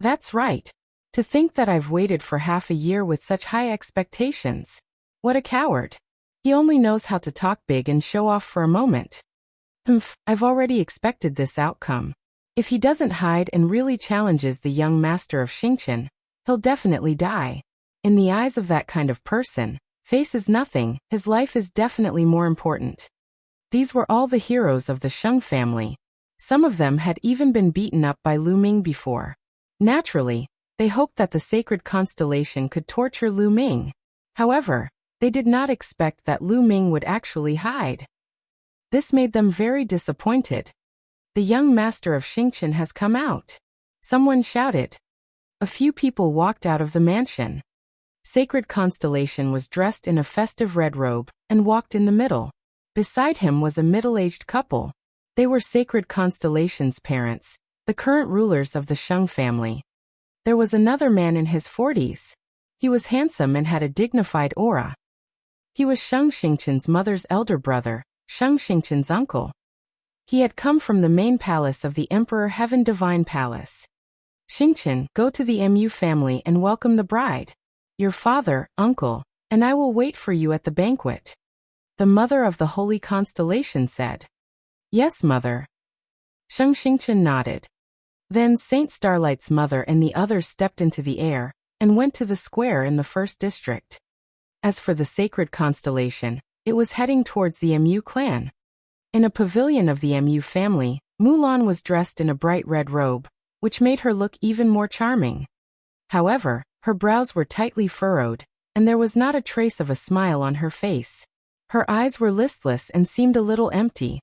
That's right. To think that I've waited for half a year with such high expectations. What a coward. He only knows how to talk big and show off for a moment. I've already expected this outcome. If he doesn't hide and really challenges the young master of Xingqian, he'll definitely die. In the eyes of that kind of person, face is nothing, his life is definitely more important. These were all the heroes of the Sheng family. Some of them had even been beaten up by Lu Ming before. Naturally, they hoped that the sacred constellation could torture Lu Ming. However, they did not expect that Lu Ming would actually hide. This made them very disappointed. The young master of Xingqian has come out. Someone shouted. A few people walked out of the mansion. Sacred Constellation was dressed in a festive red robe and walked in the middle. Beside him was a middle-aged couple. They were Sacred Constellation's parents, the current rulers of the Sheng family. There was another man in his 40s. He was handsome and had a dignified aura. He was Sheng Xingqian's mother's elder brother, Sheng Xingqian's uncle. He had come from the main palace of the Emperor Heaven Divine Palace. Xingqian, go to the Mu family and welcome the bride. Your father, uncle, and I will wait for you at the banquet. The mother of the holy constellation said. Yes, mother. Sheng Xingchen nodded. Then Saint Starlight's mother and the others stepped into the air and went to the square in the first district. As for the sacred constellation, it was heading towards the Mu clan. In a pavilion of the Mu family, Mulan was dressed in a bright red robe, which made her look even more charming. However, her brows were tightly furrowed, and there was not a trace of a smile on her face. Her eyes were listless and seemed a little empty.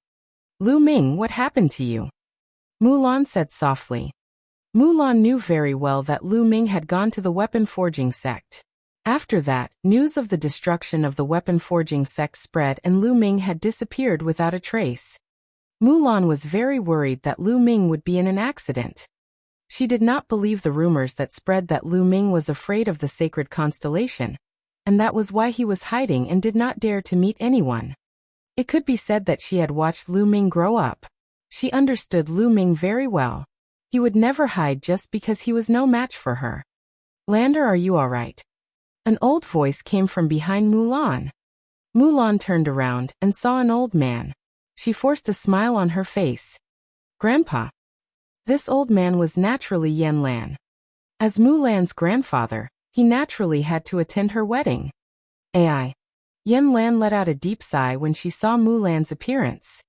Lu Ming, what happened to you? Mulan said softly. Mulan knew very well that Lu Ming had gone to the weapon forging sect. After that, news of the destruction of the weapon forging sect spread and Lu Ming had disappeared without a trace. Mulan was very worried that Lu Ming would be in an accident. She did not believe the rumors that spread that Lu Ming was afraid of the sacred constellation, and that was why he was hiding and did not dare to meet anyone. It could be said that she had watched Lu Ming grow up. She understood Lu Ming very well. He would never hide just because he was no match for her. Lander, are you all right? An old voice came from behind Mulan. Mulan turned around and saw an old man. She forced a smile on her face. Grandpa. This old man was naturally Yan Lan. As Mulan's grandfather, he naturally had to attend her wedding. Ai. Yan Lan let out a deep sigh when she saw Mulan's appearance.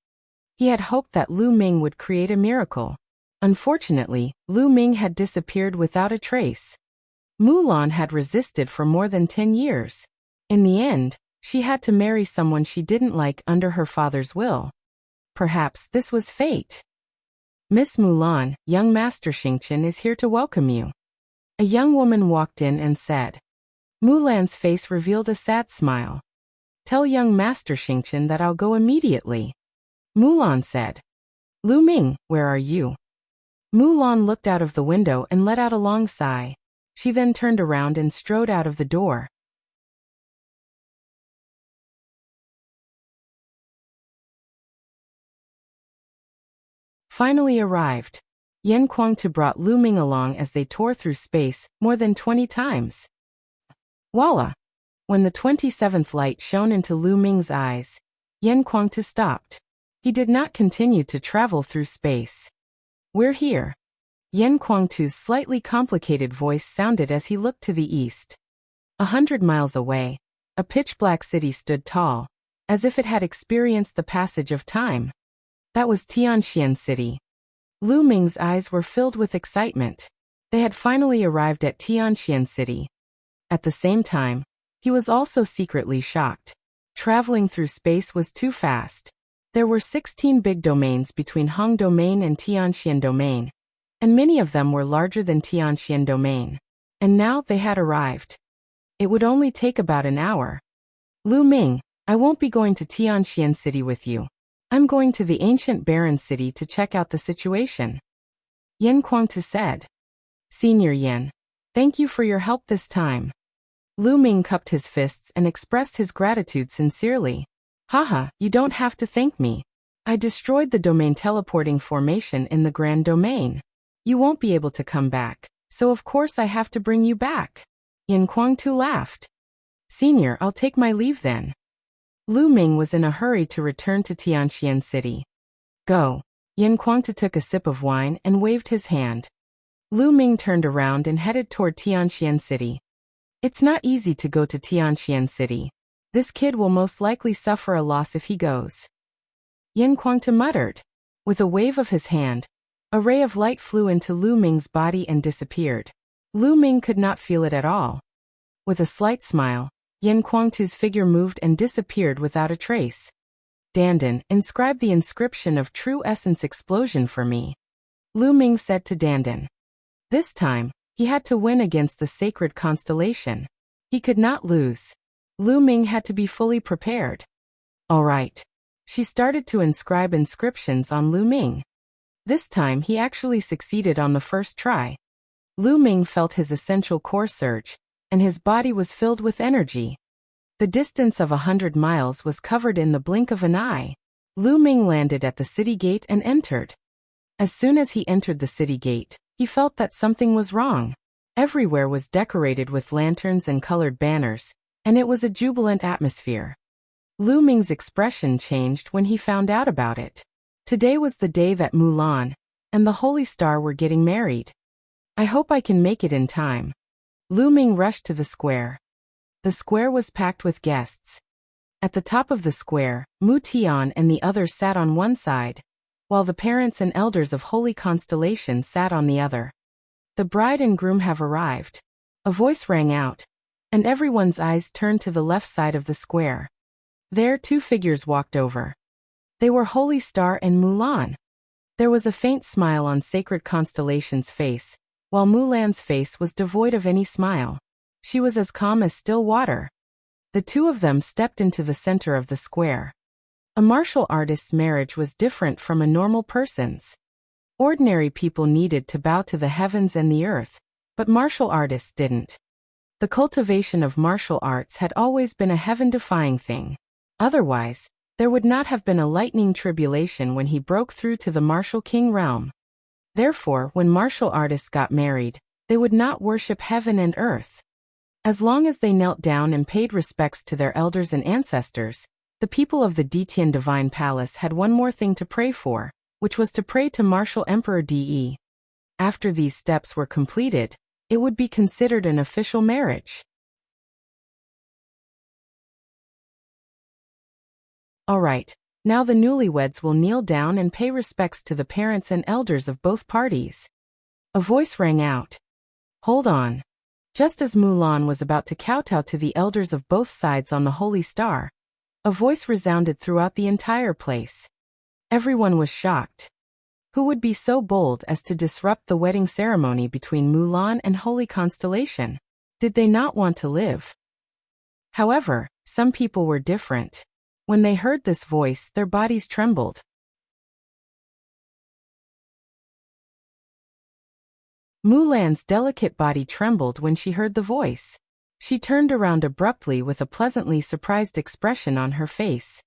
He had hoped that Lu Ming would create a miracle. Unfortunately, Lu Ming had disappeared without a trace. Mulan had resisted for more than 10 years. In the end, she had to marry someone she didn't like under her father's will. Perhaps this was fate. Miss Mulan, young Master Xingqian is here to welcome you. A young woman walked in and said. Mulan's face revealed a sad smile. Tell young Master Xingqian that I'll go immediately. Mulan said. Lu Ming, where are you? Mulan looked out of the window and let out a long sigh. She then turned around and strode out of the door. Finally arrived. Yan Kuangtu brought Lu Ming along as they tore through space more than 20 times. Voila! When the 27th light shone into Lu Ming's eyes, Yan Kuangtu stopped. He did not continue to travel through space. We're here. Yan Kuangtu's slightly complicated voice sounded as he looked to the east. 100 miles away, a pitch-black city stood tall, as if it had experienced the passage of time. That was Tianxian City. Lu Ming's eyes were filled with excitement. They had finally arrived at Tianxian City. At the same time, he was also secretly shocked. Traveling through space was too fast. There were 16 big domains between Hong Domain and Tianxian Domain, and many of them were larger than Tianxian Domain. And now they had arrived. It would only take about an hour. Lu Ming, I won't be going to Tianxian City with you. I'm going to the ancient Baron City to check out the situation. Yan Kuangtu said. Senior Yan, thank you for your help this time. Lu Ming cupped his fists and expressed his gratitude sincerely. Haha, you don't have to thank me. I destroyed the domain teleporting formation in the Grand Domain. You won't be able to come back, so of course I have to bring you back. Yan Kuangtu laughed. Senior, I'll take my leave then. Lu Ming was in a hurry to return to Tianxian City. Go. Yan Kuangtu took a sip of wine and waved his hand. Lu Ming turned around and headed toward Tianxian City. It's not easy to go to Tianxian City. This kid will most likely suffer a loss if he goes. Yan Kuangtu muttered. With a wave of his hand, a ray of light flew into Lu Ming's body and disappeared. Lu Ming could not feel it at all. With a slight smile, Yan Kuangtu's figure moved and disappeared without a trace. Dandan, inscribe the inscription of True Essence Explosion for me. Lu Ming said to Dandan. This time, he had to win against the sacred constellation. He could not lose. Lu Ming had to be fully prepared. All right. She started to inscribe inscriptions on Lu Ming. This time he actually succeeded on the first try. Lu Ming felt his essential core surge, and his body was filled with energy. The distance of 100 miles was covered in the blink of an eye. Lu Ming landed at the city gate and entered. As soon as he entered the city gate, he felt that something was wrong. Everywhere was decorated with lanterns and colored banners, and it was a jubilant atmosphere. Lu Ming's expression changed when he found out about it. Today was the day that Mulan and the Holy Star were getting married. I hope I can make it in time. Lu Ming rushed to the square. The square was packed with guests. At the top of the square, Mu Tian and the others sat on one side, while the parents and elders of Holy Constellation sat on the other. The bride and groom have arrived. A voice rang out, and everyone's eyes turned to the left side of the square. There 2 figures walked over. They were Holy Star and Mulan. There was a faint smile on Sacred Constellation's face, while Mulan's face was devoid of any smile. She was as calm as still water. The 2 of them stepped into the center of the square. A martial artist's marriage was different from a normal person's. Ordinary people needed to bow to the heavens and the earth, but martial artists didn't. The cultivation of martial arts had always been a heaven-defying thing. Otherwise, there would not have been a lightning tribulation when he broke through to the martial king realm. Therefore, when martial artists got married, they would not worship heaven and earth. As long as they knelt down and paid respects to their elders and ancestors, the people of the Detian Divine Palace had one more thing to pray for, which was to pray to Martial Emperor De. After these steps were completed, it would be considered an official marriage. Alright, now the newlyweds will kneel down and pay respects to the parents and elders of both parties. A voice rang out. Hold on. Just as Mulan was about to kowtow to the elders of both sides on the Holy Star, a voice resounded throughout the entire place. Everyone was shocked. Who would be so bold as to disrupt the wedding ceremony between Mulan and Holy Constellation? Did they not want to live? However, some people were different. When they heard this voice, their bodies trembled. Mulan's delicate body trembled when she heard the voice. She turned around abruptly with a pleasantly surprised expression on her face.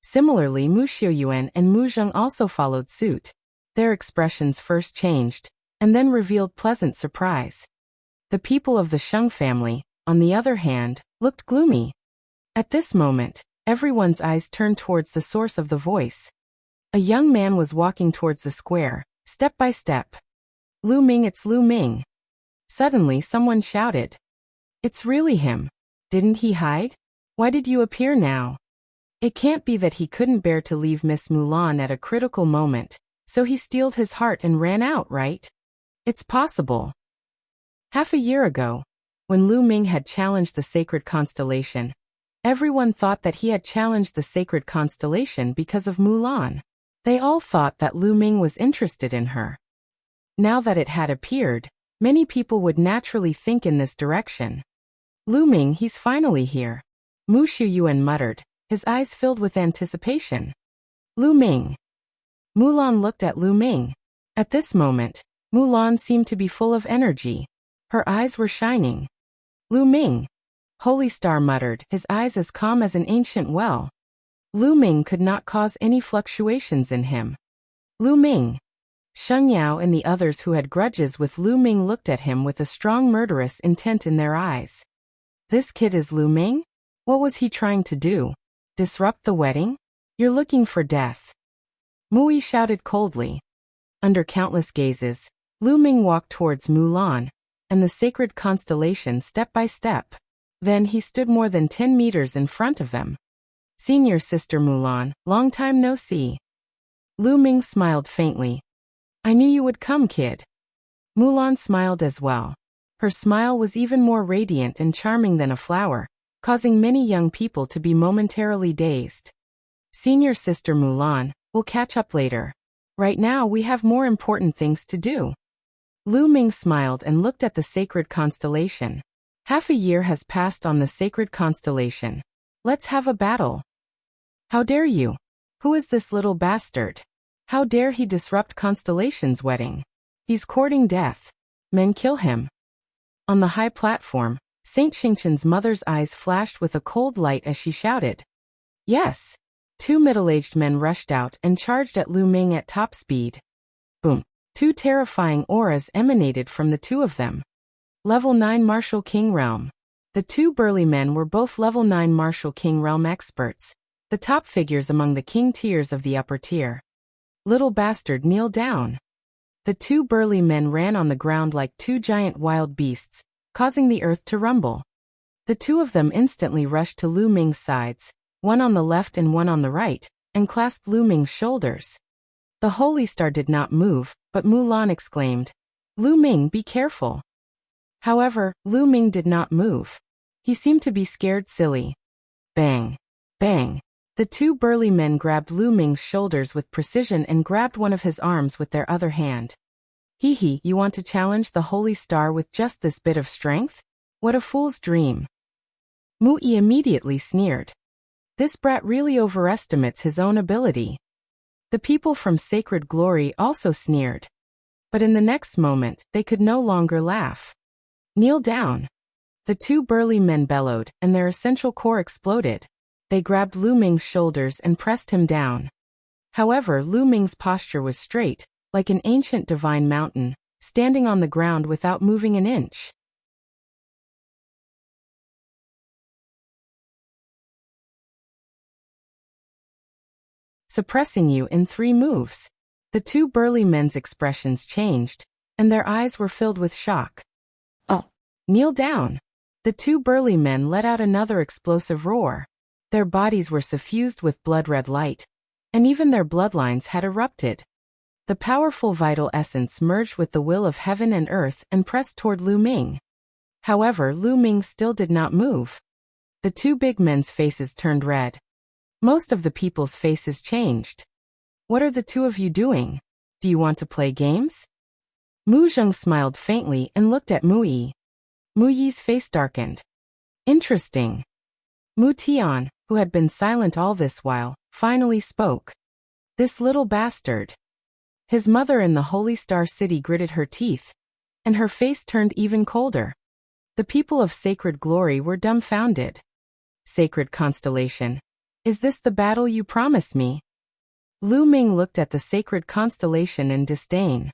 Similarly, Mu Xiuyuan and Mu Zheng also followed suit. Their expressions first changed, and then revealed pleasant surprise. The people of the Sheng family, on the other hand, looked gloomy. At this moment, everyone's eyes turned towards the source of the voice. A young man was walking towards the square, step by step. Lu Ming, it's Lu Ming. Suddenly someone shouted. It's really him. Didn't he hide? Why did you appear now? It can't be that he couldn't bear to leave Miss Mulan at a critical moment, so he steeled his heart and ran out, right? It's possible. Half a year ago, when Lu Ming had challenged the Sacred Constellation, everyone thought that he had challenged the Sacred Constellation because of Mulan. They all thought that Lu Ming was interested in her. Now that it had appeared, many people would naturally think in this direction. Lu Ming, he's finally here. Mu Xiuyuan muttered, his eyes filled with anticipation. Lu Ming. Mulan looked at Lu Ming. At this moment, Mulan seemed to be full of energy. Her eyes were shining. Lu Ming. Holy Star muttered, his eyes as calm as an ancient well. Lu Ming could not cause any fluctuations in him. Lu Ming. Sheng Yao and the others who had grudges with Lu Ming looked at him with a strong murderous intent in their eyes. This kid is Lu Ming? What was he trying to do? Disrupt the wedding? You're looking for death. Mui shouted coldly. Under countless gazes, Lu Ming walked towards Mulan and the Sacred Constellation step by step. Then he stood more than 10 meters in front of them. Senior Sister Mulan, long time no see. Lu Ming smiled faintly. I knew you would come, kid. Mulan smiled as well. Her smile was even more radiant and charming than a flower, causing many young people to be momentarily dazed. Senior Sister Mulan, we'll catch up later. Right now we have more important things to do. Lu Ming smiled and looked at the Sacred Constellation. Half a year has passed on the Sacred Constellation. Let's have a battle. How dare you? Who is this little bastard? How dare he disrupt Constellation's wedding? He's courting death. Men kill him. On the high platform, Saint Xingqian's mother's eyes flashed with a cold light as she shouted. Yes. 2 middle-aged men rushed out and charged at Lu Ming at top speed. Boom. 2 terrifying auras emanated from the 2 of them. Level 9 Martial King Realm. The 2 burly men were both Level 9 Martial King Realm experts, the top figures among the king tiers of the upper tier. Little bastard, kneel down. The two burly men ran on the ground like two giant wild beasts, causing the earth to rumble. The two of them instantly rushed to Lu Ming's sides, one on the left and one on the right, and clasped Lu Ming's shoulders. The holy star did not move, but Mulan exclaimed, "Lu Ming, be careful." However, Lu Ming did not move. He seemed to be scared silly. Bang! Bang! The two burly men grabbed Lu Ming's shoulders with precision and grabbed one of his arms with their other hand. Hee hee, you want to challenge the holy star with just this bit of strength? What a fool's dream. Mu Yi immediately sneered. This brat really overestimates his own ability. The people from Sacred Glory also sneered. But in the next moment, they could no longer laugh. Kneel down. The two burly men bellowed, and their essential core exploded. They grabbed Lu Ming's shoulders and pressed him down. However, Lu Ming's posture was straight, like an ancient divine mountain, standing on the ground without moving an inch. Suppressing you in 3 moves. The two burly men's expressions changed, and their eyes were filled with shock. Oh! Kneel down! The two burly men let out another explosive roar. Their bodies were suffused with blood-red light, and even their bloodlines had erupted. The powerful vital essence merged with the will of heaven and earth and pressed toward Lu Ming. However, Lu Ming still did not move. The two big men's faces turned red. Most of the people's faces changed. What are the two of you doing? Do you want to play games? Mu Zheng smiled faintly and looked at Mu Yi. Mu Yi's face darkened. Interesting. Mu Tian, who had been silent all this while, finally spoke. This little bastard. His mother in the Holy Star City gritted her teeth, and her face turned even colder. The people of Sacred Glory were dumbfounded. Sacred Constellation. Is this the battle you promised me? Lu Ming looked at the Sacred Constellation in disdain.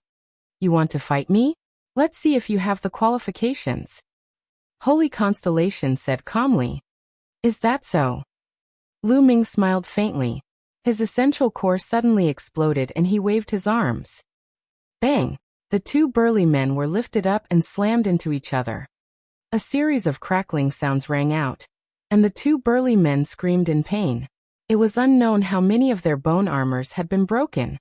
You want to fight me? Let's see if you have the qualifications. Holy Constellation said calmly. Is that so? Lu Ming smiled faintly. His essential core suddenly exploded and he waved his arms. Bang! The two burly men were lifted up and slammed into each other. A series of crackling sounds rang out, and the two burly men screamed in pain. It was unknown how many of their bone armors had been broken.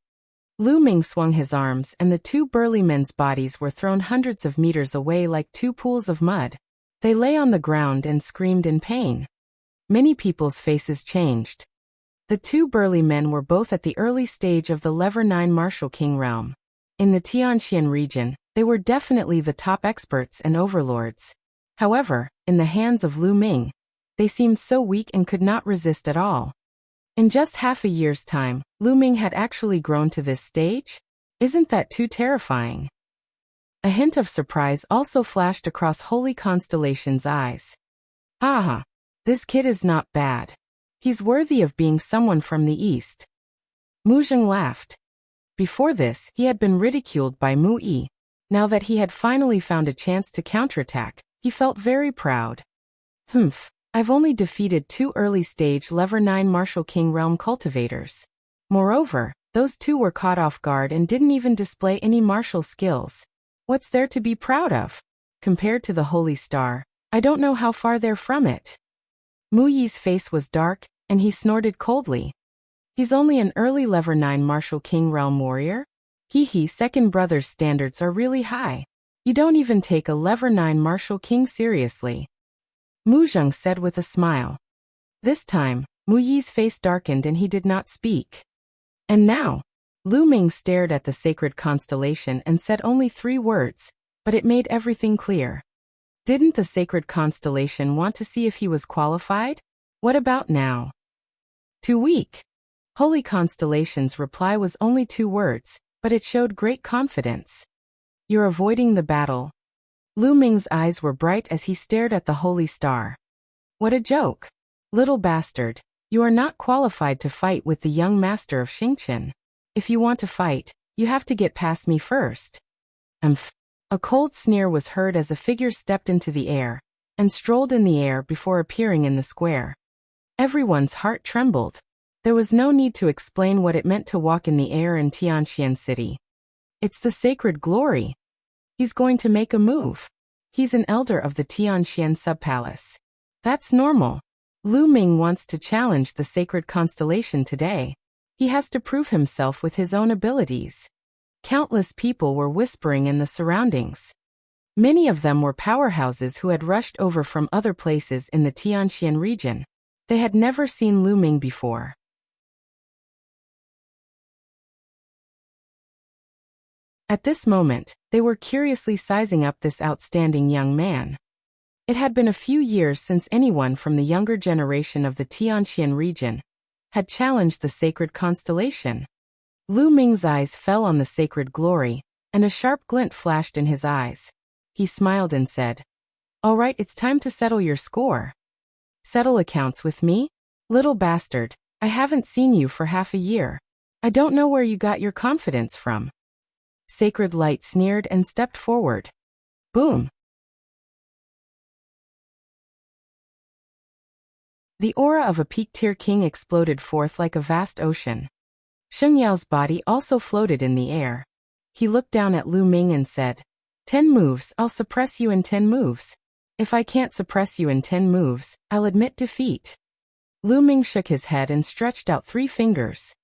Lu Ming swung his arms and the two burly men's bodies were thrown hundreds of meters away like two pools of mud. They lay on the ground and screamed in pain. Many people's faces changed. The two burly men were both at the early stage of the Level 9 Martial King realm. In the Tianxian region, they were definitely the top experts and overlords. However, in the hands of Lu Ming, they seemed so weak and could not resist at all. In just half a year's time, Lu Ming had actually grown to this stage? Isn't that too terrifying? A hint of surprise also flashed across Holy Constellation's eyes. Haha, this kid is not bad. He's worthy of being someone from the East. Mu Zheng laughed. Before this, he had been ridiculed by Mu Yi. Now that he had finally found a chance to counterattack, he felt very proud. Humph. I've only defeated 2 early-stage Level 9 Martial King realm cultivators. Moreover, those 2 were caught off guard and didn't even display any martial skills. What's there to be proud of? Compared to the Holy Star, I don't know how far they're from it. Mu Yi's face was dark, and he snorted coldly. He's only an early Level 9 Martial King realm warrior? Hee, second brother's standards are really high. You don't even take a Level 9 Martial King seriously. Mu Zheng said with a smile. This time, Mu Yi's face darkened and he did not speak. And now, Lu Ming stared at the Sacred Constellation and said only 3 words, but it made everything clear. Didn't the Sacred Constellation want to see if he was qualified? What about now? Too weak. Holy Constellation's reply was only 2 words, but it showed great confidence. You're avoiding the battle. Lu Ming's eyes were bright as he stared at the Holy Star. What a joke. Little bastard, you are not qualified to fight with the young master of Xingqian. If you want to fight, you have to get past me first. A cold sneer was heard as a figure stepped into the air, and strolled in the air before appearing in the square. Everyone's heart trembled. There was no need to explain what it meant to walk in the air in Tianxian City. It's the sacred glory. He's going to make a move. He's an elder of the Tianxian subpalace. That's normal. Lu Ming wants to challenge the sacred constellation today. He has to prove himself with his own abilities. Countless people were whispering in the surroundings. Many of them were powerhouses who had rushed over from other places in the Tianxian region. They had never seen Lu Ming before. At this moment, they were curiously sizing up this outstanding young man. It had been a few years since anyone from the younger generation of the Tianxian region had challenged the sacred constellation. Lu Ming's eyes fell on the sacred glory, and a sharp glint flashed in his eyes. He smiled and said, "All right, it's time to settle your score." "Settle accounts with me? Little bastard, I haven't seen you for half a year. I don't know where you got your confidence from." Sacred Light sneered and stepped forward. Boom! The aura of a peak-tier king exploded forth like a vast ocean. Sheng Yao's body also floated in the air. He looked down at Lu Ming and said, 10 moves, I'll suppress you in 10 moves. If I can't suppress you in 10 moves, I'll admit defeat. Lu Ming shook his head and stretched out 3 fingers.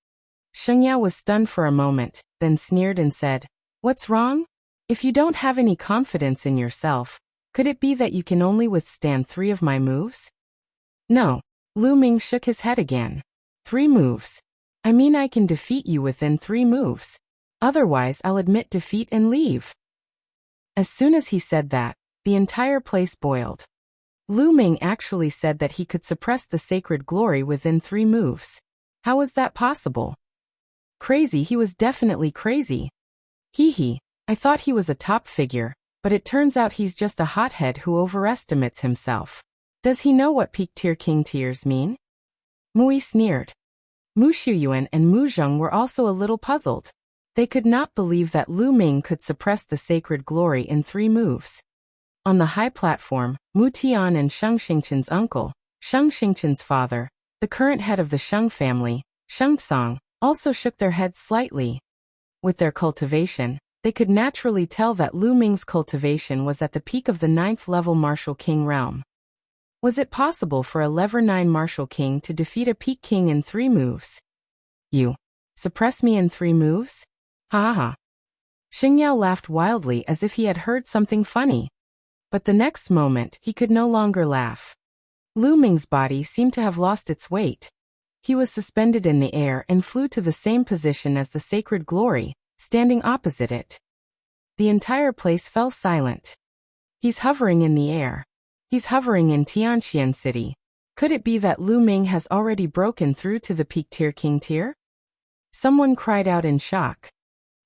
Sheng Yao was stunned for a moment, then sneered and said, "What's wrong? If you don't have any confidence in yourself, could it be that you can only withstand 3 of my moves?" "No." Lu Ming shook his head again. 3 moves. I mean I can defeat you within 3 moves. Otherwise I'll admit defeat and leave. As soon as he said that, the entire place boiled. Lu Ming actually said that he could suppress the sacred glory within 3 moves. How was that possible? Crazy, he was definitely crazy. Hee, I thought he was a top figure, but it turns out he's just a hothead who overestimates himself. Does he know what peak-tier king tiers mean? Mui sneered. Mu Shuyuan and Mu Zheng were also a little puzzled. They could not believe that Lu Ming could suppress the sacred glory in 3 moves. On the high platform, Mu Tian and Sheng Xingchen's uncle, Sheng Xingchen's father, the current head of the Sheng family, Sheng Tsang, also shook their heads slightly. With their cultivation, they could naturally tell that Lu Ming's cultivation was at the peak of the 9th level martial king realm. Was it possible for a level 9 martial king to defeat a peak king in 3 moves? You suppress me in 3 moves? Ha ha. Sheng Yao laughed wildly as if he had heard something funny. But the next moment, he could no longer laugh. Lu Ming's body seemed to have lost its weight. He was suspended in the air and flew to the same position as the sacred glory, standing opposite it. The entire place fell silent. He's hovering in the air. He's hovering in Tianxian City. Could it be that Lu Ming has already broken through to the peak-tier king tier? Someone cried out in shock.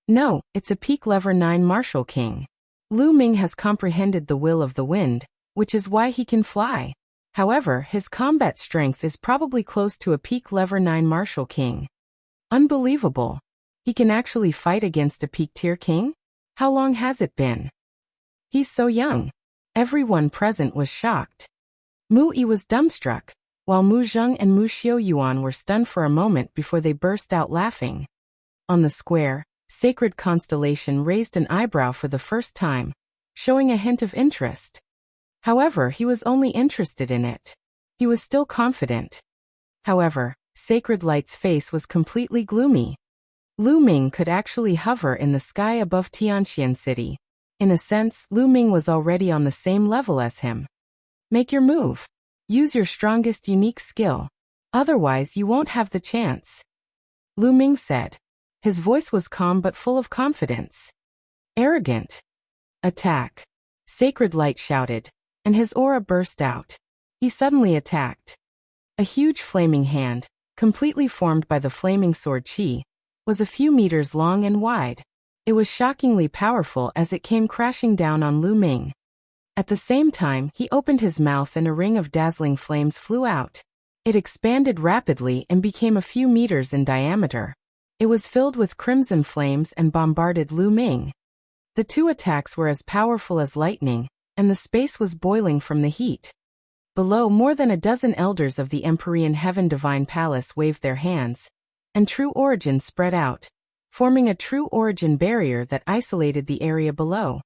No, it's a peak level 9 martial king. Lu Ming has comprehended the will of the wind, which is why he can fly. However, his combat strength is probably close to a peak level 9 martial king. Unbelievable. He can actually fight against a peak-tier king? How long has it been? He's so young. Everyone present was shocked. Mu Yi was dumbstruck, while Mu Zheng and Mu Xiaoyuan were stunned for a moment before they burst out laughing. On the square, Sacred Constellation raised an eyebrow for the first time, showing a hint of interest. However, he was only interested in it. He was still confident. However, Sacred Light's face was completely gloomy. Lu Ming could actually hover in the sky above Tianxian City. In a sense, Lu Ming was already on the same level as him. Make your move. Use your strongest unique skill. Otherwise you won't have the chance. Lu Ming said. His voice was calm but full of confidence. Arrogant. Attack. Sacred Light shouted, and his aura burst out. He suddenly attacked. A huge flaming hand, completely formed by the flaming sword Qi, was a few meters long and wide. It was shockingly powerful as it came crashing down on Lu Ming. At the same time, he opened his mouth and a ring of dazzling flames flew out. It expanded rapidly and became a few meters in diameter. It was filled with crimson flames and bombarded Lu Ming. The 2 attacks were as powerful as lightning, and the space was boiling from the heat. Below, more than a dozen elders of the Empyrean Heaven Divine Palace waved their hands, and True Origin spread out, forming a True Origin barrier that isolated the area below.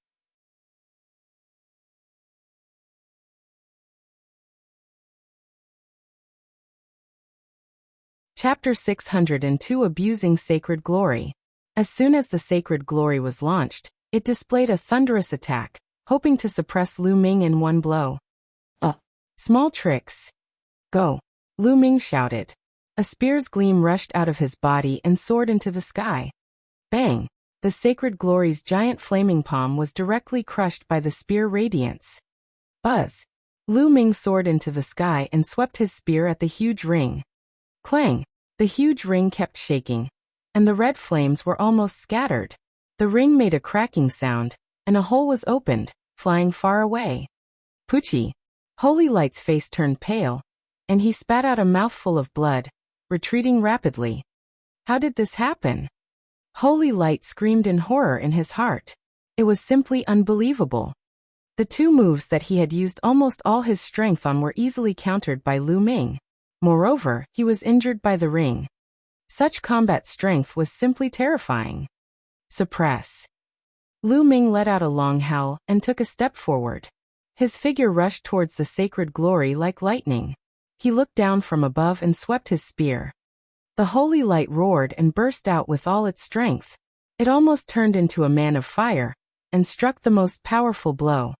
Chapter 602 Abusing Sacred Glory. As soon as the Sacred Glory was launched, it displayed a thunderous attack, hoping to suppress Lu Ming in one blow. Small tricks. Go. Lu Ming shouted. A spear's gleam rushed out of his body and soared into the sky. Bang! The Sacred Glory's giant flaming palm was directly crushed by the spear radiance. Buzz! Lu Ming soared into the sky and swept his spear at the huge ring. Clang! The huge ring kept shaking, and the red flames were almost scattered. The ring made a cracking sound, and a hole was opened, flying far away. Poochie! Holy Light's face turned pale, and he spat out a mouthful of blood, retreating rapidly. How did this happen? Holy Light screamed in horror in his heart. It was simply unbelievable. The two moves that he had used almost all his strength on were easily countered by Lu Ming. Moreover, he was injured by the ring. Such combat strength was simply terrifying. Suppress. Lu Ming let out a long howl and took a step forward. His figure rushed towards the Sacred Glory like lightning. He looked down from above and swept his spear. The Holy Light roared and burst out with all its strength. It almost turned into a man of fire, and struck the most powerful blow.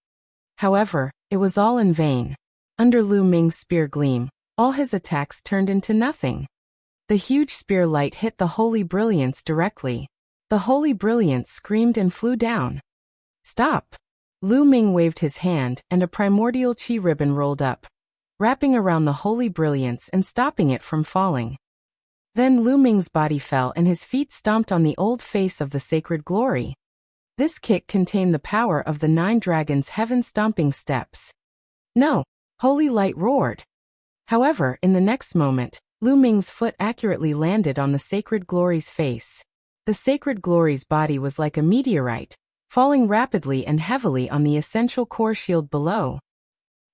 However, it was all in vain. Under Lu Ming's spear gleam, all his attacks turned into nothing. The huge spear light hit the Holy Brilliance directly. The Holy Brilliance screamed and flew down. Stop! Lu Ming waved his hand and a primordial chi ribbon rolled up, wrapping around the Holy Brilliance and stopping it from falling. Then Lu Ming's body fell and his feet stomped on the old face of the Sacred Glory. This kick contained the power of the 9 dragons' heaven-stomping steps. No! Holy Light roared. However, in the next moment, Lu Ming's foot accurately landed on the Sacred Glory's face. The Sacred Glory's body was like a meteorite, falling rapidly and heavily on the essential core shield below.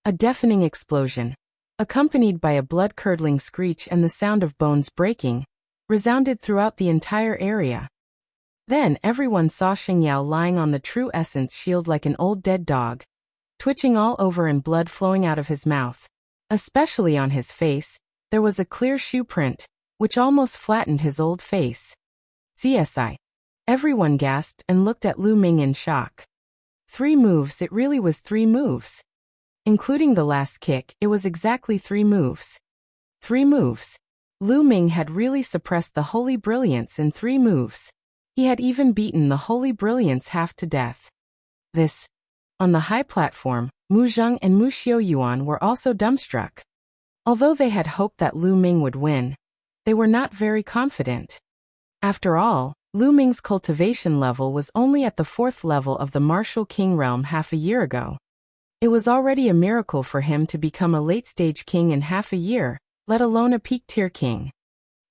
A deafening explosion, accompanied by a blood-curdling screech and the sound of bones breaking, resounded throughout the entire area. Then everyone saw Xingyao lying on the True Essence shield like an old dead dog, twitching all over and blood flowing out of his mouth. Especially on his face, there was a clear shoe print, which almost flattened his old face. CSI. Everyone gasped and looked at Lu Ming in shock. 3 moves, it really was 3 moves. Including the last kick, it was exactly 3 moves. 3 moves. Lu Ming had really suppressed the Holy Brilliance in 3 moves. He had even beaten the Holy Brilliance half to death. This. On the high platform, Mu Zheng and Mu Xiaoyuan were also dumbstruck. Although they had hoped that Lu Ming would win, they were not very confident. After all, Lu Ming's cultivation level was only at the 4th level of the Martial King realm half a year ago. It was already a miracle for him to become a late-stage king in half a year, let alone a peak-tier king.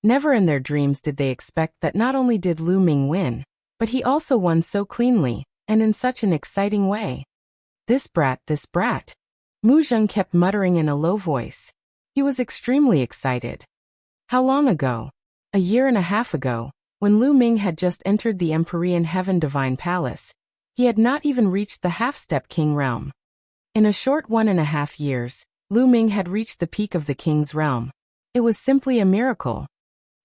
Never in their dreams did they expect that not only did Lu Ming win, but he also won so cleanly, and in such an exciting way. This brat, this brat. Mu Zheng kept muttering in a low voice. He was extremely excited. How long ago? A year and a half ago, when Lu Ming had just entered the Empyrean Heaven Divine Palace, he had not even reached the half-step king realm. In a short 1.5 years, Lu Ming had reached the peak of the king's realm. It was simply a miracle.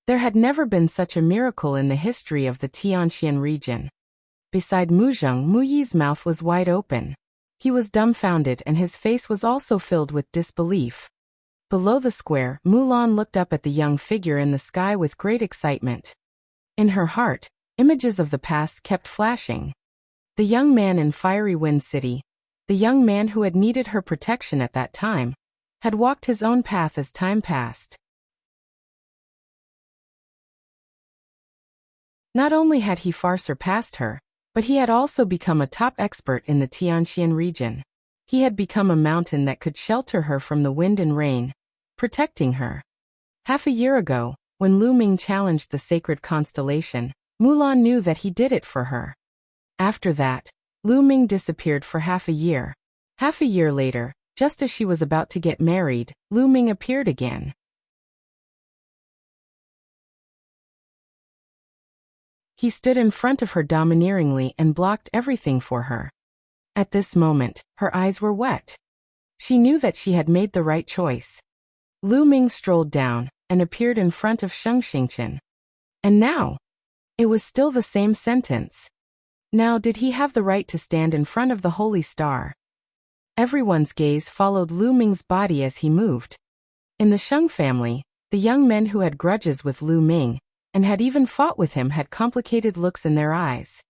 There had never been such a miracle in the history of the Tianxian region. Beside Mu Zheng, Mu Yi's mouth was wide open. He was dumbfounded and his face was also filled with disbelief. Below the square, Mulan looked up at the young figure in the sky with great excitement. In her heart, images of the past kept flashing. The young man in Fiery Wind City, the young man who had needed her protection at that time, had walked his own path as time passed. Not only had he far surpassed her, but he had also become a top expert in the Tianxian region. He had become a mountain that could shelter her from the wind and rain, protecting her. Half a year ago, when Lu Ming challenged the sacred constellation, Mulan knew that he did it for her. After that, Lu Ming disappeared for half a year. Half a year later, Just as she was about to get married, Lu Ming appeared again. He stood in front of her domineeringly and blocked everything for her. At this moment, her eyes were wet. She knew that she had made the right choice. Lu Ming strolled down and appeared in front of Sheng Xingqian. And now? It was still the same sentence. Now did he have the right to stand in front of the holy star? Everyone's gaze followed Lu Ming's body as he moved. In the Sheng family, the young men who had grudges with Lu Ming, and had even fought with him, had complicated looks in their eyes.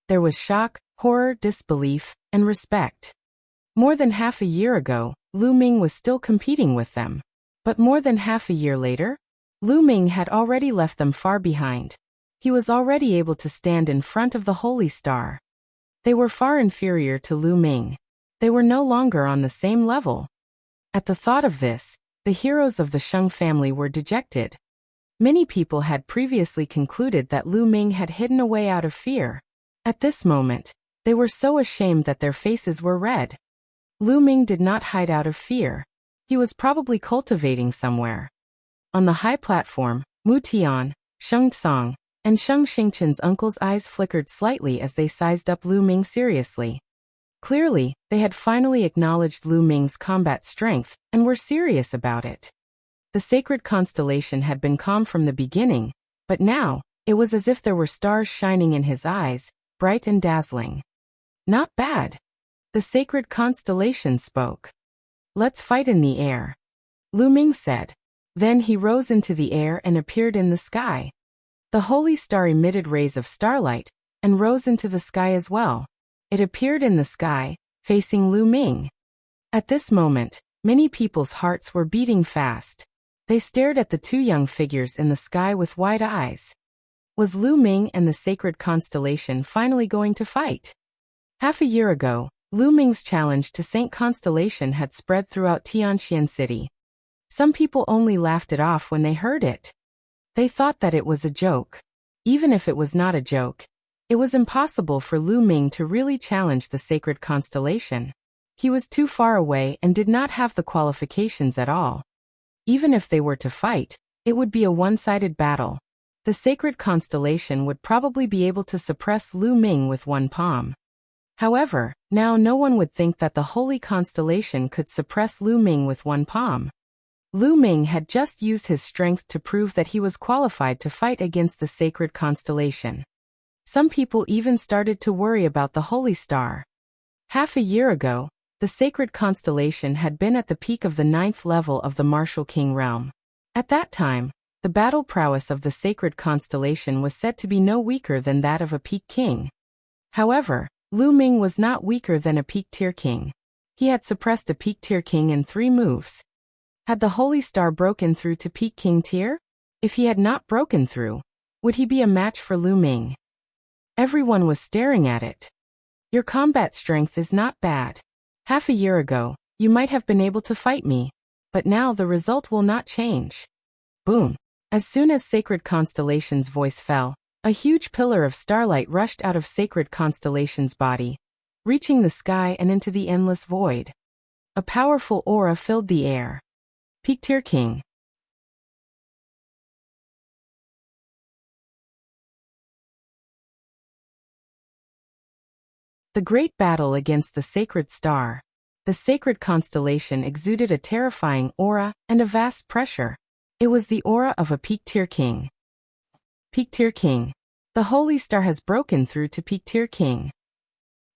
There was shock, horror, disbelief, and respect. More than half a year ago, Lu Ming was still competing with them. But more than half a year later, Lu Ming had already left them far behind. He was already able to stand in front of the holy star. They were far inferior to Lu Ming. They were no longer on the same level. At the thought of this, the heroes of the Sheng family were dejected. Many people had previously concluded that Lu Ming had hidden away out of fear. At this moment, they were so ashamed that their faces were red. Lu Ming did not hide out of fear. He was probably cultivating somewhere. On the high platform, Mu Tian, Sheng Tsang, and Sheng Xingqian's uncle's eyes flickered slightly as they sized up Lu Ming seriously. Clearly, they had finally acknowledged Lu Ming's combat strength and were serious about it. The sacred constellation had been calm from the beginning, but now, it was as if there were stars shining in his eyes, bright and dazzling. Not bad. The sacred constellation spoke. Let's fight in the air, Lu Ming said. Then he rose into the air and appeared in the sky. The holy star emitted rays of starlight and rose into the sky as well. It appeared in the sky, facing Lu Ming. At this moment, many people's hearts were beating fast. They stared at the two young figures in the sky with wide eyes. Was Lu Ming and the sacred constellation finally going to fight? Half a year ago, Lu Ming's challenge to Saint Constellation had spread throughout Tianxian City. Some people only laughed it off when they heard it. They thought that it was a joke. Even if it was not a joke, it was impossible for Lu Ming to really challenge the sacred constellation. He was too far away and did not have the qualifications at all. Even if they were to fight, it would be a one-sided battle. The sacred constellation would probably be able to suppress Lu Ming with one palm. However, now no one would think that the holy constellation could suppress Lu Ming with one palm. Lu Ming had just used his strength to prove that he was qualified to fight against the sacred constellation. Some people even started to worry about the holy star. Half a year ago, the sacred constellation had been at the peak of the 9th level of the martial king realm. At that time, the battle prowess of the sacred constellation was said to be no weaker than that of a peak king. However, Lu Ming was not weaker than a peak tier king. He had suppressed a peak tier king in 3 moves. Had the holy star broken through to peak king tier? If he had not broken through, would he be a match for Lu Ming? Everyone was staring at it. Your combat strength is not bad. Half a year ago, you might have been able to fight me, but now the result will not change. Boom. As soon as Sacred Constellation's voice fell, a huge pillar of starlight rushed out of Sacred Constellation's body, reaching the sky and into the endless void. A powerful aura filled the air. Peak Tier King. The great battle against the sacred star. The sacred constellation exuded a terrifying aura and a vast pressure. It was the aura of a peak tier king. Peak tier king. The holy star has broken through to peak tier king.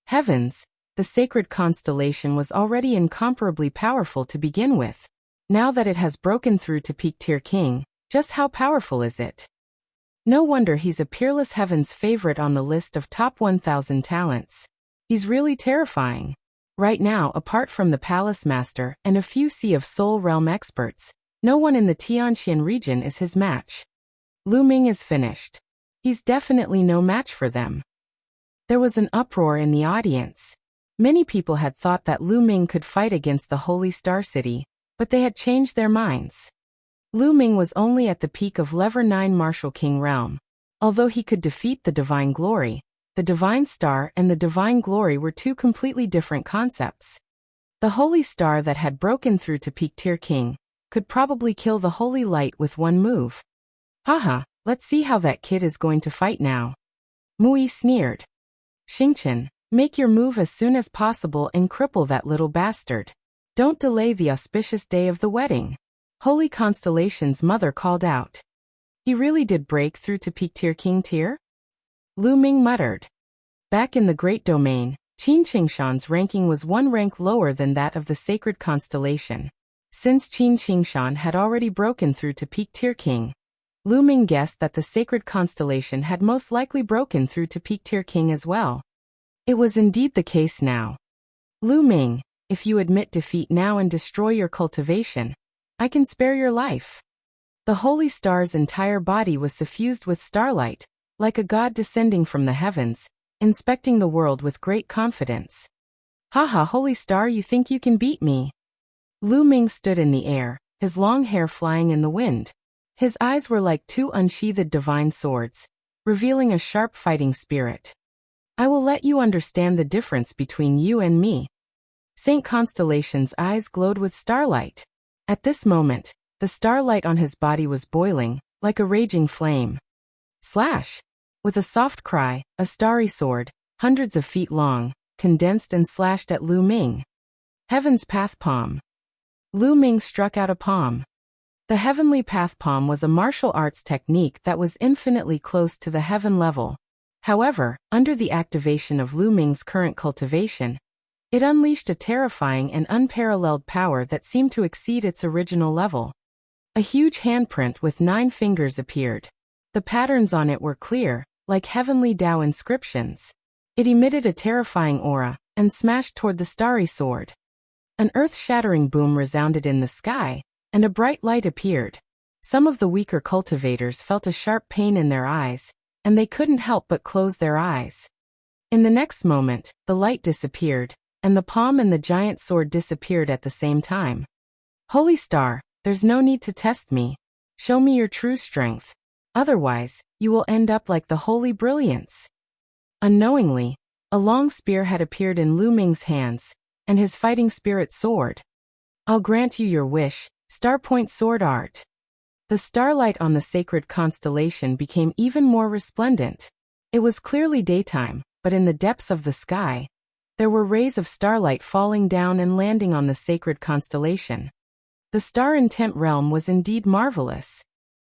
Heavens, the sacred constellation was already incomparably powerful to begin with. Now that it has broken through to peak tier king, just how powerful is it? No wonder he's a peerless heaven's favorite on the list of top 1,000 talents. He's really terrifying. Right now, apart from the Palace Master and a few Sea of Soul Realm experts, no one in the Tianxian region is his match. Lu Ming is finished. He's definitely no match for them. There was an uproar in the audience. Many people had thought that Lu Ming could fight against the Holy Star City, but they had changed their minds. Lu Ming was only at the peak of Level 9 Martial King Realm. Although he could defeat the Divine Glory, the Divine Star and the Divine Glory were two completely different concepts. The holy star that had broken through to peak tier king could probably kill the holy light with one move. Haha, let's see how that kid is going to fight now. Mui sneered. Xingqian, make your move as soon as possible and cripple that little bastard. Don't delay the auspicious day of the wedding. Holy Constellation's mother called out. He really did break through to peak tier king tier? Lu Ming muttered. Back in the Great Domain, Qin Qingshan's ranking was one rank lower than that of the sacred constellation. Since Qin Qingshan had already broken through to peak tier king, Lu Ming guessed that the sacred constellation had most likely broken through to peak tier king as well. It was indeed the case now. Lu Ming, if you admit defeat now and destroy your cultivation, I can spare your life. The holy star's entire body was suffused with starlight, like a god descending from the heavens, inspecting the world with great confidence. Haha, holy star, you think you can beat me? Lu Ming stood in the air, his long hair flying in the wind. His eyes were like two unsheathed divine swords, revealing a sharp fighting spirit. I will let you understand the difference between you and me. Saint Constellation's eyes glowed with starlight. At this moment, the starlight on his body was boiling, like a raging flame. Slash! With a soft cry, a starry sword, hundreds of feet long, condensed and slashed at Lu Ming. Heaven's Path Palm. Lu Ming struck out a palm. The Heavenly Path Palm was a martial arts technique that was infinitely close to the heaven level. However, under the activation of Lu Ming's current cultivation, it unleashed a terrifying and unparalleled power that seemed to exceed its original level. A huge handprint with 9 fingers appeared. The patterns on it were clear, like heavenly Tao inscriptions. It emitted a terrifying aura, and smashed toward the starry sword. An earth-shattering boom resounded in the sky, and a bright light appeared. Some of the weaker cultivators felt a sharp pain in their eyes, and they couldn't help but close their eyes. In the next moment, the light disappeared, and the palm and the giant sword disappeared at the same time. Holy Star, there's no need to test me. Show me your true strength. Otherwise, you will end up like the Holy Brilliance. Unknowingly, a long spear had appeared in Lu Ming's hands, and his fighting spirit soared. I'll grant you your wish, Starpoint Sword Art. The starlight on the sacred constellation became even more resplendent. It was clearly daytime, but in the depths of the sky, there were rays of starlight falling down and landing on the sacred constellation. The star intent realm was indeed marvelous.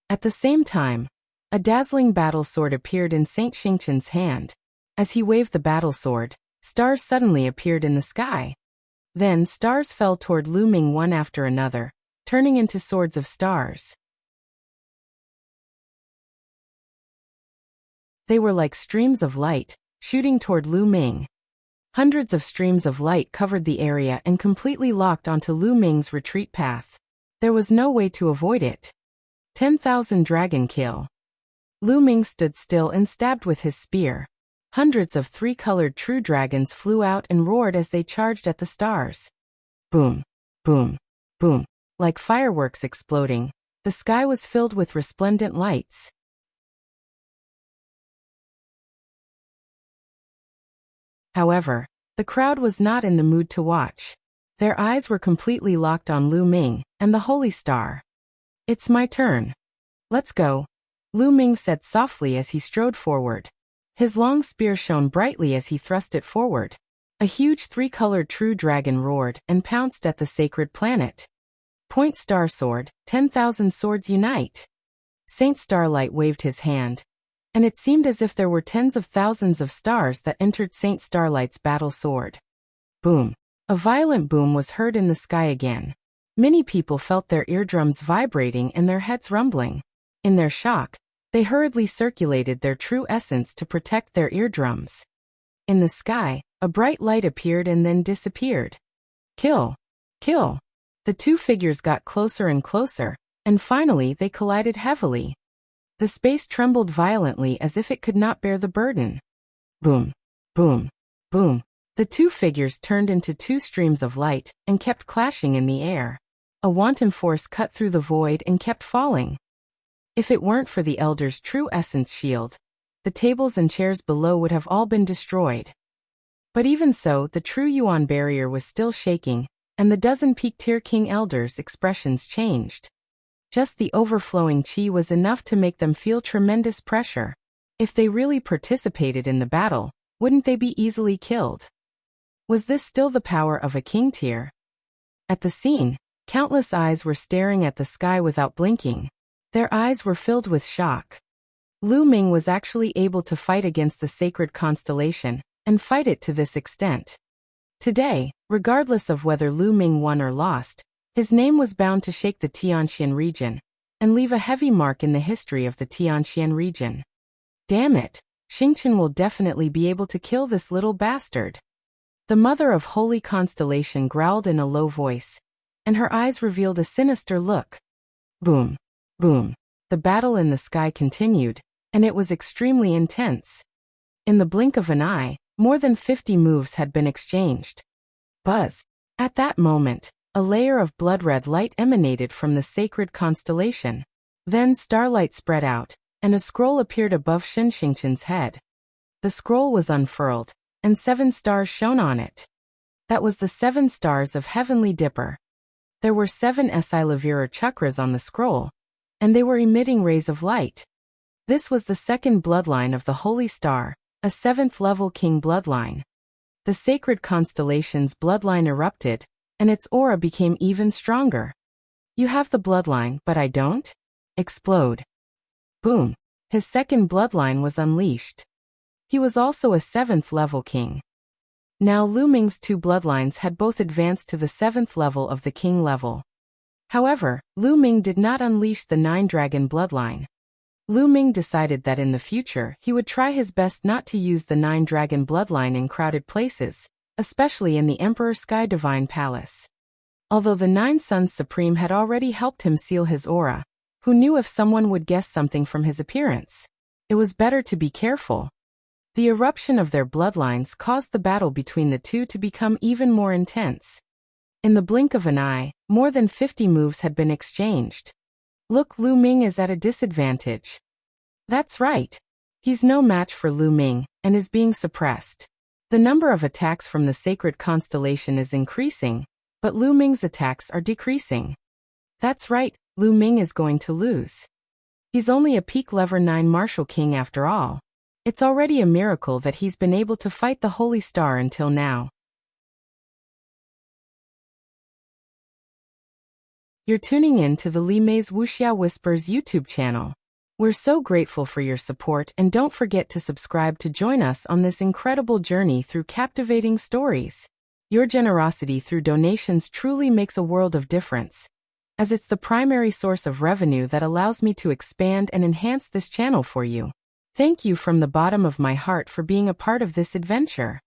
At the same time, a dazzling battle sword appeared in Saint Xingqian's hand. As he waved the battle sword, stars suddenly appeared in the sky. Then stars fell toward Lu Ming one after another, turning into swords of stars. They were like streams of light, shooting toward Lu Ming. Hundreds of streams of light covered the area and completely locked onto Lu Ming's retreat path. There was no way to avoid it. 10,000 dragon kill. Lu Ming stood still and stabbed with his spear. Hundreds of 3-colored true dragons flew out and roared as they charged at the stars. Boom, boom, boom. Like fireworks exploding, the sky was filled with resplendent lights. However, the crowd was not in the mood to watch. Their eyes were completely locked on Lu Ming and the Holy Star. It's my turn. Let's go, Lu Ming said softly as he strode forward. His long spear shone brightly as he thrust it forward. A huge 3-colored true dragon roared and pounced at the sacred planet. Point Star Sword, 10,000 swords unite. Saint Starlight waved his hand, and it seemed as if there were tens of thousands of stars that entered Saint Starlight's battle sword. Boom. A violent boom was heard in the sky again. Many people felt their eardrums vibrating and their heads rumbling. In their shock, they hurriedly circulated their true essence to protect their eardrums. In the sky, a bright light appeared and then disappeared. Kill! Kill! The two figures got closer and closer, and finally they collided heavily. The space trembled violently as if it could not bear the burden. Boom! Boom! Boom! The two figures turned into 2 streams of light and kept clashing in the air. A wanton force cut through the void and kept falling. If it weren't for the Elder's true essence shield, the tables and chairs below would have all been destroyed. But even so, the true Yuan barrier was still shaking, and the dozen peak-tier king elders' expressions changed. Just the overflowing qi was enough to make them feel tremendous pressure. If they really participated in the battle, wouldn't they be easily killed? Was this still the power of a king tier? At the scene, countless eyes were staring at the sky without blinking. Their eyes were filled with shock. Lu Ming was actually able to fight against the sacred constellation, and fight it to this extent. Today, regardless of whether Lu Ming won or lost, his name was bound to shake the Tianxian region, and leave a heavy mark in the history of the Tianxian region. Damn it, Xingqian will definitely be able to kill this little bastard. The mother of Holy Constellation growled in a low voice, and her eyes revealed a sinister look. Boom, boom. The battle in the sky continued, and it was extremely intense. In the blink of an eye, more than 50 moves had been exchanged. Buzz. At that moment, a layer of blood-red light emanated from the sacred constellation. Then starlight spread out, and a scroll appeared above Xingqian's head. The scroll was unfurled, and 7 stars shone on it. That was the 7 stars of Heavenly Dipper. There were 7 Esilavira chakras on the scroll, and they were emitting rays of light. This was the second bloodline of the Holy Star, a 7th-level king bloodline. The sacred constellation's bloodline erupted, and its aura became even stronger. You have the bloodline, but I don't? Explode. Boom. His second bloodline was unleashed. He was also a 7th-level king. Now Lu Ming's 2 bloodlines had both advanced to the 7th level of the king level. However, Lu Ming did not unleash the 9-dragon bloodline. Lu Ming decided that in the future he would try his best not to use the 9-dragon bloodline in crowded places, especially in the Emperor Sky Divine Palace. Although the 9 Suns Supreme had already helped him seal his aura, who knew if someone would guess something from his appearance? It was better to be careful. The eruption of their bloodlines caused the battle between the two to become even more intense. In the blink of an eye, more than 50 moves had been exchanged. Look, Lu Ming is at a disadvantage. That's right. He's no match for Lu Ming, and is being suppressed. The number of attacks from the sacred constellation is increasing, but Lu Ming's attacks are decreasing. That's right, Lu Ming is going to lose. He's only a peak level 9 martial king after all. It's already a miracle that he's been able to fight the Holy Star until now. You're tuning in to the Li Mei's Wuxia Whispers YouTube channel. We're so grateful for your support, and don't forget to subscribe to join us on this incredible journey through captivating stories. Your generosity through donations truly makes a world of difference, as it's the primary source of revenue that allows me to expand and enhance this channel for you. Thank you from the bottom of my heart for being a part of this adventure.